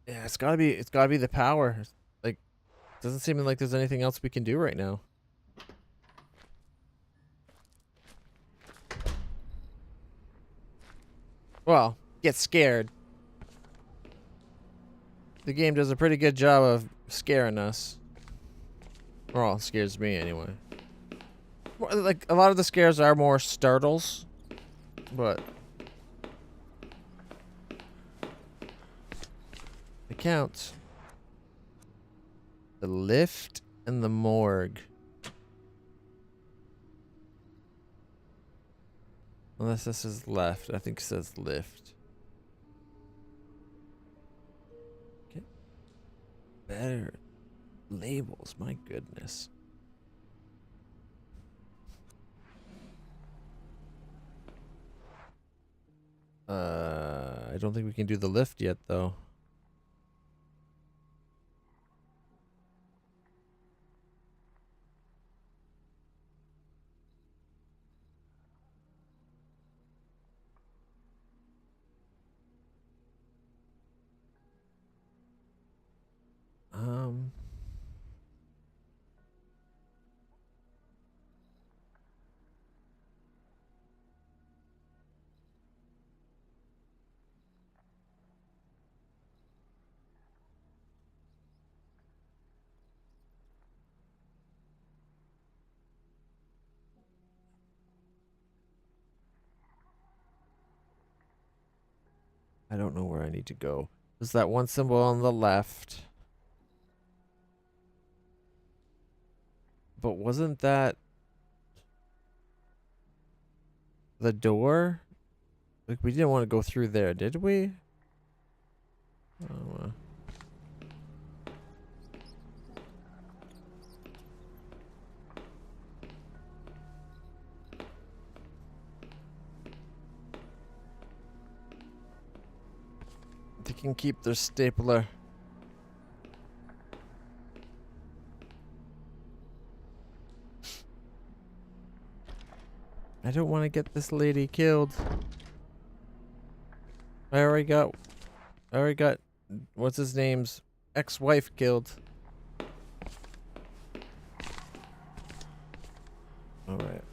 Yeah, it's gotta be the power. Like, doesn't seem like there's anything else we can do right now. Well, get scared. The game does a pretty good job of scaring us. Well, it scares me anyway. Like, a lot of the scares are more startles, but it counts. The lift and the morgue. Unless this is left. I think it says lift. Get better labels, my goodness. I don't think we can do the lift yet, though. I don't know where I need to go. There's that one symbol on the left. But wasn't that the door? Like, we didn't want to go through there, did we? Oh, they can keep their stapler. I don't want to get this lady killed. I already got, what's his name's ex-wife killed. Alright.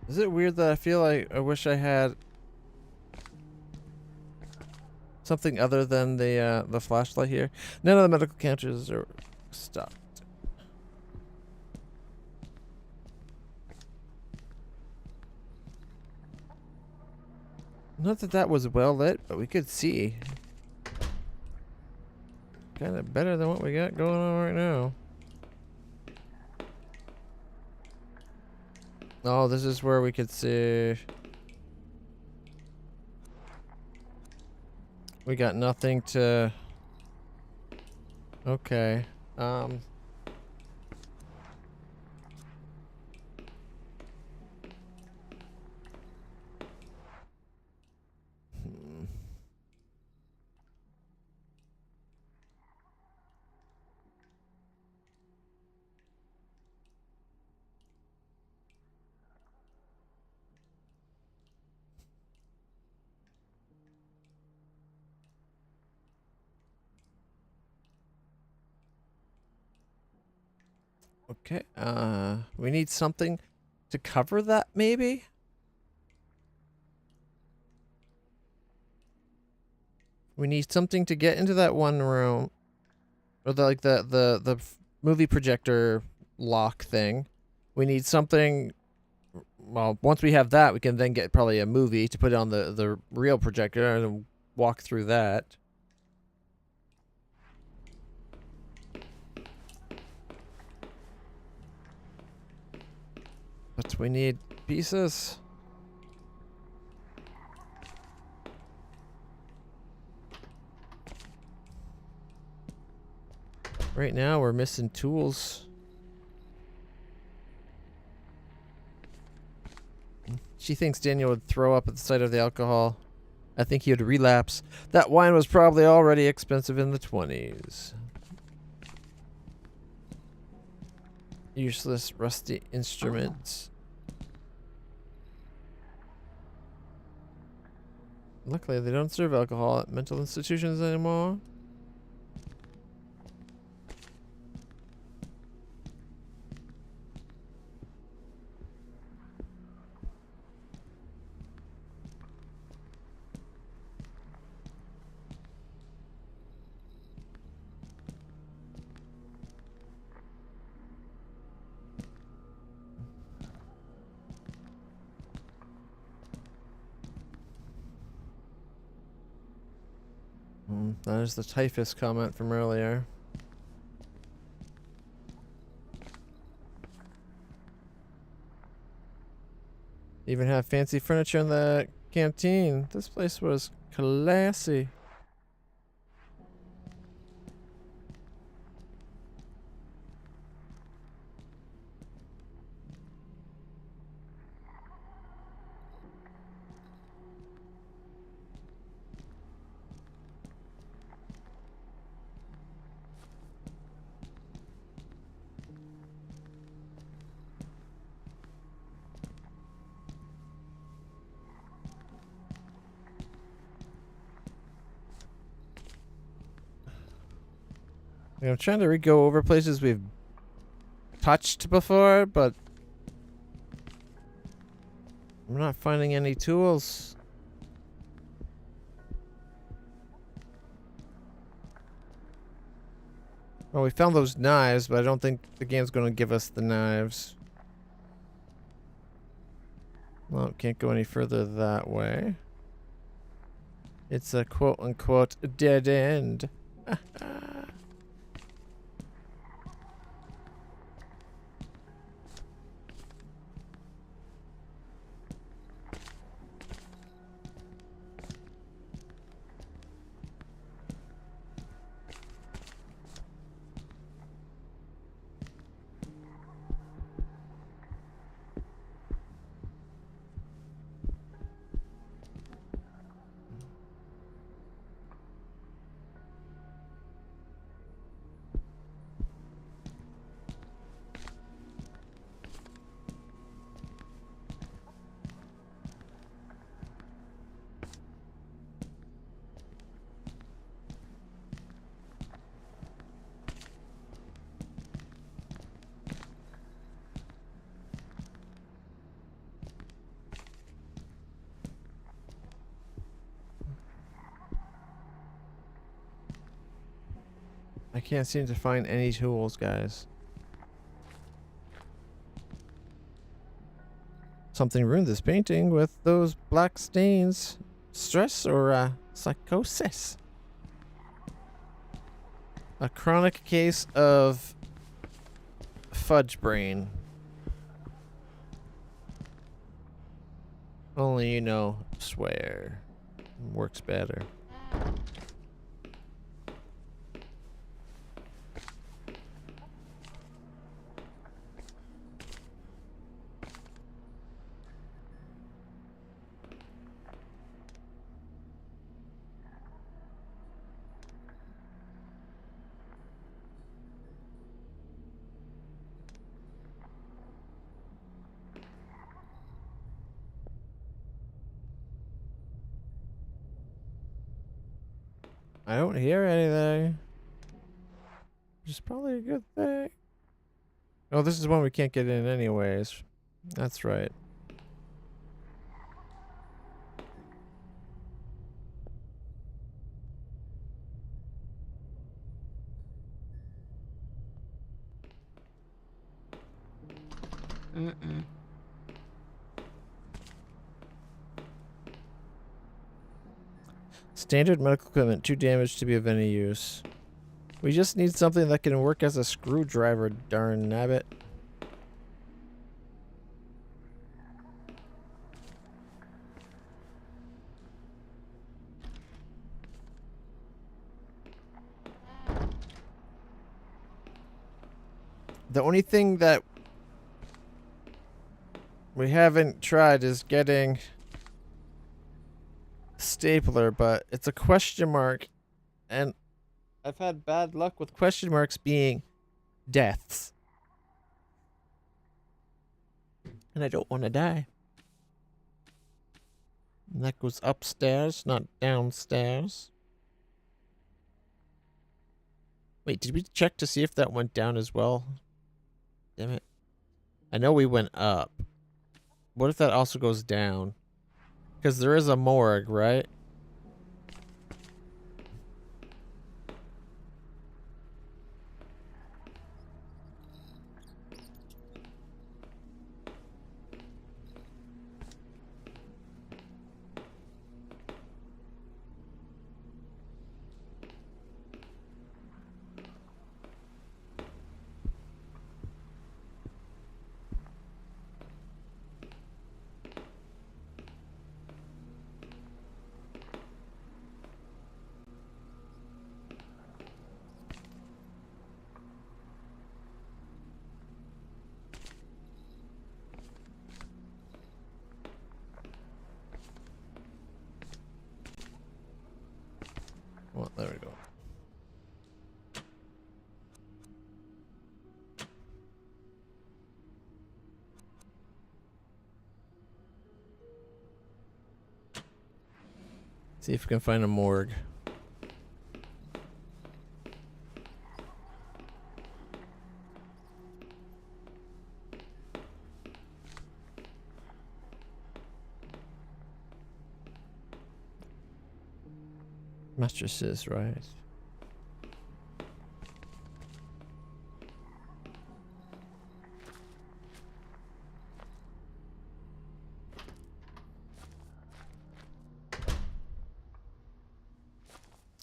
Is it weird that I feel like I wish I had something other than the flashlight here? None of the medical counters are stopped. Not that that was well lit, but we could see. Kind of better than what we got going on right now. Oh, this is where we could see. We got nothing to. Okay. Okay. We need something to cover that, maybe? We need something to get into that one room. Or the movie projector lock thing. We need something. Well, once we have that, we can then get probably a movie to put on the real projector and walk through that. But we need pieces. Right now, we're missing tools. She thinks Daniel would throw up at the sight of the alcohol. I think he would relapse. That wine was probably already expensive in the 20s. Useless, rusty instruments. Luckily, they don't serve alcohol at mental institutions anymore. There's the typhus comment from earlier. Even have fancy furniture in the canteen. This place was classy. I'm trying to go over places we've touched before, but I'm not finding any tools. Well, we found those knives, but I don't think the game's going to give us the knives. Well, can't go any further that way. It's a quote-unquote dead end. I can't seem to find any tools, guys. Something ruined this painting with those black stains. Stress or psychosis? A chronic case of fudge brain. Only you know, swear. Works better. I don't hear anything. Which is probably a good thing. Oh, this is one we can't get in anyways. That's right. Mm-mm. Standard medical equipment, too damaged to be of any use. We just need something that can work as a screwdriver, darn nabbit. The only thing that we haven't tried is getting stapler, but it's a question mark, and I've had bad luck with question marks being deaths. And I don't want to die. And that goes upstairs, not downstairs. Wait, did we check to see if that went down as well? Damn it. I know we went up. What if that also goes down? Because there is a morgue, right? Well, there we go. See if we can find a morgue. Mattresses, right?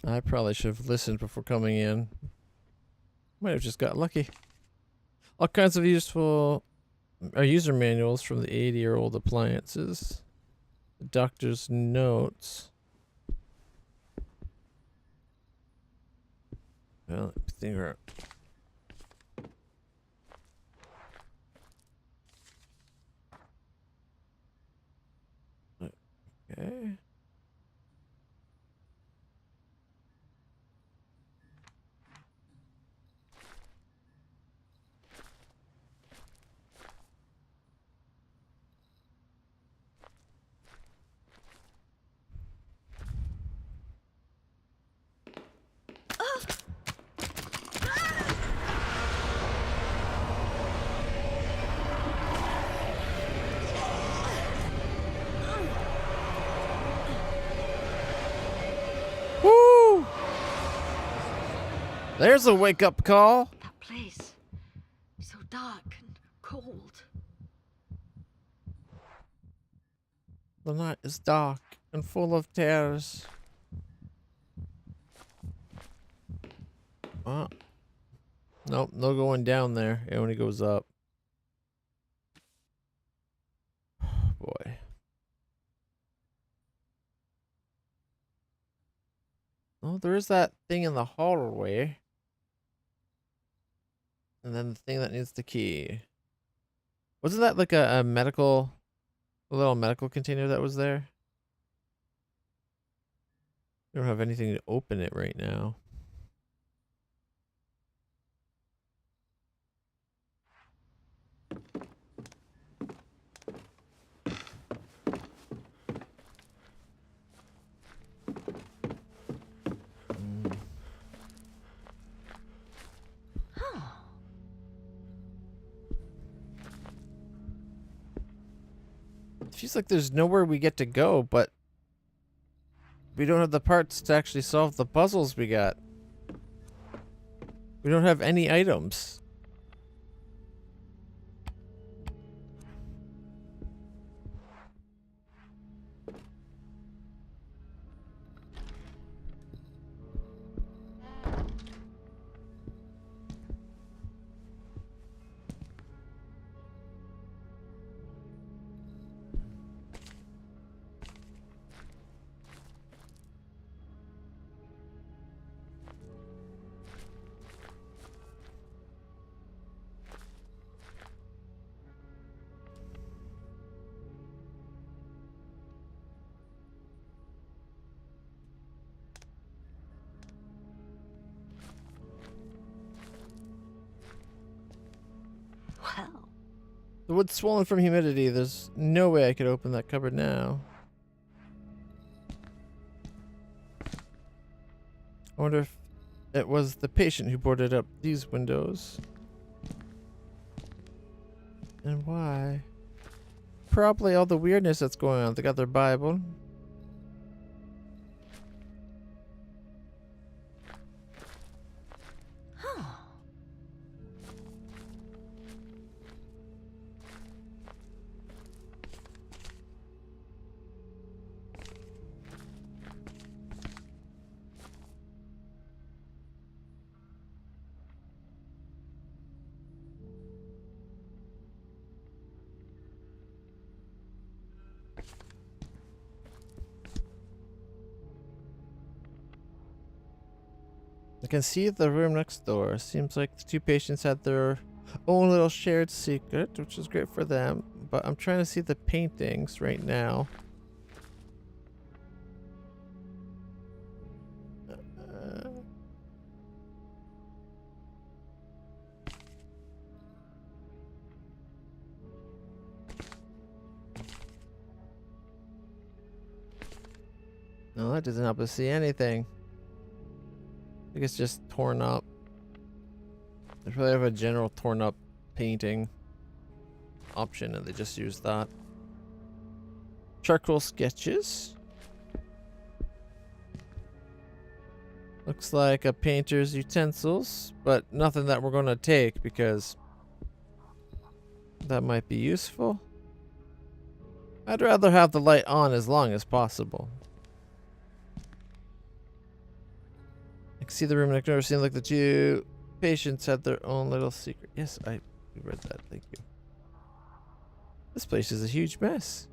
I probably should have listened before coming in. Might have just got lucky. All kinds of useful user manuals from the 80-year-old appliances. The doctor's notes. Well, I think we're... Okay. There's a wake-up call. That place. So dark and cold. The night is dark and full of terrors. Oh. Nope, no going down there. It only goes up. Boy. Oh, there is that thing in the hallway. And then the thing that needs the key. Wasn't that like a little medical container that was there? We don't have anything to open it right now. It feels like there's nowhere we get to go, but we don't have the parts to actually solve the puzzles we got. We don't have any items. Well, The wood's swollen from humidity. There's no way I could open that cupboard now. I wonder if it was the patient who boarded up these windows. And why? Probably all the weirdness that's going on. They got their Bible. I can see the room next door. Seems like the two patients had their own little shared secret, which is great for them. But I'm trying to see the paintings right now. No, that doesn't help us see anything. I think it's just torn up. They probably have a general torn up painting option and they just use that. Charcoal sketches. Looks like a painter's utensils, but nothing that we're going to take because that might be useful. I'd rather have the light on as long as possible. I can see the room next door. Seems like the two patients had their own little secret. Yes, I read that. Thank you. This place is a huge mess.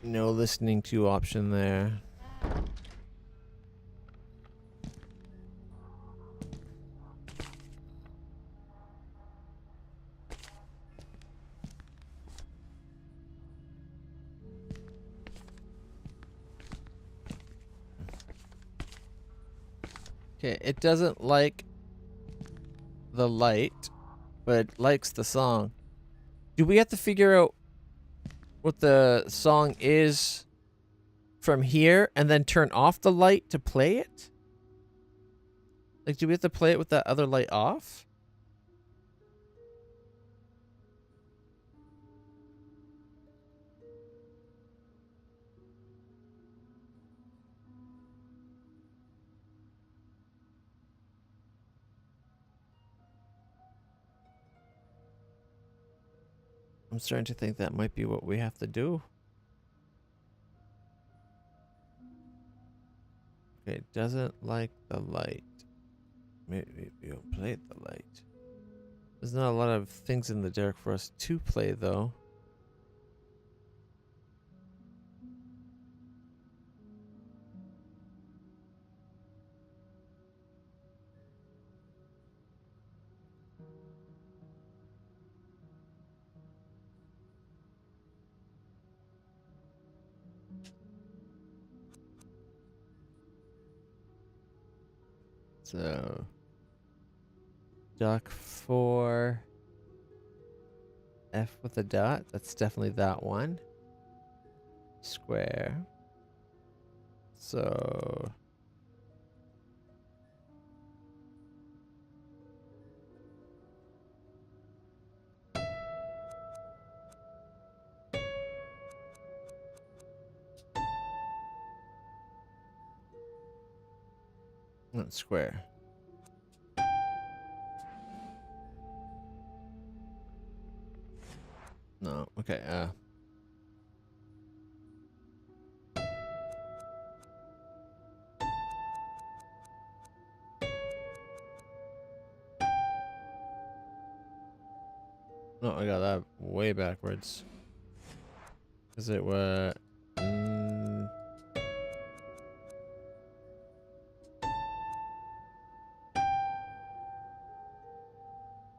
No listening to option there. Okay, it doesn't like the light, but it likes the song. Do we have to figure out what the song is from here and then turn off the light to play it? Like, do we have to play it with that other light off? I'm starting to think that might be what we have to do. Okay, it doesn't like the light. Maybe we'll play the light. There's not a lot of things in the dark for us to play, though. So, duck 4, F with a dot. That's definitely that one. Square. So, not square. No, okay, no, I got that way backwards. Because it was...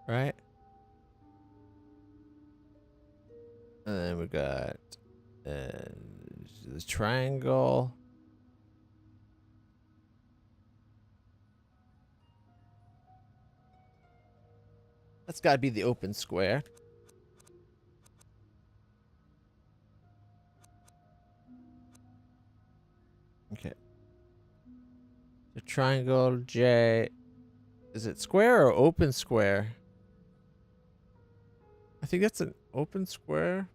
right? And then we got the triangle. That's got to be the open square. Okay. The triangle J. Is it square or open square? I think that's an open square.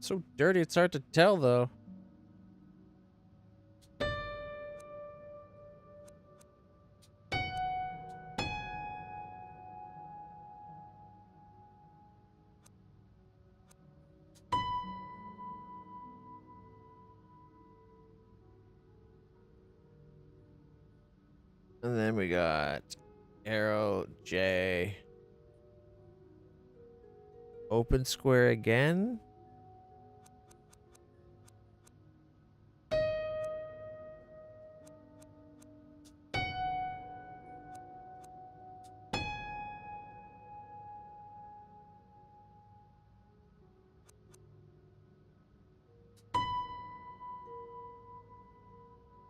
So dirty, it's hard to tell though. And then we got arrow J. Open square again.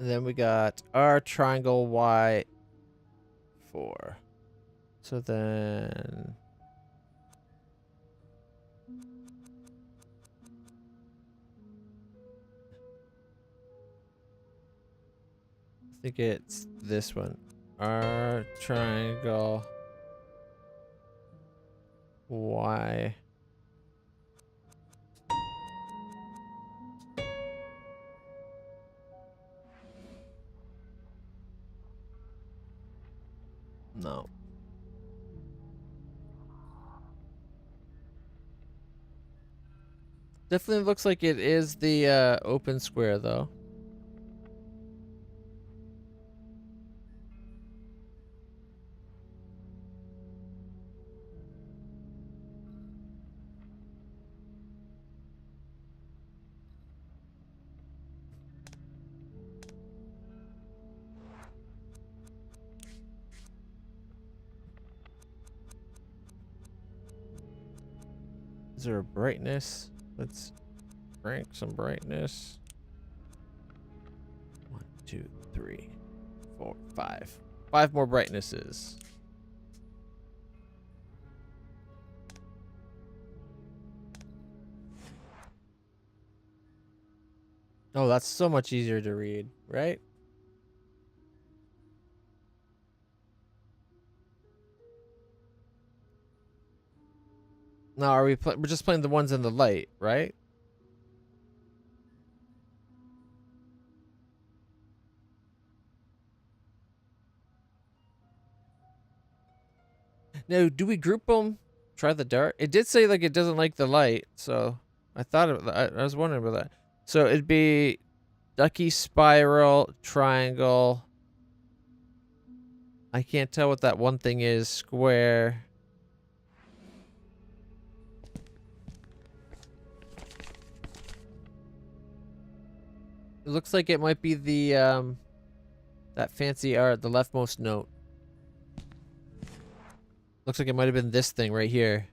And then we got our triangle Y 4. So then I think it's this one. R triangle Y. No. Definitely looks like it is the open square though. Is there a brightness? Let's crank some brightness. 1, 2, 3, 4, 5. 5 more brightnesses. Oh, that's so much easier to read, right? Now, we're just playing the ones in the light, right? Now, do we group them? Try the dark. It did say like it doesn't like the light, so I thought I was wondering about that. So it'd be ducky, spiral, triangle. I can't tell what that one thing is. Square. It looks like it might be the that fancy art, the leftmost note. Looks like it might have been this thing right here.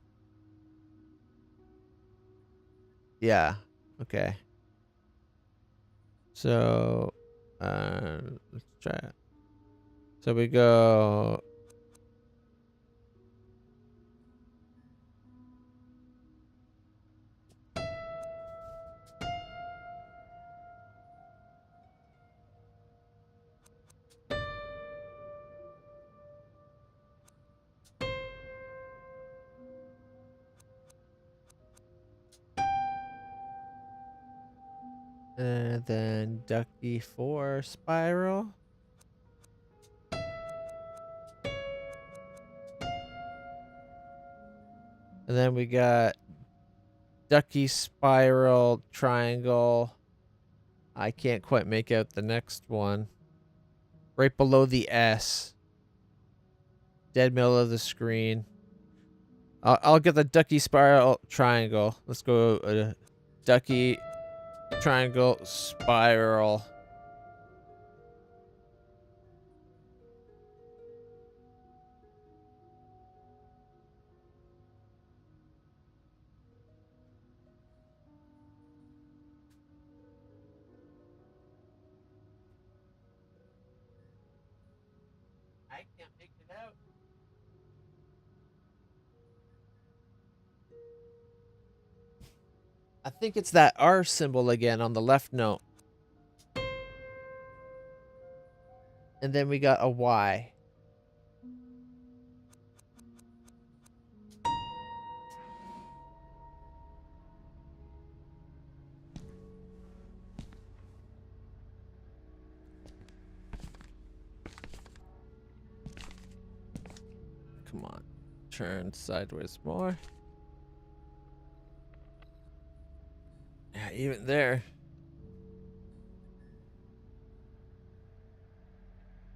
Yeah. Okay. So, let's try it. So we go. And then ducky 4 spiral. And then we got ducky spiral triangle. I can't quite make out the next one. Right below the S. Dead middle of the screen. I'll get the ducky spiral triangle. Let's go ducky triangle spiral. I can't make it out. I think it's that R symbol again on the left note. And then we got a Y. Come on. Turn sideways more. Yeah, even there.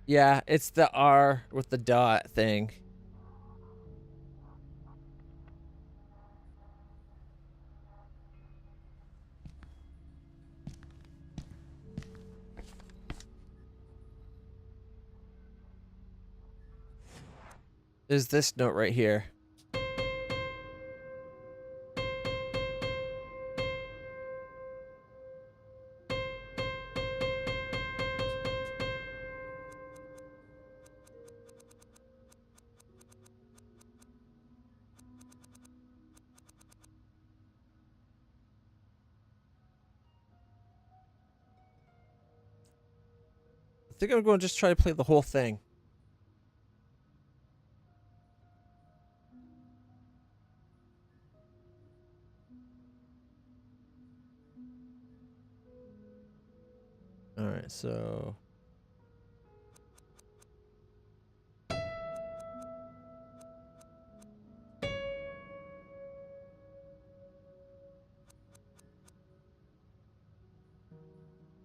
Yeah, it's the R with the dot thing. There's this note right here. I think I'm going to just try to play the whole thing. All right, so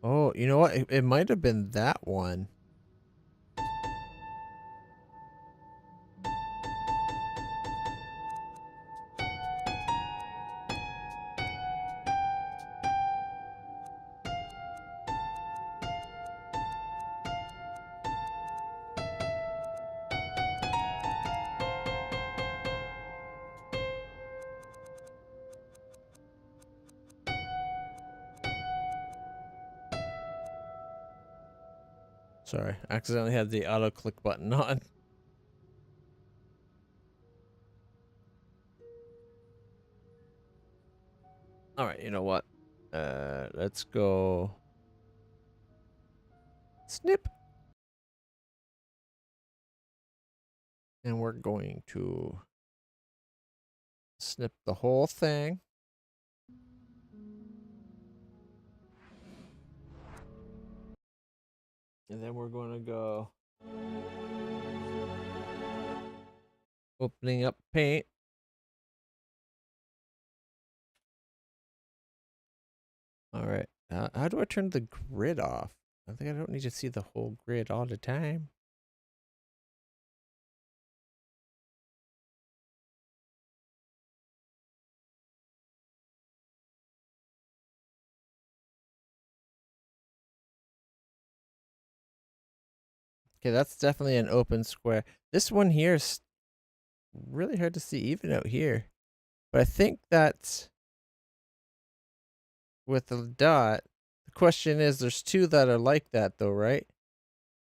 oh, you know what? It might have been that one. Sorry, accidentally had the auto click button on. All right, you know what? Let's go. Snip. And we're going to snip the whole thing. And then we're going to go opening up paint. All right. How do I turn the grid off? I think I don't need to see the whole grid all the time. Okay, that's definitely an open square. This one here is really hard to see even out here. But I think that's with the dot. The question is, there's two that are like that though, right?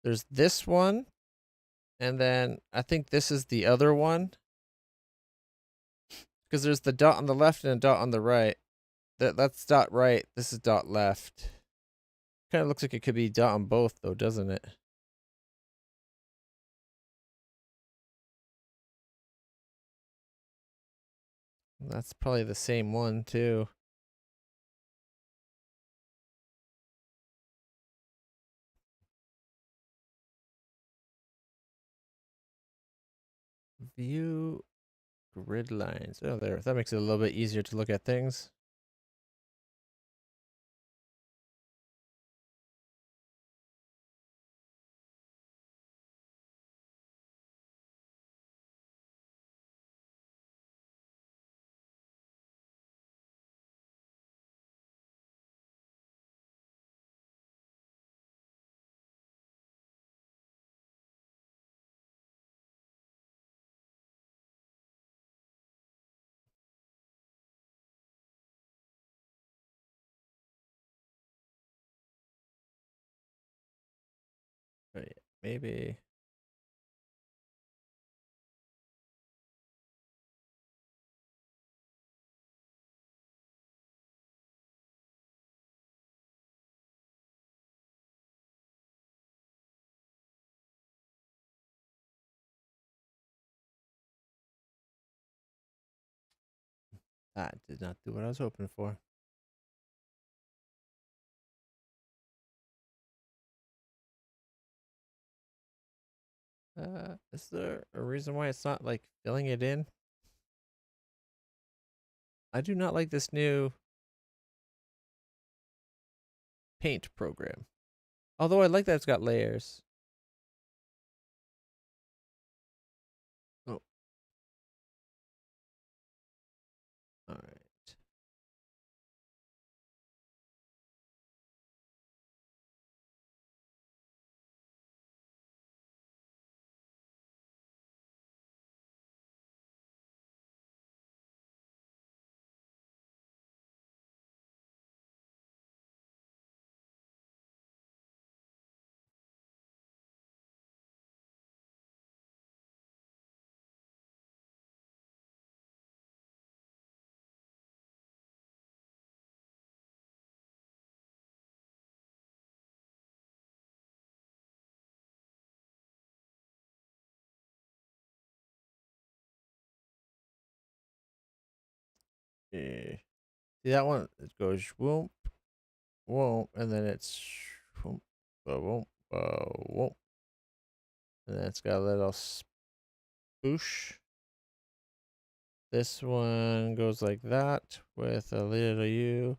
There's this one, and then I think this is the other one. Because there's the dot on the left and a dot on the right. That's dot right. This is dot left. Kind of looks like it could be dot on both though, doesn't it? That's probably the same one too. View grid lines. Oh, there. That makes it a little bit easier to look at things. Oh, yeah, maybe. That did not do what I was hoping for. Is there a reason why it's not like filling it in? I do not like this new paint program. Although I like that it's got layers. Oh. All right. Yeah. See that one? It goes whoop, whoop, and then it's whoop, whoop, whoop. And then it's got a little spoosh. This one goes like that with a little U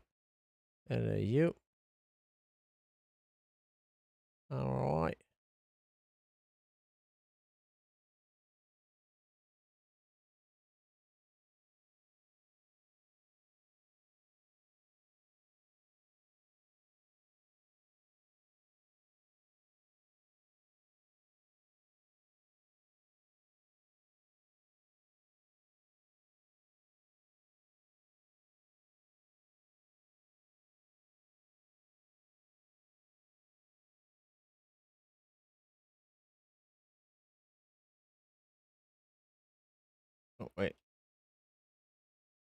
and a U. All right.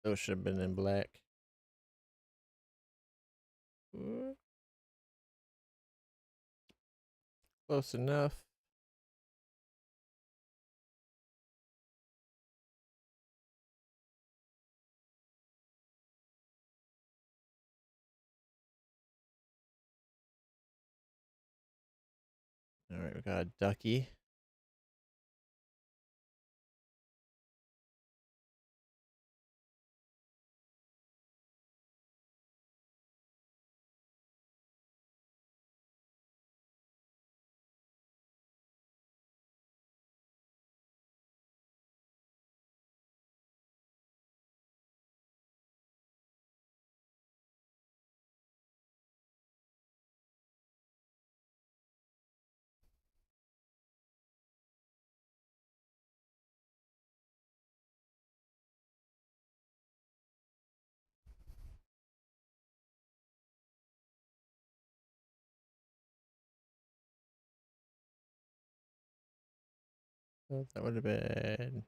Those should have been in black. Close enough. All right, we got a ducky. So that would have been.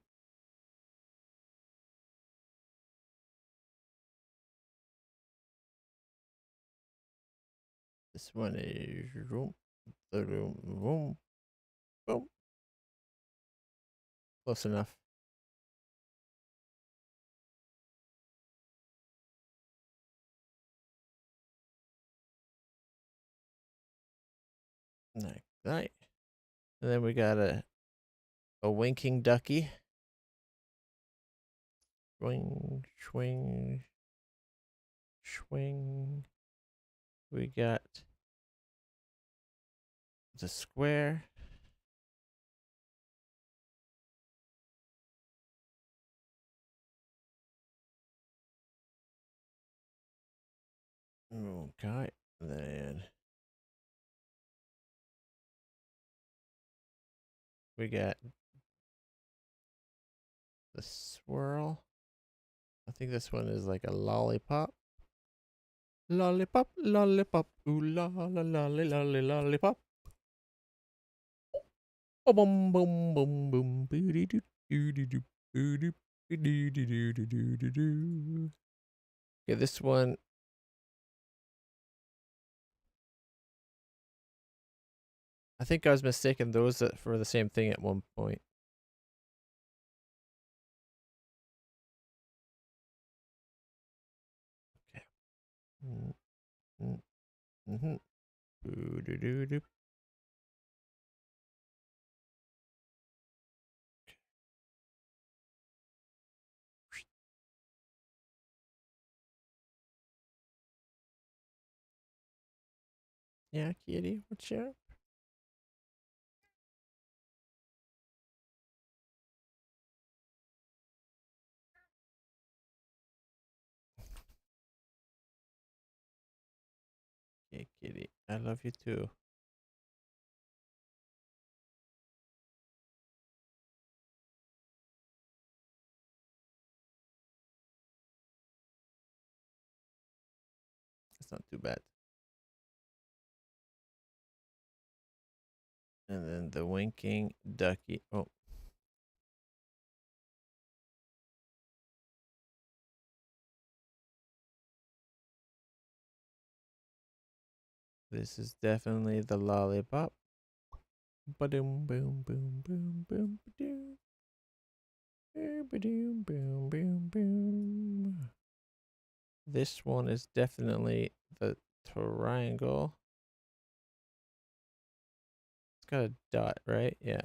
This one is room, the room, boom. Close enough. Like that. And then we got a winking ducky. Swing, swing, swing. We got the square. Okay, then we got the swirl. I think this one is like a lollipop. Lollipop, lollipop, ooh la la lolly lolly lollipop. Oh, boom, boom, boom, boom, booty doo doo doo doo doo doo doo doo doo doo doo. Okay, this one. I think I was mistaken. Those for the same thing at one point. Okay. Mm-hmm. Boo doo doo doo. Yeah, kitty, what's up? Yeah, kitty, I love you too. It's not too bad. And then the winking ducky. Oh. This is definitely the lollipop. Ba-doom, boom, boom, boom, boom, ba-doom. Ba-doom, boom, boom, boom. This one is definitely the triangle. It's got a dot, right? Yeah.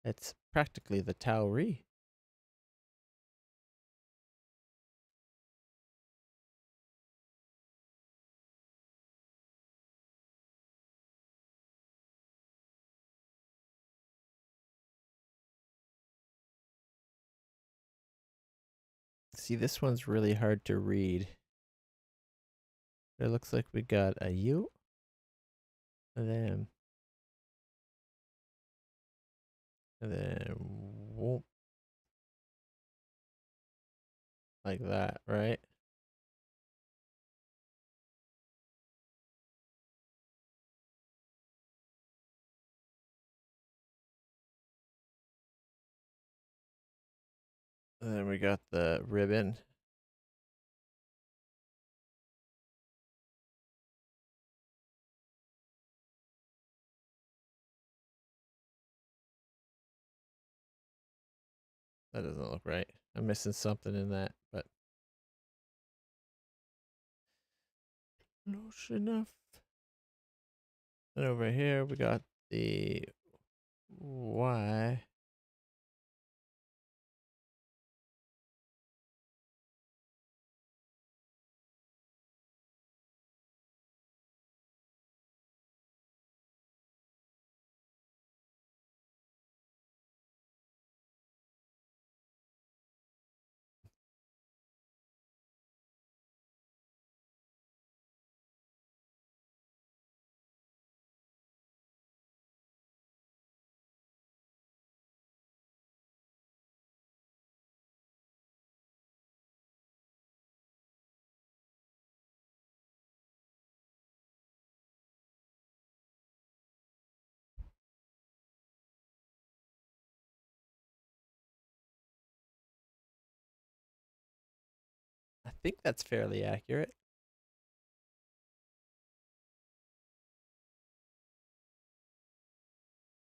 It's practically the Tauri. See, this one's really hard to read. It looks like we got a U, and then whoop, like that, right? And then we got the ribbon. That doesn't look right. I'm missing something in that, but close enough. And over here we got the Y. I think that's fairly accurate.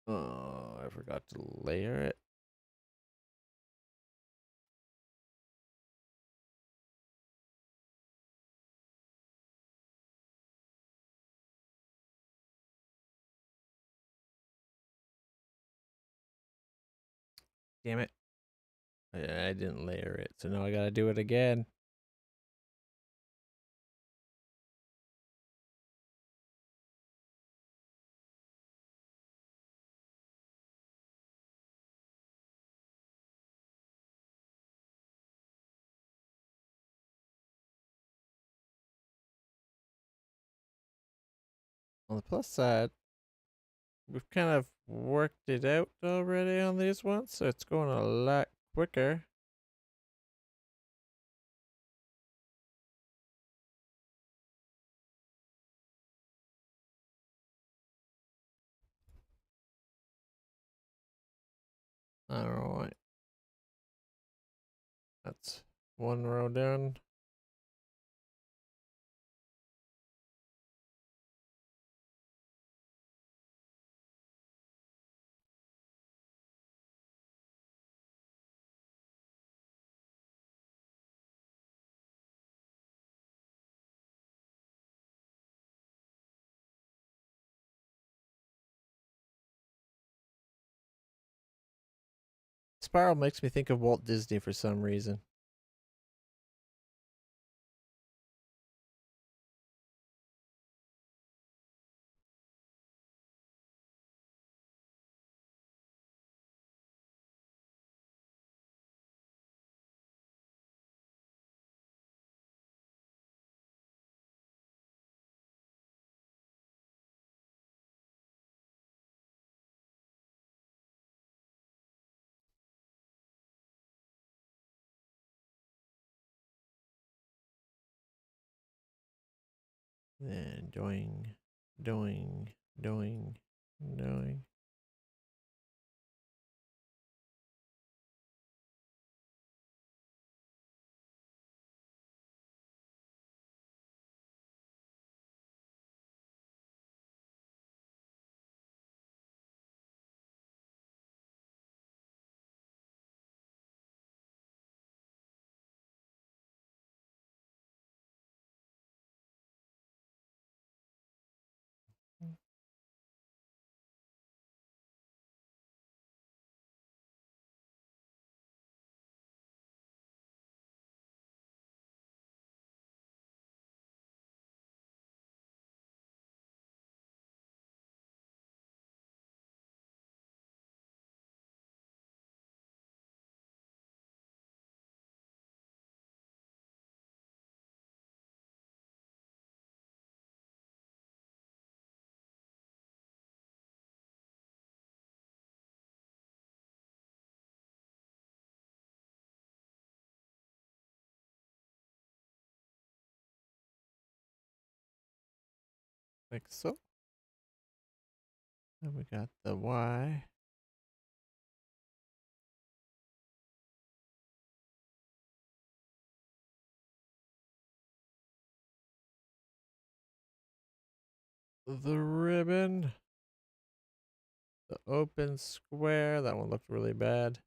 Oh, I forgot to layer it. Damn it. I didn't layer it, so now I gotta do it again. On the plus side, we've kind of worked it out already on these ones, so it's going a lot quicker. I don't know why. That's one row down. Spiral makes me think of Walt Disney for some reason. Then doing, doing, doing, doing. Like so. Then we got the Y. the ribbon. The open square. That one looked really bad.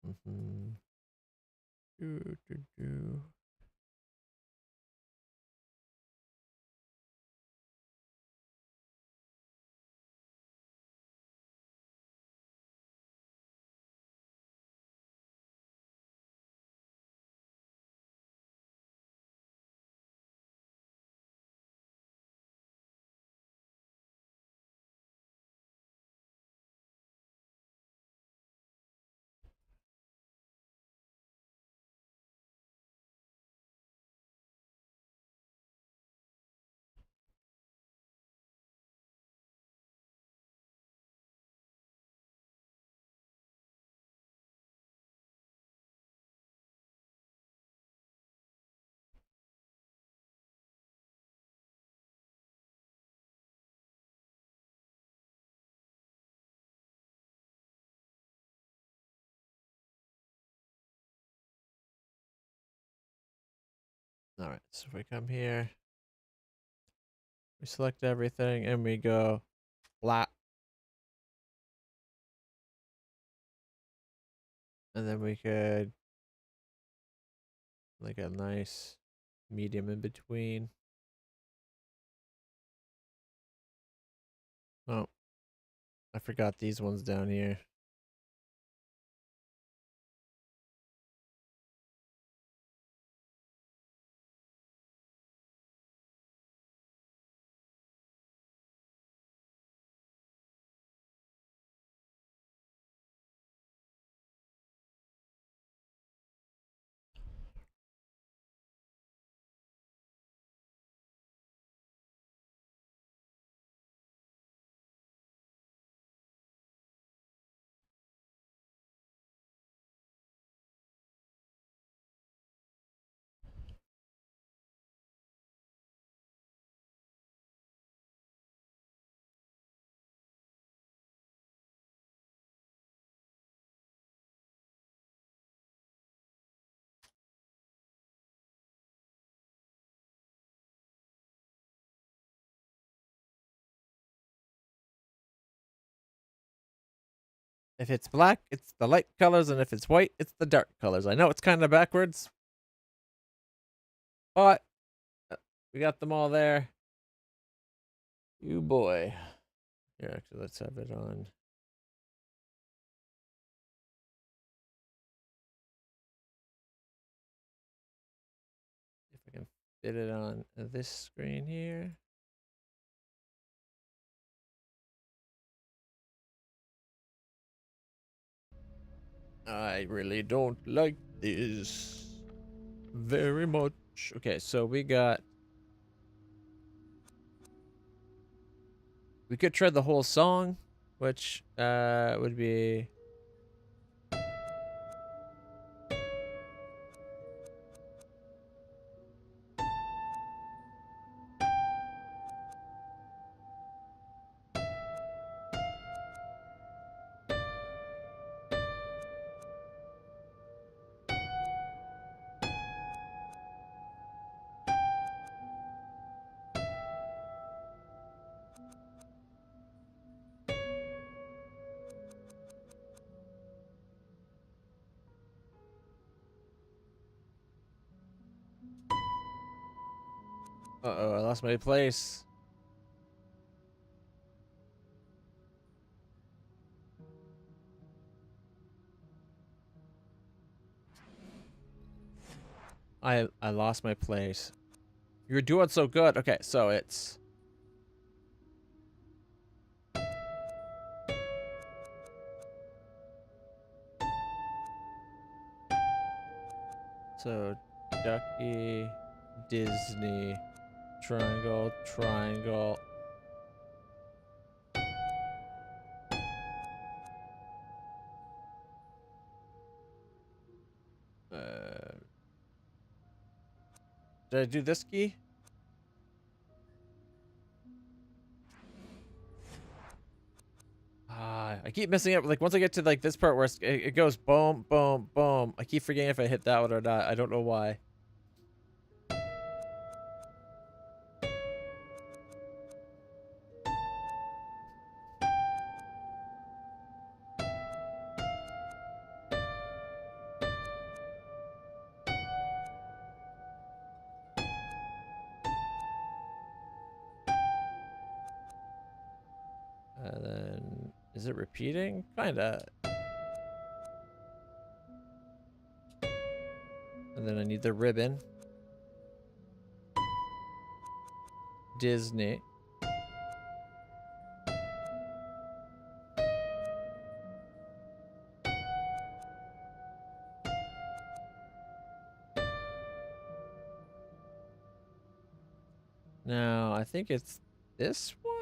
Mm-hmm. Do. All right, so if we come here, we select everything and we go flat. And then we could like a nice medium in between. Oh, I forgot these ones down here. If it's black, it's the light colors, and if it's white, it's the dark colors. I know it's kind of backwards, but we got them all there. You boy. Here, actually, let's have it on. If I can fit it on this screen here. I really don't like this very much. Okay, so we could try the whole song, which would be uh-oh, I lost my place. I lost my place. You're doing so good. Okay, so it's so Ducky, Disney, triangle, triangle. Did I do this key? keep messing up. Like, once I get to, like, this part where it goes boom, boom, boom. I keep forgetting if I hit that one or not. I don't know why. And then, is it repeating? Kinda. And then I need the ribbon. Disney. Now, I think it's this one?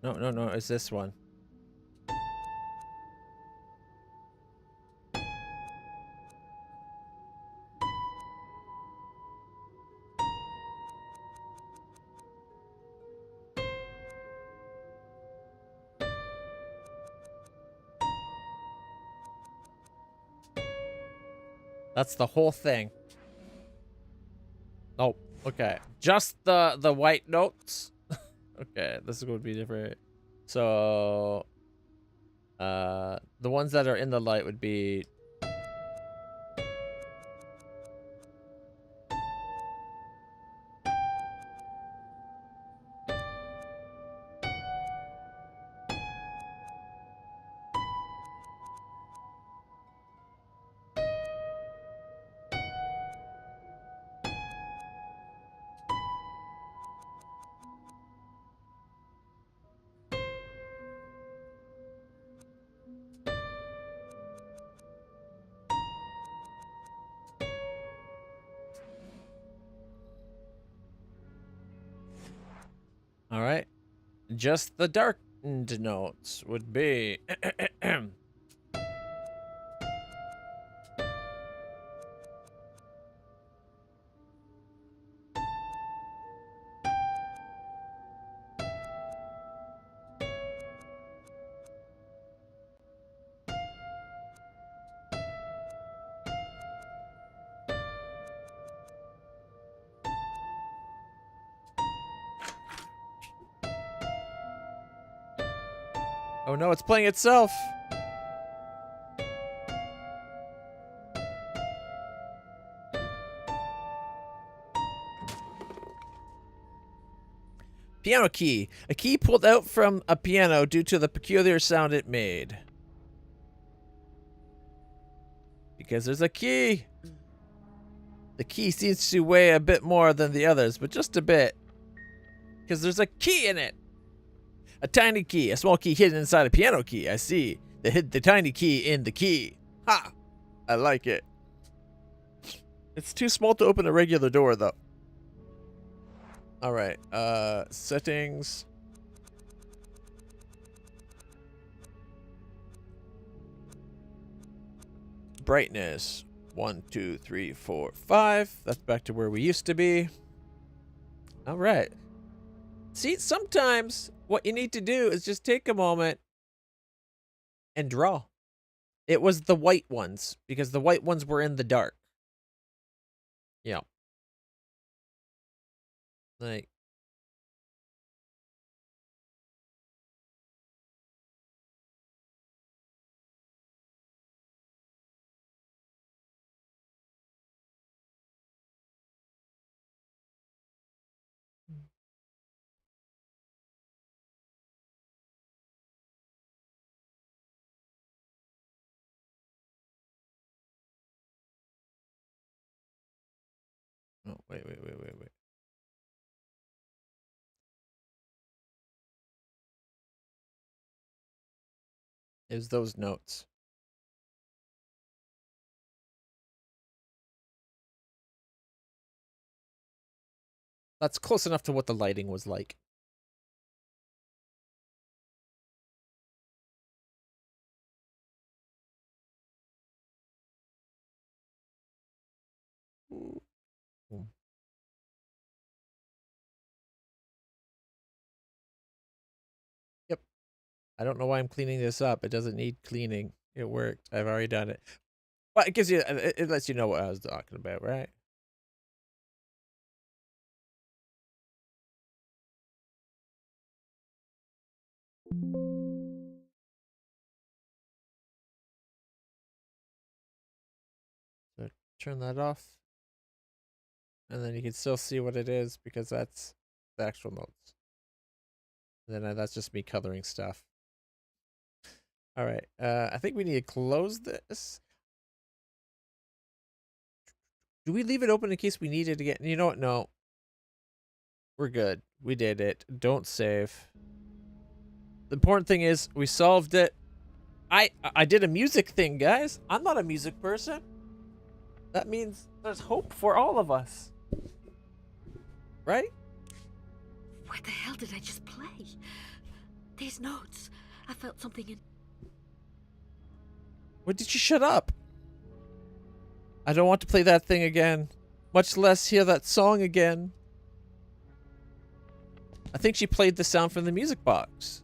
No, no, no, it's this one. That's the whole thing. Oh, okay. Just the white notes. Okay, this is going to be different. So, the ones that are in the light would be. All right. Just the darkened notes would be. Oh no, it's playing itself. Piano key. A key pulled out from a piano due to the peculiar sound it made. Because there's a key. The key seems to weigh a bit more than the others, but just a bit. Because there's a key in it. A tiny key. A small key hidden inside a piano key. I see. They hid the tiny key in the key. Ha! I like it. It's too small to open a regular door, though. Alright. Settings. Brightness. 1, 2, 3, 4, 5. That's back to where we used to be. Alright. See, sometimes what you need to do is just take a moment and draw. It was the white ones, because the white ones were in the dark. Yeah. Like. Oh, wait. It was those notes. That's close enough to what the lighting was like. Ooh. Yep. I don't know why I'm cleaning this up. It doesn't need cleaning. It worked. I've already done it. But it gives you, it lets you know what I was talking about, right? So turn that off. And then you can still see what it is because that's the actual notes. And then that's just me coloring stuff. All right. I think we need to close this. Do we leave it open in case we need it again? You know what? No. We're good. We did it. Don't save. The important thing is we solved it. I did a music thing, guys. I'm not a music person. That means there's hope for all of us. Right? Where the hell did I just play? These notes. I felt something in... What, did you shut up? I don't want to play that thing again. Much less hear that song again. I think she played the sound from the music box.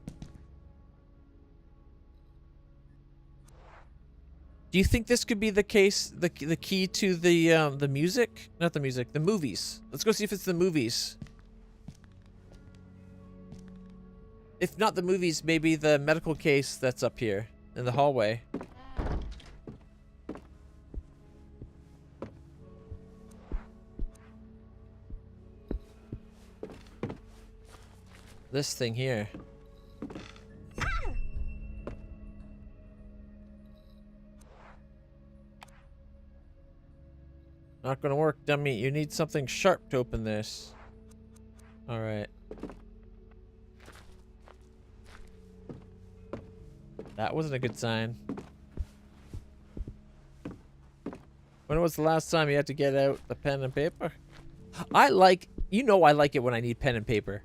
Do you think this could be the case, the key to the music? Not the music, the movies. Let's go see if it's the movies. If not the movies, maybe the medical case that's up here in the hallway. This thing here. Not gonna work, dummy. You need something sharp to open this. Alright. That wasn't a good sign. When was the last time you had to get out the pen and paper? I like it when I need pen and paper.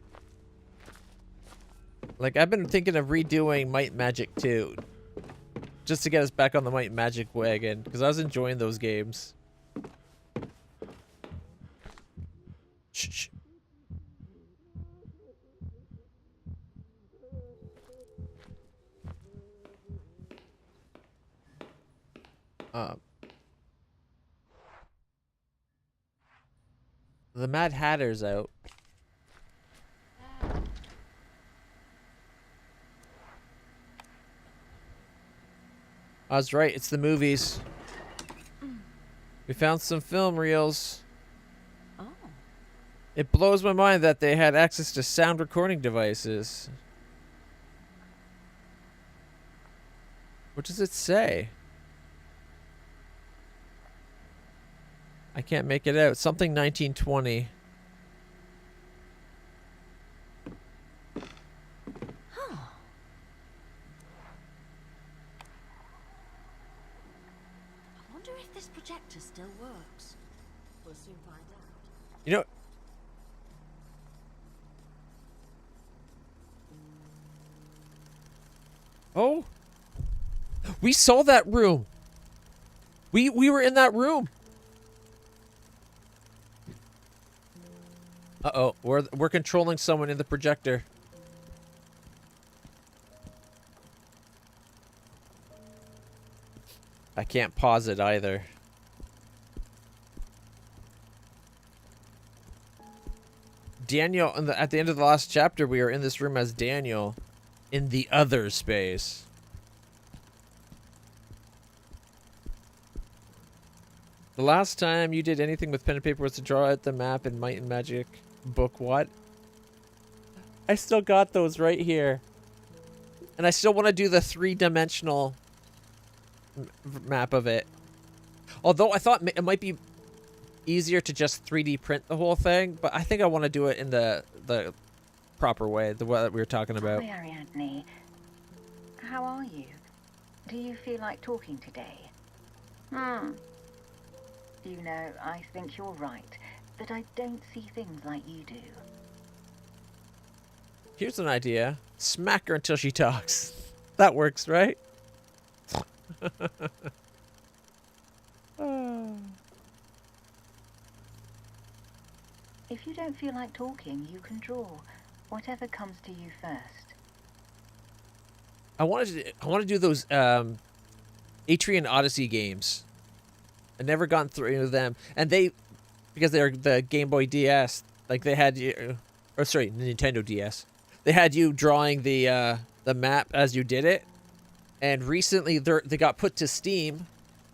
Like, I've been thinking of redoing Might and Magic 2. Just to get us back on the Might and Magic wagon. Because I was enjoying those games. Shh. The Mad Hatter's out. I was right, it's the movies. We found some film reels. Oh. It blows my mind that they had access to sound recording devices. What does it say? I can't make it out. Something 1920. Huh. I wonder if this projector still works. We'll soon find out. You know... Oh! We saw that room! We were in that room! Uh-oh, we're controlling someone in the projector. I can't pause it either. Daniel, at the end of the last chapter, we were in this room as Daniel in the other space. The last time you did anything with pen and paper was to draw out the map in Might and Magic book. What? I still got those right here. And I still want to do the 3-dimensional map of it. Although I thought it might be easier to just 3D print the whole thing, but I think I want to do it in the proper way, the way that we were talking about. Hi, Ariadne. How are you? Do you feel like talking today? You know, I think you're right, that I don't see things like you do. Here's an idea. Smack her until she talks. That works, right? If you don't feel like talking, you can draw. Whatever comes to you first. I want to do those Atrian Odyssey games. I never gotten through them, and because they're the Game Boy DS, like they had you, or sorry, Nintendo DS. They had you drawing the map as you did it, and recently they got put to Steam,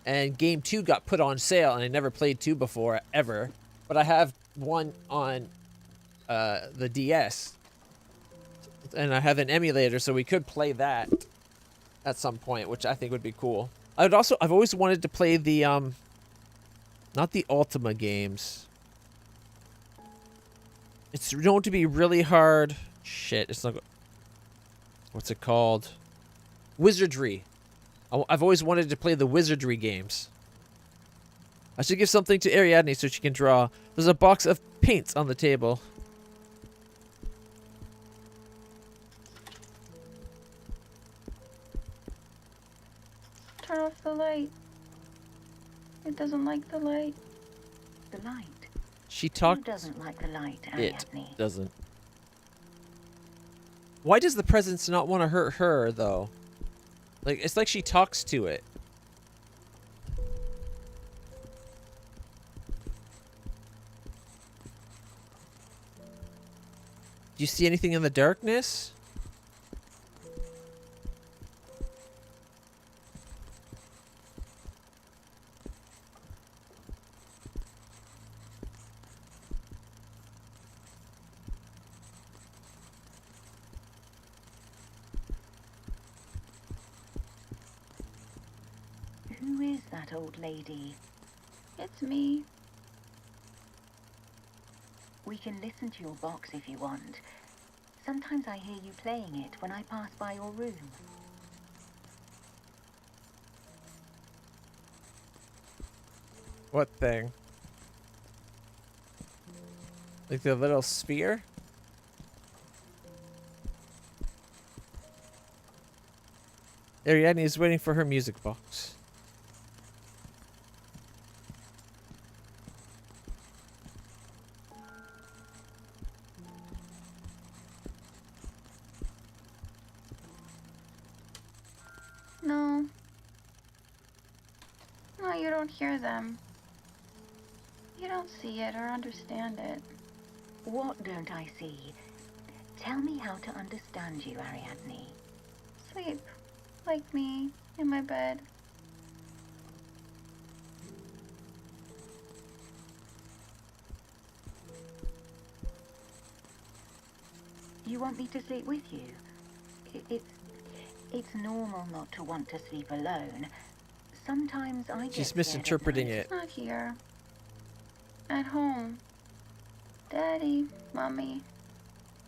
and Game 2 got put on sale, and I never played 2 before ever, but I have one on the DS, and I have an emulator, so we could play that at some point, which I think would be cool. I've always wanted to play the not the Ultima games. It's known to be really hard. Shit, it's not. What's it called? Wizardry. I've always wanted to play the Wizardry games. I should give something to Ariadne so she can draw. There's a box of paints on the table. Turn off the light. It doesn't like the light. The light? She talks. Who doesn't like the light, It Ariadne? doesn't. Why does the presence not want to hurt her, though? Like, it's like she talks to it. Do you see anything in the darkness? Who is that old lady? It's me. We can listen to your box if you want. Sometimes I hear you playing it when I pass by your room. What thing? Like the little sphere? Ariadne is waiting for her music box. No. No, you don't hear them. You don't see it or understand it. What don't I see? Tell me how to understand you, Ariadne. Sleep. Like me. In my bed. You want me to sleep with you? It's normal not to want to sleep alone. Sometimes I get She's scared at misinterpreting night. it. Not here. At home. Daddy, Mommy,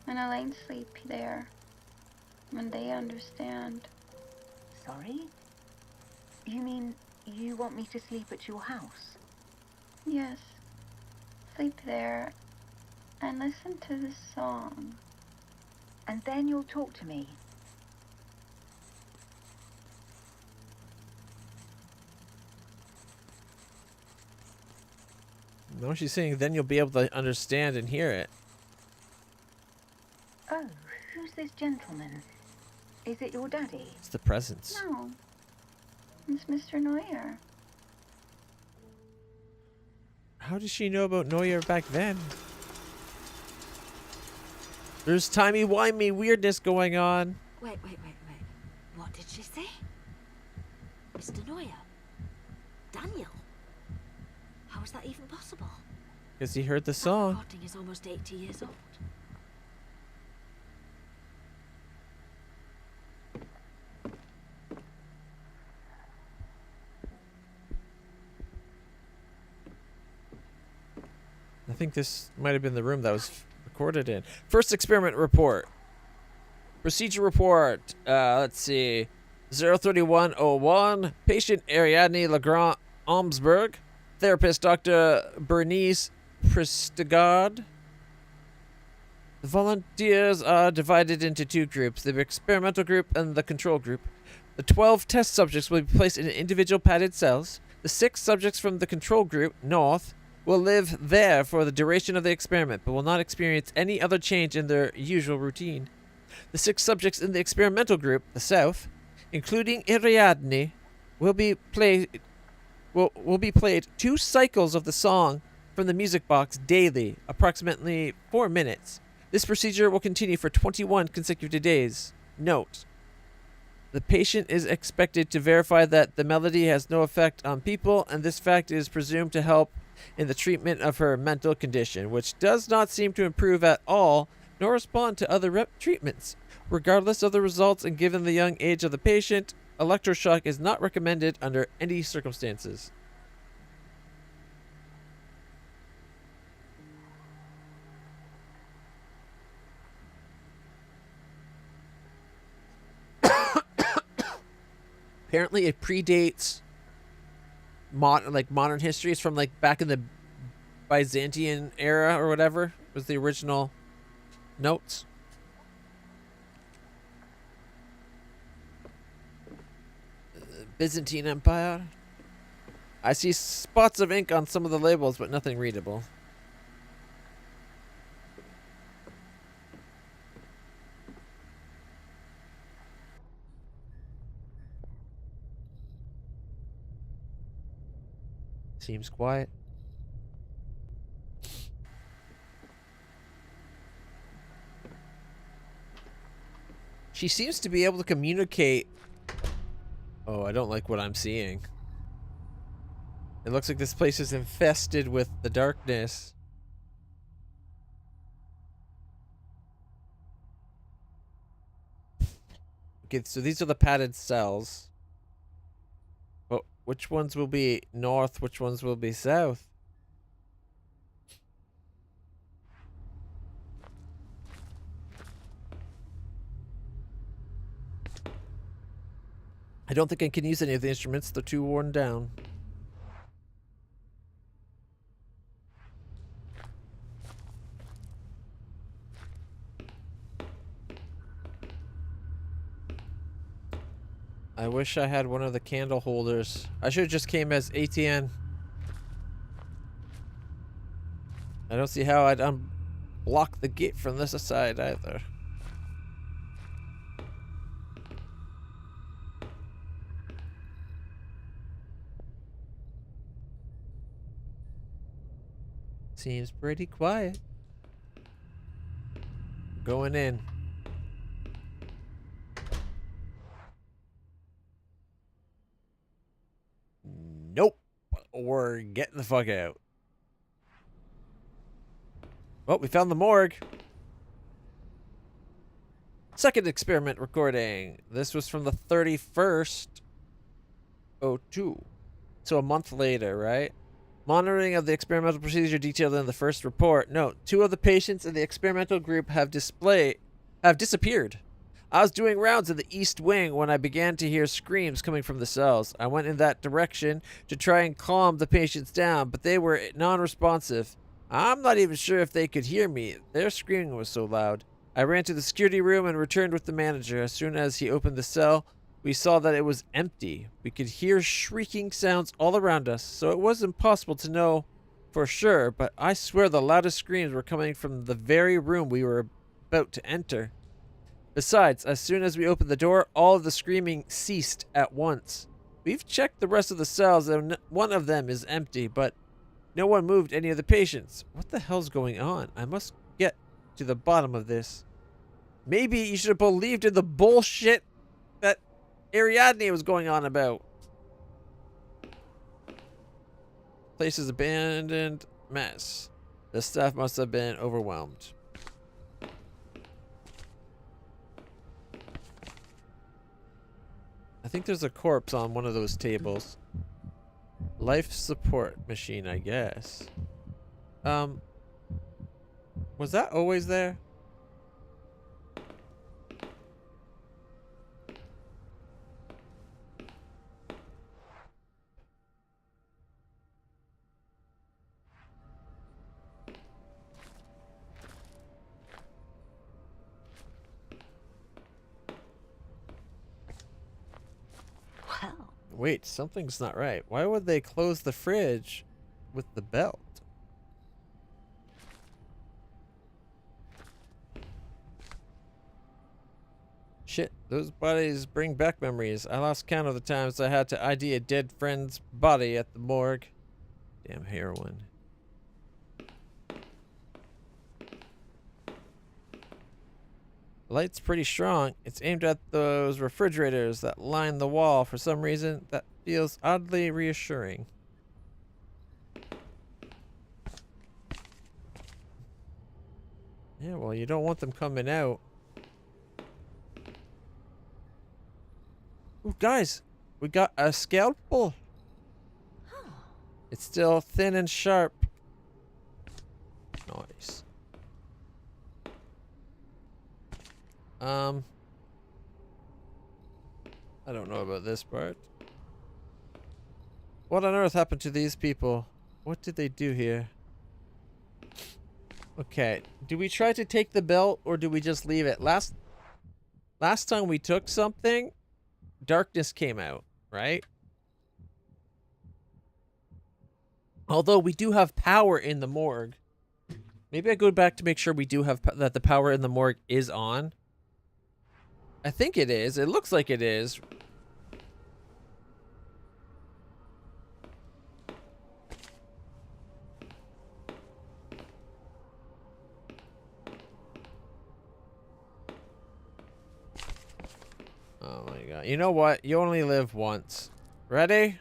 and Elaine sleep there. When they understand. Sorry? You mean you want me to sleep at your house? Yes. Sleep there and listen to this song. And then you'll talk to me. No, she's saying then you'll be able to understand and hear it. Oh, who's this gentleman? Is it your daddy? It's the presence. No. It's Mr. Neuer. How does she know about Neuer back then? There's timey-wimey weirdness going on. Wait. What did she say? Mr. Neuer? Daniel? How is that even possible? Because he heard the That song. recording is almost 80 years old. I think this might have been the room that was recorded in. First experiment report. Procedure report. Let's see. 03101. Patient Ariadne Legrand Omsberg. Therapist Dr. Bernice Pristigard. The volunteers are divided into 2 groups, the experimental group and the control group. The 12 test subjects will be placed in individual padded cells. The 6 subjects from the control group, North, will live there for the duration of the experiment, but will not experience any other change in their usual routine. The 6 subjects in the experimental group, the South, including Ariadne, will be played 2 cycles of the song from the music box daily, approximately 4 minutes. This procedure will continue for 21 consecutive days. Note: the patient is expected to verify that the melody has no effect on people, and this fact is presumed to help in the treatment of her mental condition, which does not seem to improve at all, nor respond to other treatments. Regardless of the results and given the young age of the patient, electroshock is not recommended under any circumstances. Apparently it predates modern history. It's from like back in the Byzantine era or whatever was the original notes. Byzantine Empire. I see spots of ink on some of the labels, but nothing readable. Seems quiet. She seems to be able to communicate. Oh, I don't like what I'm seeing. It looks like this place is infested with the darkness. Okay, so these are the padded cells. But which ones will be north? Which ones will be south? I don't think I can use any of the instruments. They're too worn down. I wish I had one of the candle holders. I should have just came as ATN. I don't see how I'd unblock the gate from this side either. Seems pretty quiet. Going in. Nope. We're getting the fuck out. Well, we found the morgue. Second experiment recording. This was from the 31st. 02. So a month later, right? Monitoring of the experimental procedure detailed in the first report. Note: 2 of the patients in the experimental group have disappeared. I was doing rounds in the east wing when I began to hear screams coming from the cells. I went in that direction to try and calm the patients down, but they were non-responsive. I'm not even sure if they could hear me. Their screaming was so loud. I ran to the security room and returned with the manager. As soon as he opened the cell, we saw that it was empty. We could hear shrieking sounds all around us, so it was impossible to know for sure, but I swear the loudest screams were coming from the very room we were about to enter. Besides, as soon as we opened the door, all of the screaming ceased at once. We've checked the rest of the cells and one of them is empty, but no one moved any of the patients. What the hell's going on? I must get to the bottom of this. Maybe you should have believed in the bullshit that Ariadne was going on about. Place is abandoned mess. The staff must have been overwhelmed. I think there's a corpse on one of those tables. Life support machine, I guess. Was that always there? Wait, something's not right. Why would they close the fridge with the belt? Shit, those bodies bring back memories. I lost count of the times I had to ID a dead friend's body at the morgue. Damn heroin. The light's pretty strong. It's aimed at those refrigerators that line the wall. For some reason, that feels oddly reassuring. Yeah, well, you don't want them coming out. Ooh, guys, we got a scalpel. It's still thin and sharp. Nice. I don't know about this part. What on earth happened to these people? What did they do here? Okay, do we try to take the belt or do we just leave it? Last time we took something, darkness came out, right? Although we do have power in the morgue. Maybe I go back to make sure we do have that the power in the morgue is on. I think it is. It looks like it is. Oh my god. You know what? You only live once. Ready?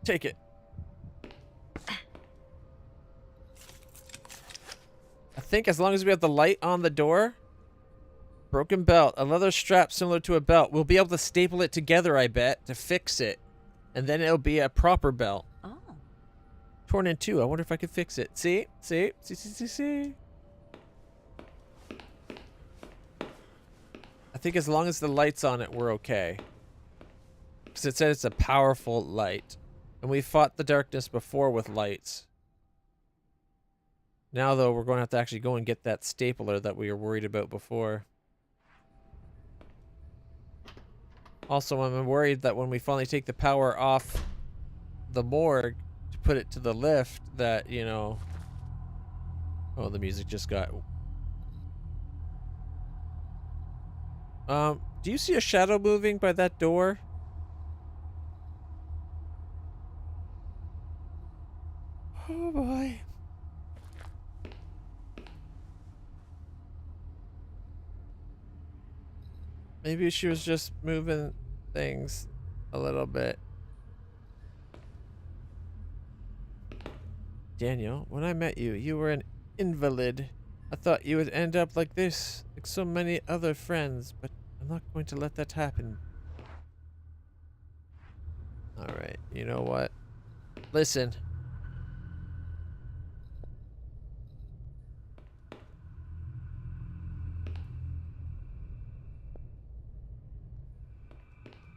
Take it. I think as long as we have the light on the door. Broken belt. A leather strap similar to a belt. We'll be able to staple it together, I bet, to fix it. And then it'll be a proper belt. Oh. Torn in two. I wonder if I could fix it. See? See? See, see, see, see. I think as long as the light's on it, we're okay. Because it said it's a powerful light. And we fought the darkness before with lights. Now, though, we're going to have to actually go and get that stapler that we were worried about before. Also, I'm worried that when we finally take the power off the morgue to put it to the lift, that, you know... Oh, the music just got... do you see a shadow moving by that door? Oh boy. Maybe she was just moving things a little bit. Daniel, when I met you, you were an invalid. I thought you would end up like this, like so many other friends, but I'm not going to let that happen. Alright, you know what? Listen.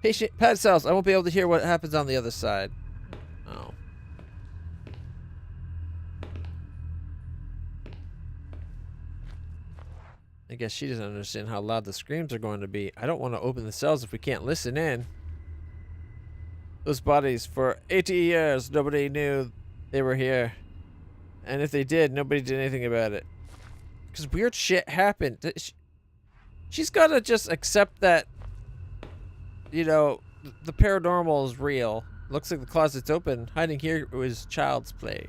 Patient pad cells. I won't be able to hear what happens on the other side. Oh. I guess she doesn't understand how loud the screams are going to be. I don't want to open the cells if we can't listen in. Those bodies, for 80 years, nobody knew they were here. And if they did, nobody did anything about it. Because weird shit happened. She's got to just accept that, you know, the paranormal is real. Looks like the closet's open. Hiding here was child's play.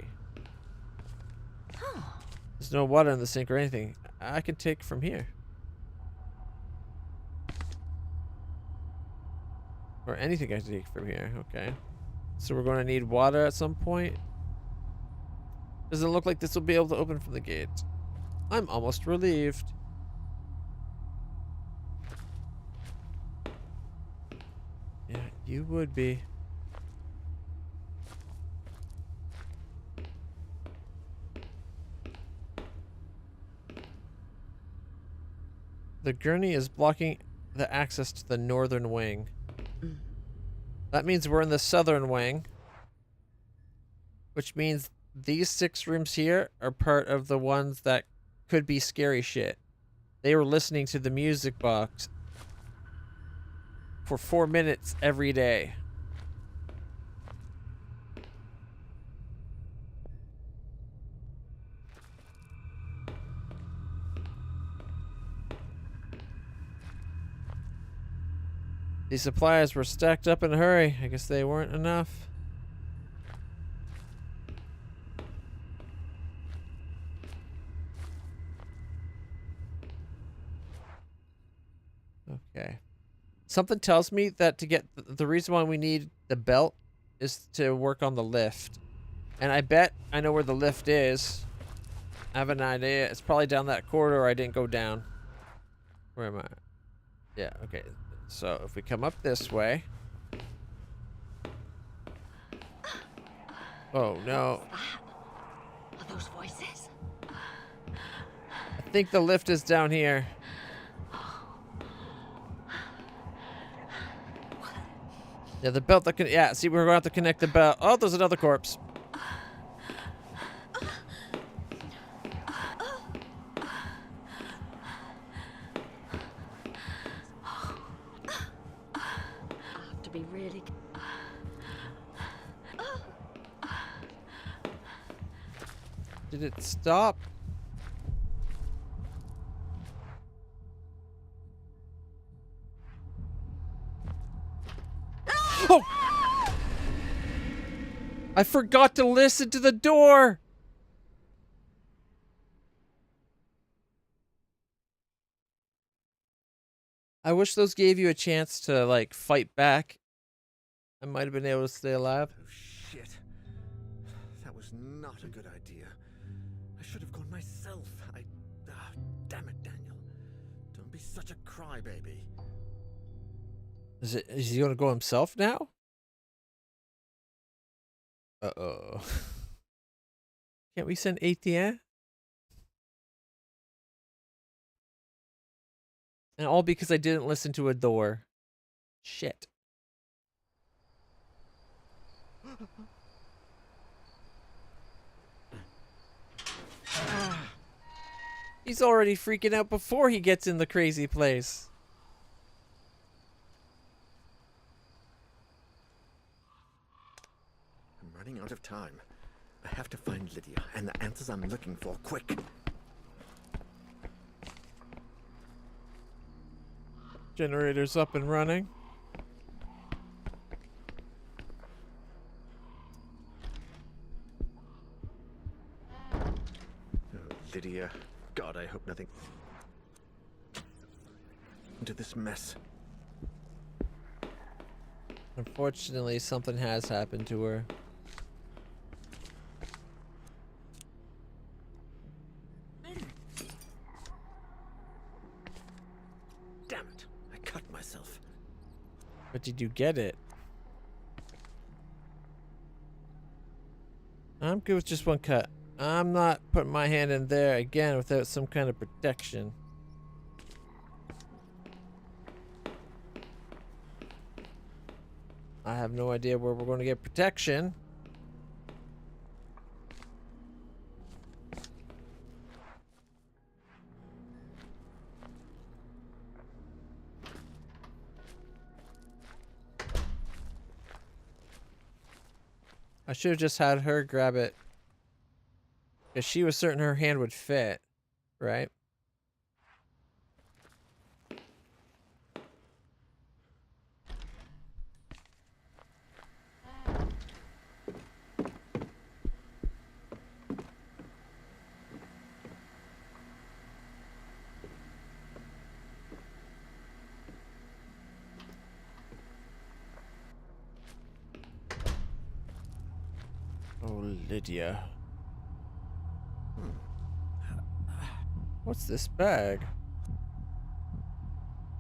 There's no water in the sink or anything. I can take from here. Or anything I can take from here. Okay. So we're going to need water at some point. Doesn't look like this will be able to open from the gate. I'm almost relieved. Yeah, you would be. The gurney is blocking the access to the northern wing. That means we're in the southern wing. Which means these 6 rooms here are part of the ones that could be scary shit. They were listening to the music box for 4 minutes every day. These supplies were stacked up in a hurry. I guess they weren't enough. Okay. Something tells me that to get the reason why we need the belt is to work on the lift. And I bet I know where the lift is. I have an idea. It's probably down that corridor I didn't go down. Where am I? Yeah, okay. So if we come up this way. Oh no. Are those voices? I think the lift is down here. Yeah, the belt that can. Yeah, see, we're going to have to connect the belt. Oh, there's another corpse. I have to be really. Did it stop? Oh! I forgot to listen to the door! I wish those gave you a chance to, like, fight back. I might have been able to stay alive. Oh, shit. That was not a good idea. I should have gone myself. Damn it, Daniel. Don't be such a crybaby. Is he gonna go himself now? Uh-oh. Can't we send Etienne? And all because I didn't listen to a door. Shit. He's already freaking out before he gets in the crazy place. I'm running out of time. I have to find Lydia and the answers I'm looking for, quick. Generator's up and running. Oh, Lydia. God, I hope nothing into this mess. Unfortunately, something has happened to her. Damn it. I cut myself. But did you get it? I'm good with just one cut. I'm not putting my hand in there again without some kind of protection. I have no idea where we're going to get protection. I should have just had her grab it. Because she was certain her hand would fit, right? Oh, Lydia. What's this bag?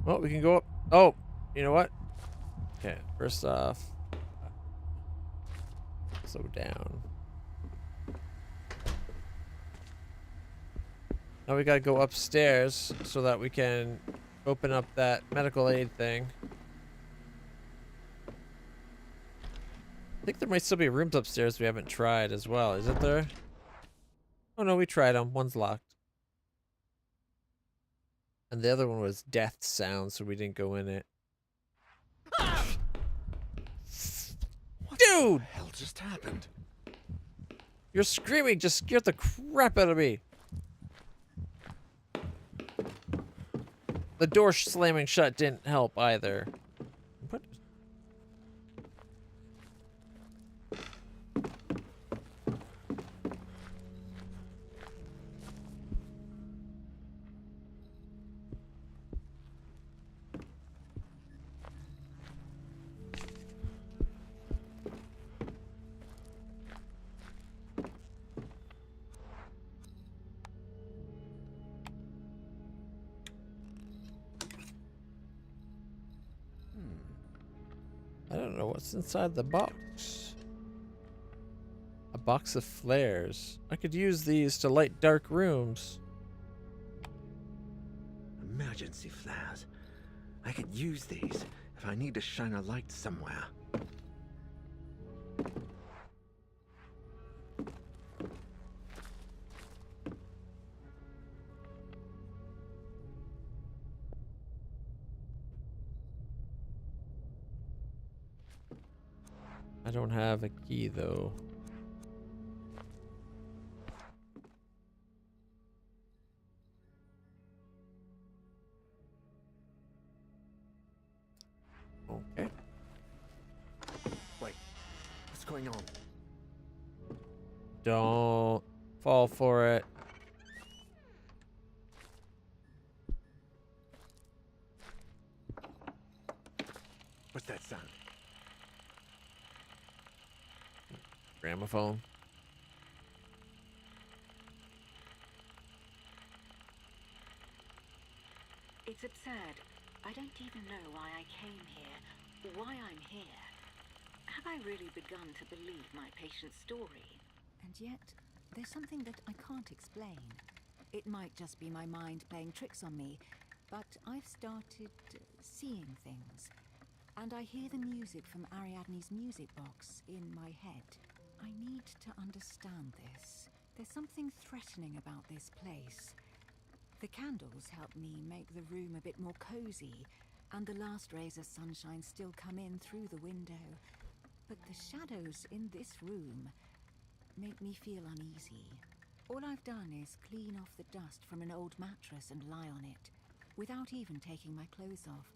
Well, we can go up. Oh, you know what? Okay, first off. Slow down. Now we gotta go upstairs so that we can open up that medical aid thing. I think there might still be rooms upstairs we haven't tried as well. Is it there? Oh no, we tried them. One's locked. And the other one was death sound, so we didn't go in it. What Dude! the hell just happened? Your screaming just scared the crap out of me. The door slamming shut didn't help either. I'm what's inside the box? A box of flares. I could use these to light dark rooms. Emergency flares. I could use these if I need to shine a light somewhere. I don't have a key though. Okay. Wait, what's going on? Don't fall for it. What's that sound? Gramophone. It's absurd. I don't even know why I came here, why I'm here. Have I really begun to believe my patient's story? And yet, there's something that I can't explain. It might just be my mind playing tricks on me, but I've started seeing things. And I hear the music from Ariadne's music box in my head. I need to understand this. There's something threatening about this place. The candles help me make the room a bit more cozy, and the last rays of sunshine still come in through the window. But the shadows in this room make me feel uneasy. All I've done is clean off the dust from an old mattress and lie on it, without even taking my clothes off,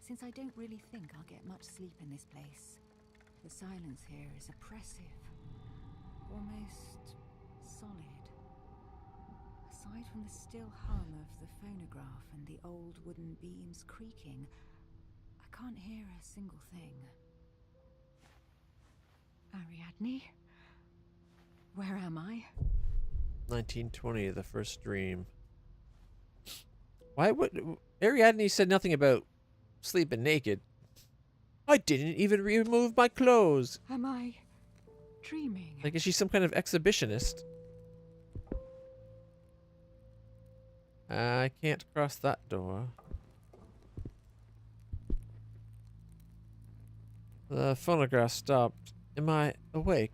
since I don't really think I'll get much sleep in this place. The silence here is oppressive, almost solid. Aside from the still hum of the phonograph and the old wooden beams creaking, I can't hear a single thing. Ariadne? Where am I? 1920, the first dream. Why would... Ariadne said nothing about sleeping naked. I didn't even remove my clothes. Am I dreaming? Like, is she some kind of exhibitionist? I can't cross that door. The phonograph stopped. Am I awake?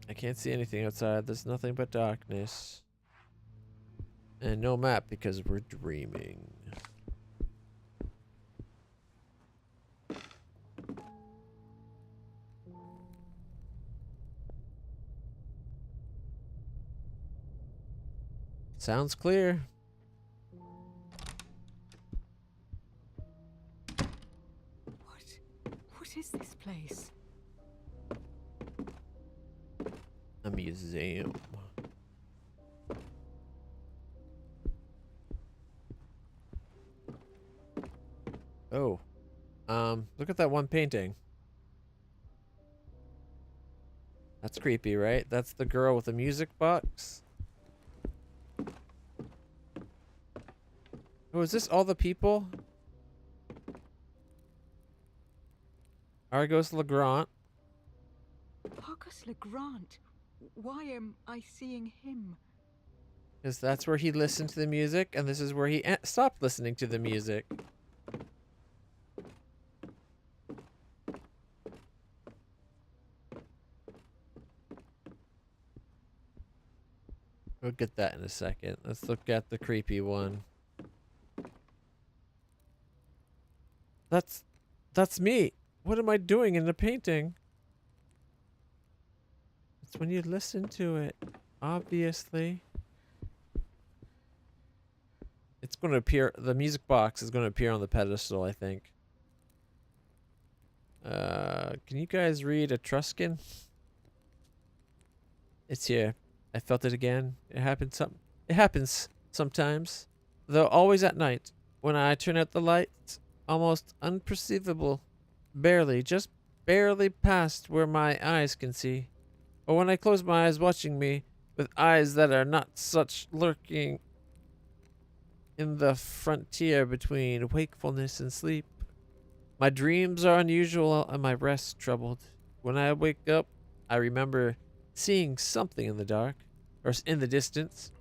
I can't see anything outside. There's nothing but darkness. And no map because we're dreaming. Sounds clear. What is this place? A museum. Oh. Look at that one painting. That's creepy, right? That's the girl with the music box. Oh, is this all the people? Argos Legrand. Argus Legrand? Why am I seeing him? Because that's where he listened to the music, and this is where he stopped listening to the music. We'll get that in a second. Let's look at the creepy one. That's me. What am I doing in the painting? It's when you listen to it, obviously. It's going to appear, the music box is going to appear on the pedestal, I think. Can you guys read Etruscan? It's here. I felt it again. It happens sometimes. Though always at night. When I turn out the lights, almost unperceivable. Barely, just barely past where my eyes can see. Or when I close my eyes watching me, with eyes that are not such lurking in the frontier between wakefulness and sleep. My dreams are unusual and my rest troubled. When I wake up, I remember seeing something in the dark, or in the distance,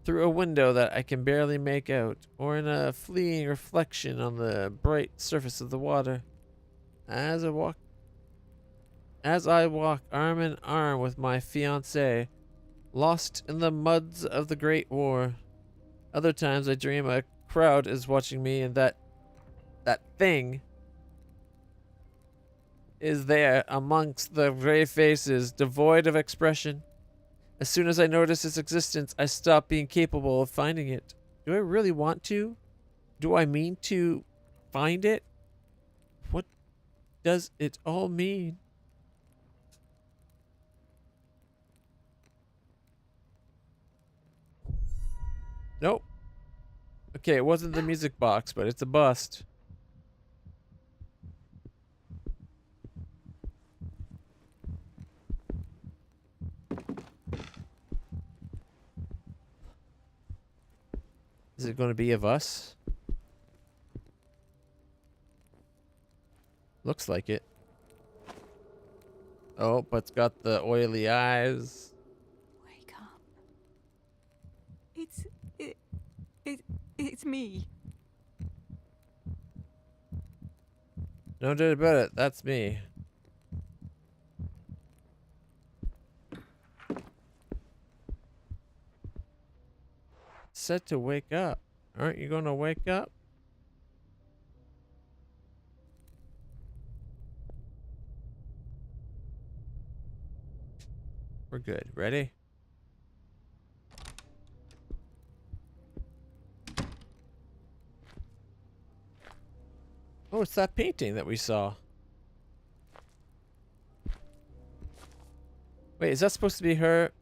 through a window that I can barely make out, or in a fleeting reflection on the bright surface of the water. As I walk arm in arm with my fiancée, lost in the muds of the Great War. Other times I dream a crowd is watching me and that thing is there amongst the gray faces, devoid of expression. As soon as I notice its existence, I stop being capable of finding it. Do I really want to? Do I mean to find it? What does it all mean? Nope. Okay, it wasn't the music box, but it's a bust. Is it going to be of us? Looks like it. Oh, but it's got the oily eyes. Wake up. It's me. No doubt about it. That's me. Said to wake up. Aren't you going to wake up? We're good. Ready? Oh, it's that painting that we saw. Wait, is that supposed to be her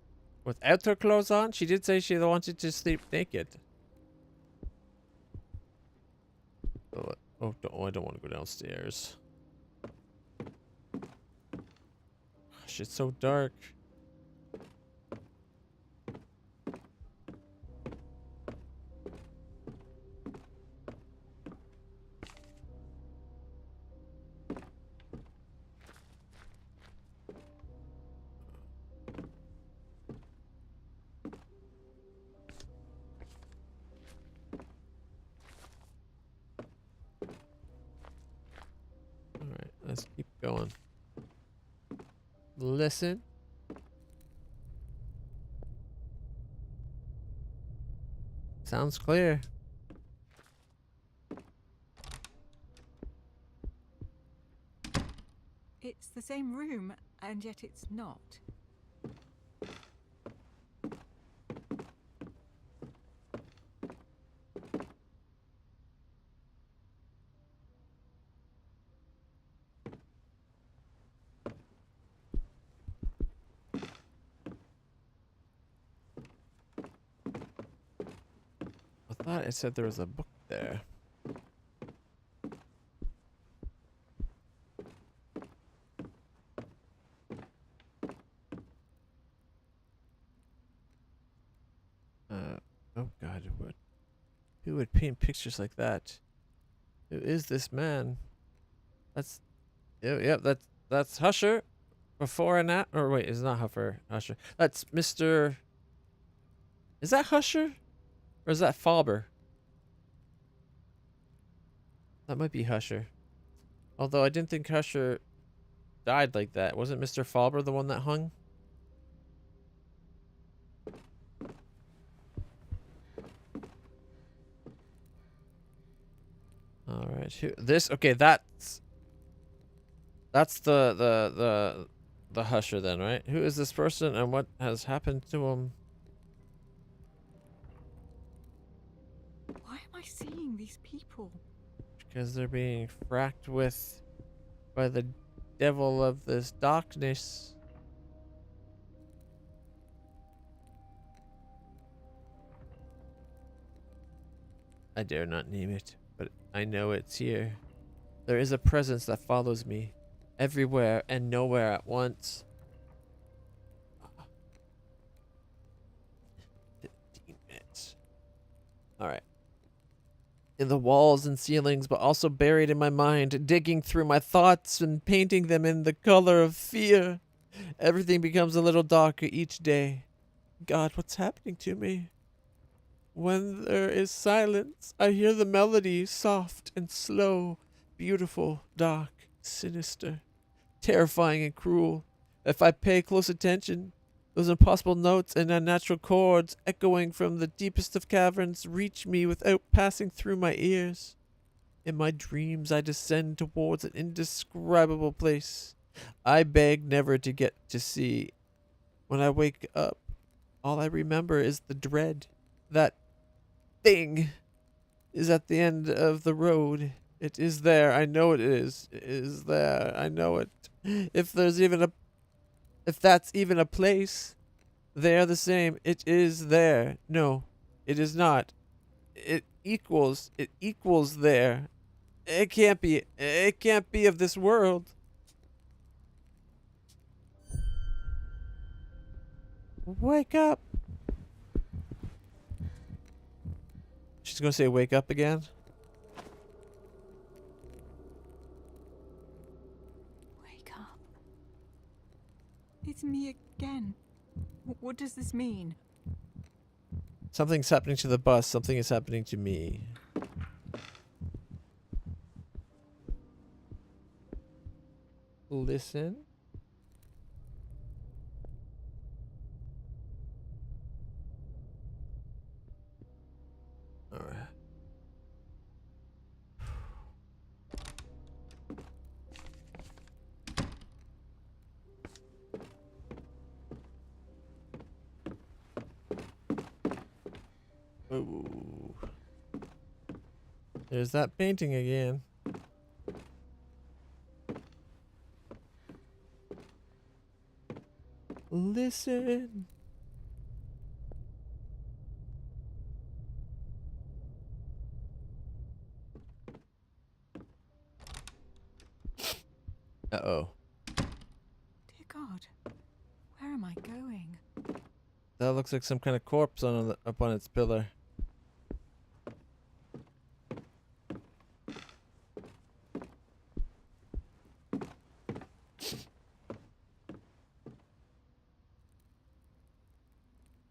without her clothes on? She did say she wanted to sleep naked. Oh, I don't want to go downstairs. Gosh, it's so dark. Alright, let's keep going. Listen. Sounds clear. It's the same room, and yet it's not. I thought it said there was a book there. Oh God, who would paint pictures like that? Who is this man? That's, yep, that's Husher. Before and after, or wait, it's not Husher. That's Mr. Is that Husher? Or is that Faber? That might be Husher. Although I didn't think Husher died like that. Wasn't Mr. Faber the one that hung? All right. Okay, that's the Husher then, right? Who is this person and what has happened to him? Why am I seeing these people? Because they're being fracked with by the devil of this darkness. I dare not name it, but I know it's here. There is a presence that follows me everywhere and nowhere at once. 15 minutes. All right. in the walls and ceilings, but also buried in my mind, digging through my thoughts and painting them in the color of fear. Everything becomes a little darker each day. God, what's happening to me? When there is silence, I hear the melody, soft and slow, beautiful, dark, sinister, terrifying and cruel. If I pay close attention, those impossible notes and unnatural chords echoing from the deepest of caverns reach me without passing through my ears. In my dreams, I descend towards an indescribable place I beg never to get to see. When I wake up, all I remember is the dread. That thing is at the end of the road. It is there. I know it is. It is there. I know it. If that's even a place, they are the same. It is there. No, it is not. It equals there. It can't be. It can't be of this world. Wake up. She's gonna say wake up again. Wake up. It's me again. What does this mean? Something's happening to the bus. Something is happening to me. Listen. All right. Ooh. There's that painting again. Listen. Uh-oh. Dear God, where am I going? That looks like some kind of corpse up on its pillar.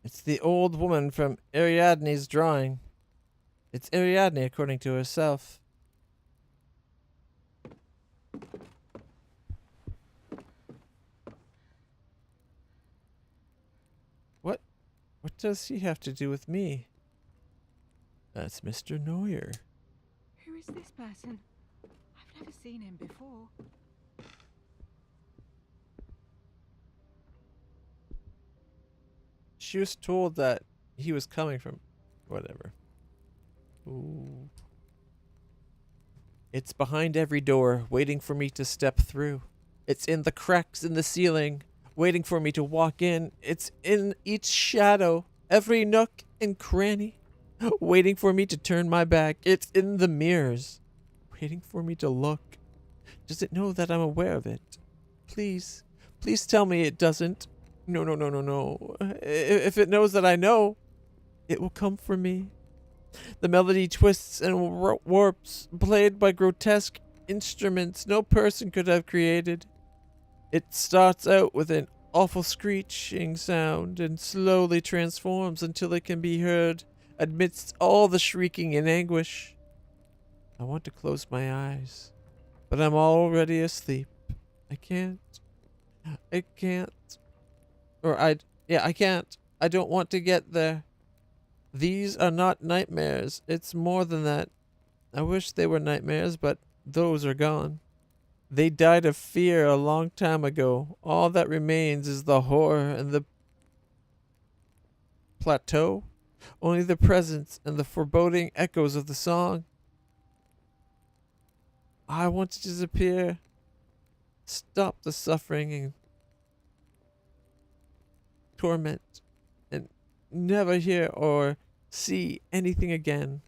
It's the old woman from Ariadne's drawing. It's Ariadne, according to herself. What does he have to do with me? That's Mr. Neuer. Who is this person? I've never seen him before. She was told that he was coming from whatever. Ooh. It's behind every door, waiting for me to step through. It's in the cracks in the ceiling, waiting for me to walk in. It's in each shadow, every nook and cranny, waiting for me to turn my back. It's in the mirrors, waiting for me to look. Does it know that I'm aware of it? Please, please tell me it doesn't. No, no, no, no, no. If it knows that I know, it will come for me. The melody twists and warps, played by grotesque instruments no person could have created. It starts out with an awful screeching sound and slowly transforms until it can be heard amidst all the shrieking and anguish. I want to close my eyes, but I'm already asleep. I can't. I can't. I can't. I don't want to get there. These are not nightmares. It's more than that. I wish they were nightmares, but those are gone. They died of fear a long time ago. All that remains is the horror and the plateau. Only the presence and the foreboding echoes of the song. I want to disappear. Stop the suffering and torment and never hear or see anything again.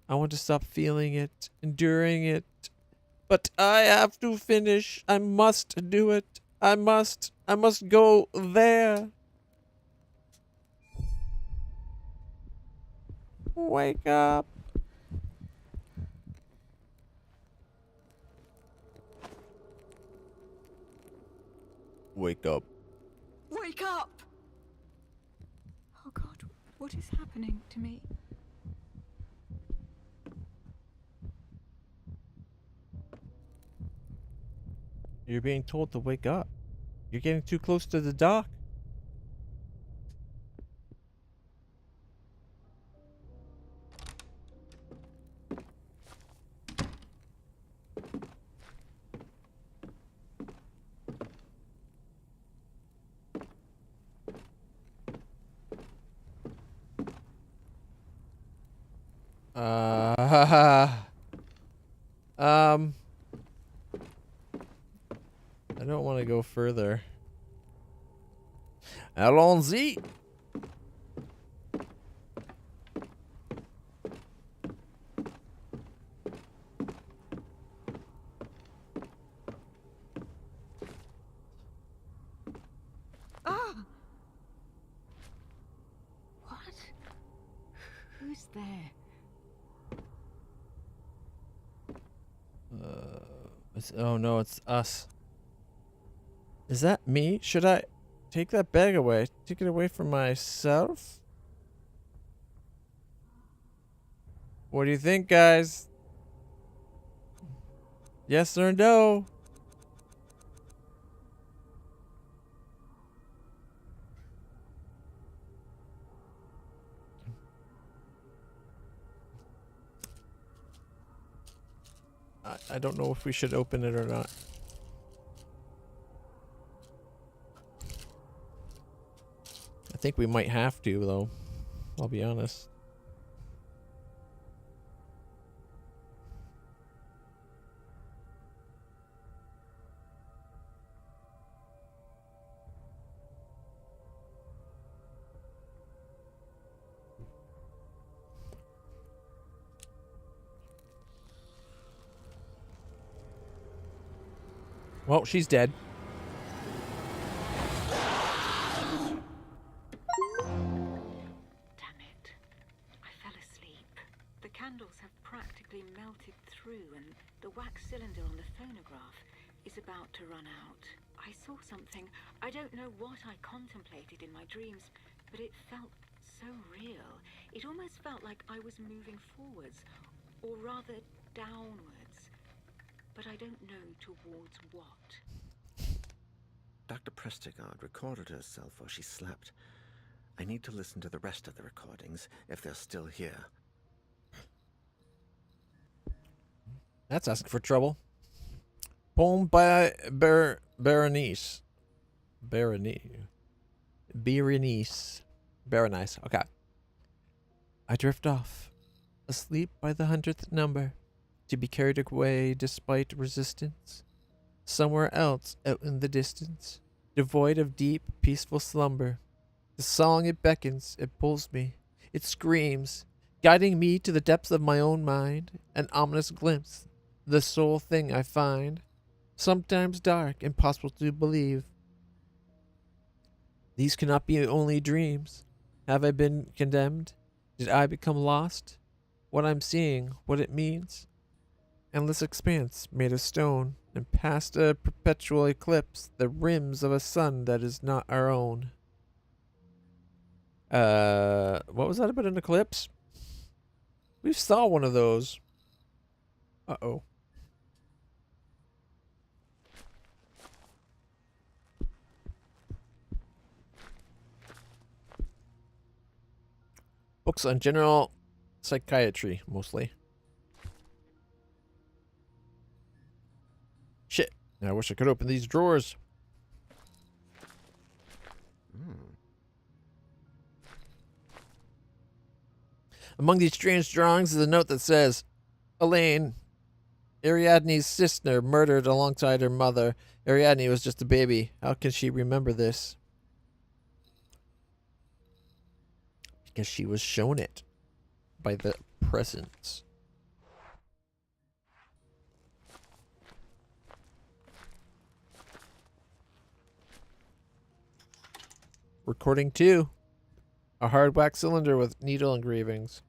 I want to stop feeling it, enduring it. But I have to finish. I must do it. I must go there. Wake up. Wake up. Wake up! Oh God, what is happening to me? You're being told to wake up. You're getting too close to the dock. I don't want to go further. Allons-y. Ah! What? Who's there? Oh no, it's us. Is that me? Should I take that bag away? Take it away from myself? What do you think, guys? Yes or no? I don't know if we should open it or not. I think we might have to, though. I'll be honest. Well, she's dead. Damn it. I fell asleep. The candles have practically melted through and the wax cylinder on the phonograph is about to run out. I saw something. I don't know what I contemplated in my dreams, but it felt so real. It almost felt like I was moving forwards, or rather downwards. But I don't know towards what. Dr. Prestigard recorded herself while she slept. I need to listen to the rest of the recordings if they're still here. That's asking for trouble. Poem by Berenice. Berenice. Okay. I drift off, asleep by the 100th number, to be carried away despite resistance. Somewhere else out in the distance, devoid of deep, peaceful slumber. The song it beckons, it pulls me, it screams, guiding me to the depths of my own mind, an ominous glimpse, the sole thing I find, sometimes dark, impossible to believe. These cannot be only dreams. Have I been condemned? Did I become lost? What I'm seeing, what it means? Endless expanse made of stone, and past a perpetual eclipse, the rims of a sun that is not our own. What was that about an eclipse? We saw one of those. Uh-oh. Books on general psychiatry, mostly. Shit. I wish I could open these drawers. Among these strange drawings is a note that says, Elaine, Ariadne's sister, murdered alongside her mother. Ariadne was just a baby. How can she remember this? Because she was shown it by the presence. Recording 2. A hard wax cylinder with needle engravings.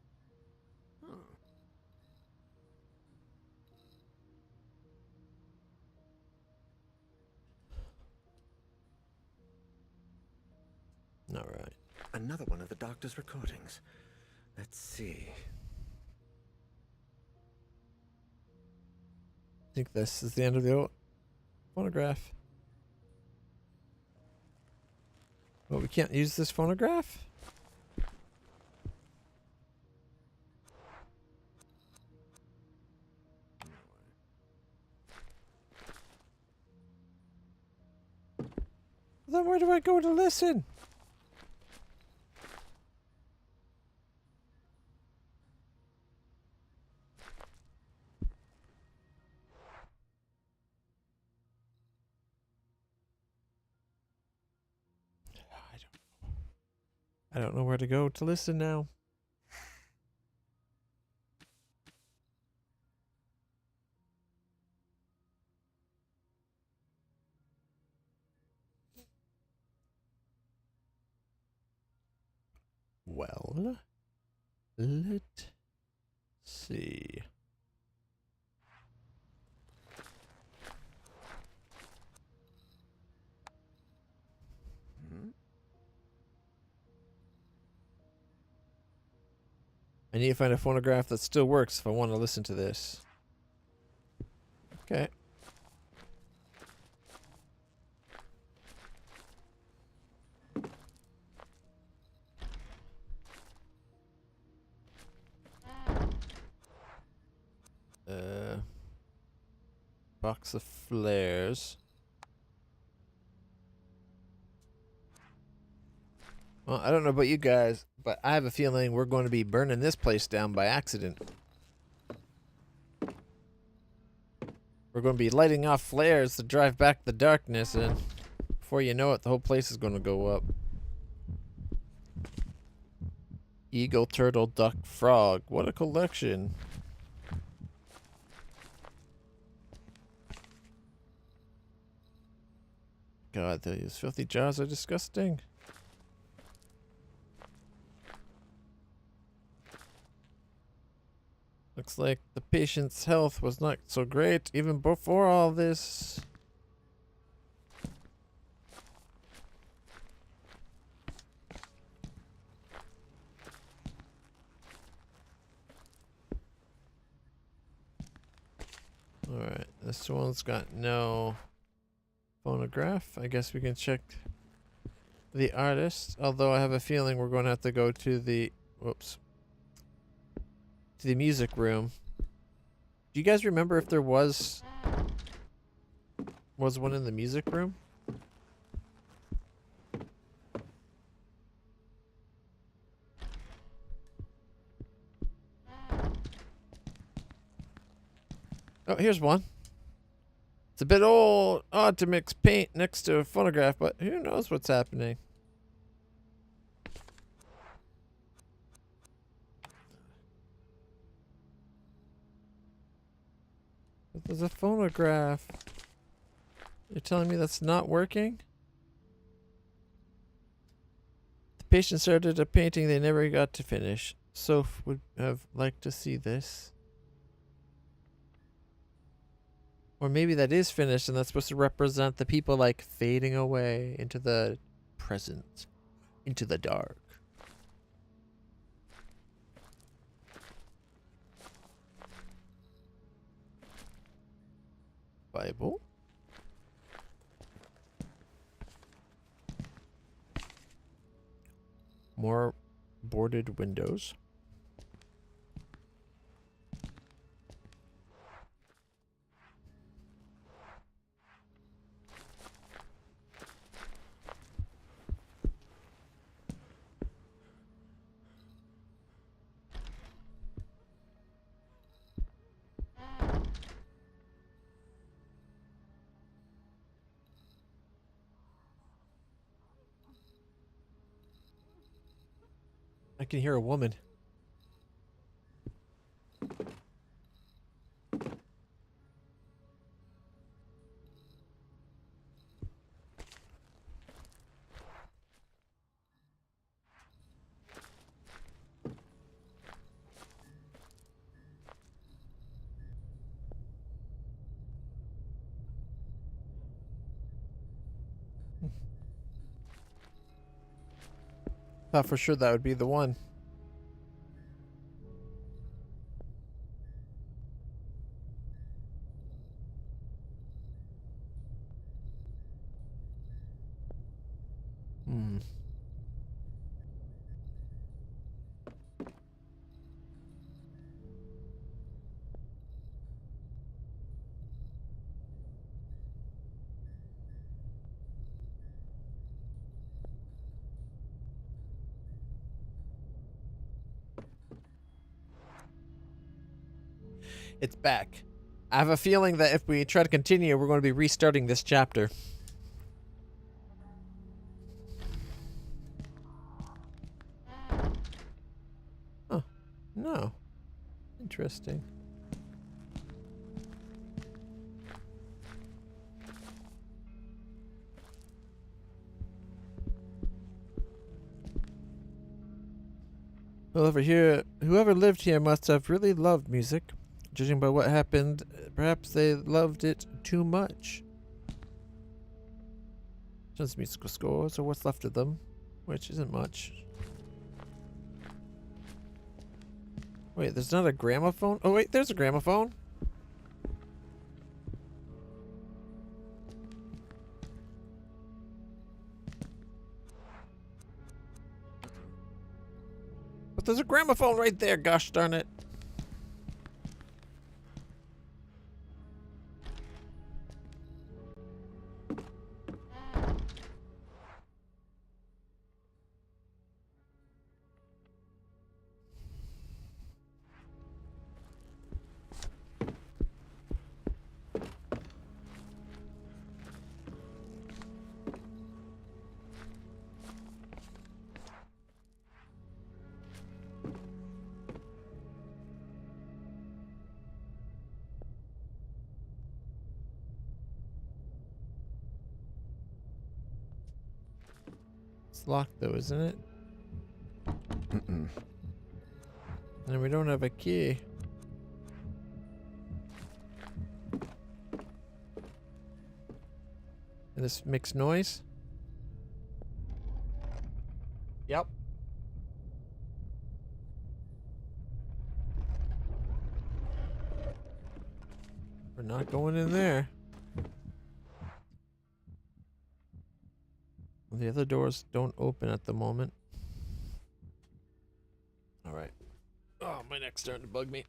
Another one of the doctor's recordings. Let's see. I think this is the end of the phonograph. Well, we can't use this phonograph? Then where do I go to listen? I don't know where to go to listen now. Well, let's see. I need to find a phonograph that still works if I want to listen to this. Okay. Box of flares. Well, I don't know about you guys, but I have a feeling we're going to be burning this place down by accident. We're going to be lighting off flares to drive back the darkness, and before you know it, the whole place is going to go up. Eagle, turtle, duck, frog. What a collection. God, these filthy jaws are disgusting. Looks like the patient's health was not so great even before all this. Alright, this one's got no phonograph. I guess we can check the artist, although I have a feeling we're going to have to go to the to the music room. Do you guys remember if there was one in the music room? Oh, here's one. It's a bit odd to mix paint next to a phonograph, but who knows what's happening. There's a phonograph. You're telling me that's not working? The patient started a painting they never got to finish. Soph would have liked to see this. Or maybe that is finished and that's supposed to represent the people like fading away into the present, into the dark. Bible. More boarded windows. I can hear a woman. Thought for sure that would be the one. Hmm. It's back. I have a feeling that if we try to continue, we're going to be restarting this chapter. Oh, no. Interesting. Whoever lived here must have really loved music. Judging by what happened, perhaps they loved it too much. Just musical scores, or what's left of them, which isn't much. Wait, there's not a gramophone? Oh wait, there's a gramophone. But there's a gramophone right there, gosh darn it. It's locked though, isn't it? Mm-mm. And we don't have a key. And this makes noise? Yep. We're not going in there. The other doors don't open at the moment. Alright. Oh, my neck's starting to bug me.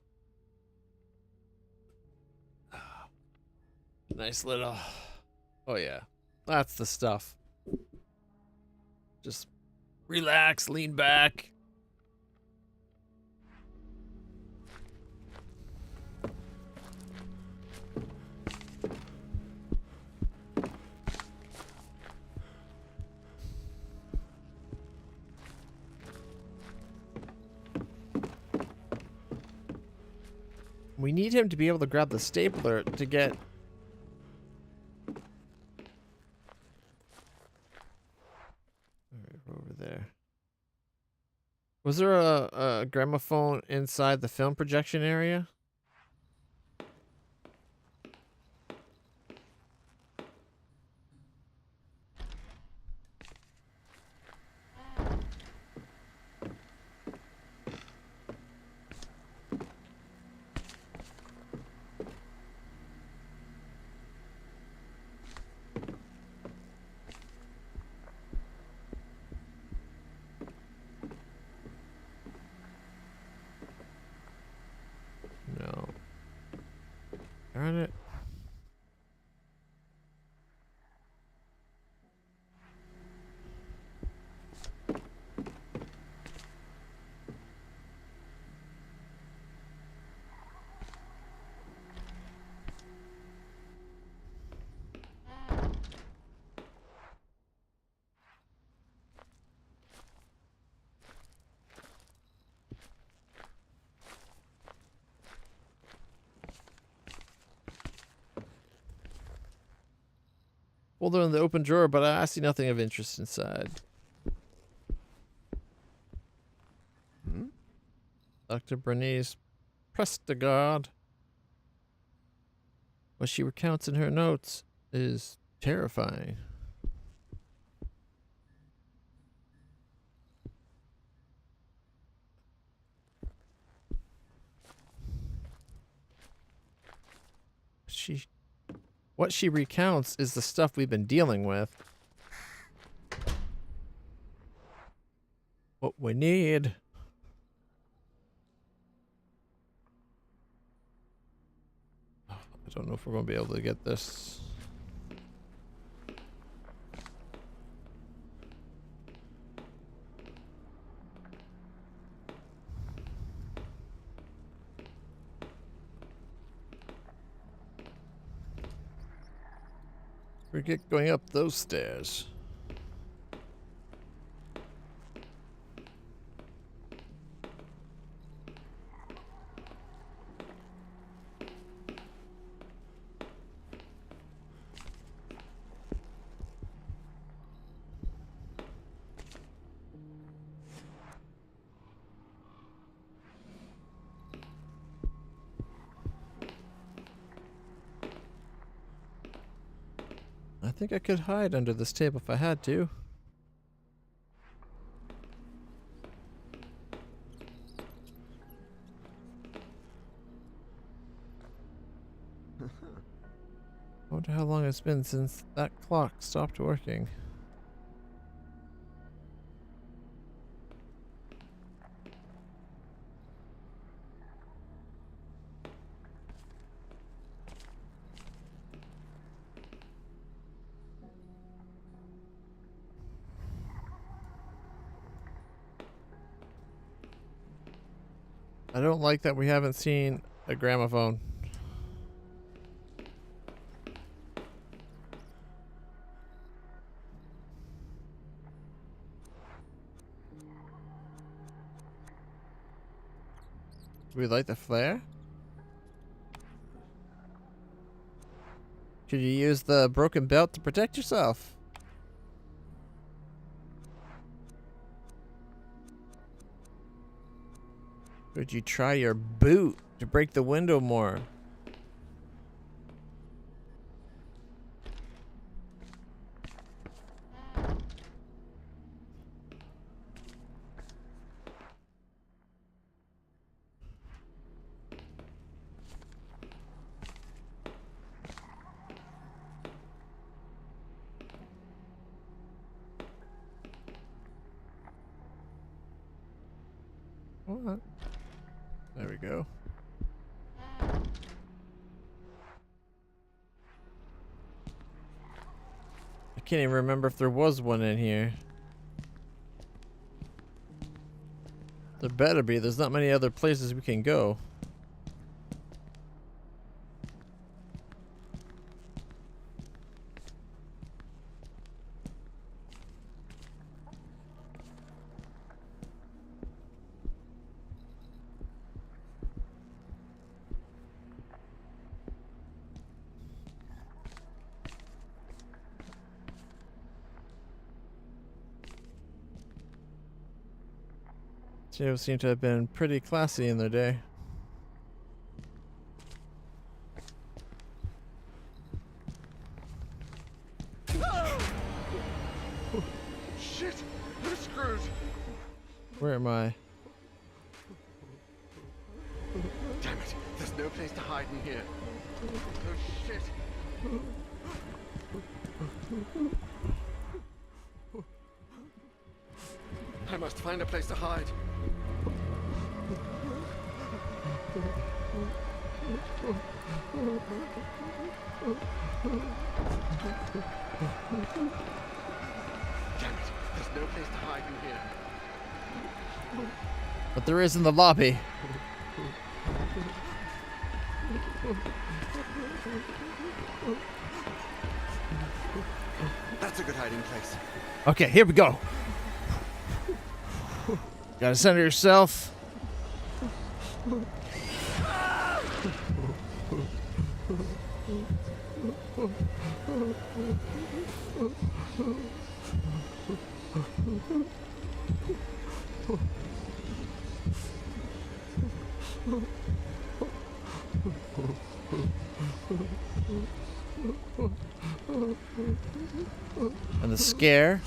Nice little... Oh yeah. That's the stuff. Just relax, lean back. We need him to be able to grab the stapler to get... Alright, we're over there. Was there a gramophone inside the film projection area? No. Darn it. Folder in the open drawer, but I see nothing of interest inside. Dr. Bernice Prestegard. What she recounts in her notes is terrifying. what she recounts is the stuff we've been dealing with. What we need. I don't know if we're going to be able to get this. Forget going up those stairs. I think I could hide under this table if I had to. I wonder how long it's been since that clock stopped working. I don't like that we haven't seen a gramophone. Do we light the flare? Could you use the broken belt to protect yourself? Could you try your boot to break the window more? What? There we go. I can't even remember if there was one in here. There better be. There's not many other places we can go. They seem to have been pretty classy in their day. Shit! I'm screwed! Where am I? Damn it! There's no place to hide in here. Oh shit! I must find a place to hide. Damn it! There's no place to hide in here. But there is in the lobby. That's a good hiding place. Okay, here we go. Gotta center yourself. And the scare.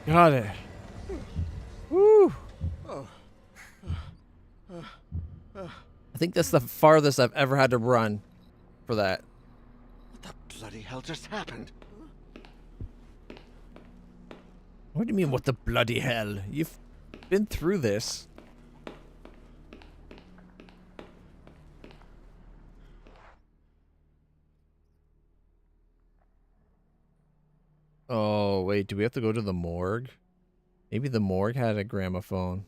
Got it. Woo! I think that's the farthest I've ever had to run for that. What the bloody hell just happened? What do you mean, what the bloody hell? You've been through this. Oh, wait, do we have to go to the morgue? Maybe the morgue had a gramophone.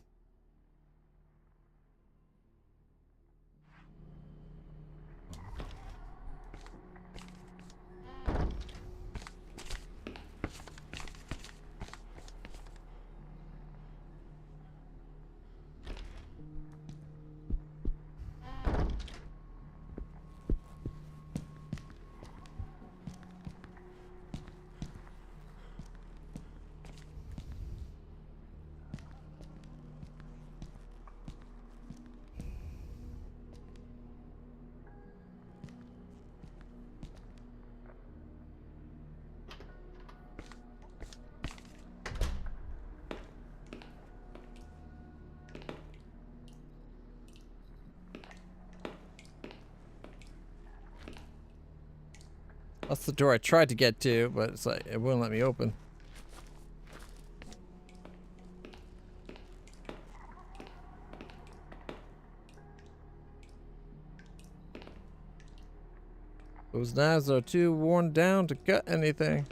That's the door I tried to get to, but it's like, it wouldn't let me open. Those knives are too worn down to cut anything.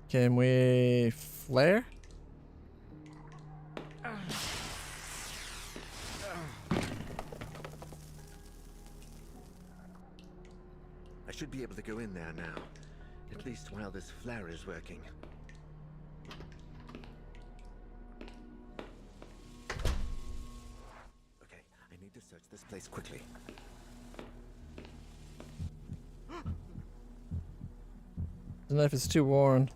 Can we flare? I should be able to go in there now. At least while this flare is working. Okay, I need to search this place quickly. The knife is too worn.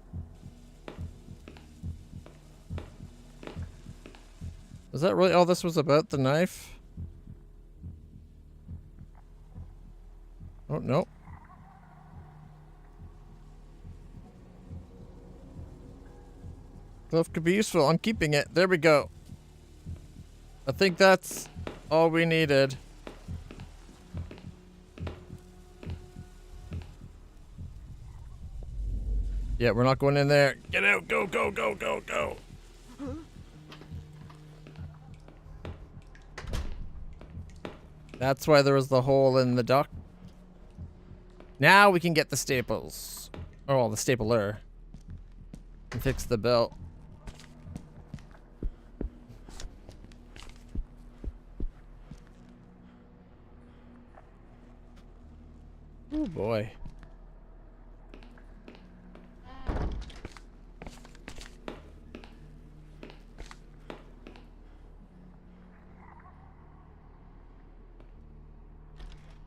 Was that really all this was about, the knife? Oh, no. Glove could be useful. I'm keeping it. There we go. I think that's all we needed. Yeah, we're not going in there. Get out. Go, go, go, go, go. That's why there was the hole in the duct. Now we can get the staples. Oh, the stapler. And fix the belt. Oh boy.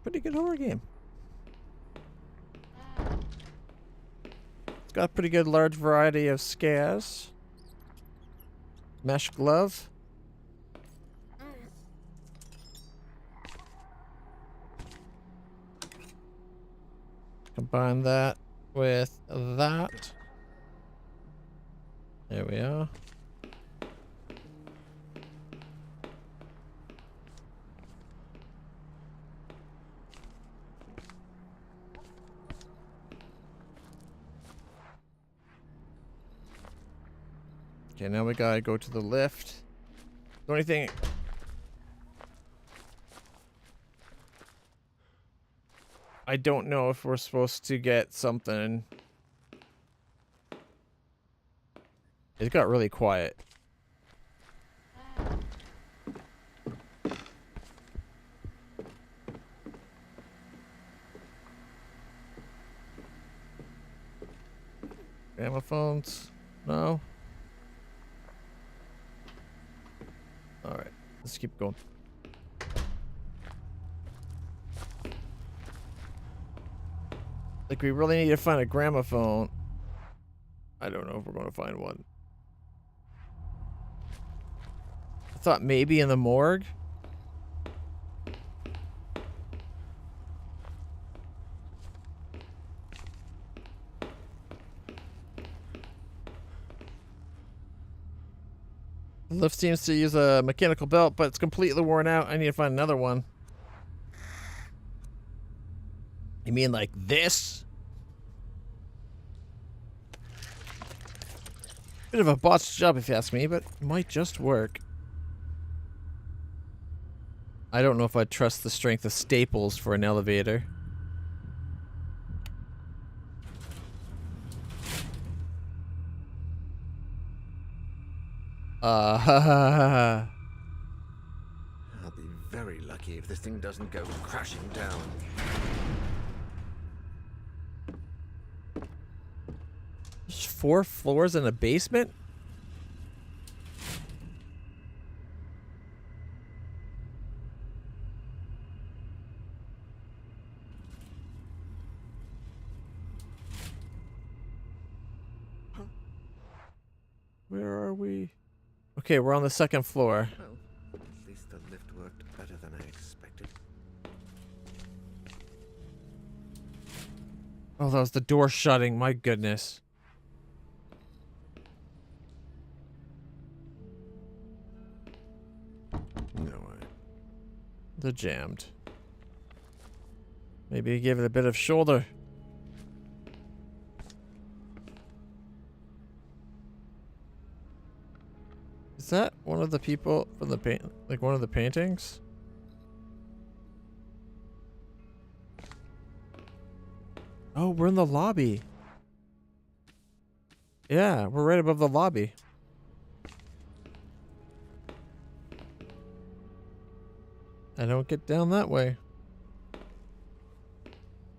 Pretty good horror game. It's got a pretty good large variety of scares. Mesh glove. Combine that with that. There we are. Okay, now we gotta go to the lift. The only thing... I don't know if we're supposed to get something. It got really quiet. Gramophones? No? Alright, let's keep going. Like, we really need to find a gramophone. I don't know if we're going to find one. I thought maybe in the morgue. The lift seems to use a mechanical belt, but it's completely worn out. I need to find another one. You mean like this? Bit of a botched job if you ask me, but it might just work. I don't know if I'd trust the strength of staples for an elevator. I'll be very lucky if this thing doesn't go crashing down. There's 4 floors in a basement? Where are we? Okay, we're on the 2nd floor. Well, at least the lift worked better than I expected. Oh, that was the door shutting. My goodness. No way. They're jammed. Maybe he gave it a bit of shoulder. Is that one of the people from the paint? Like one of the paintings? Oh, we're in the lobby. Yeah, we're right above the lobby. I don't get down that way.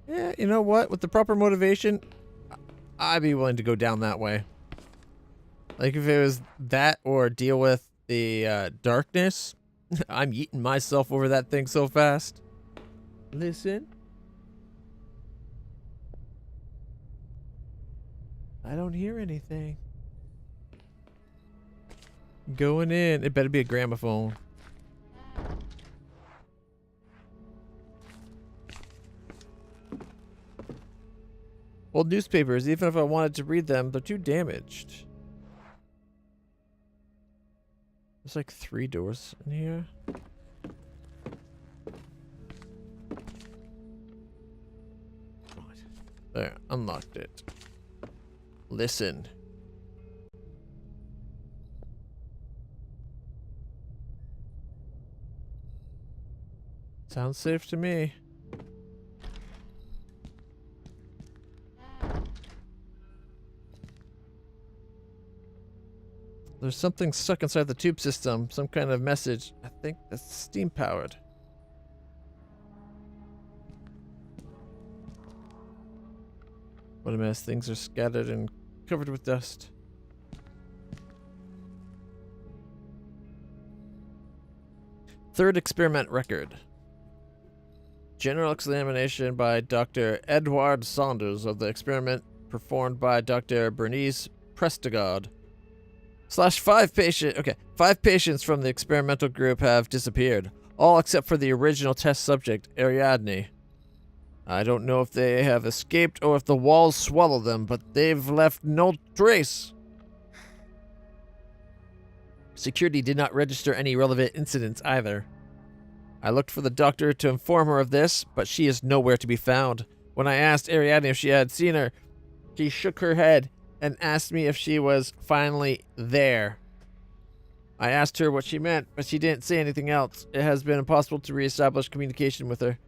Yeah, you know what? With the proper motivation, I'd be willing to go down that way. Like if it was that or deal with the darkness, I'm yeeting myself over that thing so fast. Listen. I don't hear anything. Going in. It better be a gramophone. Old newspapers, even if I wanted to read them, they're too damaged. There's like 3 doors in here. Right. There, unlocked it. Listen. Sounds safe to me. There's something stuck inside the tube system. Some kind of message. I think that's steam powered. What a mess. Things are scattered and covered with dust. Third experiment record. General examination by Dr. Edward Saunders of the experiment performed by Dr. Bernice Prestigod. /5 patient. Okay, 5 patients from the experimental group have disappeared, all except for the original test subject, Ariadne. I don't know if they have escaped or if the walls swallowed them, but they've left no trace. Security did not register any relevant incidents either. I looked for the doctor to inform her of this, but she is nowhere to be found. When I asked Ariadne if she had seen her, she shook her head and asked me if she was finally there. I asked her what she meant, but she didn't say anything else. It has been impossible to reestablish communication with her.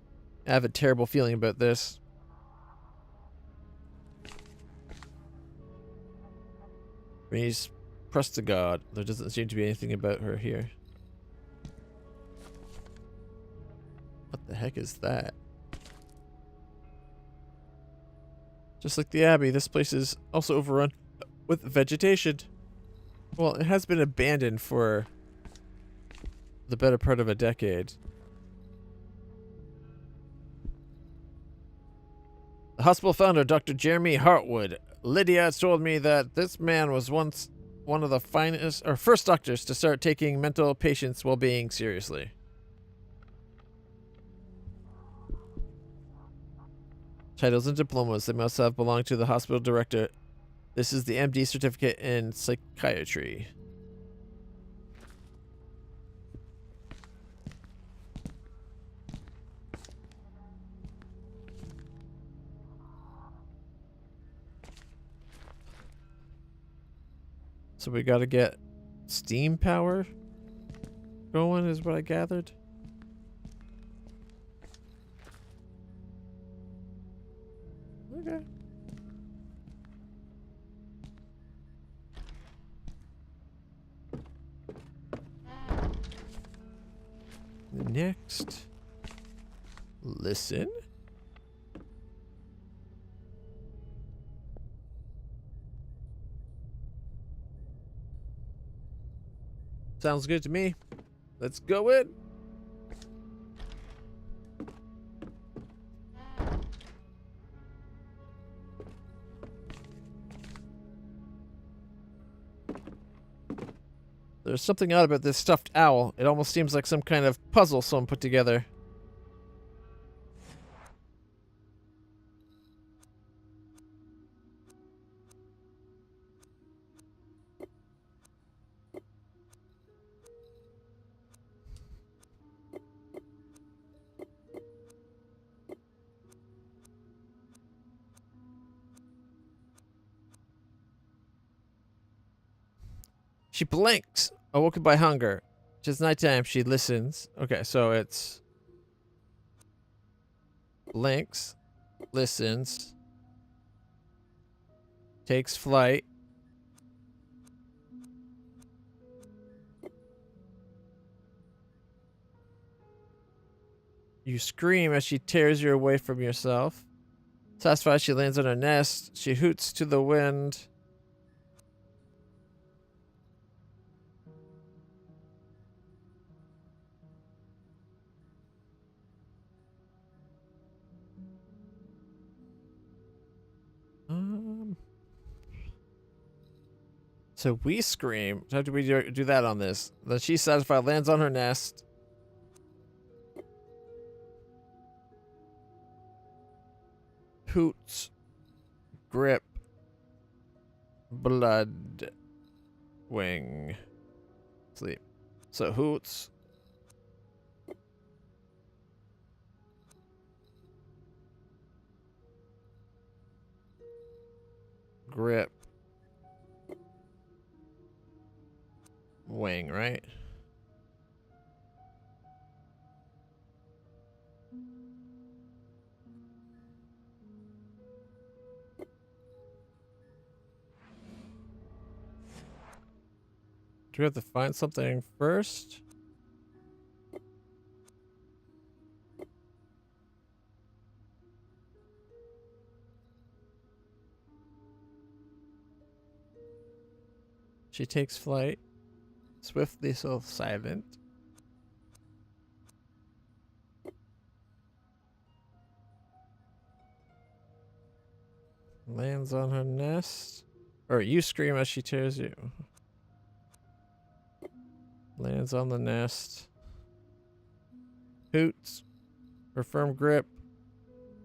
I have a terrible feeling about this. Please, press to God. There doesn't seem to be anything about her here. What the heck is that? Just like the Abbey, this place is also overrun with vegetation. Well, it has been abandoned for the better part of a decade. The hospital founder, Dr. Jeremy Hartwood. Lydia told me that this man was once one of the finest or first doctors to start taking mental patients' well-being seriously. Titles and diplomas they must have belonged to the hospital director. This is the MD certificate in psychiatry. So we gotta get steam power going is what I gathered. Okay. Next. Listen. Sounds good to me. Let's go in. There's something odd about this stuffed owl. It almost seems like some kind of puzzle someone put together. She blinks, awoken by hunger. It's nighttime. She listens. Okay, so it's blinks, listens, takes flight. You scream as she tears you away from yourself. Satisfied, she lands on her nest. She hoots to the wind. So we scream. How do we do that on this? Then she's satisfied, lands on her nest. Hoots. Grip. Blood. Wing. Sleep. So hoots. Grip. Wing, right? Do we have to find something first? She takes flight. Swiftly so silent. Lands on her nest. Or you scream as she tears you. Lands on the nest. Hoots. Her firm grip.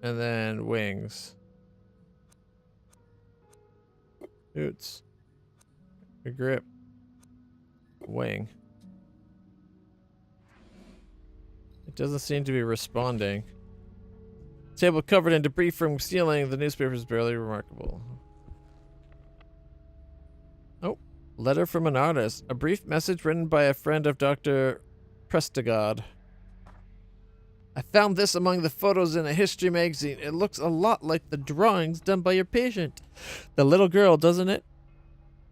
And then wings. Hoots. Her grip. Wing. It doesn't seem to be responding. Table covered in debris from ceiling. The newspaper is barely remarkable. Oh, letter from an artist. A brief message written by a friend of Dr. Prestigod. I found this among the photos in a history magazine. It looks a lot like the drawings done by your patient. The little girl, doesn't it?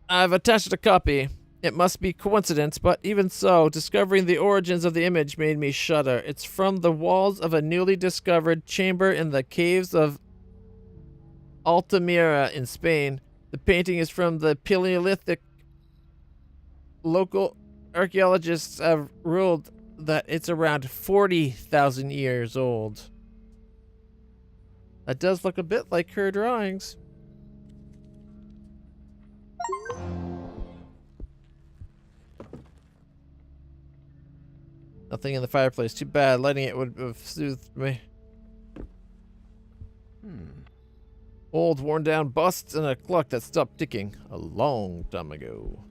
I've attached a copy. It must be coincidence, but even so, discovering the origins of the image made me shudder. It's from the walls of a newly discovered chamber in the caves of Altamira in Spain. The painting is from the Paleolithic. Local archaeologists have ruled that it's around 40,000 years old. That does look a bit like her drawings. Nothing in the fireplace. Too bad. Lighting it would have soothed me. Old, worn down busts and a clock that stopped ticking a long time ago.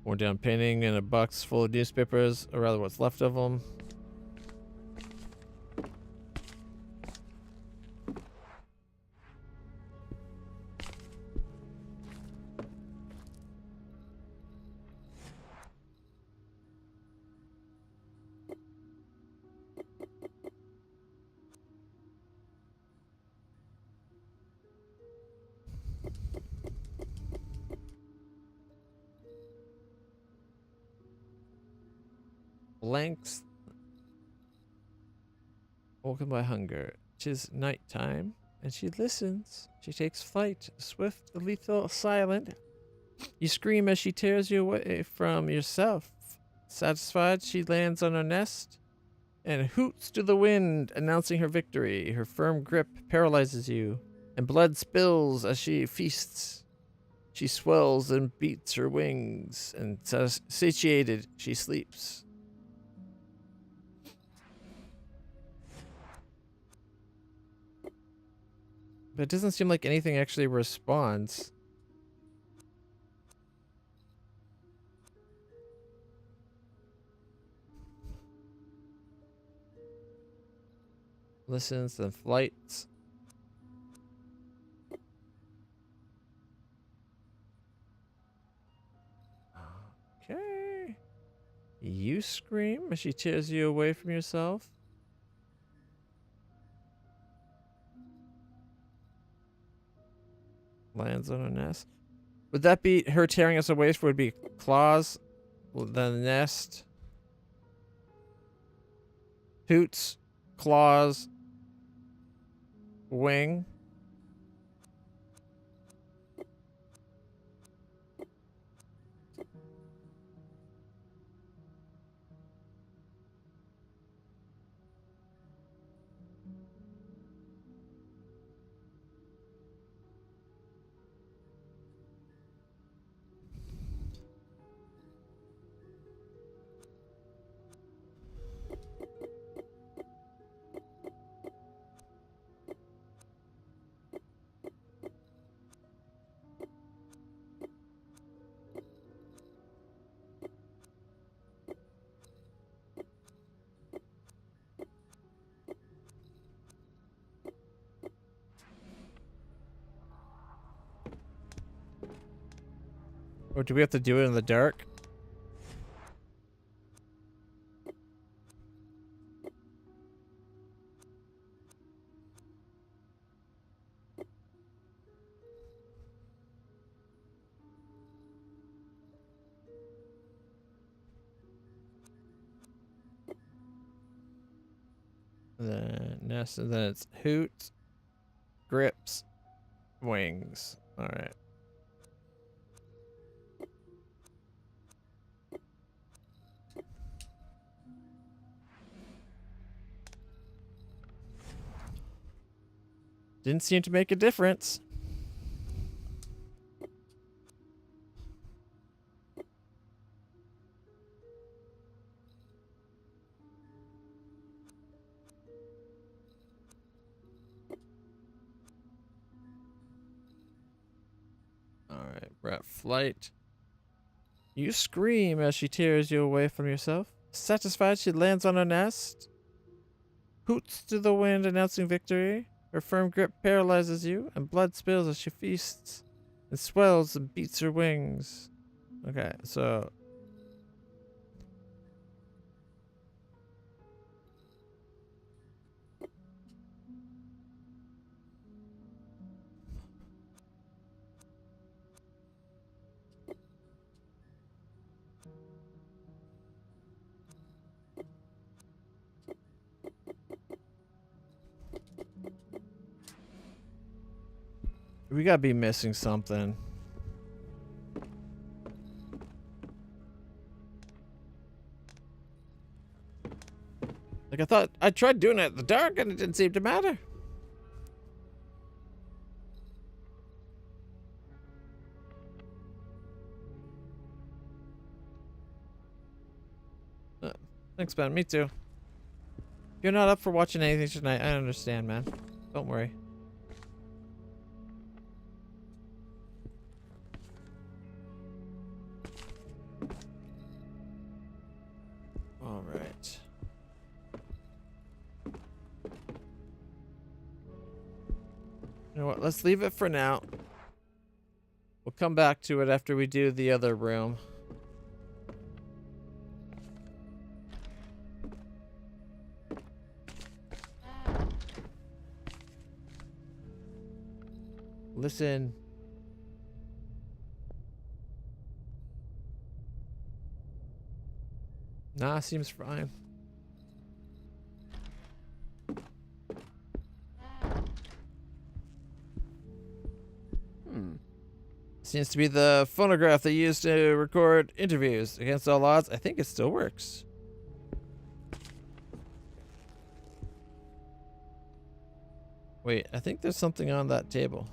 Worn down painting and a box full of newspapers, or rather what's left of them. Blanks. Woken by hunger. 'Tis night time, and she listens. She takes flight, swift, lethal, silent. You scream as she tears you away from yourself. Satisfied, she lands on her nest and hoots to the wind, announcing her victory. Her firm grip paralyzes you, and blood spills as she feasts. She swells and beats her wings, and satiated, she sleeps. But it doesn't seem like anything actually responds. Listens, then flights. Okay. You scream as she tears you away from yourself. Lands on her nest. Would that be her tearing us away? Would be claws, then the nest. Hoots, claws, wing. Or do we have to do it in the dark? The nest, and then it's hoots, grips, wings. All right. Didn't seem to make a difference. Alright, we're at flight. You scream as she tears you away from yourself. Satisfied, she lands on her nest. Hoots to the wind, announcing victory. Her firm grip paralyzes you, and blood spills as she feasts and swells and beats her wings. Okay, so... We gotta be missing something. Like, I thought I tried doing it in the dark and it didn't seem to matter. Thanks, man. Me too. If you're not up for watching anything tonight, I understand, man. Don't worry. All right. You know what? Let's leave it for now. We'll come back to it after we do the other room. Listen. Nah, seems fine. Seems to be the phonograph they used to record interviews. Against all odds, I think it still works. Wait, I think there's something on that table.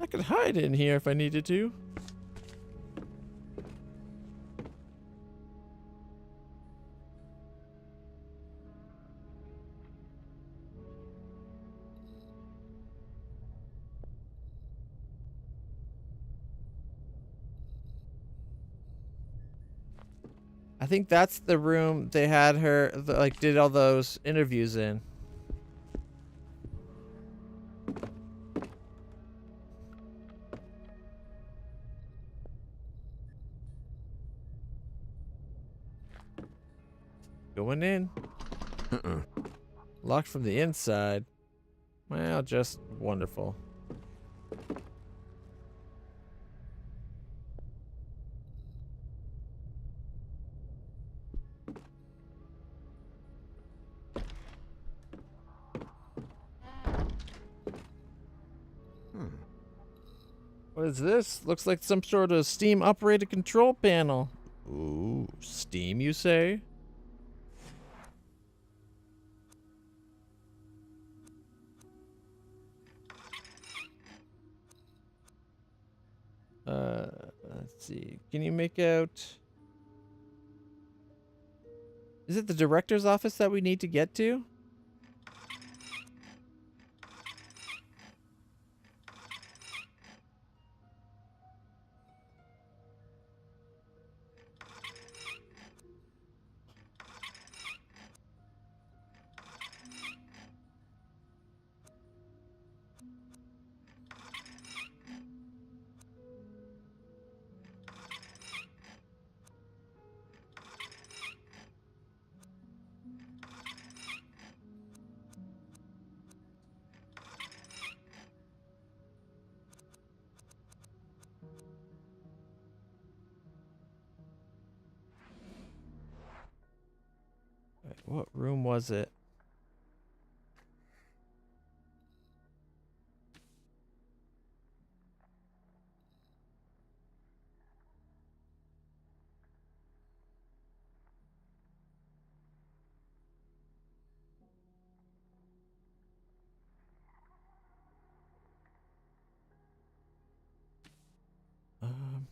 I could hide in here if I needed to. I think that's the room they had her, like, did all those interviews in. Going in. Locked from the inside. Well, just wonderful. What is this? Looks like some sort of steam-operated control panel. Ooh, steam, you say? Let's see. Can you make out... Is it the director's office that we need to get to? What room was it? Um...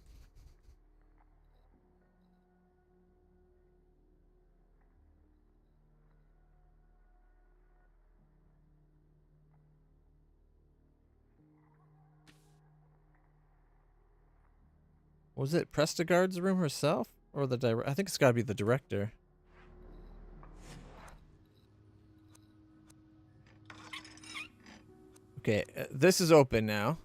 Was it Prestigard's room herself? Or the director? I think it's gotta be the director. Okay, this is open now.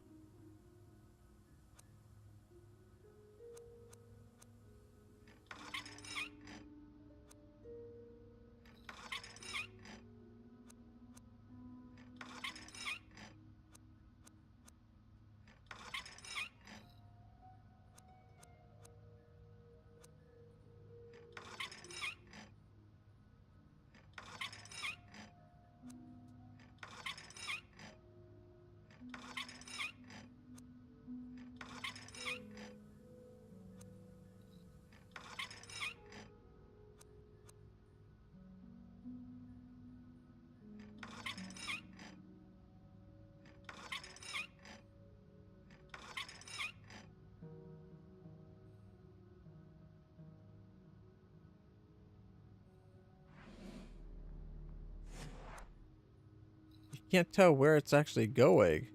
Can't tell where it's actually going.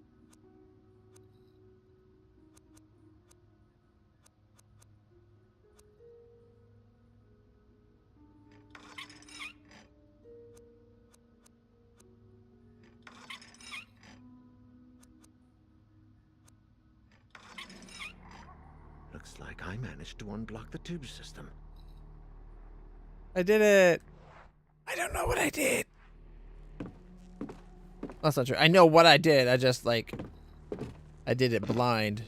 Looks like I managed to unblock the tube system. I did it. I don't know what I did. That's not true. I know what I did. I just, like, I did it blind.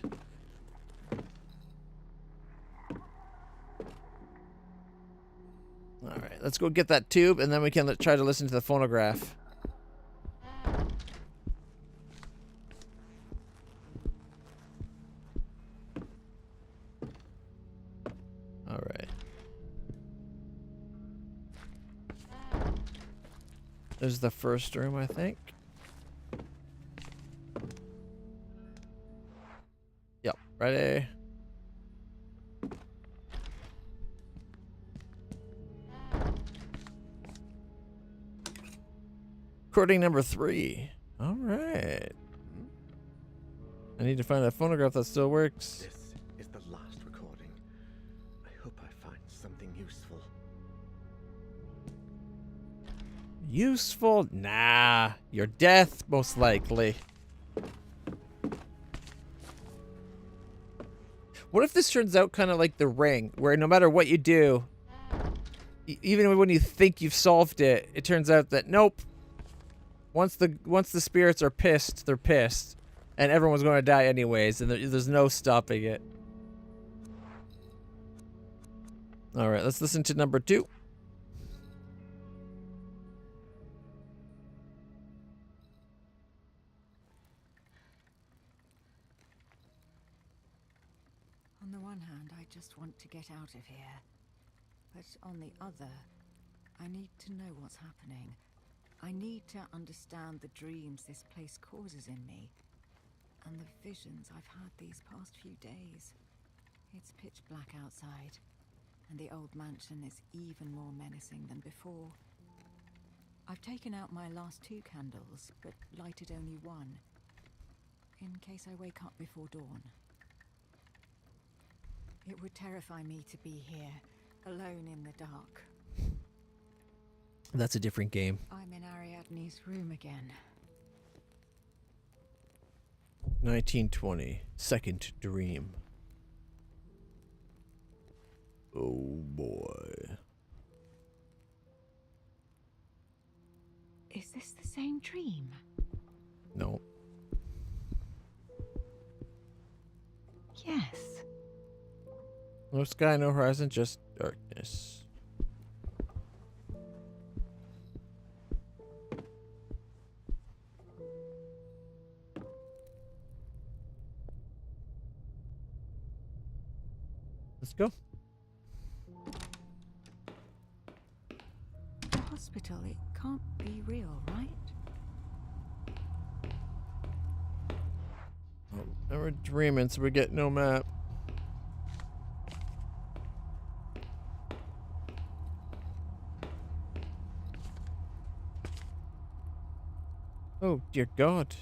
Alright, let's go get that tube, and then we can try to listen to the phonograph. Alright. There's the first room, I think. Yep, ready. Recording number 3. Alright. I need to find a phonograph that still works. This is the last recording. I hope I find something useful. Useful? Nah. Your death, most likely. What if this turns out kind of like The Ring, where no matter what you do, even when you think you've solved it, it turns out that nope. Once the spirits are pissed, they're pissed, and everyone's going to die anyways, and there's no stopping it. All right, let's listen to number 2. On the one hand, I just want to get out of here. But on the other, I need to know what's happening. I need to understand the dreams this place causes in me, and the visions I've had these past few days. It's pitch black outside, and the old mansion is even more menacing than before. I've taken out my last 2 candles, but lighted only 1, in case I wake up before dawn. It would terrify me to be here, alone in the dark. That's a different game. I'm in Ariadne's room again. 1920. Second dream. Oh boy. Is this the same dream? No. Yes. No sky, no horizon, just darkness. Let's go. The hospital, it can't be real, right? Oh, and we're dreaming, so we get no map. Oh, dear God.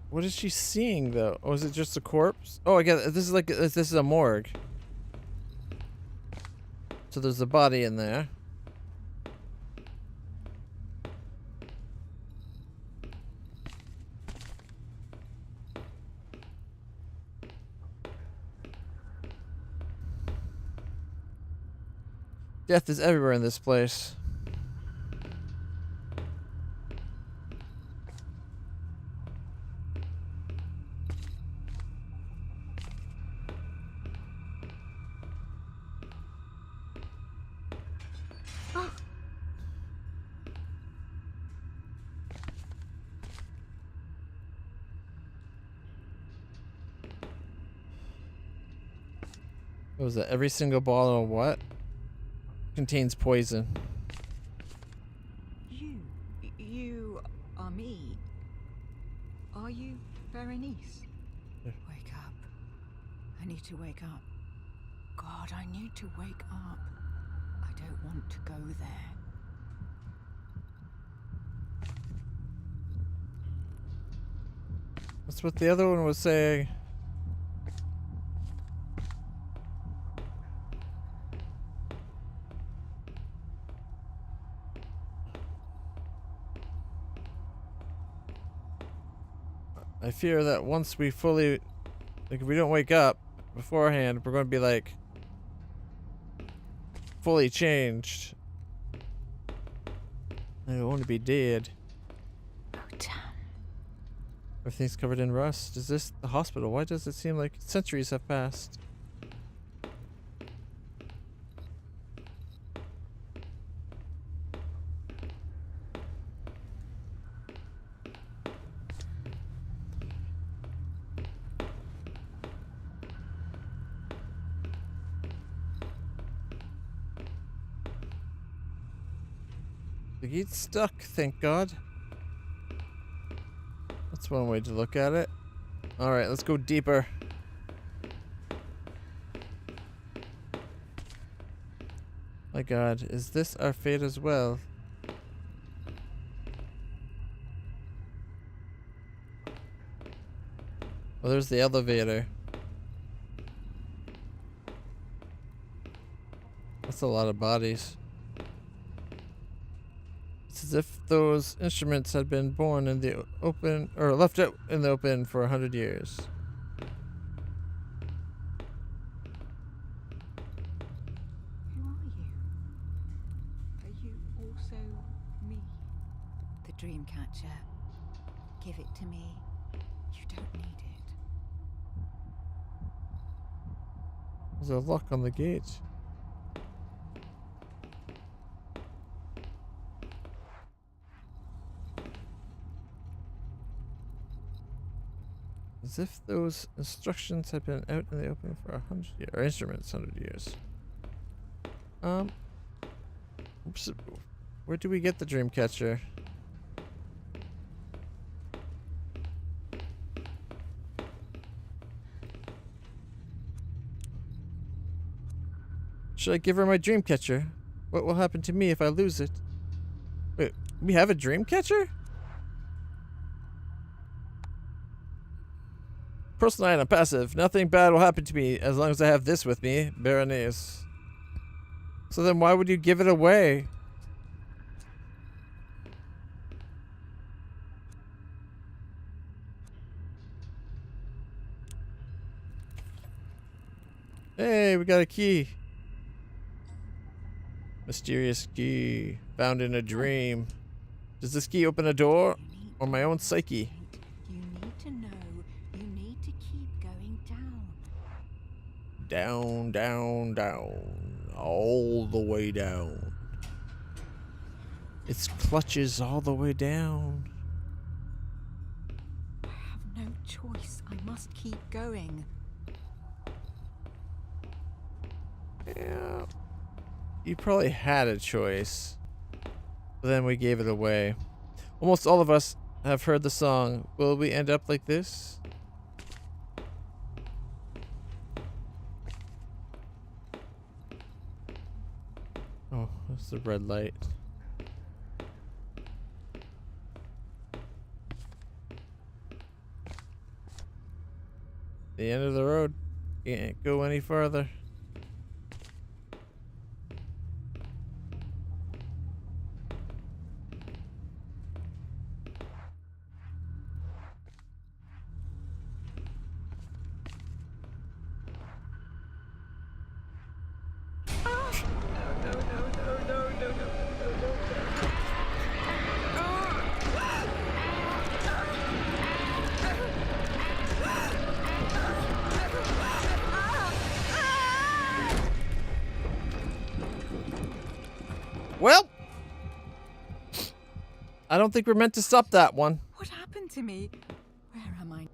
What is she seeing, though? Oh, is it just a corpse? Oh, I get it. This is like, this is a morgue. So there's a body in there. Death is everywhere in this place. What was that? Every single bottle of what? Contains poison. You are me. Are you Berenice? Wake up. I need to wake up. God, I need to wake up. I don't want to go there. That's what the other one was saying. I fear that once we fully, like, if we don't wake up beforehand, we're going to be like fully changed. I want to be dead. Oh, damn. Everything's covered in rust. Is this the hospital? Why does it seem like centuries have passed? The gate's stuck, thank God. That's one way to look at it. Alright, let's go deeper. My God, is this our fate as well? Oh, there's the elevator. That's a lot of bodies. It's as if those instruments had been born in the open, or left out in the open for 100 years. Who are you? Are you also me? The dream catcher. Give it to me. You don't need it. There's a lock on the gate. As if those instructions had been out in the open for 100 years, or instruments 100 years. Oops, where do we get the dream catcher? Should I give her my dream catcher? What will happen to me if I lose it? Wait, we have a dream catcher? Personally, I'm passive. Nothing bad will happen to me as long as I have this with me, Berenice. So then why would you give it away? Hey, we got a key. Mysterious key found in a dream. Does this key open a door or my own psyche? You need to know. You need to keep going down. Down, down, down. All the way down. Its clutches all the way down. I have no choice. I must keep going. Yeah. You probably had a choice. But then we gave it away. Almost all of us have heard the song. Will we end up like this? Oh, that's the red light. The end of the road. Can't go any further. Well, I don't think we're meant to stop that one. What happened to me? Where am I?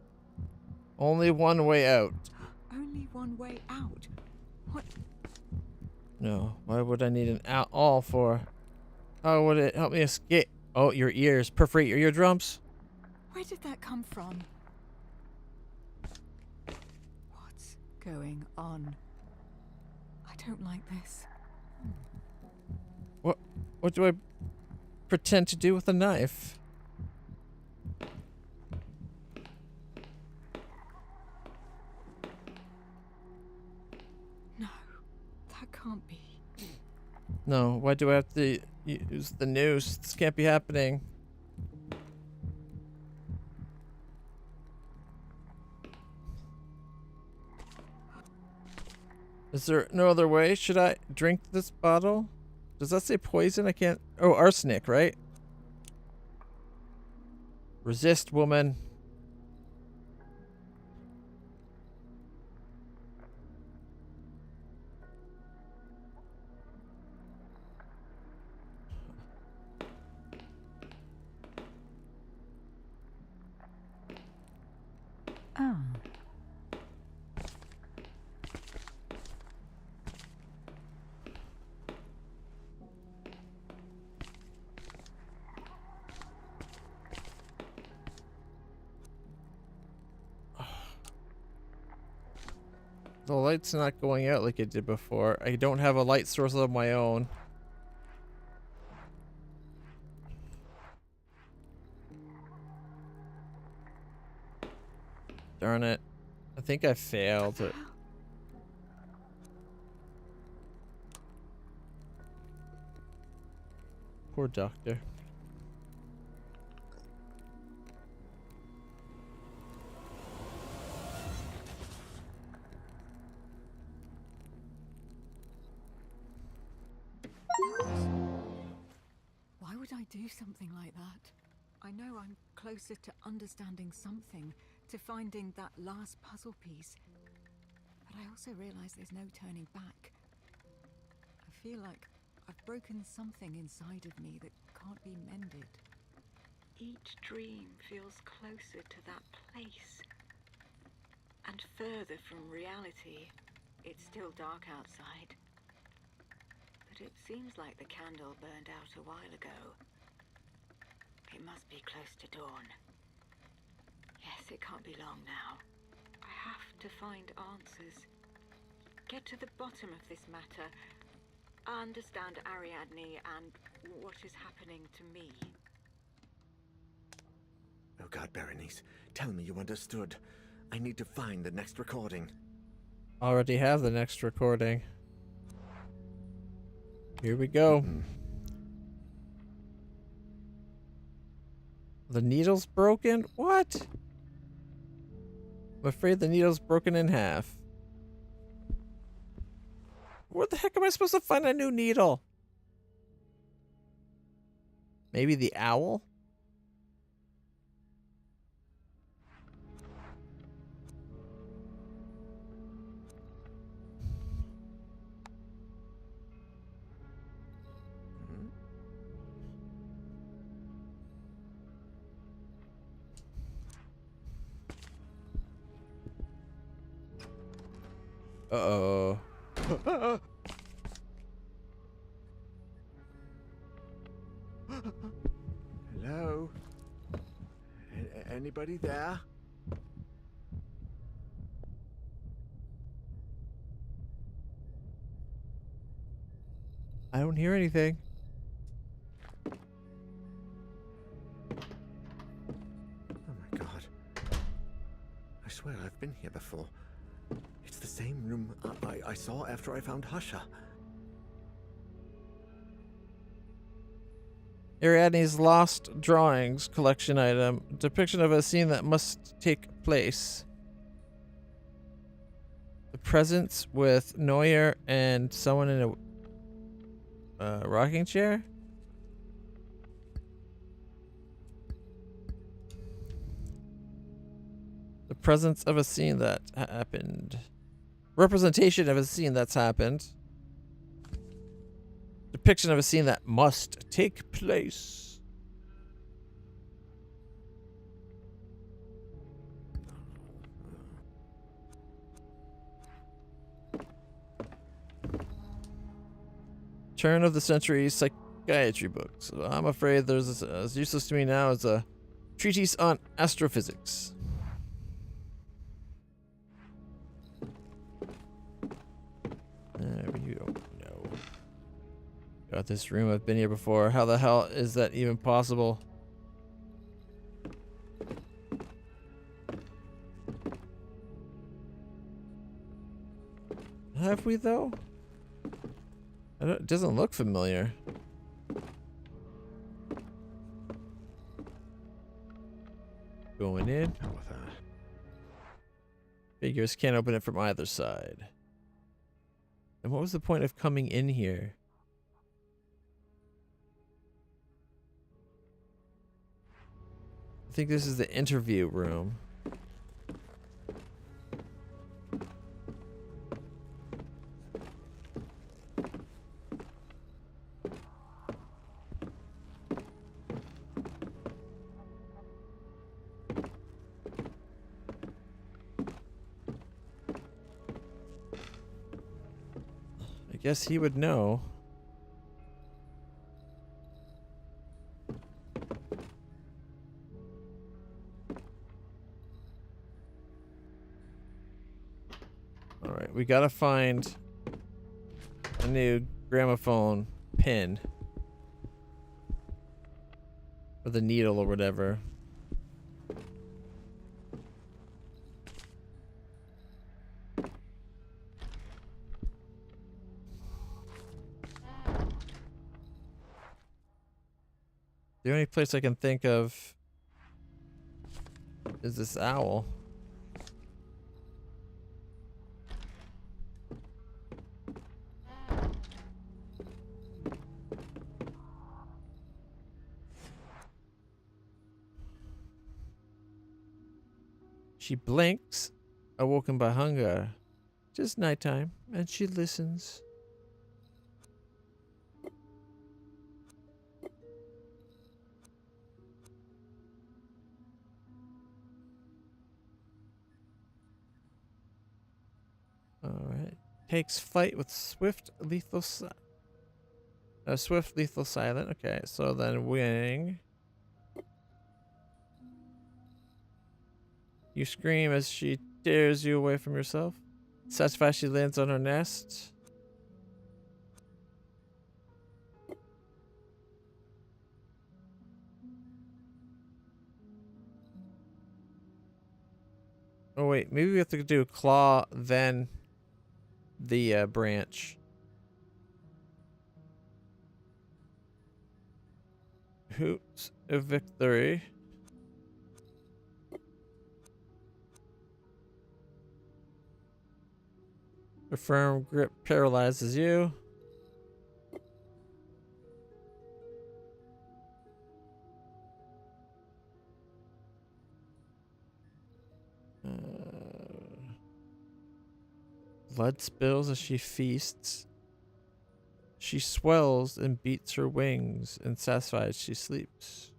Only one way out. Only one way out. What? No, why would I need an out all for? How would it help me escape? Oh, your ears. Perforate your eardrums. Where did that come from? What's going on? I don't like this. What do I pretend to do with a knife? No, why do I have to use the noose? This can't be happening. Is there no other way? Should I drink this bottle? Does that say poison? I can't. Oh, arsenic, right? Resist, woman. Oh. The light's not going out like it did before. I don't have a light source of my own. Darn it. I think I failed it. Poor doctor. Why would I do something like that? I know I'm closer to understanding something, to finding that last puzzle piece. But I also realize there's no turning back. I feel like I've broken something inside of me that can't be mended. Each dream feels closer to that place. And further from reality. It's still dark outside. But it seems like the candle burned out a while ago. It must be close to dawn. Yes, it can't be long now. I have to find answers. Get to the bottom of this matter. Understand Ariadne and what is happening to me. Oh God, Berenice, tell me you understood. I need to find the next recording. Already have the next recording. Here we go. The needle's broken? What? I'm afraid the needle's broken in half. Where the heck am I supposed to find a new needle? Maybe the owl? Uh-oh. Hello? Anybody there? I don't hear anything. Oh my God. I swear I've been here before. It's the same room I saw after I found Husha. Ariadne's lost drawings collection item. Depiction of a scene that must take place. The presence with Neuer and someone in a rocking chair? The presence of a scene that happened. Representation of a scene that's happened. Depiction of a scene that must take place. Turn of the century psychiatry books. I'm afraid there's as useless to me now as a treatise on astrophysics. You don't know. Got this room. I've been here before. How the hell is that even possible? Have we though? It doesn't look familiar. Going in. How about that? Figures can't open it from either side. And what was the point of coming in here? I think this is the interview room. I guess he would know. Alright, we gotta find a new gramophone pin. Or the needle or whatever. The only place I can think of is this owl. She blinks, awoken by hunger. Just nighttime, and she listens. Alright. Takes flight with swift, lethal silent. Okay, so then wing. You scream as she tears you away from yourself. Satisfied, she lands on her nest. Oh wait, maybe we have to do claw, then the branch. Hoots of victory. A firm grip paralyzes you. Blood spills as she feasts. She swells and beats her wings, and satisfied she sleeps.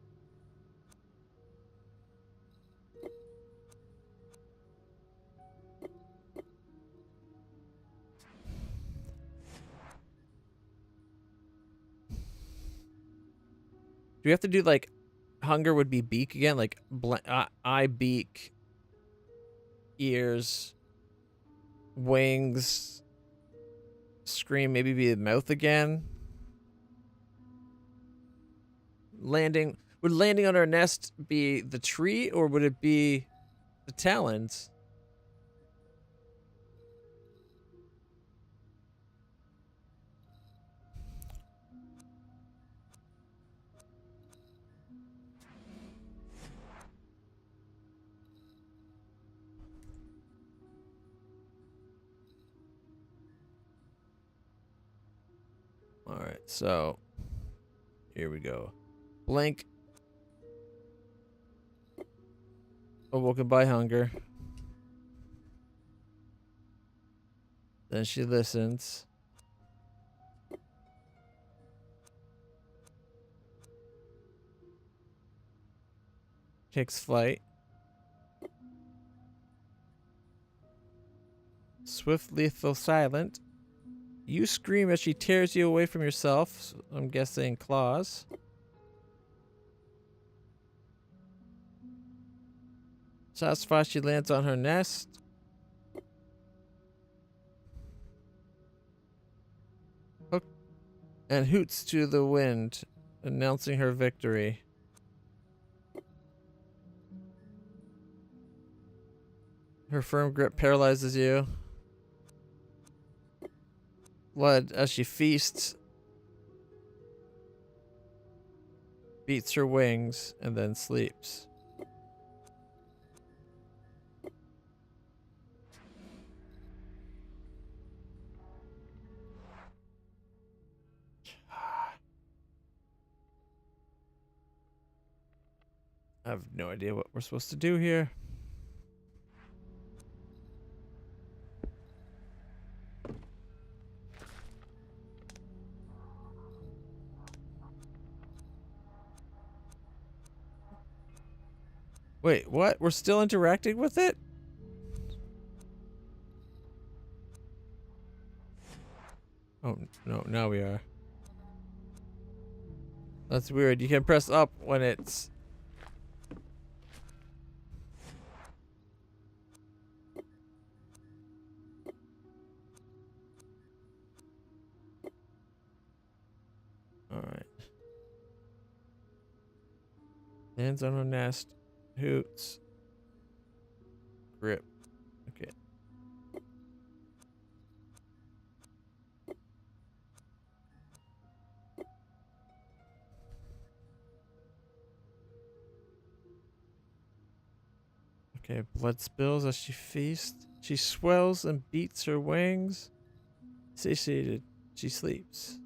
Do we have to do like hunger would be beak again? Like eye, beak, ears, wings, scream, maybe be the mouth again. Landing. Would landing on our nest be the tree or would it be the talons? Alright, so here we go. Blink. Awoken by hunger. Then she listens. Takes flight. Swift, lethal, silent. You scream as she tears you away from yourself. I'm guessing claws. Satisfied, she lands on her nest. Hook and hoots to the wind, announcing her victory. Her firm grip paralyzes you. blood as she feasts, beats her wings, and then sleeps. I have no idea what we're supposed to do here. Wait, what? We're still interacting with it? Oh, no, now we are. That's weird. You can press up when it's... Alright. Hands on a nest. Hoots. Grip. Okay. Okay, blood spills as she feasts. She swells and beats her wings. Satiated, she sleeps.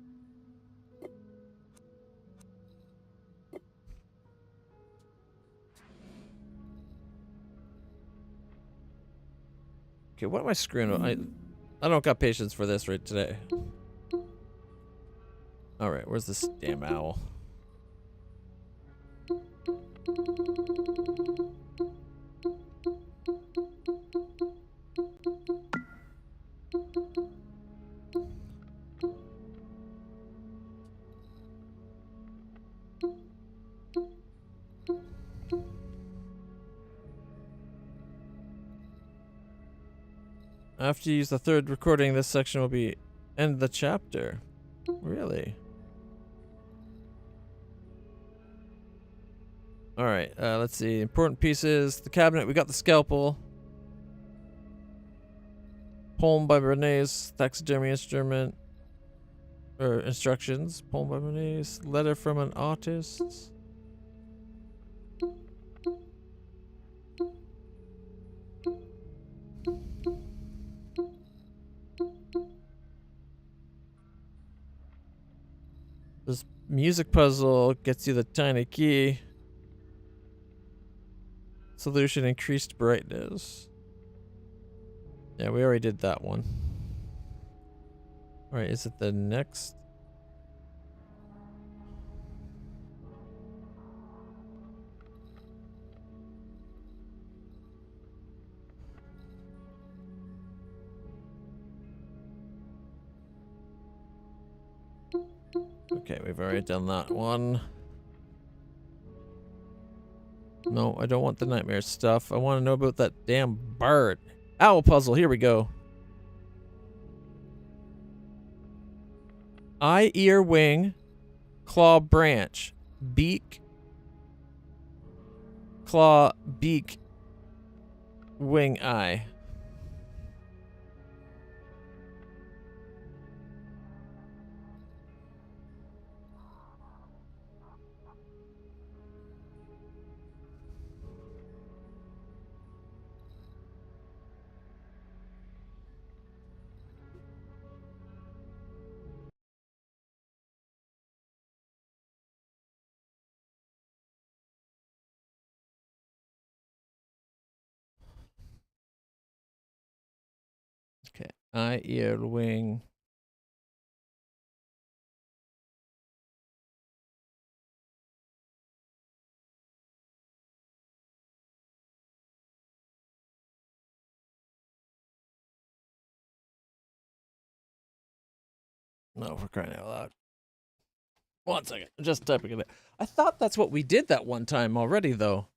Okay, what am I screwing up? I don't got patience for this right today. Alright, where's this damn owl? After you use the third recording, this section will be end the chapter. Really? Alright, let's see. Important pieces. The cabinet, we got the scalpel. Poem by Renee's taxidermy instrument. Or instructions. Poem by Renee's. Letter from an artist. This music puzzle gets you the tiny key. Solution increased brightness. Yeah, we already did that one. Alright, is it the next? Okay, we've already done that one. No, I don't want the nightmare stuff. I want to know about that damn bird. Owl puzzle, here we go. Eye, ear, wing, claw, branch, beak, claw, beak, wing, eye. Okay, eye, ear, wing. No, for crying out loud. 1 second, I'm just typing it. I thought that's what we did that one time already, though.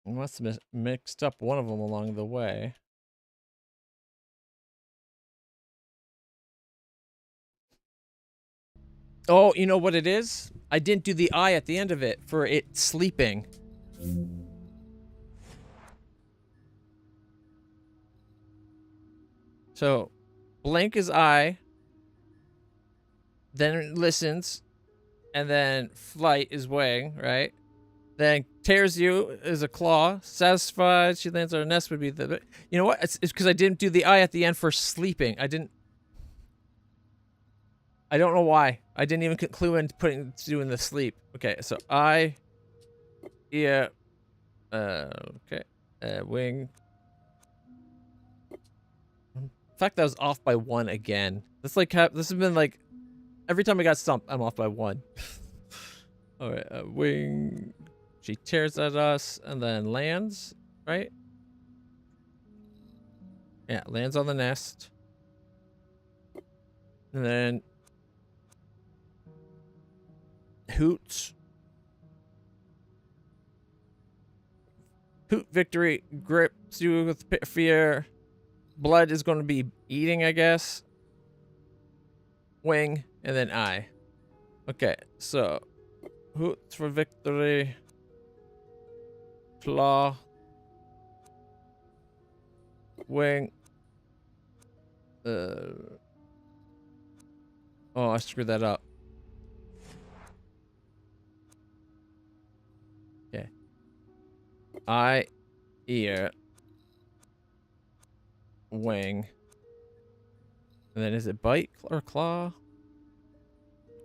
I must have mixed up one of them along the way. Oh, you know what it is? I didn't do the eye at the end of it for it sleeping. So, blank is eye, then it listens, and then flight is wing, right? Then tears you is a claw. Satisfied, she lands on her nest would be the... You know what? It's because I didn't do the eye at the end for sleeping. I don't know why. I didn't even clue in doing the sleep. Okay, so eye, ear, okay, wing. In fact, that was off by 1 again. That's like this has been like every time I got stumped, I'm off by 1. All right, wing. She tears at us and then lands, right? Yeah, lands on the nest. And then hoots. Hoot victory grips you with fear. Blood is going to be eating, I guess. Wing, and then eye. Okay, so hoots for victory. Claw. Wing. Oh, I screwed that up. Okay. Eye, ear, wing. And then is it bite or claw?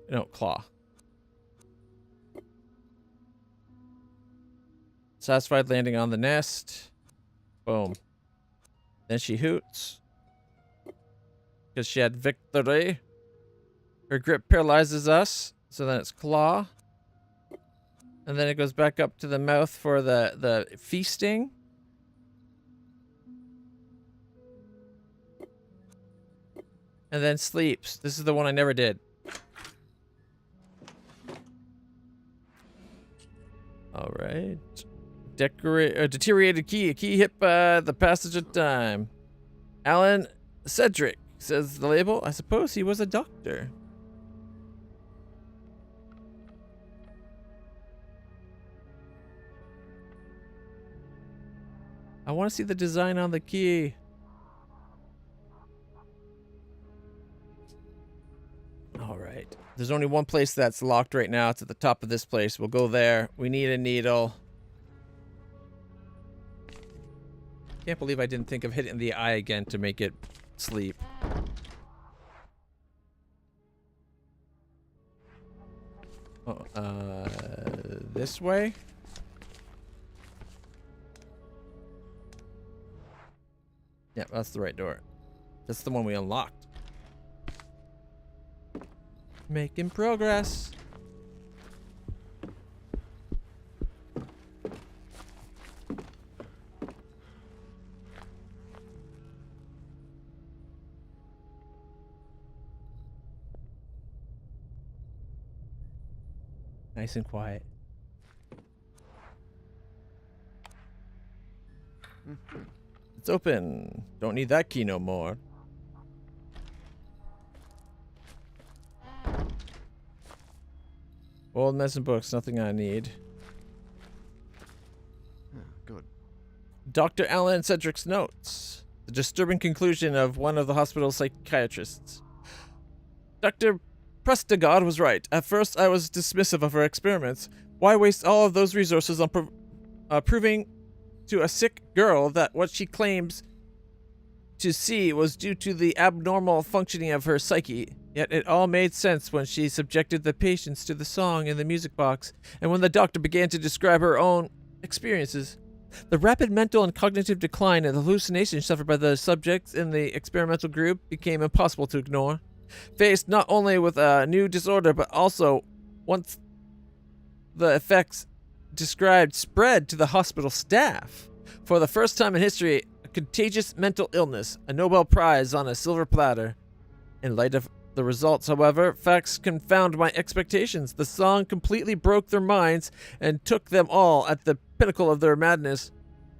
No, claw. Satisfied landing on the nest. Boom. Then she hoots. Because she had victory. Her grip paralyzes us. So then it's claw. And then it goes back up to the mouth for the feasting. And then sleeps. This is the one I never did. All right. Deteriorated key. A key hit by the passage of time. Alan Cedric, says the label. I suppose he was a doctor. I want to see the design on the key. All right. There's only one place that's locked right now. It's at the top of this place. We'll go there. We need a needle. Can't believe I didn't think of hitting the eye again to make it sleep. Oh, this way? Yeah, that's the right door. That's the one we unlocked. Making progress. Nice and quiet. It's open. Don't need that key no more. Old medicine books, nothing I need. Yeah, good. Dr. Alan Cedric's notes. The disturbing conclusion of one of the hospital's psychiatrists. Dr. Prestigod was right. At first, I was dismissive of her experiments. Why waste all of those resources on proving to a sick girl that what she claims to see was due to the abnormal functioning of her psyche? Yet it all made sense when she subjected the patients to the song in the music box, and when the doctor began to describe her own experiences. The rapid mental and cognitive decline and the hallucinations suffered by the subjects in the experimental group became impossible to ignore. Faced not only with a new disorder, but also once the effects described spread to the hospital staff. For the first time in history, a contagious mental illness, a Nobel Prize on a silver platter. In light of the results, however, facts confound my expectations. The song completely broke their minds and took them all at the pinnacle of their madness.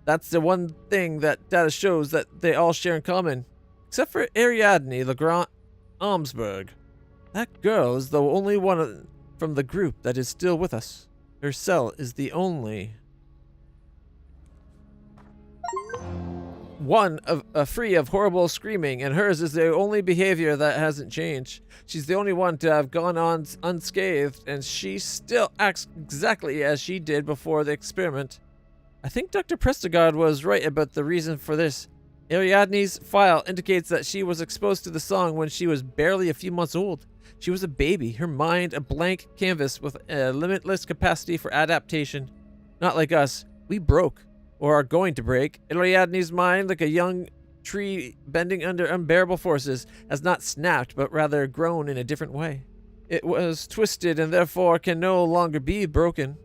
That's the one thing that data shows that they all share in common. Except for Ariadne Legrand Almsberg. That girl is the only one from the group that is still with us. Her cell is the only one free of horrible screaming, and hers is the only behavior that hasn't changed. She's the only one to have gone on unscathed, and she still acts exactly as she did before the experiment. I think Dr. Prestigard was right about the reason for this. Ariadne's file indicates that she was exposed to the song when she was barely a few months old. She was a baby, her mind a blank canvas with a limitless capacity for adaptation. Not like us. We broke, or are going to break. Ariadne's mind, like a young tree bending under unbearable forces, has not snapped, but rather grown in a different way. It was twisted and therefore can no longer be broken.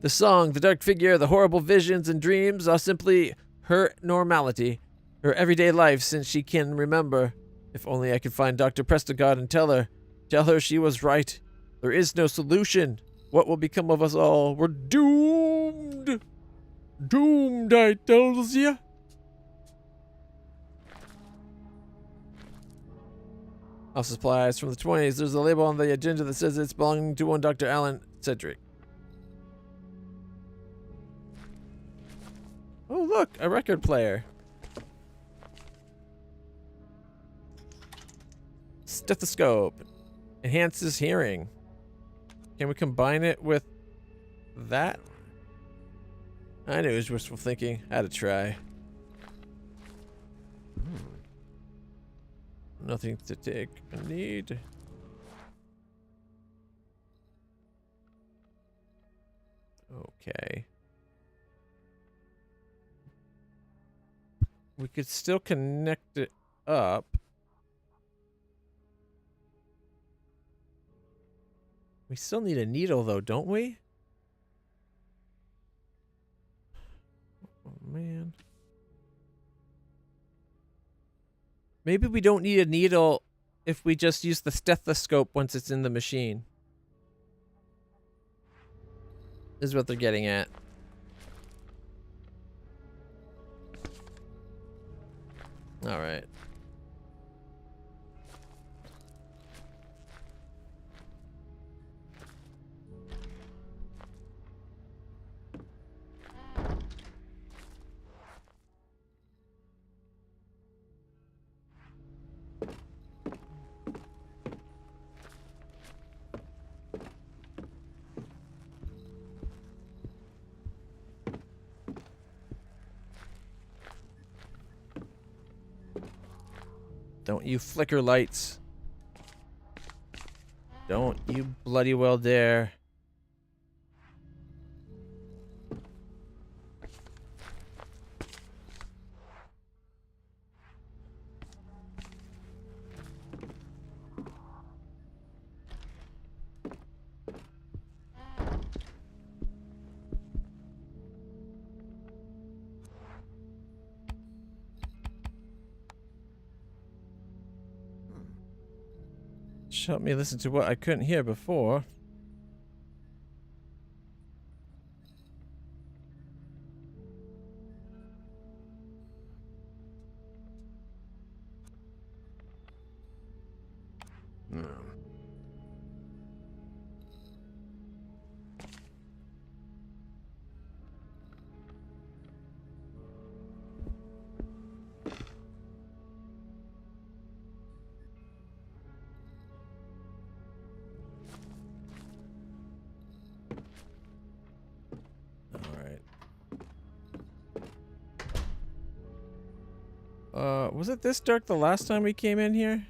The song, the dark figure, the horrible visions and dreams are simply her normality, her everyday life since she can remember. If only I could find Dr. Prestigard and tell her she was right. There is no solution. What will become of us all? We're doomed. Doomed, I tells ya. Office supplies from the 20s. There's a label on the agenda that says it's belonging to one Dr. Alan Cedric. Oh, look, a record player. Stethoscope. Enhances hearing. Can we combine it with that? I knew it was wishful thinking. I had to try. Nothing to take. I need. Okay. We could still connect it up. We still need a needle though, don't we? Oh man. Maybe we don't need a needle if we just use the stethoscope once it's in the machine. Is what they're getting at. All right. Don't you flicker lights. Don't you bloody well dare. Help me listen to what I couldn't hear before. Was it this dark the last time we came in here?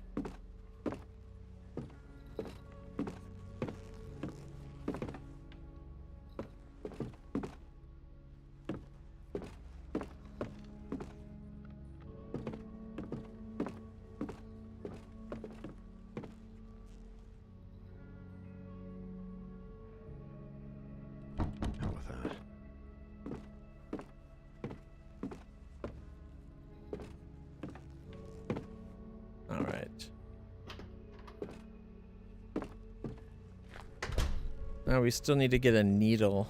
Now we still need to get a needle.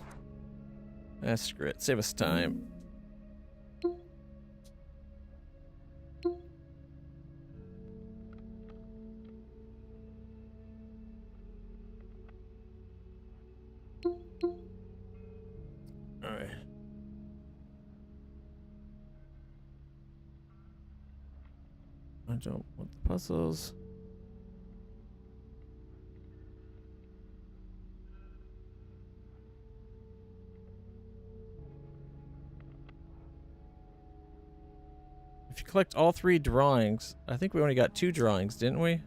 Screw it. Save us time. Alright. I don't want the puzzles. If you collect all 3 drawings, I think we only got 2 drawings, didn't we?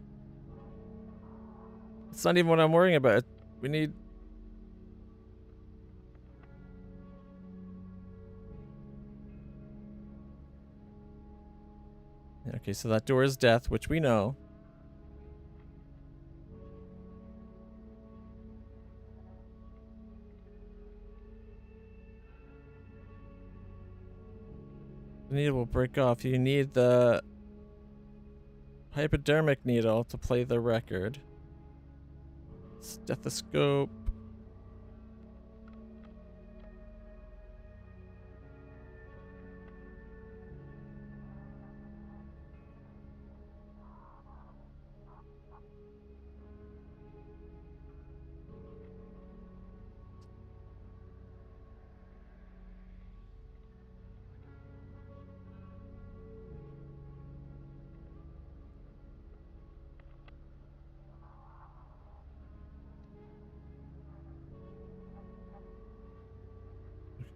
It's not even what I'm worrying about. We need... Okay, so that door is death, which we know. The needle will break off. You need the hypodermic needle to play the record. Stethoscope.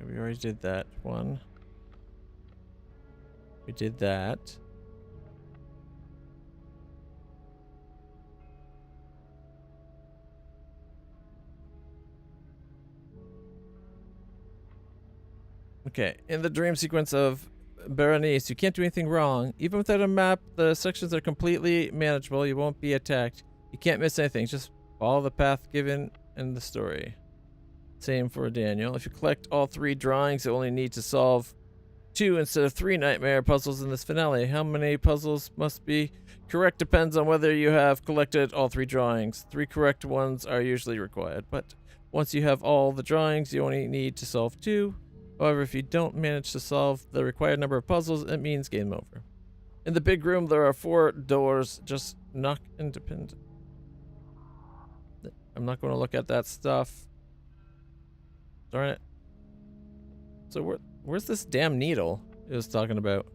We already did that one. We did that. Okay, in the dream sequence of Berenice, you can't do anything wrong. Even without a map, the sections are completely manageable. You won't be attacked. You can't miss anything. Just follow the path given in the story. Same for Daniel. If you collect all 3 drawings, you only need to solve 2 instead of 3 nightmare puzzles in this finale. How many puzzles must be correct depends on whether you have collected all 3 drawings. 3 correct ones are usually required, but once you have all the drawings, you only need to solve 2. However, if you don't manage to solve the required number of puzzles, it means game over. In the big room, there are 4 doors. Just knock independent. I'm not going to look at that stuff. Darn it. So where's this damn needle it was talking about?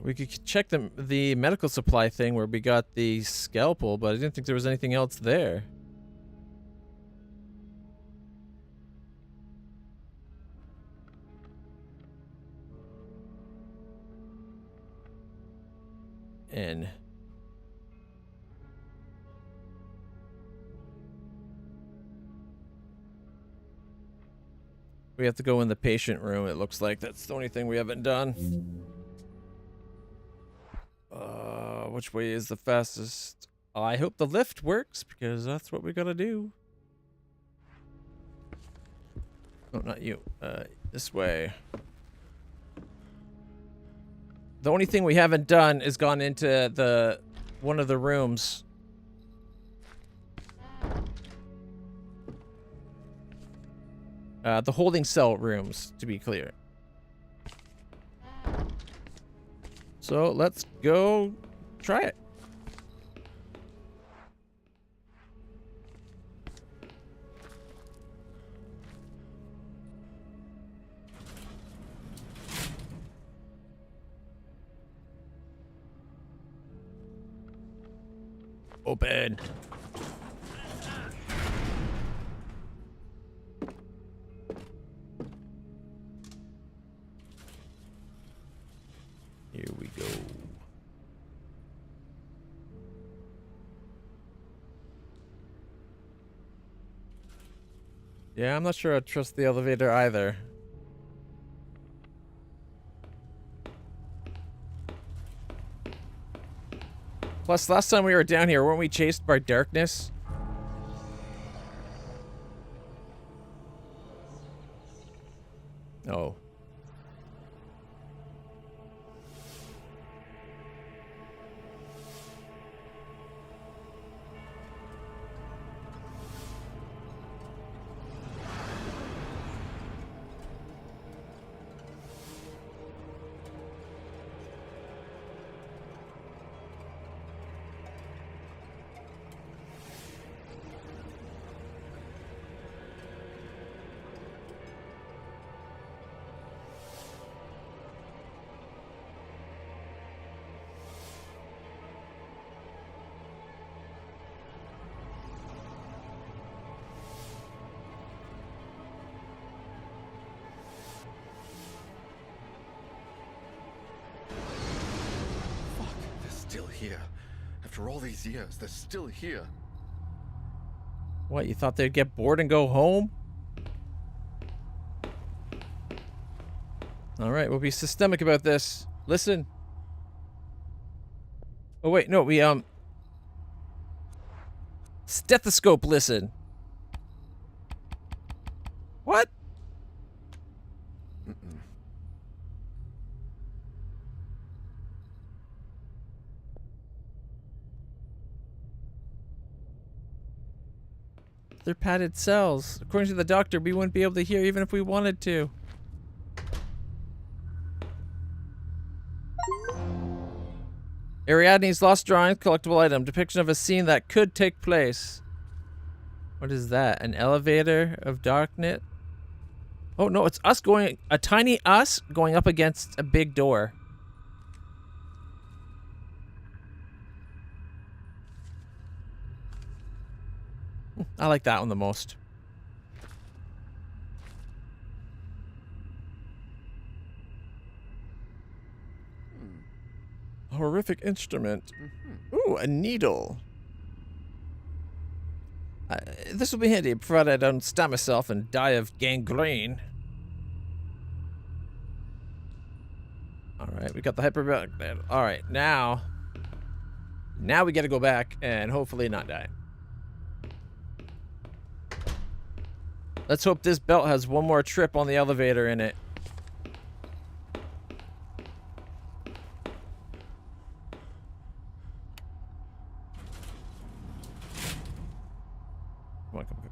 We could check the medical supply thing where we got the scalpel, but I didn't think there was anything else there. In. We have to go in the patient room. It looks like that's the only thing we haven't done. Which way is the fastest? I hope the lift works because that's what we gotta do. No, not you. This way. The only thing we haven't done is gone into one of the rooms. The holding cell rooms, to be clear. So let's go try it. Open. Here we go. Yeah, I'm not sure I trust the elevator either. Plus, last time we were down here, weren't we chased by darkness? here. After all these years, they're still here. What, you thought they'd get bored and go home? Alright, we'll be systemic about this. Listen. Oh wait, no, we stethoscope listen. What? They're padded cells. According to the doctor, we wouldn't be able to hear even if we wanted to. Ariadne's lost drawings, collectible item, depiction of a scene that could take place. What is that? An elevator of darkness? Oh no, it's us going, a tiny us going up against a big door. I like that one the most. A horrific instrument. Ooh, a needle. This will be handy, provided I don't stab myself and die of gangrene. Alright, we got the hyperbaric there. Alright, now we gotta go back and hopefully not die. Let's hope this belt has one more trip on the elevator in it. Come on, come on.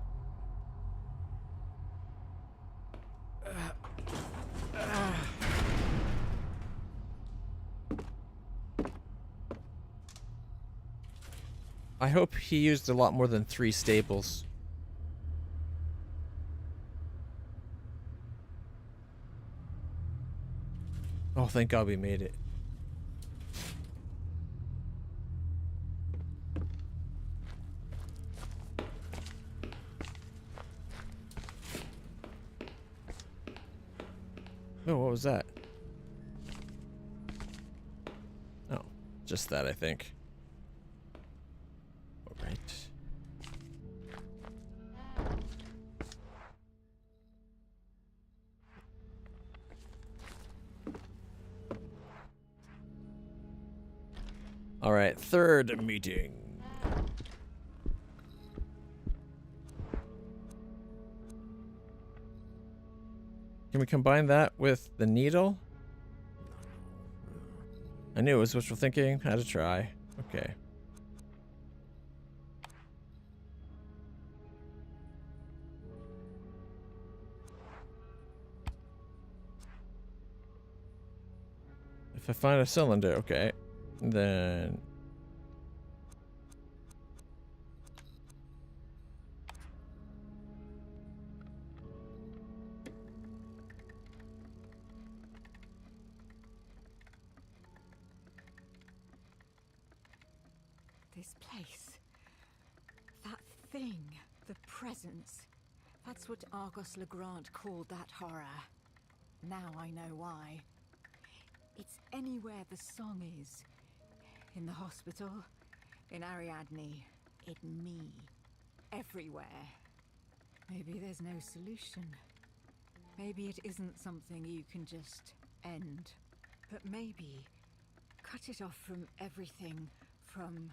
I hope he used a lot more than 3 staples. Oh, thank God we made it. Oh, what was that? Oh, just that, I think. All right. All right, third meeting. Can we combine that with the needle? I knew it was wishful thinking. Had to try. Okay. If I find a cylinder, okay. Then This place. That thing. The presence. That's what Argos Legrand called that horror. Now I know why. It's anywhere the song is. In the hospital, in Ariadne, in me. Everywhere. Maybe there's no solution. Maybe it isn't something you can just end. But maybe cut it off from everything, from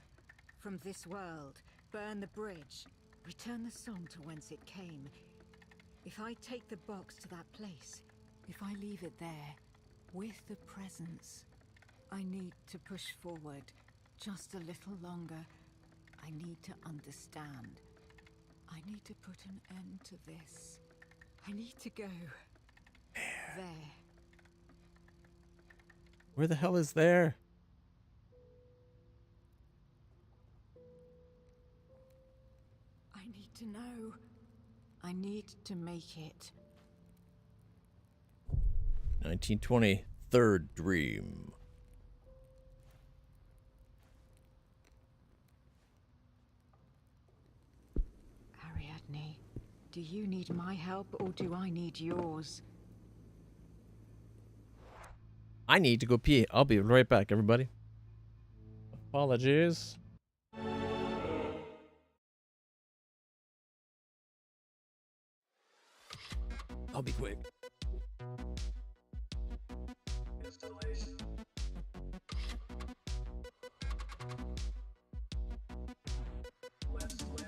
this world. Burn the bridge. Return the song to whence it came. If I take the box to that place, if I leave it there, with the presence, I need to push forward just a little longer. I need to understand. I need to put an end to this. I need to go there. where the hell is there? I need to know. I need to make it. 1920, third dream. Ariadne, do you need my help or do I need yours? I need to go pee. I'll be right back, everybody. Apologies. I'll be quick. Installation. Let's play.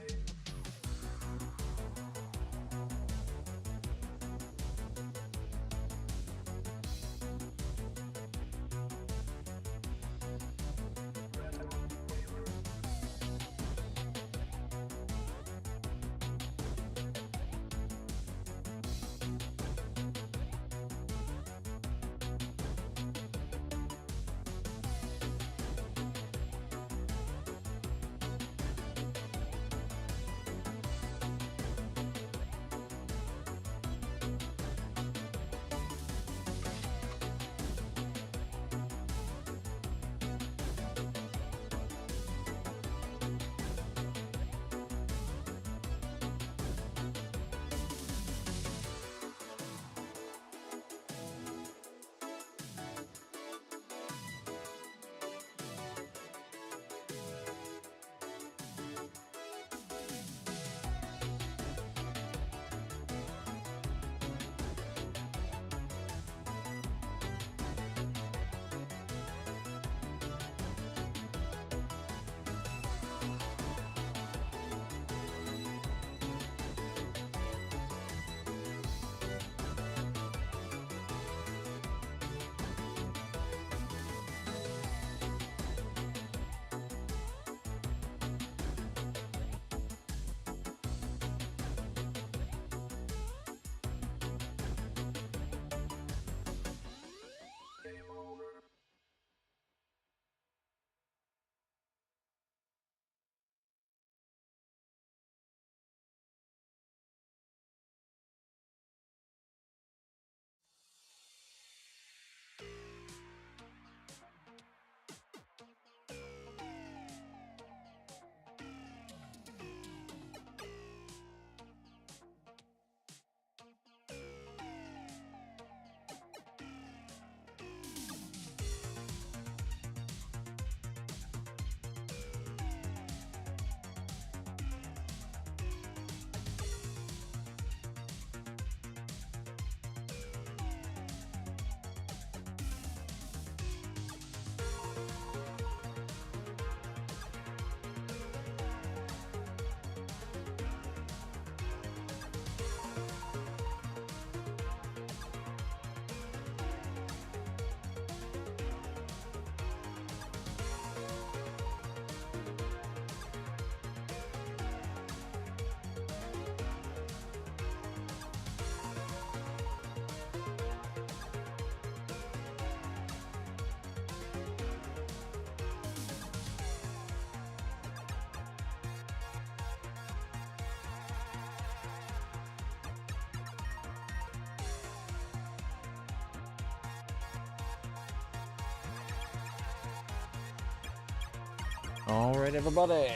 All right, everybody.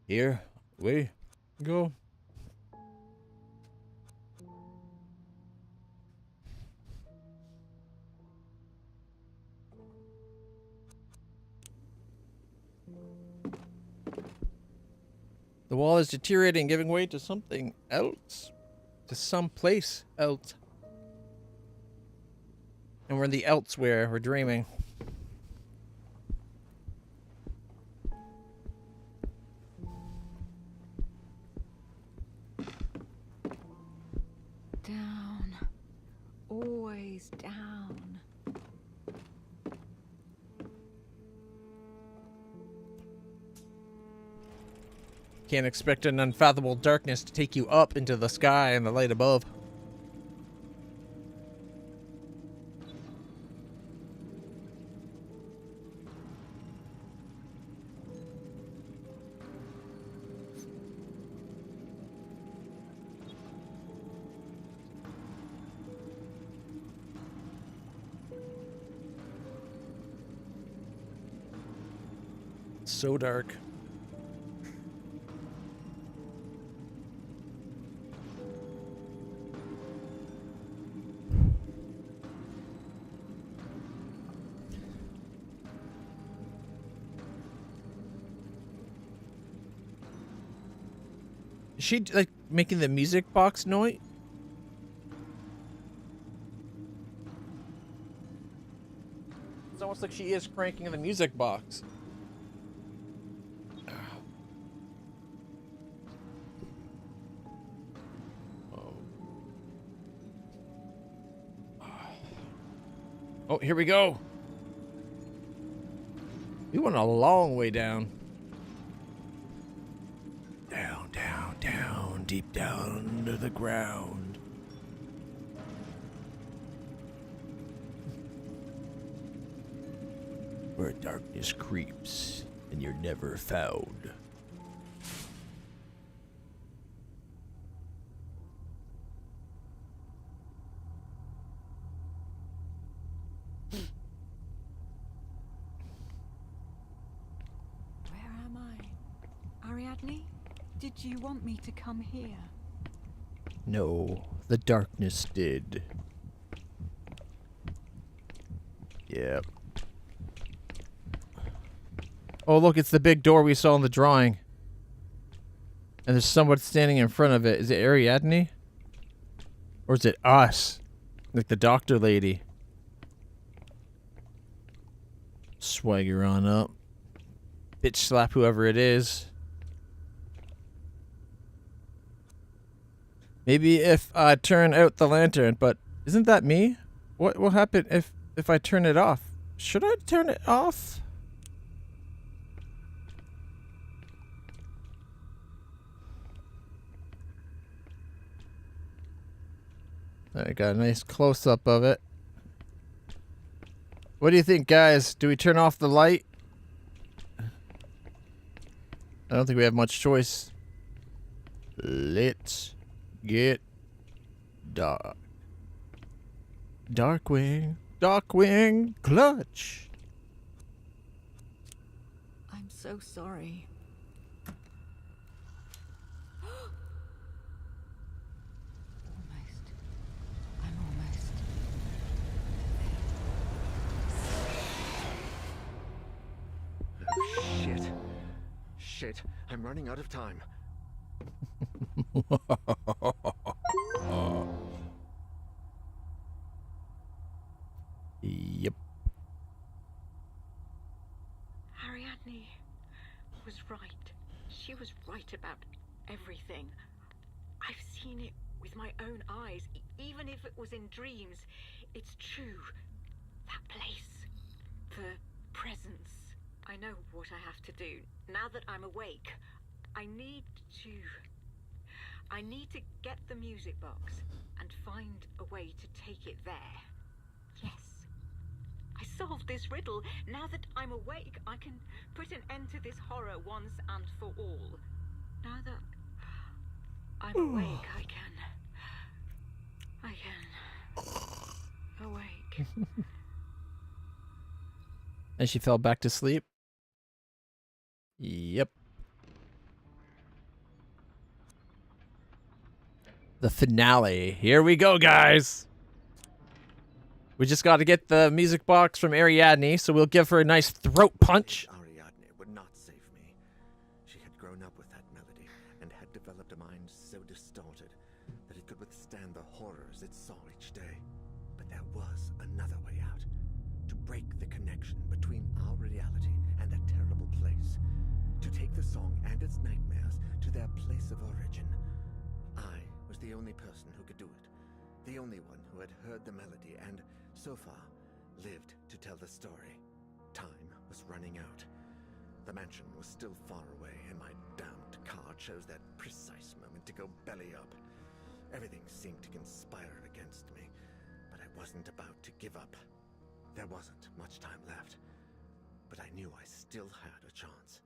Here we go. The wall is deteriorating, giving way to something else. To someplace else. And we're in the elsewhere. We're dreaming. Down. Always down. Can't expect an unfathomable darkness to take you up into the sky and the light above. So dark. Is she like making the music box noise? It's almost like she is cranking the music box. Oh, here we go. We went a long way down. Down, down, down, deep down to the ground. Where darkness creeps and you're never found. Ariadne, did you want me to come here? No, the darkness did. Yep. Oh, look, it's the big door we saw in the drawing. And there's someone standing in front of it. Is it Ariadne? Or is it us? Like the doctor lady. Swagger on up. Bitch slap whoever it is. Maybe if I turn out the lantern, but isn't that me? What will happen if I turn it off? Should I turn it off? I got a nice close-up of it. What do you think, guys? Do we turn off the light? I don't think we have much choice. Let's get dark. Darkwing. Darkwing Clutch. I'm so sorry. Almost. I'm almost. Shit. Shit. I'm running out of time. Yep. Ariadne was right. She was right about everything. I've seen it with my own eyes, even if it was in dreams. It's true. That place. The presence. I know what I have to do. Now that I'm awake, I need to get the music box and find a way to take it there. Yes. I solved this riddle. Now that I'm awake, I can put an end to this horror once and for all. Now that I'm awake, I can awake. And she fell back to sleep? Yep. The finale. Here we go, guys. We just got to get the music box from Ariadne, so we'll give her a nice throat punch. Ariadne would not save me. She had grown up with that melody and had developed a mind so distorted that it could withstand the horrors it saw each day. But there was another way out. To break the connection between our reality and that terrible place. To take the song and its nightmares to their place of origin. I was the only person who could do it. The only one who had heard the melody and, so far, lived to tell the story. Time was running out. The mansion was still far away, and my damned car chose that precise moment to go belly up. Everything seemed to conspire against me, but I wasn't about to give up. There wasn't much time left, but I knew I still had a chance.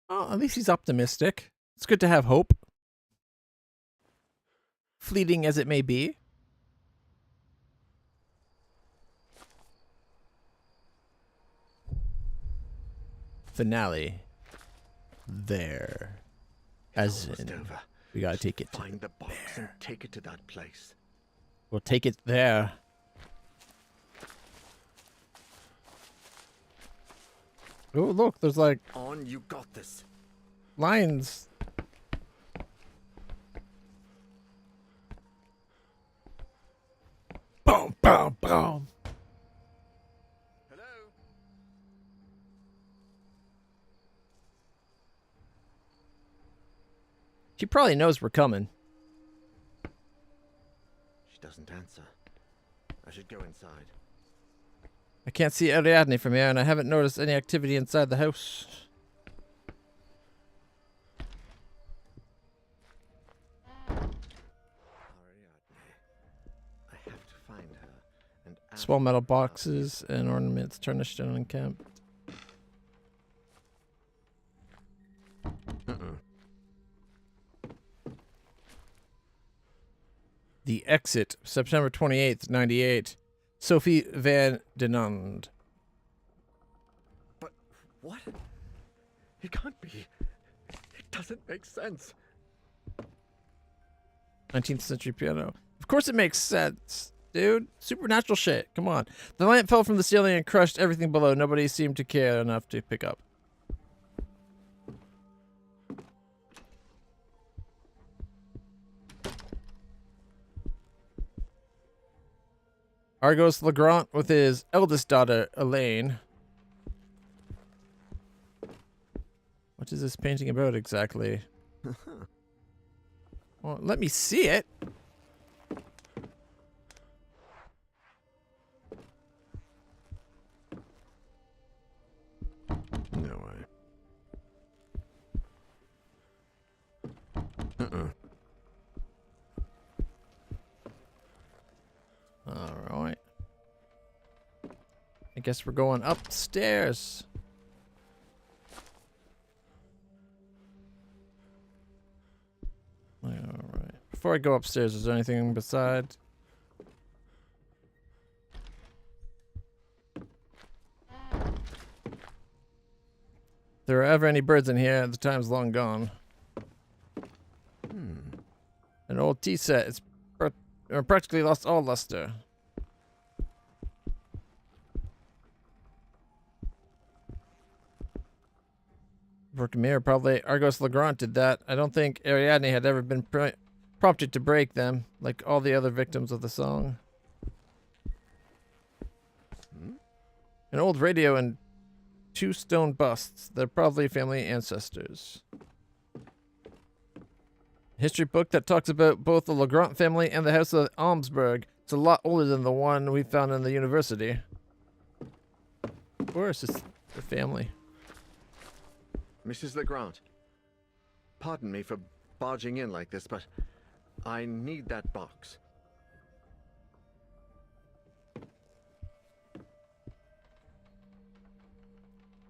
Oh, at least he's optimistic. It's good to have hope. Fleeting as it may be. Finale. There. As in, over. we gotta take it. Find the box and take it to that place. We'll take it there. Oh, look, there's like On, you got this. lines. Boom, boom, boom. Hello? She probably knows we're coming. She doesn't answer. I should go inside. I can't see Ariadne from here, and I haven't noticed any activity inside the house. Ariadne. I have to find her and ask Small metal her boxes and ornaments tarnished and unkempt. The Exit, September 28th, 98. Sophie Van Denond. But what? It can't be. It doesn't make sense. 19th century piano. Of course it makes sense, dude. Supernatural shit. Come on. The lamp fell from the ceiling and crushed everything below. Nobody seemed to care enough to pick up. Argos Legrand with his eldest daughter, Elaine. What is this painting about exactly? Well, let me see it. No way. All right. I guess we're going upstairs. All right. Before I go upstairs, is there anything beside? If there are ever any birds in here, the time's long gone. An old tea set. It's practically lost all luster. Broken mirror, probably Argos Legrand did that. I don't think Ariadne had ever been prompted to break them, like all the other victims of the song. An old radio and 2 stone busts. They're probably family ancestors. History book that talks about both the Legrand family and the House of Almsberg. It's a lot older than the one we found in the university. Of course, it's the family. Mrs. Legrand, pardon me for barging in like this, but I need that box.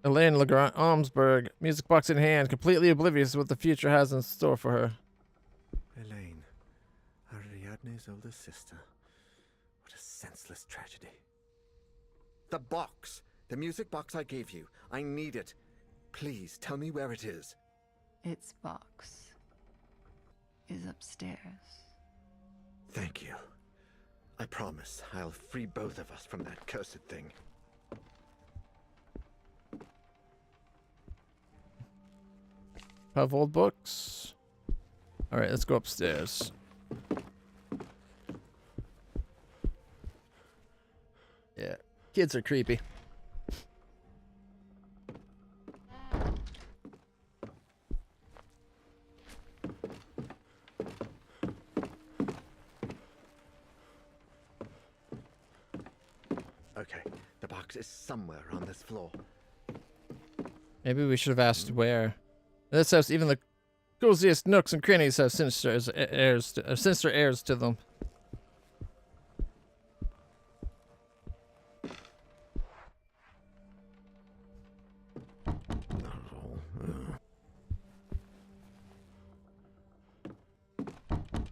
Elaine Legrand Almsberg, music box in hand, completely oblivious of what the future has in store for her. Elaine, Ariadne's older sister. What a senseless tragedy. The box! The music box I gave you. I need it. Please, tell me where it is. Its box is upstairs. Thank you. I promise I'll free both of us from that cursed thing. Have old books. Alright, let's go upstairs. Yeah, kids are creepy. Okay, the box is somewhere on this floor. Maybe we should have asked where. In this house, even the coziest nooks and crannies have sinister airs to them. Not at all.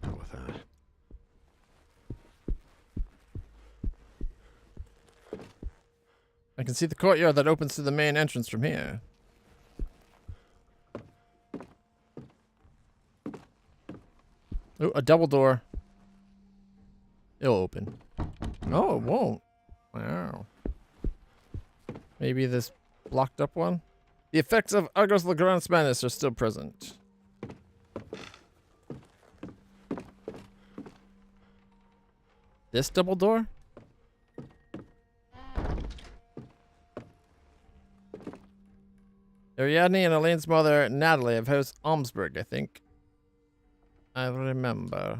How with that? I can see the courtyard that opens to the main entrance from here. Oh, a double door. It'll open. No, it won't. Wow. Maybe this blocked up one. The effects of Argos Legrand's madness are still present. This double door? Ariadne and Elaine's mother, Natalie, of House Almsburg, I think. I remember.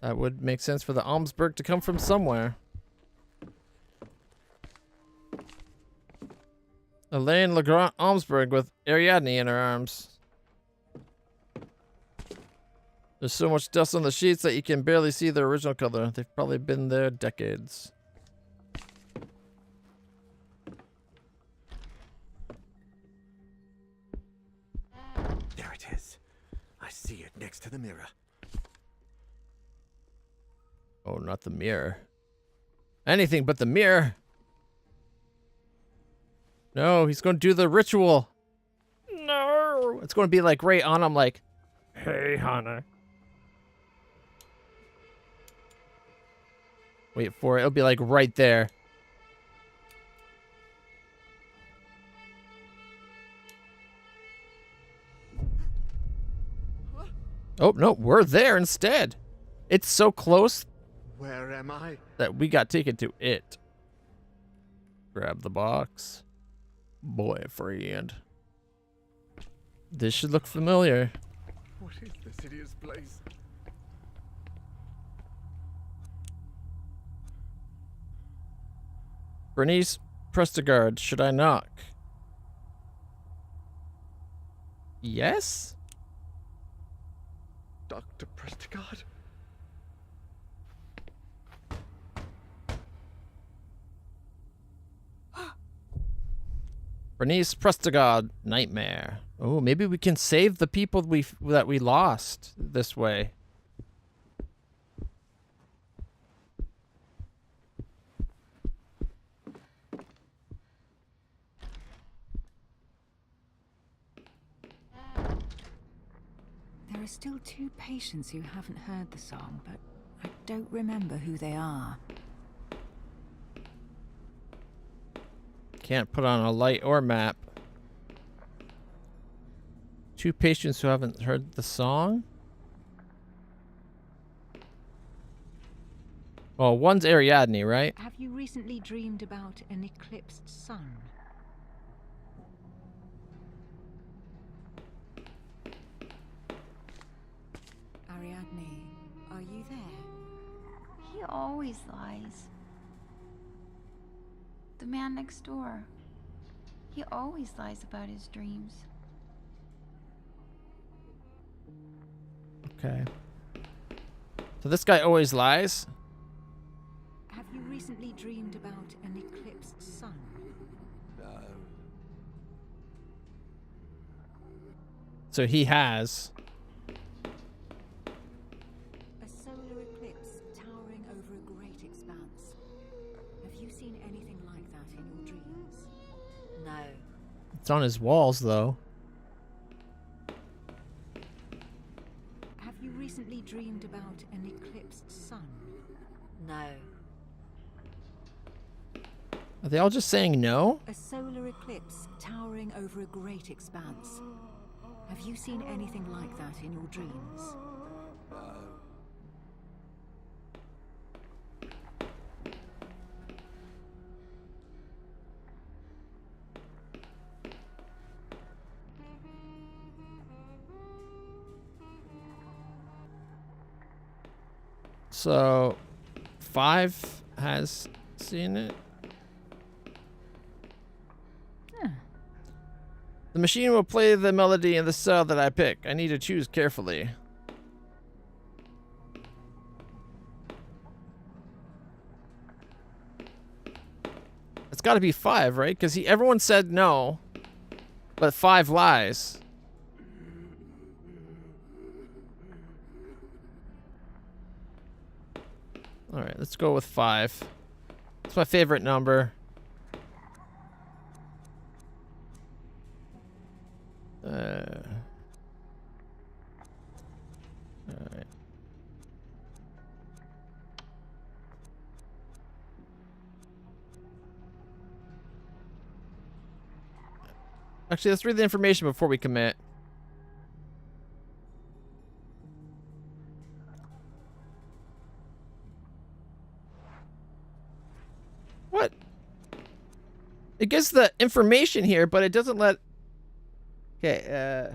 That would make sense for the Almsburg to come from somewhere. Elaine Legrand Almsburg with Ariadne in her arms. There's so much dust on the sheets that you can barely see their original color. They've probably been there decades. There it is. I see it next to the mirror. Oh, not the mirror. Anything but the mirror. No, he's going to do the ritual. No. It's going to be like right on him like, hey, Hannah. Wait for it. It'll be like right there. Oh, no, we're there instead. It's so close. Where am I? That we got taken to it. Grab the box. Boyfriend. This should look familiar. What is this hideous place? Bernice Prestigard, should I knock? Yes? Dr. Prestigard? Bernice Prestigard, nightmare. Oh, maybe we can save the people that we lost this way. There are still 2 patients who haven't heard the song, but I don't remember who they are. Can't put on a light or map. 2 patients who haven't heard the song? Well, one's Ariadne, right? Have you recently dreamed about an eclipsed sun? Ariadne, are you there? He always lies. The man next door. He always lies about his dreams. Okay. So this guy always lies? Have you recently dreamed about an eclipsed sun? No. So he has. A solar eclipse towering over a great expanse. Have you seen anything like that in your dreams? No. It's on his walls, though. Have you recently dreamed about an eclipsed sun? No. Are they all just saying no? A solar eclipse towering over a great expanse. Have you seen anything like that in your dreams? So, 5 has seen it. The machine will play the melody in the cell that I pick. I need to choose carefully. It's got to be 5, right? Because everyone said no, but 5 lies. All right, let's go with 5. It's my favorite number. All right. Actually, let's read the information before we commit. What? It gives the information here, but it doesn't let... Okay,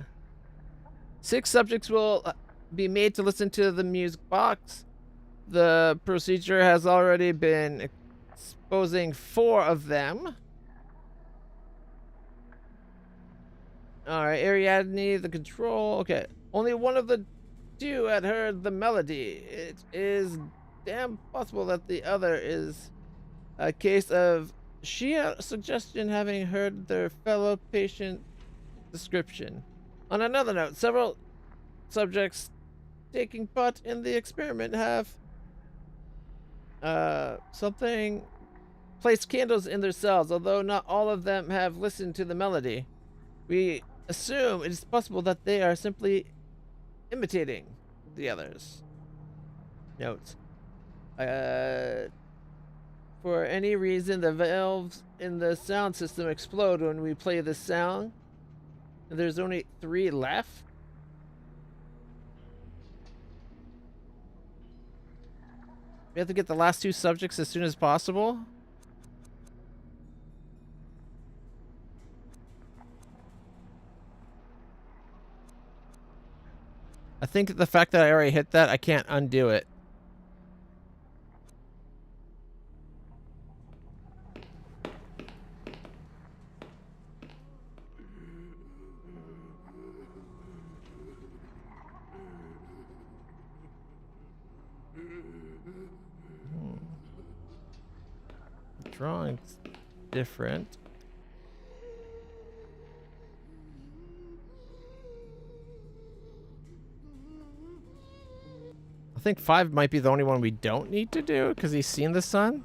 6 subjects will be made to listen to the music box. The procedure has already been exposing 4 of them. Alright, Ariadne, the control. Okay, only one of the 2 had heard the melody. It is damn possible that the other is a case of sheer suggestion having heard their fellow patient description. On another note, several subjects taking part in the experiment have placed candles in their cells, although not all of them have listened to the melody. We assume it is possible that they are simply imitating the others. Notes. For any reason, the valves in the sound system explode when we play the sound. And there's only 3 left. We have to get the last 2 subjects as soon as possible. I think the fact that I already hit that, I can't undo it. Drawing's different. I think 5 might be the only one we don't need to do because he's seen the sun.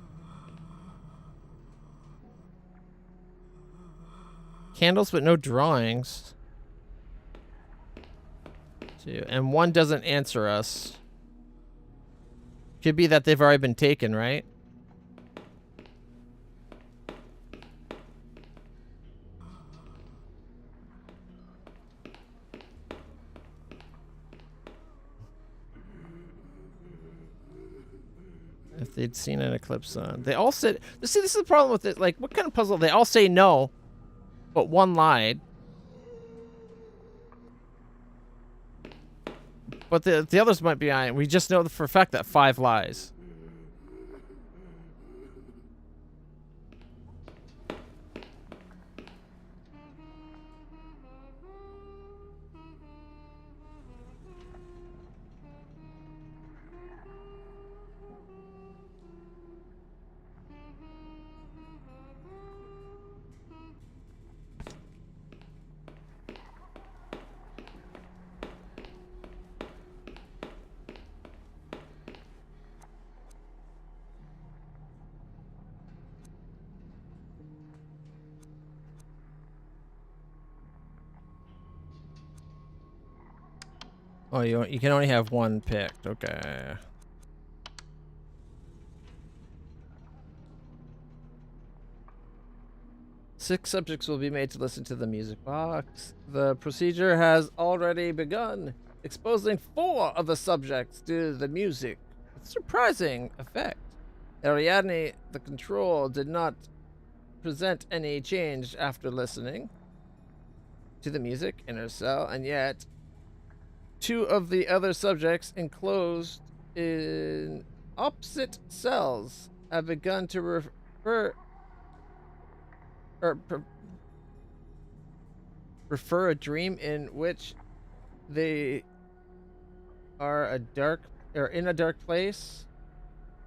Candles but no drawings. 2. And 1 doesn't answer us. Could be that they've already been taken, right? If they'd seen an eclipse sun. They all said... See, this is the problem with it. Like, what kind of puzzle? They all say no, but 1 lied. But the others might be lying. We just know for a fact that 5 lies. Oh, you can only have 1 picked. Okay. Six subjects will be made to listen to the music box. The procedure has already begun, exposing 4 of the subjects to the music with surprising effect. Ariadne, the control, did not present any change after listening to the music in her cell, and yet 2 of the other subjects enclosed in opposite cells have begun to refer a dream in which they are in a dark place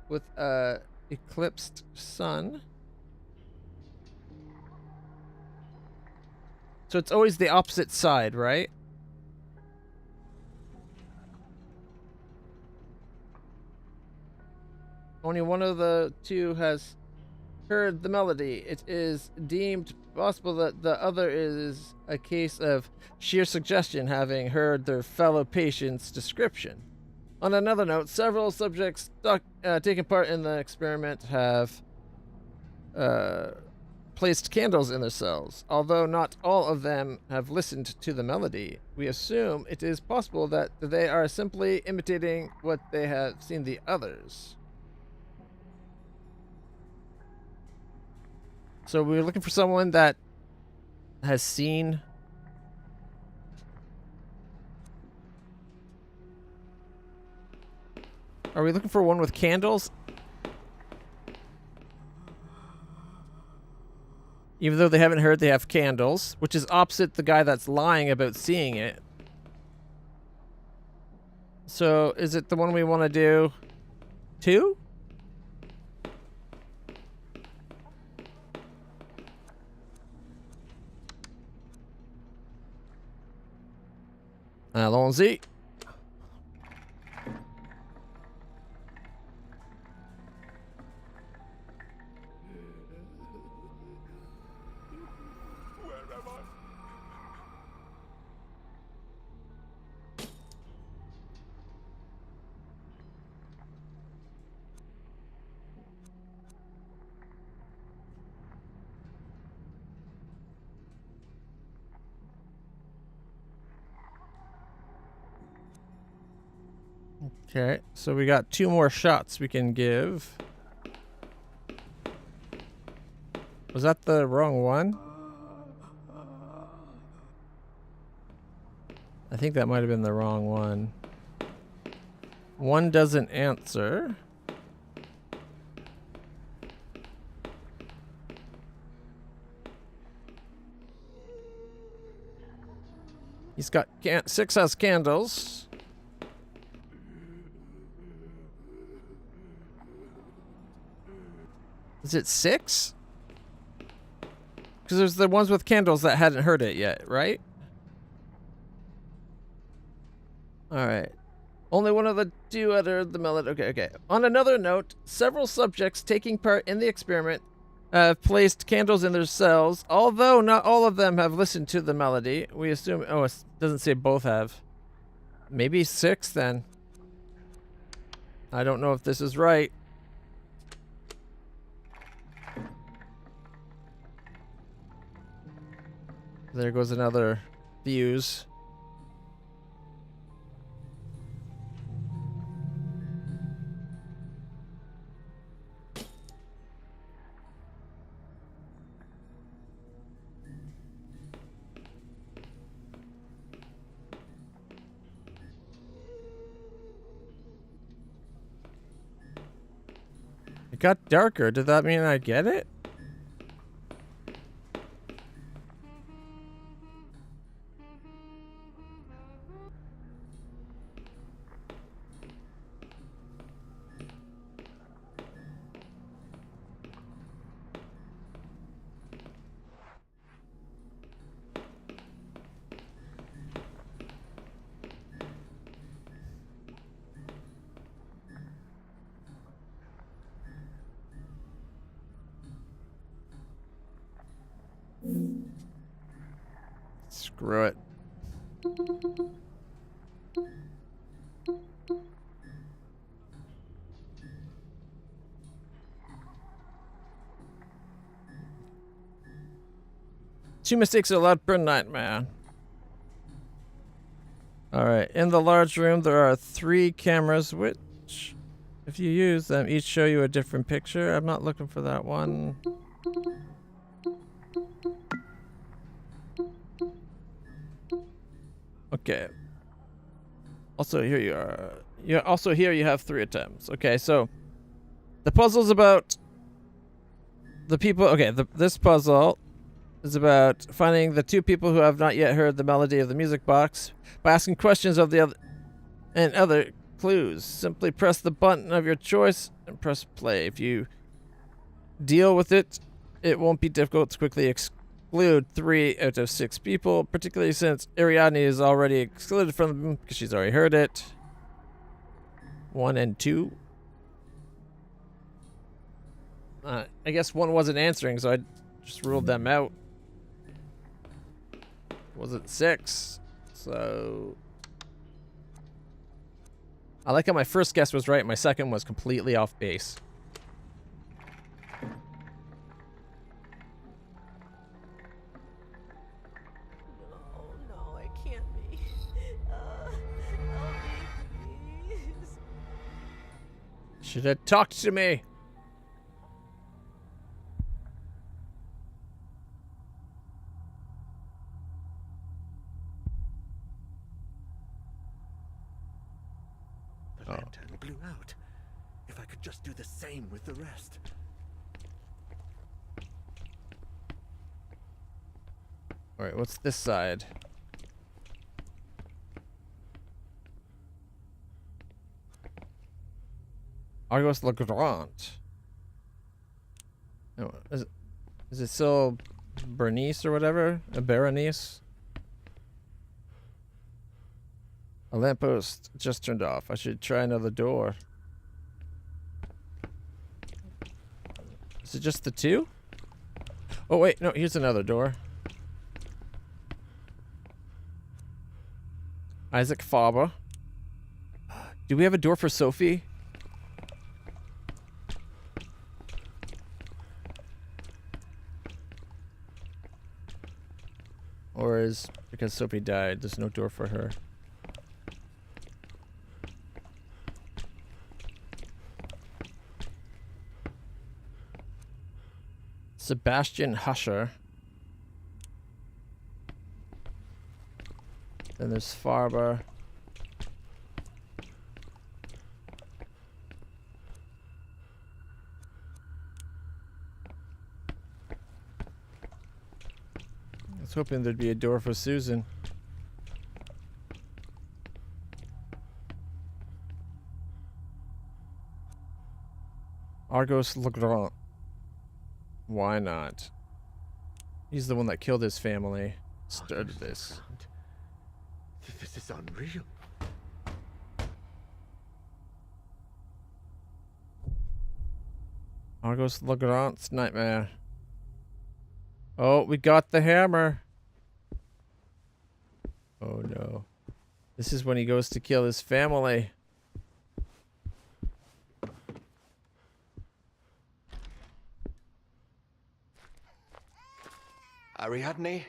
with a eclipsed sun. So it's always the opposite side, right? Only one of the 2 has heard the melody. It is deemed possible that the other is a case of sheer suggestion, having heard their fellow patient's description. On another note, several subjects taking part in the experiment have placed candles in their cells. Although not all of them have listened to the melody, we assume it is possible that they are simply imitating what they have seen the others. So we're looking for someone that has seen... Are we looking for one with candles? Even though they haven't heard, they have candles, which is opposite the guy that's lying about seeing it. So, is it the one we want to do? 2? Allons-y. Okay, so we got 2 more shots we can give. Was that the wrong one? I think that might have been the wrong one. One doesn't answer. He's got 6 has candles. Is it 6? Because there's the ones with candles that hadn't heard it yet, right? Alright. Only one of the 2 uttered the melody. Okay. On another note, several subjects taking part in the experiment have placed candles in their cells. Although not all of them have listened to the melody, we assume... Oh, it doesn't say both have. Maybe 6 then. I don't know if this is right. There goes another fuse. It got darker. Did that mean I get it? Screw it. Two mistakes are allowed per night, man. Alright, in the large room there are 3 cameras which, if you use them, each show you a different picture. I'm not looking for that one. Okay. Also, here you are. Yeah. Also, here you have 3 attempts. Okay, so the puzzle's about the people. Okay, this puzzle is about finding the 2 people who have not yet heard the melody of the music box by asking questions of the other clues. Simply press the button of your choice and press play. If you deal with it, it won't be difficult to quickly exclude 3 out of 6 people, particularly since Ariadne is already excluded from them because she's already heard it. 1 and 2. I guess 1 wasn't answering, so I just ruled them out. Was it 6? So I like how my first guess was right, my second was completely off base. Should have talked to me. The lantern blew out. If I could just do the same with the rest. All right, what's this side? Argos LeGrand. No, is it still Bernice or whatever? A Berenice? A lamppost just turned off. I should try another door. Is it just the two? Oh wait, no, here's another door. Isaac Faber. Do we have a door for Sophie? Or is because Sophie died, there's no door for her? Sebastian Husher. Then there's Farber. I was hoping there'd be a door for Susan. Argos Legrand. Why not? He's the one that killed his family. Started this. This is unreal. Argos Legrand's nightmare. Oh, we got the hammer. Oh no. This is when he goes to kill his family. Ariadne?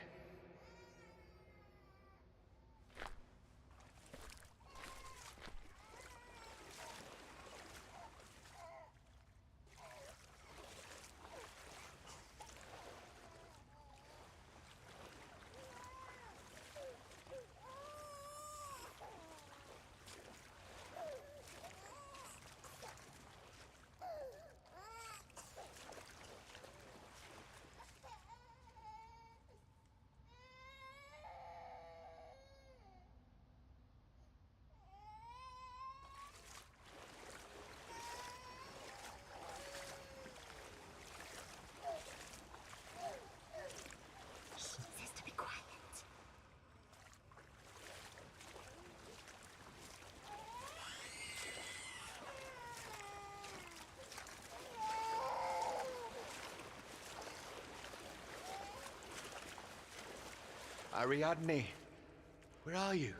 Ariadne, where are you?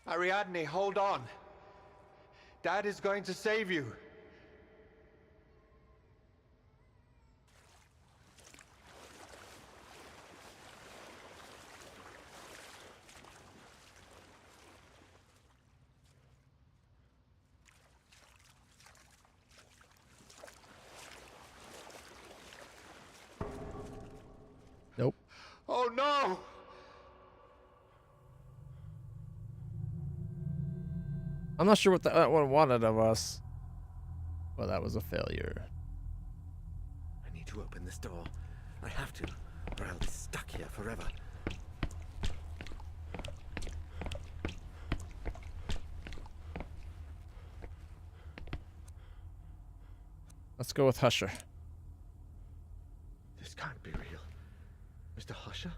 Ariadne, hold on. Dad is going to save you. Nope. Oh no! I'm not sure what that one wanted of us. Well, that was a failure. I need to open this door. I have to, or I'll be stuck here forever. Let's go with Husher. This can't be real. Mr. Husher?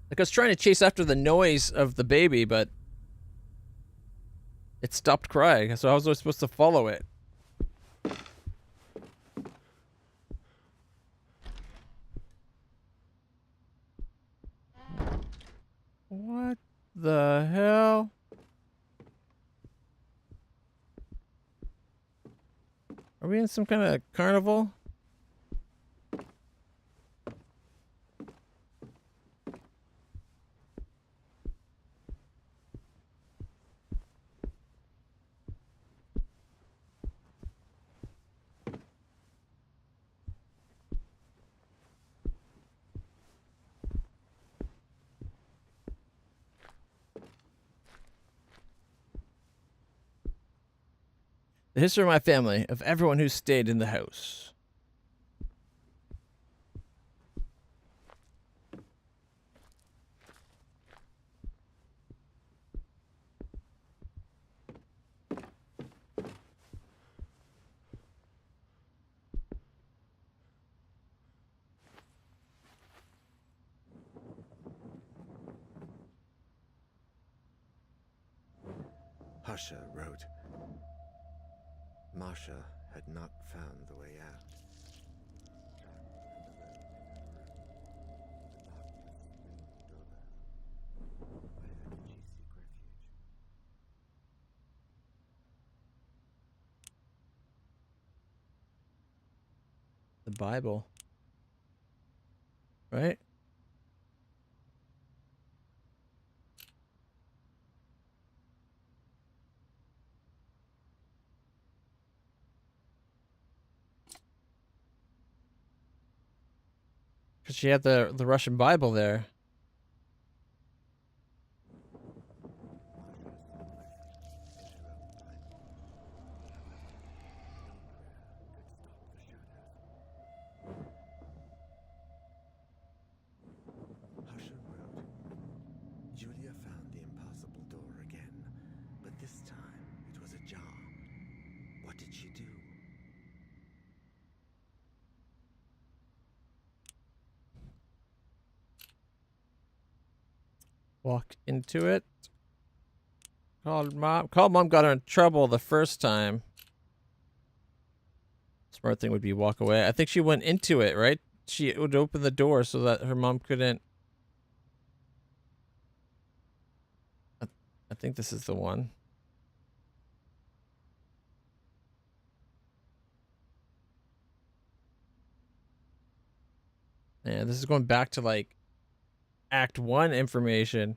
Like I was trying to chase after the noise of the baby, but it stopped crying, so how was I supposed to follow it? What the hell? Are we in some kind of carnival? The history of my family, of everyone who stayed in the house. Husha wrote, Masha had not found the way out. The Bible. Right? Because she had the Russian Bible there. Husha wrote, Julia found the impossible door again, but this time it was ajar. What did she do? Walk into it. Called mom. Called mom, got her in trouble the first time. Smart thing would be walk away. I think she went into it, right? She would open the door so that her mom couldn't. I think this is the one. Yeah, this is going back to like Act 1 information.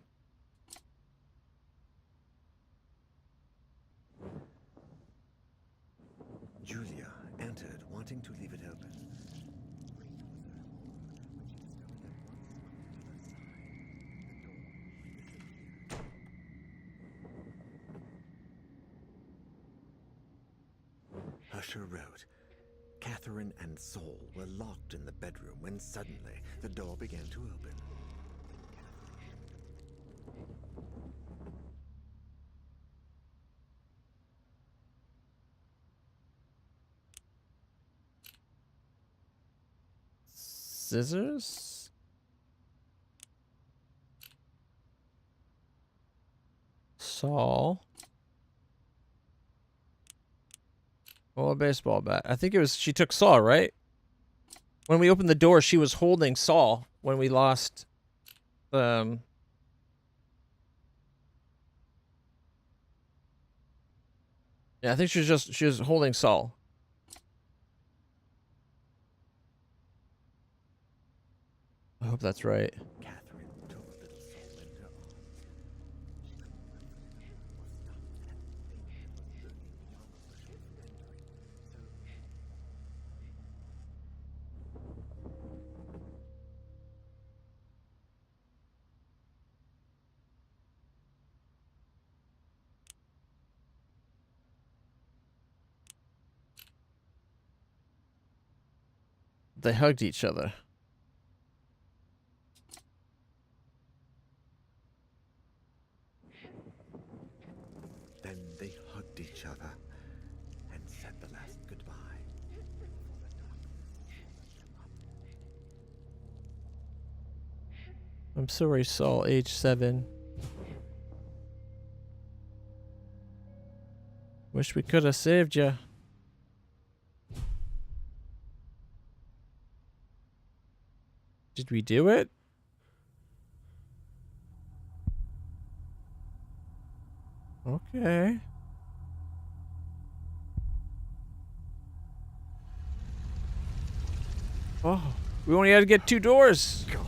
Julia entered, wanting to leave it open. Husha wrote, Catherine and Saul were locked in the bedroom when suddenly the door began to open. Scissors? Saul. Oh, a baseball bat. I think it was, she took Saul, right? When we opened the door, she was holding Saul when we lost, yeah, I think she was holding Saul. I hope that's right. Catherine took little Saul in her arms. They hugged each other. Then they hugged each other and said the last goodbye. I'm sorry, Saul, age 7. Wish we could have saved you. Did we do it? Okay. Oh, we only had to get 2 doors. God.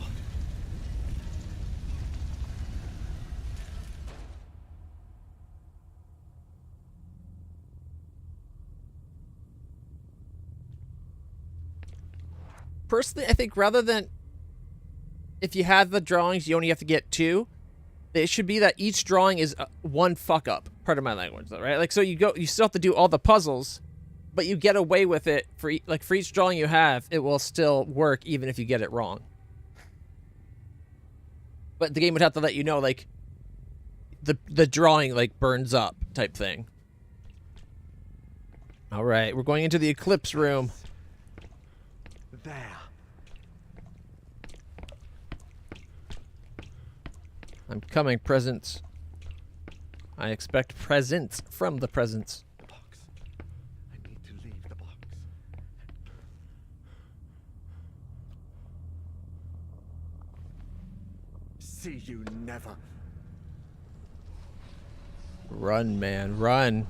Personally, I think rather than if you had the drawings, you only have to get 2. it should be that each drawing is one fuck up. Part of my language, though, right? Like, so you still have to do all the puzzles, but you get away with it for for each drawing you have, it will still work even if you get it wrong. But the game would have to let you know, like, the drawing, like, burns up type thing. All right, we're going into the eclipse room. There. I'm coming, presents. I expect presents from the presents. The box. I need to leave the box. See you never. Run, man, run.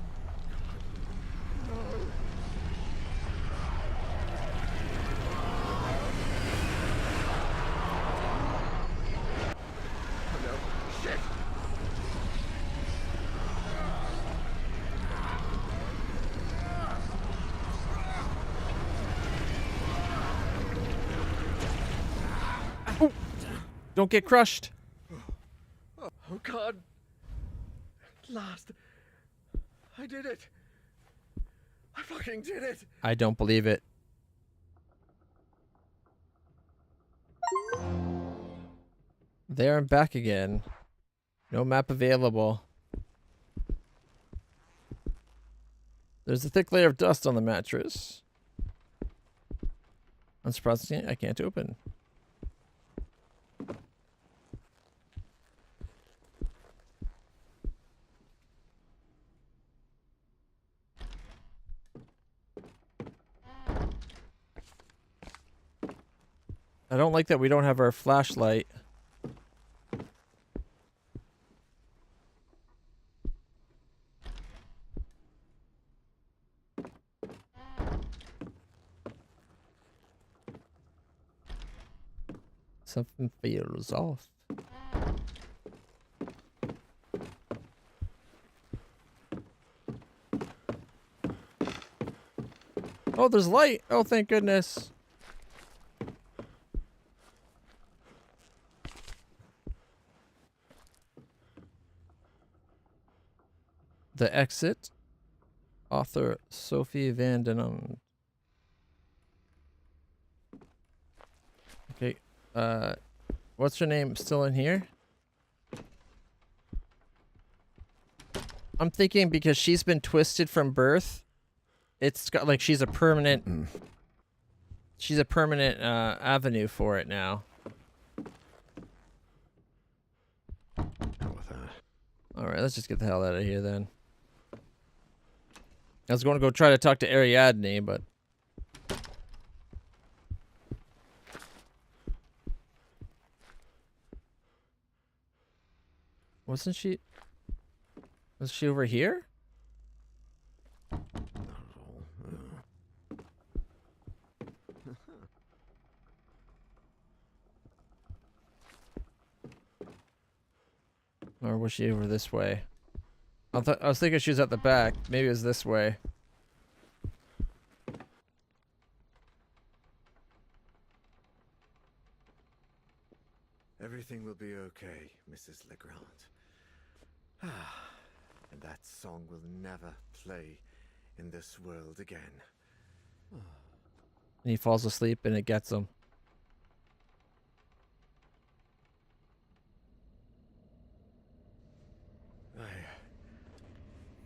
Ooh. Don't get crushed. Oh, God. At last. I did it. I fucking did it. I don't believe it. There and back again. No map available. There's a thick layer of dust on the mattress. Unsurprisingly, I can't open. I don't like that we don't have our flashlight. Something feels off. Oh, there's light. Oh, thank goodness. The exit. Author Sophie Van Den. Okay. What's her name still in here? I'm thinking because she's been twisted from birth. It's got like she's a permanent avenue for it now. Alright, let's just get the hell out of here then. I was going to go try to talk to Ariadne, but was she over here? Or was she over this way? I was thinking she was at the back. Maybe it was this way. Everything will be okay, Mrs. Legrand. And that song will never play in this world again. And he falls asleep and it gets him.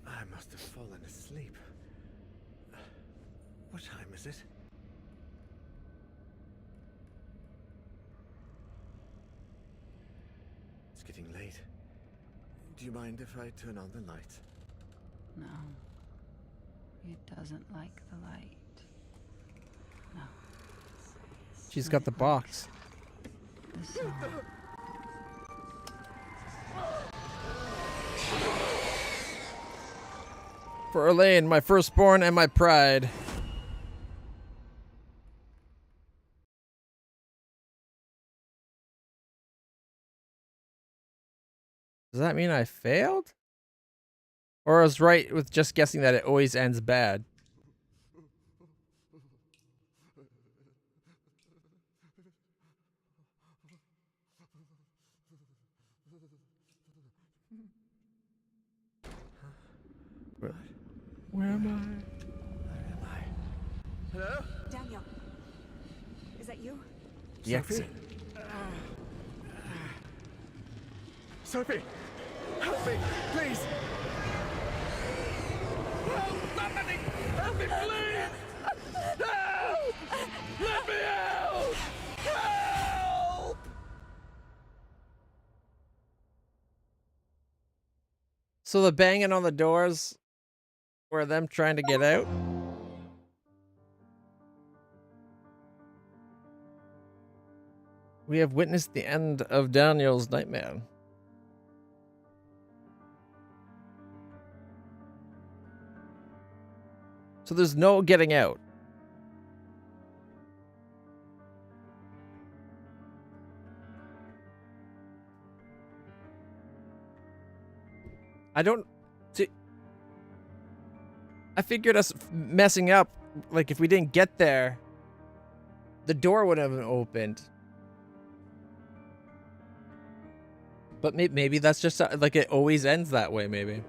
I must have fallen asleep. What time is it? It's getting late. Do you mind if I turn on the light? No. It doesn't like the light. No. She's got the box. The song. For Elaine, my firstborn and my pride. Does that mean I failed? Or I was right with just guessing that it always ends bad? the exit. Sophie! Help me, please! Help! Somebody! Help me, please! Help! Let me out! Help! So the banging on the doors were them trying to get out? We have witnessed the end of Daniel's nightmare. So there's no getting out. I don't... See, I figured us messing up, like if we didn't get there, the door would have opened. But maybe that's just like it always ends that way, maybe.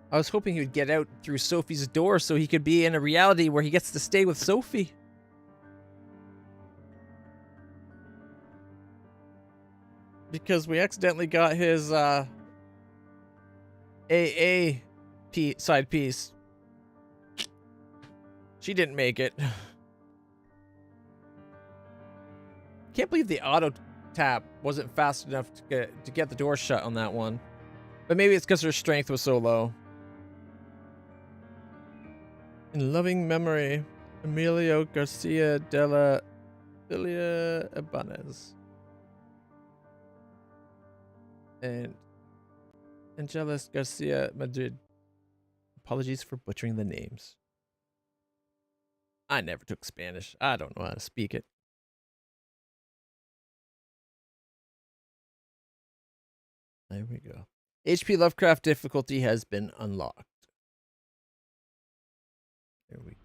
I was hoping he would get out through Sophie's door so he could be in a reality where he gets to stay with Sophie. Because we accidentally got his side piece. She didn't make it. Can't believe the auto tap wasn't fast enough to get the door shut on that one. But maybe it's because her strength was so low. In loving memory, Emilio Garcia de la Villa Ibanez. And Angeles Garcia Madrid. Apologies for butchering the names. I never took Spanish. I don't know how to speak it. There we go. HP Lovecraft difficulty has been unlocked. There we go.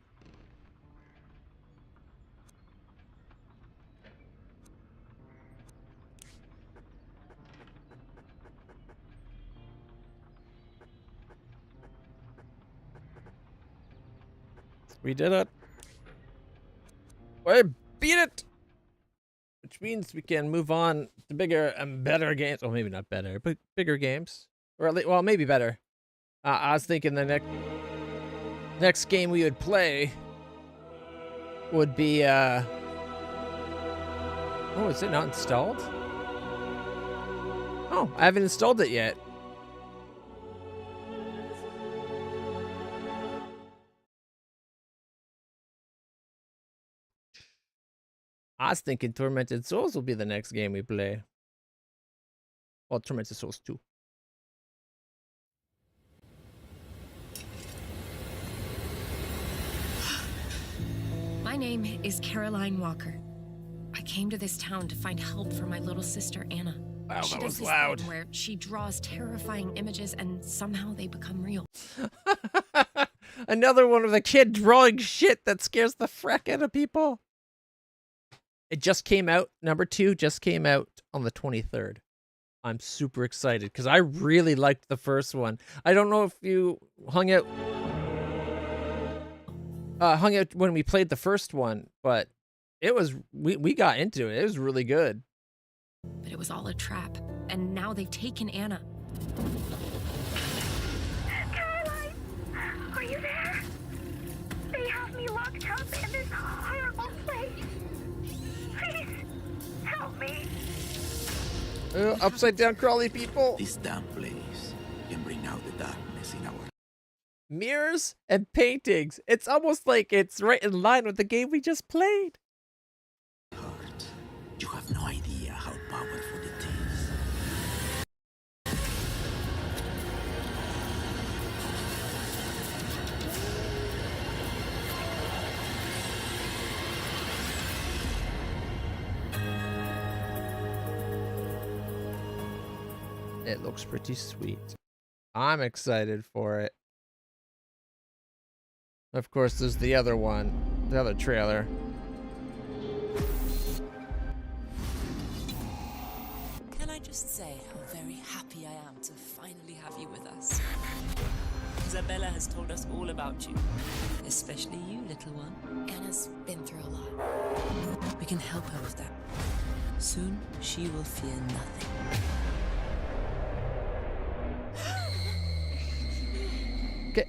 We did it. We beat it! Which means we can move on to bigger and better games. Well, maybe not better, but bigger games. Or at least, well, maybe better. I was thinking the next game we would play would be, oh, is it not installed? Oh, I haven't installed it yet. I was thinking Tormented Souls will be the next game we play. Well, Tormented Souls 2. My name is Caroline Walker. I came to this town to find help for my little sister, Anna. Wow, she that does was this loud. thing where she draws terrifying images and somehow they become real. Another one of the kid drawing shit that scares the frack out of people. It just came out. Number 2 just came out on the 23rd. I'm super excited because I really liked the first one. I don't know if you hung out when we played the first one, but it was we got into it. It was really good. But it was all a trap, and now they've taken Anna. Caroline, are you there? They have me locked up in this horrible place. Please, help me. Upside down crawly people. This damn place can bring out the darkness in our mirrors and paintings. It's almost like it's right in line with the game we just played. heart. You have no idea how powerful it is. It looks pretty sweet. I'm excited for it. Of course, there's the other one, the other trailer. Can I just say how very with us. Isabella has told us all about you, especially you, little one. Anna's been through a lot. We can help her with that. Soon, she will fear nothing. Okay.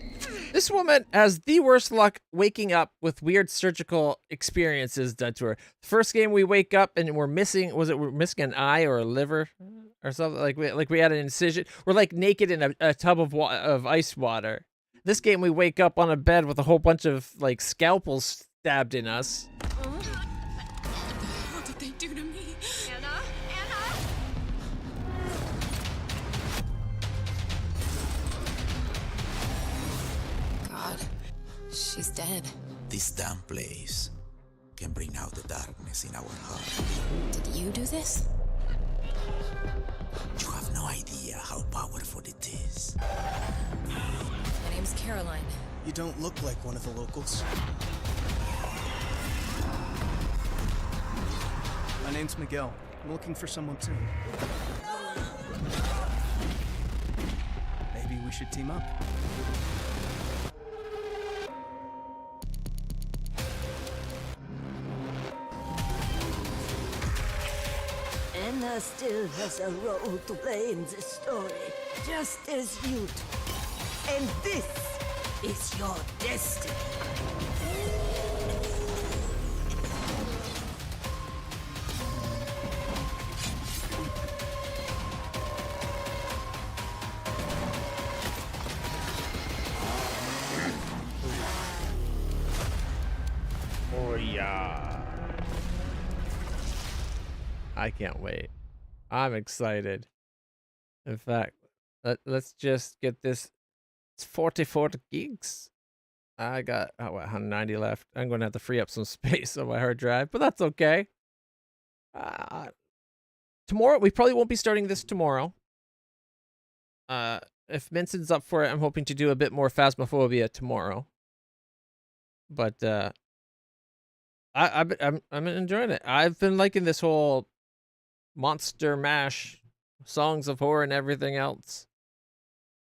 This woman has the worst luck waking up with weird surgical experiences done to her. First game we wake up and we're missing, we're missing an eye or a liver or something, like we had an incision. We're like naked in a tub of ice water. This game we wake up on a bed with a whole bunch of like scalpels stabbed in us. What did they do to me? Anna? God, she's dead. This damn place can bring out the darkness in our heart. Did you do this? You have no idea how powerful it is. My name's Caroline. You don't look like one of the locals. My name's Miguel. I'm looking for someone too. Maybe we should team up. Anna still has a role to play in this story, just as you do. And this is your destiny. Oh yeah. I can't wait. I'm excited. In fact, let's just get this. It's 44 gigs. I got 190 left. I'm going to have to free up some space on my hard drive, but that's okay. Tomorrow, we probably won't be starting this tomorrow. If Minson's up for it, I'm hoping to do a bit more Phasmophobia tomorrow. But I'm enjoying it. I've been liking this whole Monster Mash, Songs of Horror, and everything else.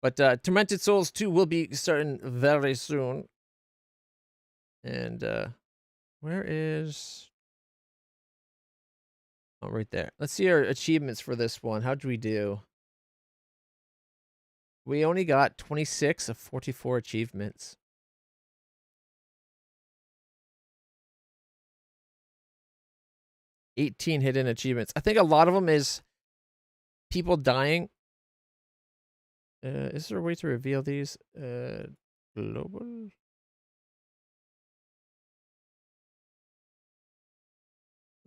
But Tormented Souls 2 will be starting very soon. And where is... Oh, right there. Let's see our achievements for this one. How'd we do? We only got 26 of 44 achievements. $18 hidden achievements. I think a lot of them is people dying. Is there a way to reveal these? Global?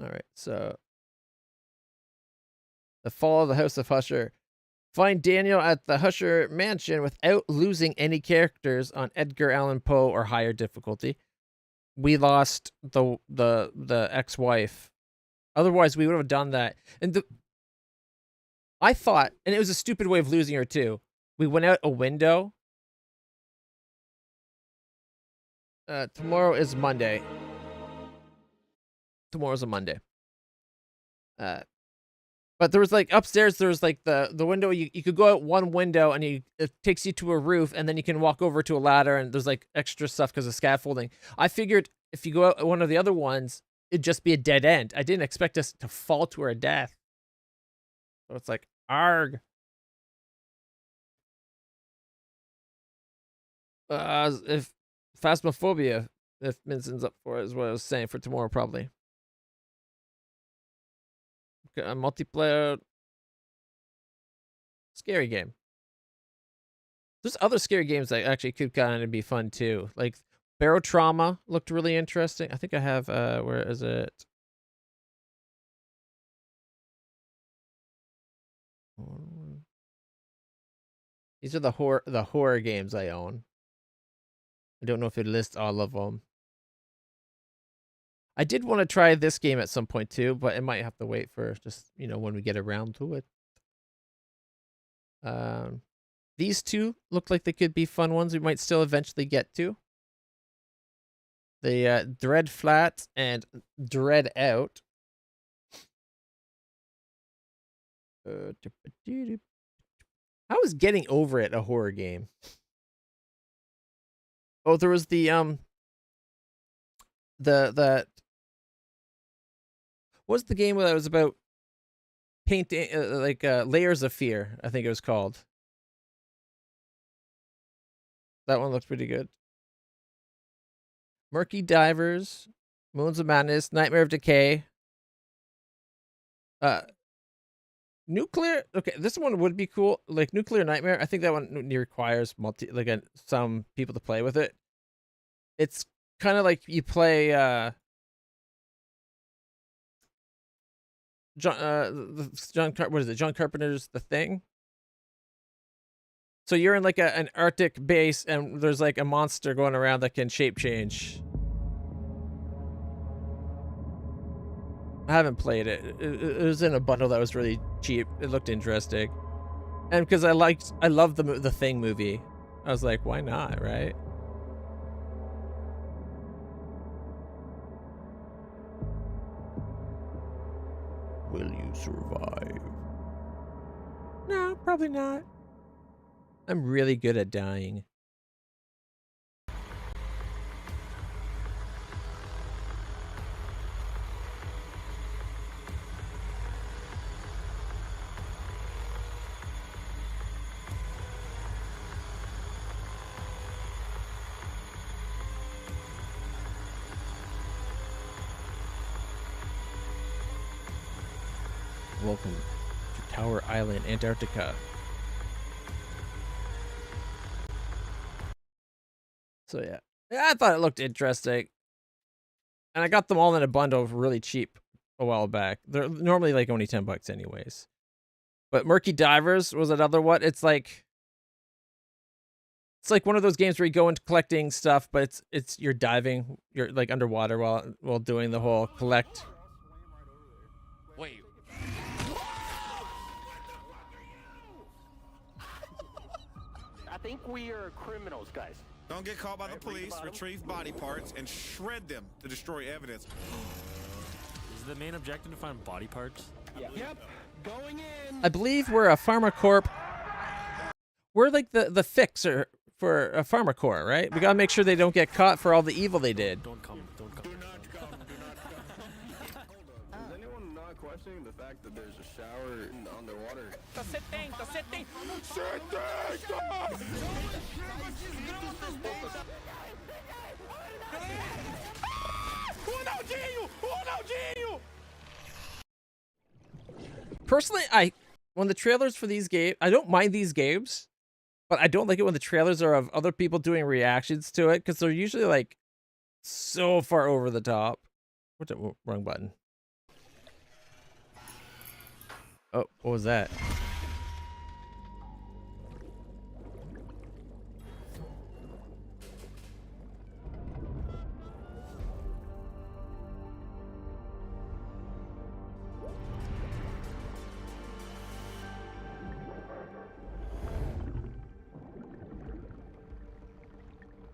All right, so the fall of the House of Husher. Find Daniel at the Husher mansion without losing any characters on Edgar Allan Poe or higher difficulty. We lost the ex-wife. Otherwise, we would have done that. And I thought, and it was a stupid way of losing her too. We went out a window. Tomorrow is Monday. Tomorrow's a Monday. But there was like upstairs, there was like the window, you could go out one window and it takes you to a roof and then you can walk over to a ladder and there's like extra stuff because of scaffolding. I figured if you go out one of the other ones, it'd just be a dead end. I didn't expect us to fall to our death. So it's like, arg. If Phasmophobia, if Minson's up for it, is what I was saying for tomorrow, probably. Okay, a multiplayer scary game. There's other scary games that actually could kind of be fun too. Like Barrow Trauma looked really interesting. I think I have, where is it? These are the horror games I own. I don't know if it lists all of them. I did want to try this game at some point too, but it might have to wait for just, when we get around to it. These two look like they could be fun ones we might still eventually get to. The Dread Flat and Dread Out. How is Getting Over It a horror game? Oh, there was the what's the game that was about painting Layers of Fear, I think it was called. That one looks pretty good. Murky Divers, Moons of Madness, Nightmare of Decay. Nuclear. Okay, this one would be cool. Like Nuclear Nightmare. I think that one requires some people to play with it. It's kind of like you play John what is it? John Carpenter's The Thing. So you're in like an Arctic base, and there's like a monster going around that can shape change. I haven't played it. It was in a bundle that was really cheap. It looked interesting, and because I love the Thing movie, I was like, why not, right? Will you survive? No, probably not. I'm really good at dying. Welcome to Tower Island, Antarctica. So yeah, I thought it looked interesting, and I got them all in a bundle really cheap a while back. They're normally like only $10 anyways. But Murky Divers was another one. It's like one of those games where you go into collecting stuff, but you're diving, you're like underwater while doing the whole collect. Wait. I think we are criminals, guys. Don't get caught by the police, retrieve body parts, and shred them to destroy evidence. Is the main objective to find body parts? Yeah. Yep. Going in. I believe we're a PharmaCorp. We're like the fixer for a PharmaCorp, right? We gotta make sure they don't get caught for all the evil they did. Don't come. Don't come. Do not come. Do not come. Is anyone not questioning the fact that there's a shower underwater? Personally, when the trailers for these games, I don't mind these games, but I don't like it when the trailers are of other people doing reactions to it, because they're usually like so far over the top. What's the wrong button? Oh, what was that?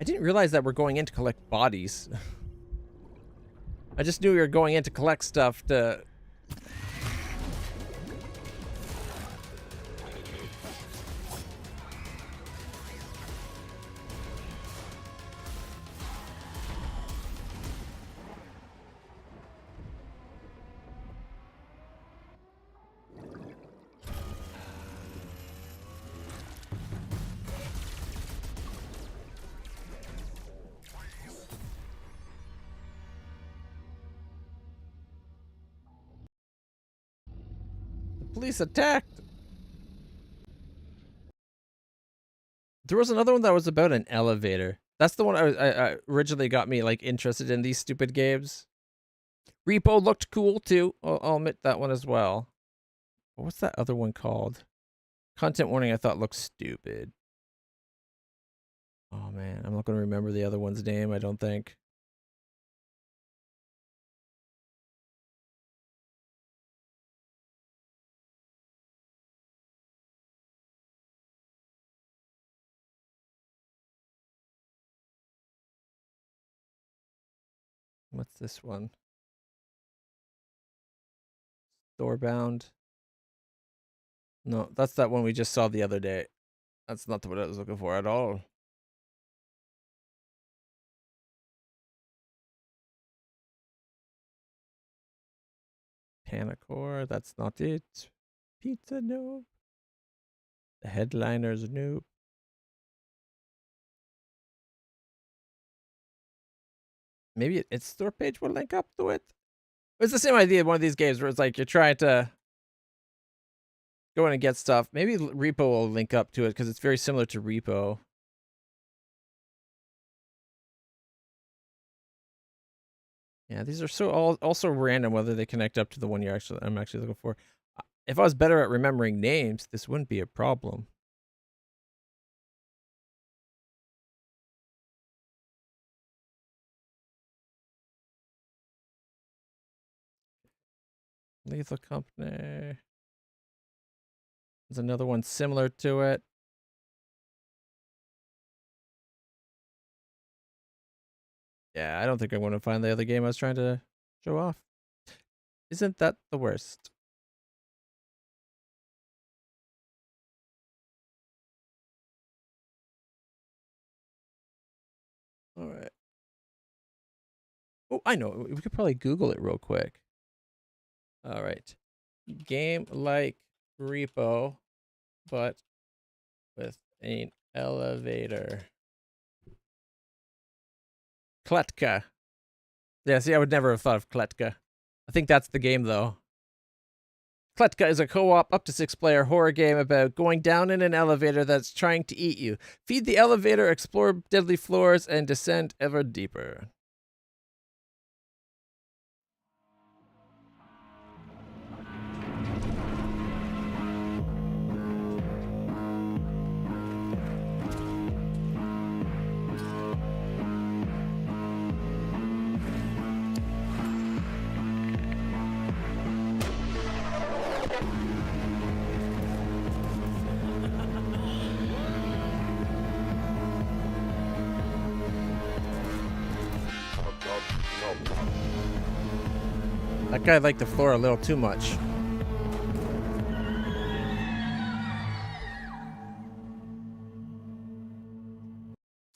I didn't realize that we're going in to collect bodies. I just knew we were going in to collect stuff to... Police attacked. There was another one that was about an elevator. That's the one I originally got me like interested in these stupid games. Repo looked cool too. I'll admit that one as well. What's that other one called? Content warning I thought looked stupid. Oh man, I'm not going to remember the other one's name, I don't think. What's this one? Storebound. No, that's that one we just saw the other day. That's not what I was looking for at all. Panacore, that's not it. Pizza, no. The headliners, nope. Maybe its store page will link up to it. It's the same idea of one of these games where it's like you're trying to go in and get stuff. Maybe Repo will link up to it because it's very similar to Repo. Yeah, these are so also random whether they connect up to the one I'm actually looking for. If I was better at remembering names, this wouldn't be a problem. Lethal Company. There's another one similar to it. Yeah, I don't think I'm going to find the other game I was trying to show off. Isn't that the worst? All right. Oh, I know. We could probably Google it real quick. All right. Game like Repo, but with an elevator. Kletka. Yeah, see, I would never have thought of Kletka. I think that's the game, though. Kletka is a co-op up to 6-player horror game about going down in an elevator that's trying to eat you. Feed the elevator, explore deadly floors, and descend ever deeper. That guy liked the floor a little too much.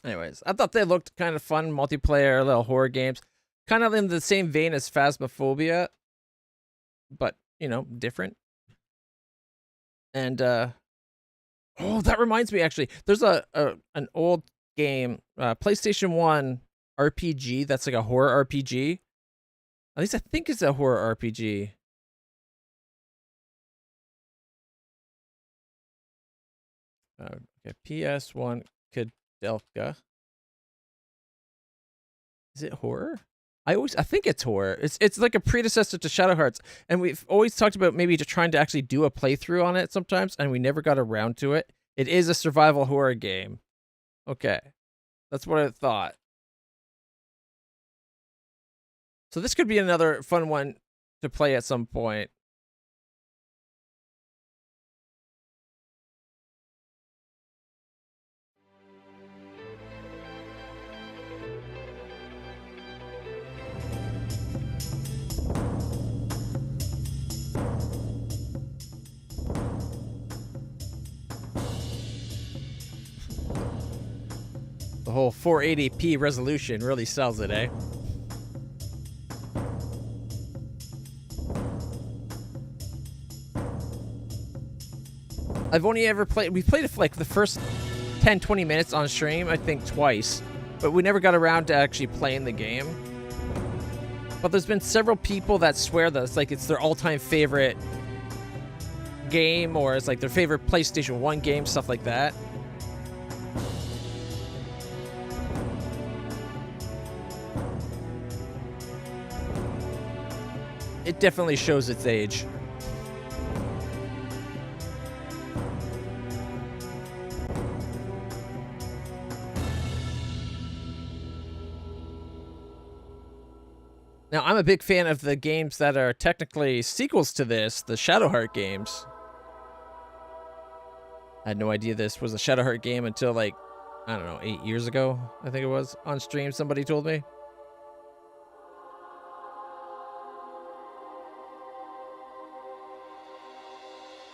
Anyways, I thought they looked kind of fun, multiplayer, little horror games. Kind of in the same vein as Phasmophobia, but, you know, different. And, oh, that reminds me, actually. There's an old game, PlayStation 1 RPG that's like a horror RPG. At least I think it's a horror RPG. Okay, PS1 Kudelka. Is it horror? I think it's horror. It's like a predecessor to Shadow Hearts, and we've always talked about maybe just trying to actually do a playthrough on it sometimes, and we never got around to it. It is a survival horror game. Okay, that's what I thought. So this could be another fun one to play at some point. The whole 480p resolution really sells it, eh? I've only ever played, we played it for like the first 10, 20 minutes on stream, I think twice, but we never got around to actually playing the game. But there's been several people that swear that it's like it's their all-time favorite game, or it's like their favorite PlayStation 1 game, stuff like that. It definitely shows its age. Now, I'm a big fan of the games that are technically sequels to this, the Shadowheart games. I had no idea this was a Shadowheart game until, like, I don't know, 8 years ago, I think it was. On stream, somebody told me.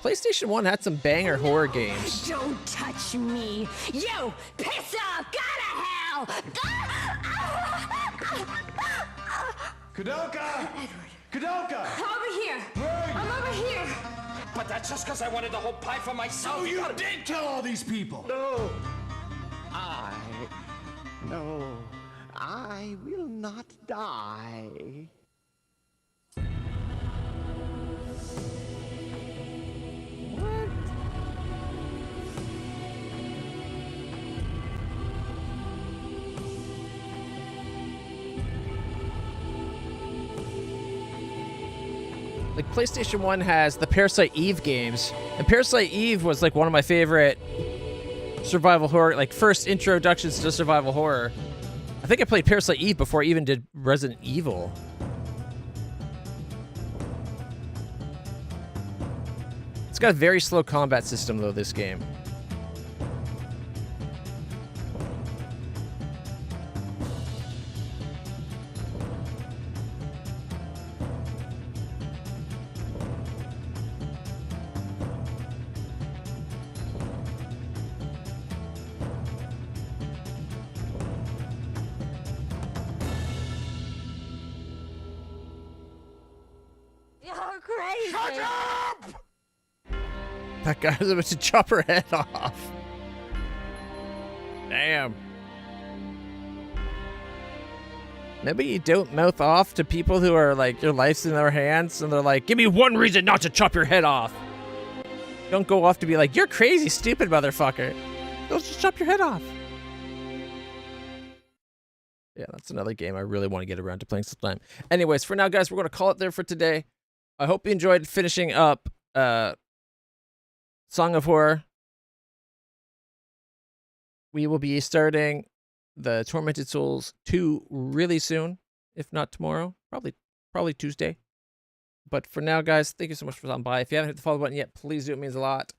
PlayStation 1 had some banger horror games. Don't touch me! You piss off! Go to hell! Kadoka! Kadoka! Over here! I'm over here! But that's just because I wanted the whole pie for myself. Oh, you did kill all these people! No, I will not die. Like, PlayStation 1 has the Parasite Eve games, and Parasite Eve was like one of my favorite survival horror, like first introductions to survival horror. I think I played Parasite Eve before I even did Resident Evil. It's got a very slow combat system though, this game. You're crazy! Shut up! That guy was about to chop her head off. Damn. Maybe you don't mouth off to people who are like, your life's in their hands, and they're like, give me one reason not to chop your head off. Don't go off to be like, you're crazy, stupid motherfucker. Go just chop your head off. Yeah, that's another game I really want to get around to playing sometime. Anyways, for now, guys, we're going to call it there for today. I hope you enjoyed finishing up Song of Horror. We will be starting the Tormented Souls 2 really soon, if not tomorrow, probably Tuesday. But for now, guys, thank you so much for stopping by. If you haven't hit the follow button yet, please do. It means a lot.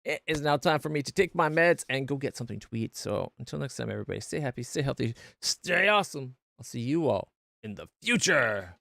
It is now time for me to take my meds and go get something to eat. So until next time, everybody, stay happy, stay healthy, stay awesome. I'll see you all in the future.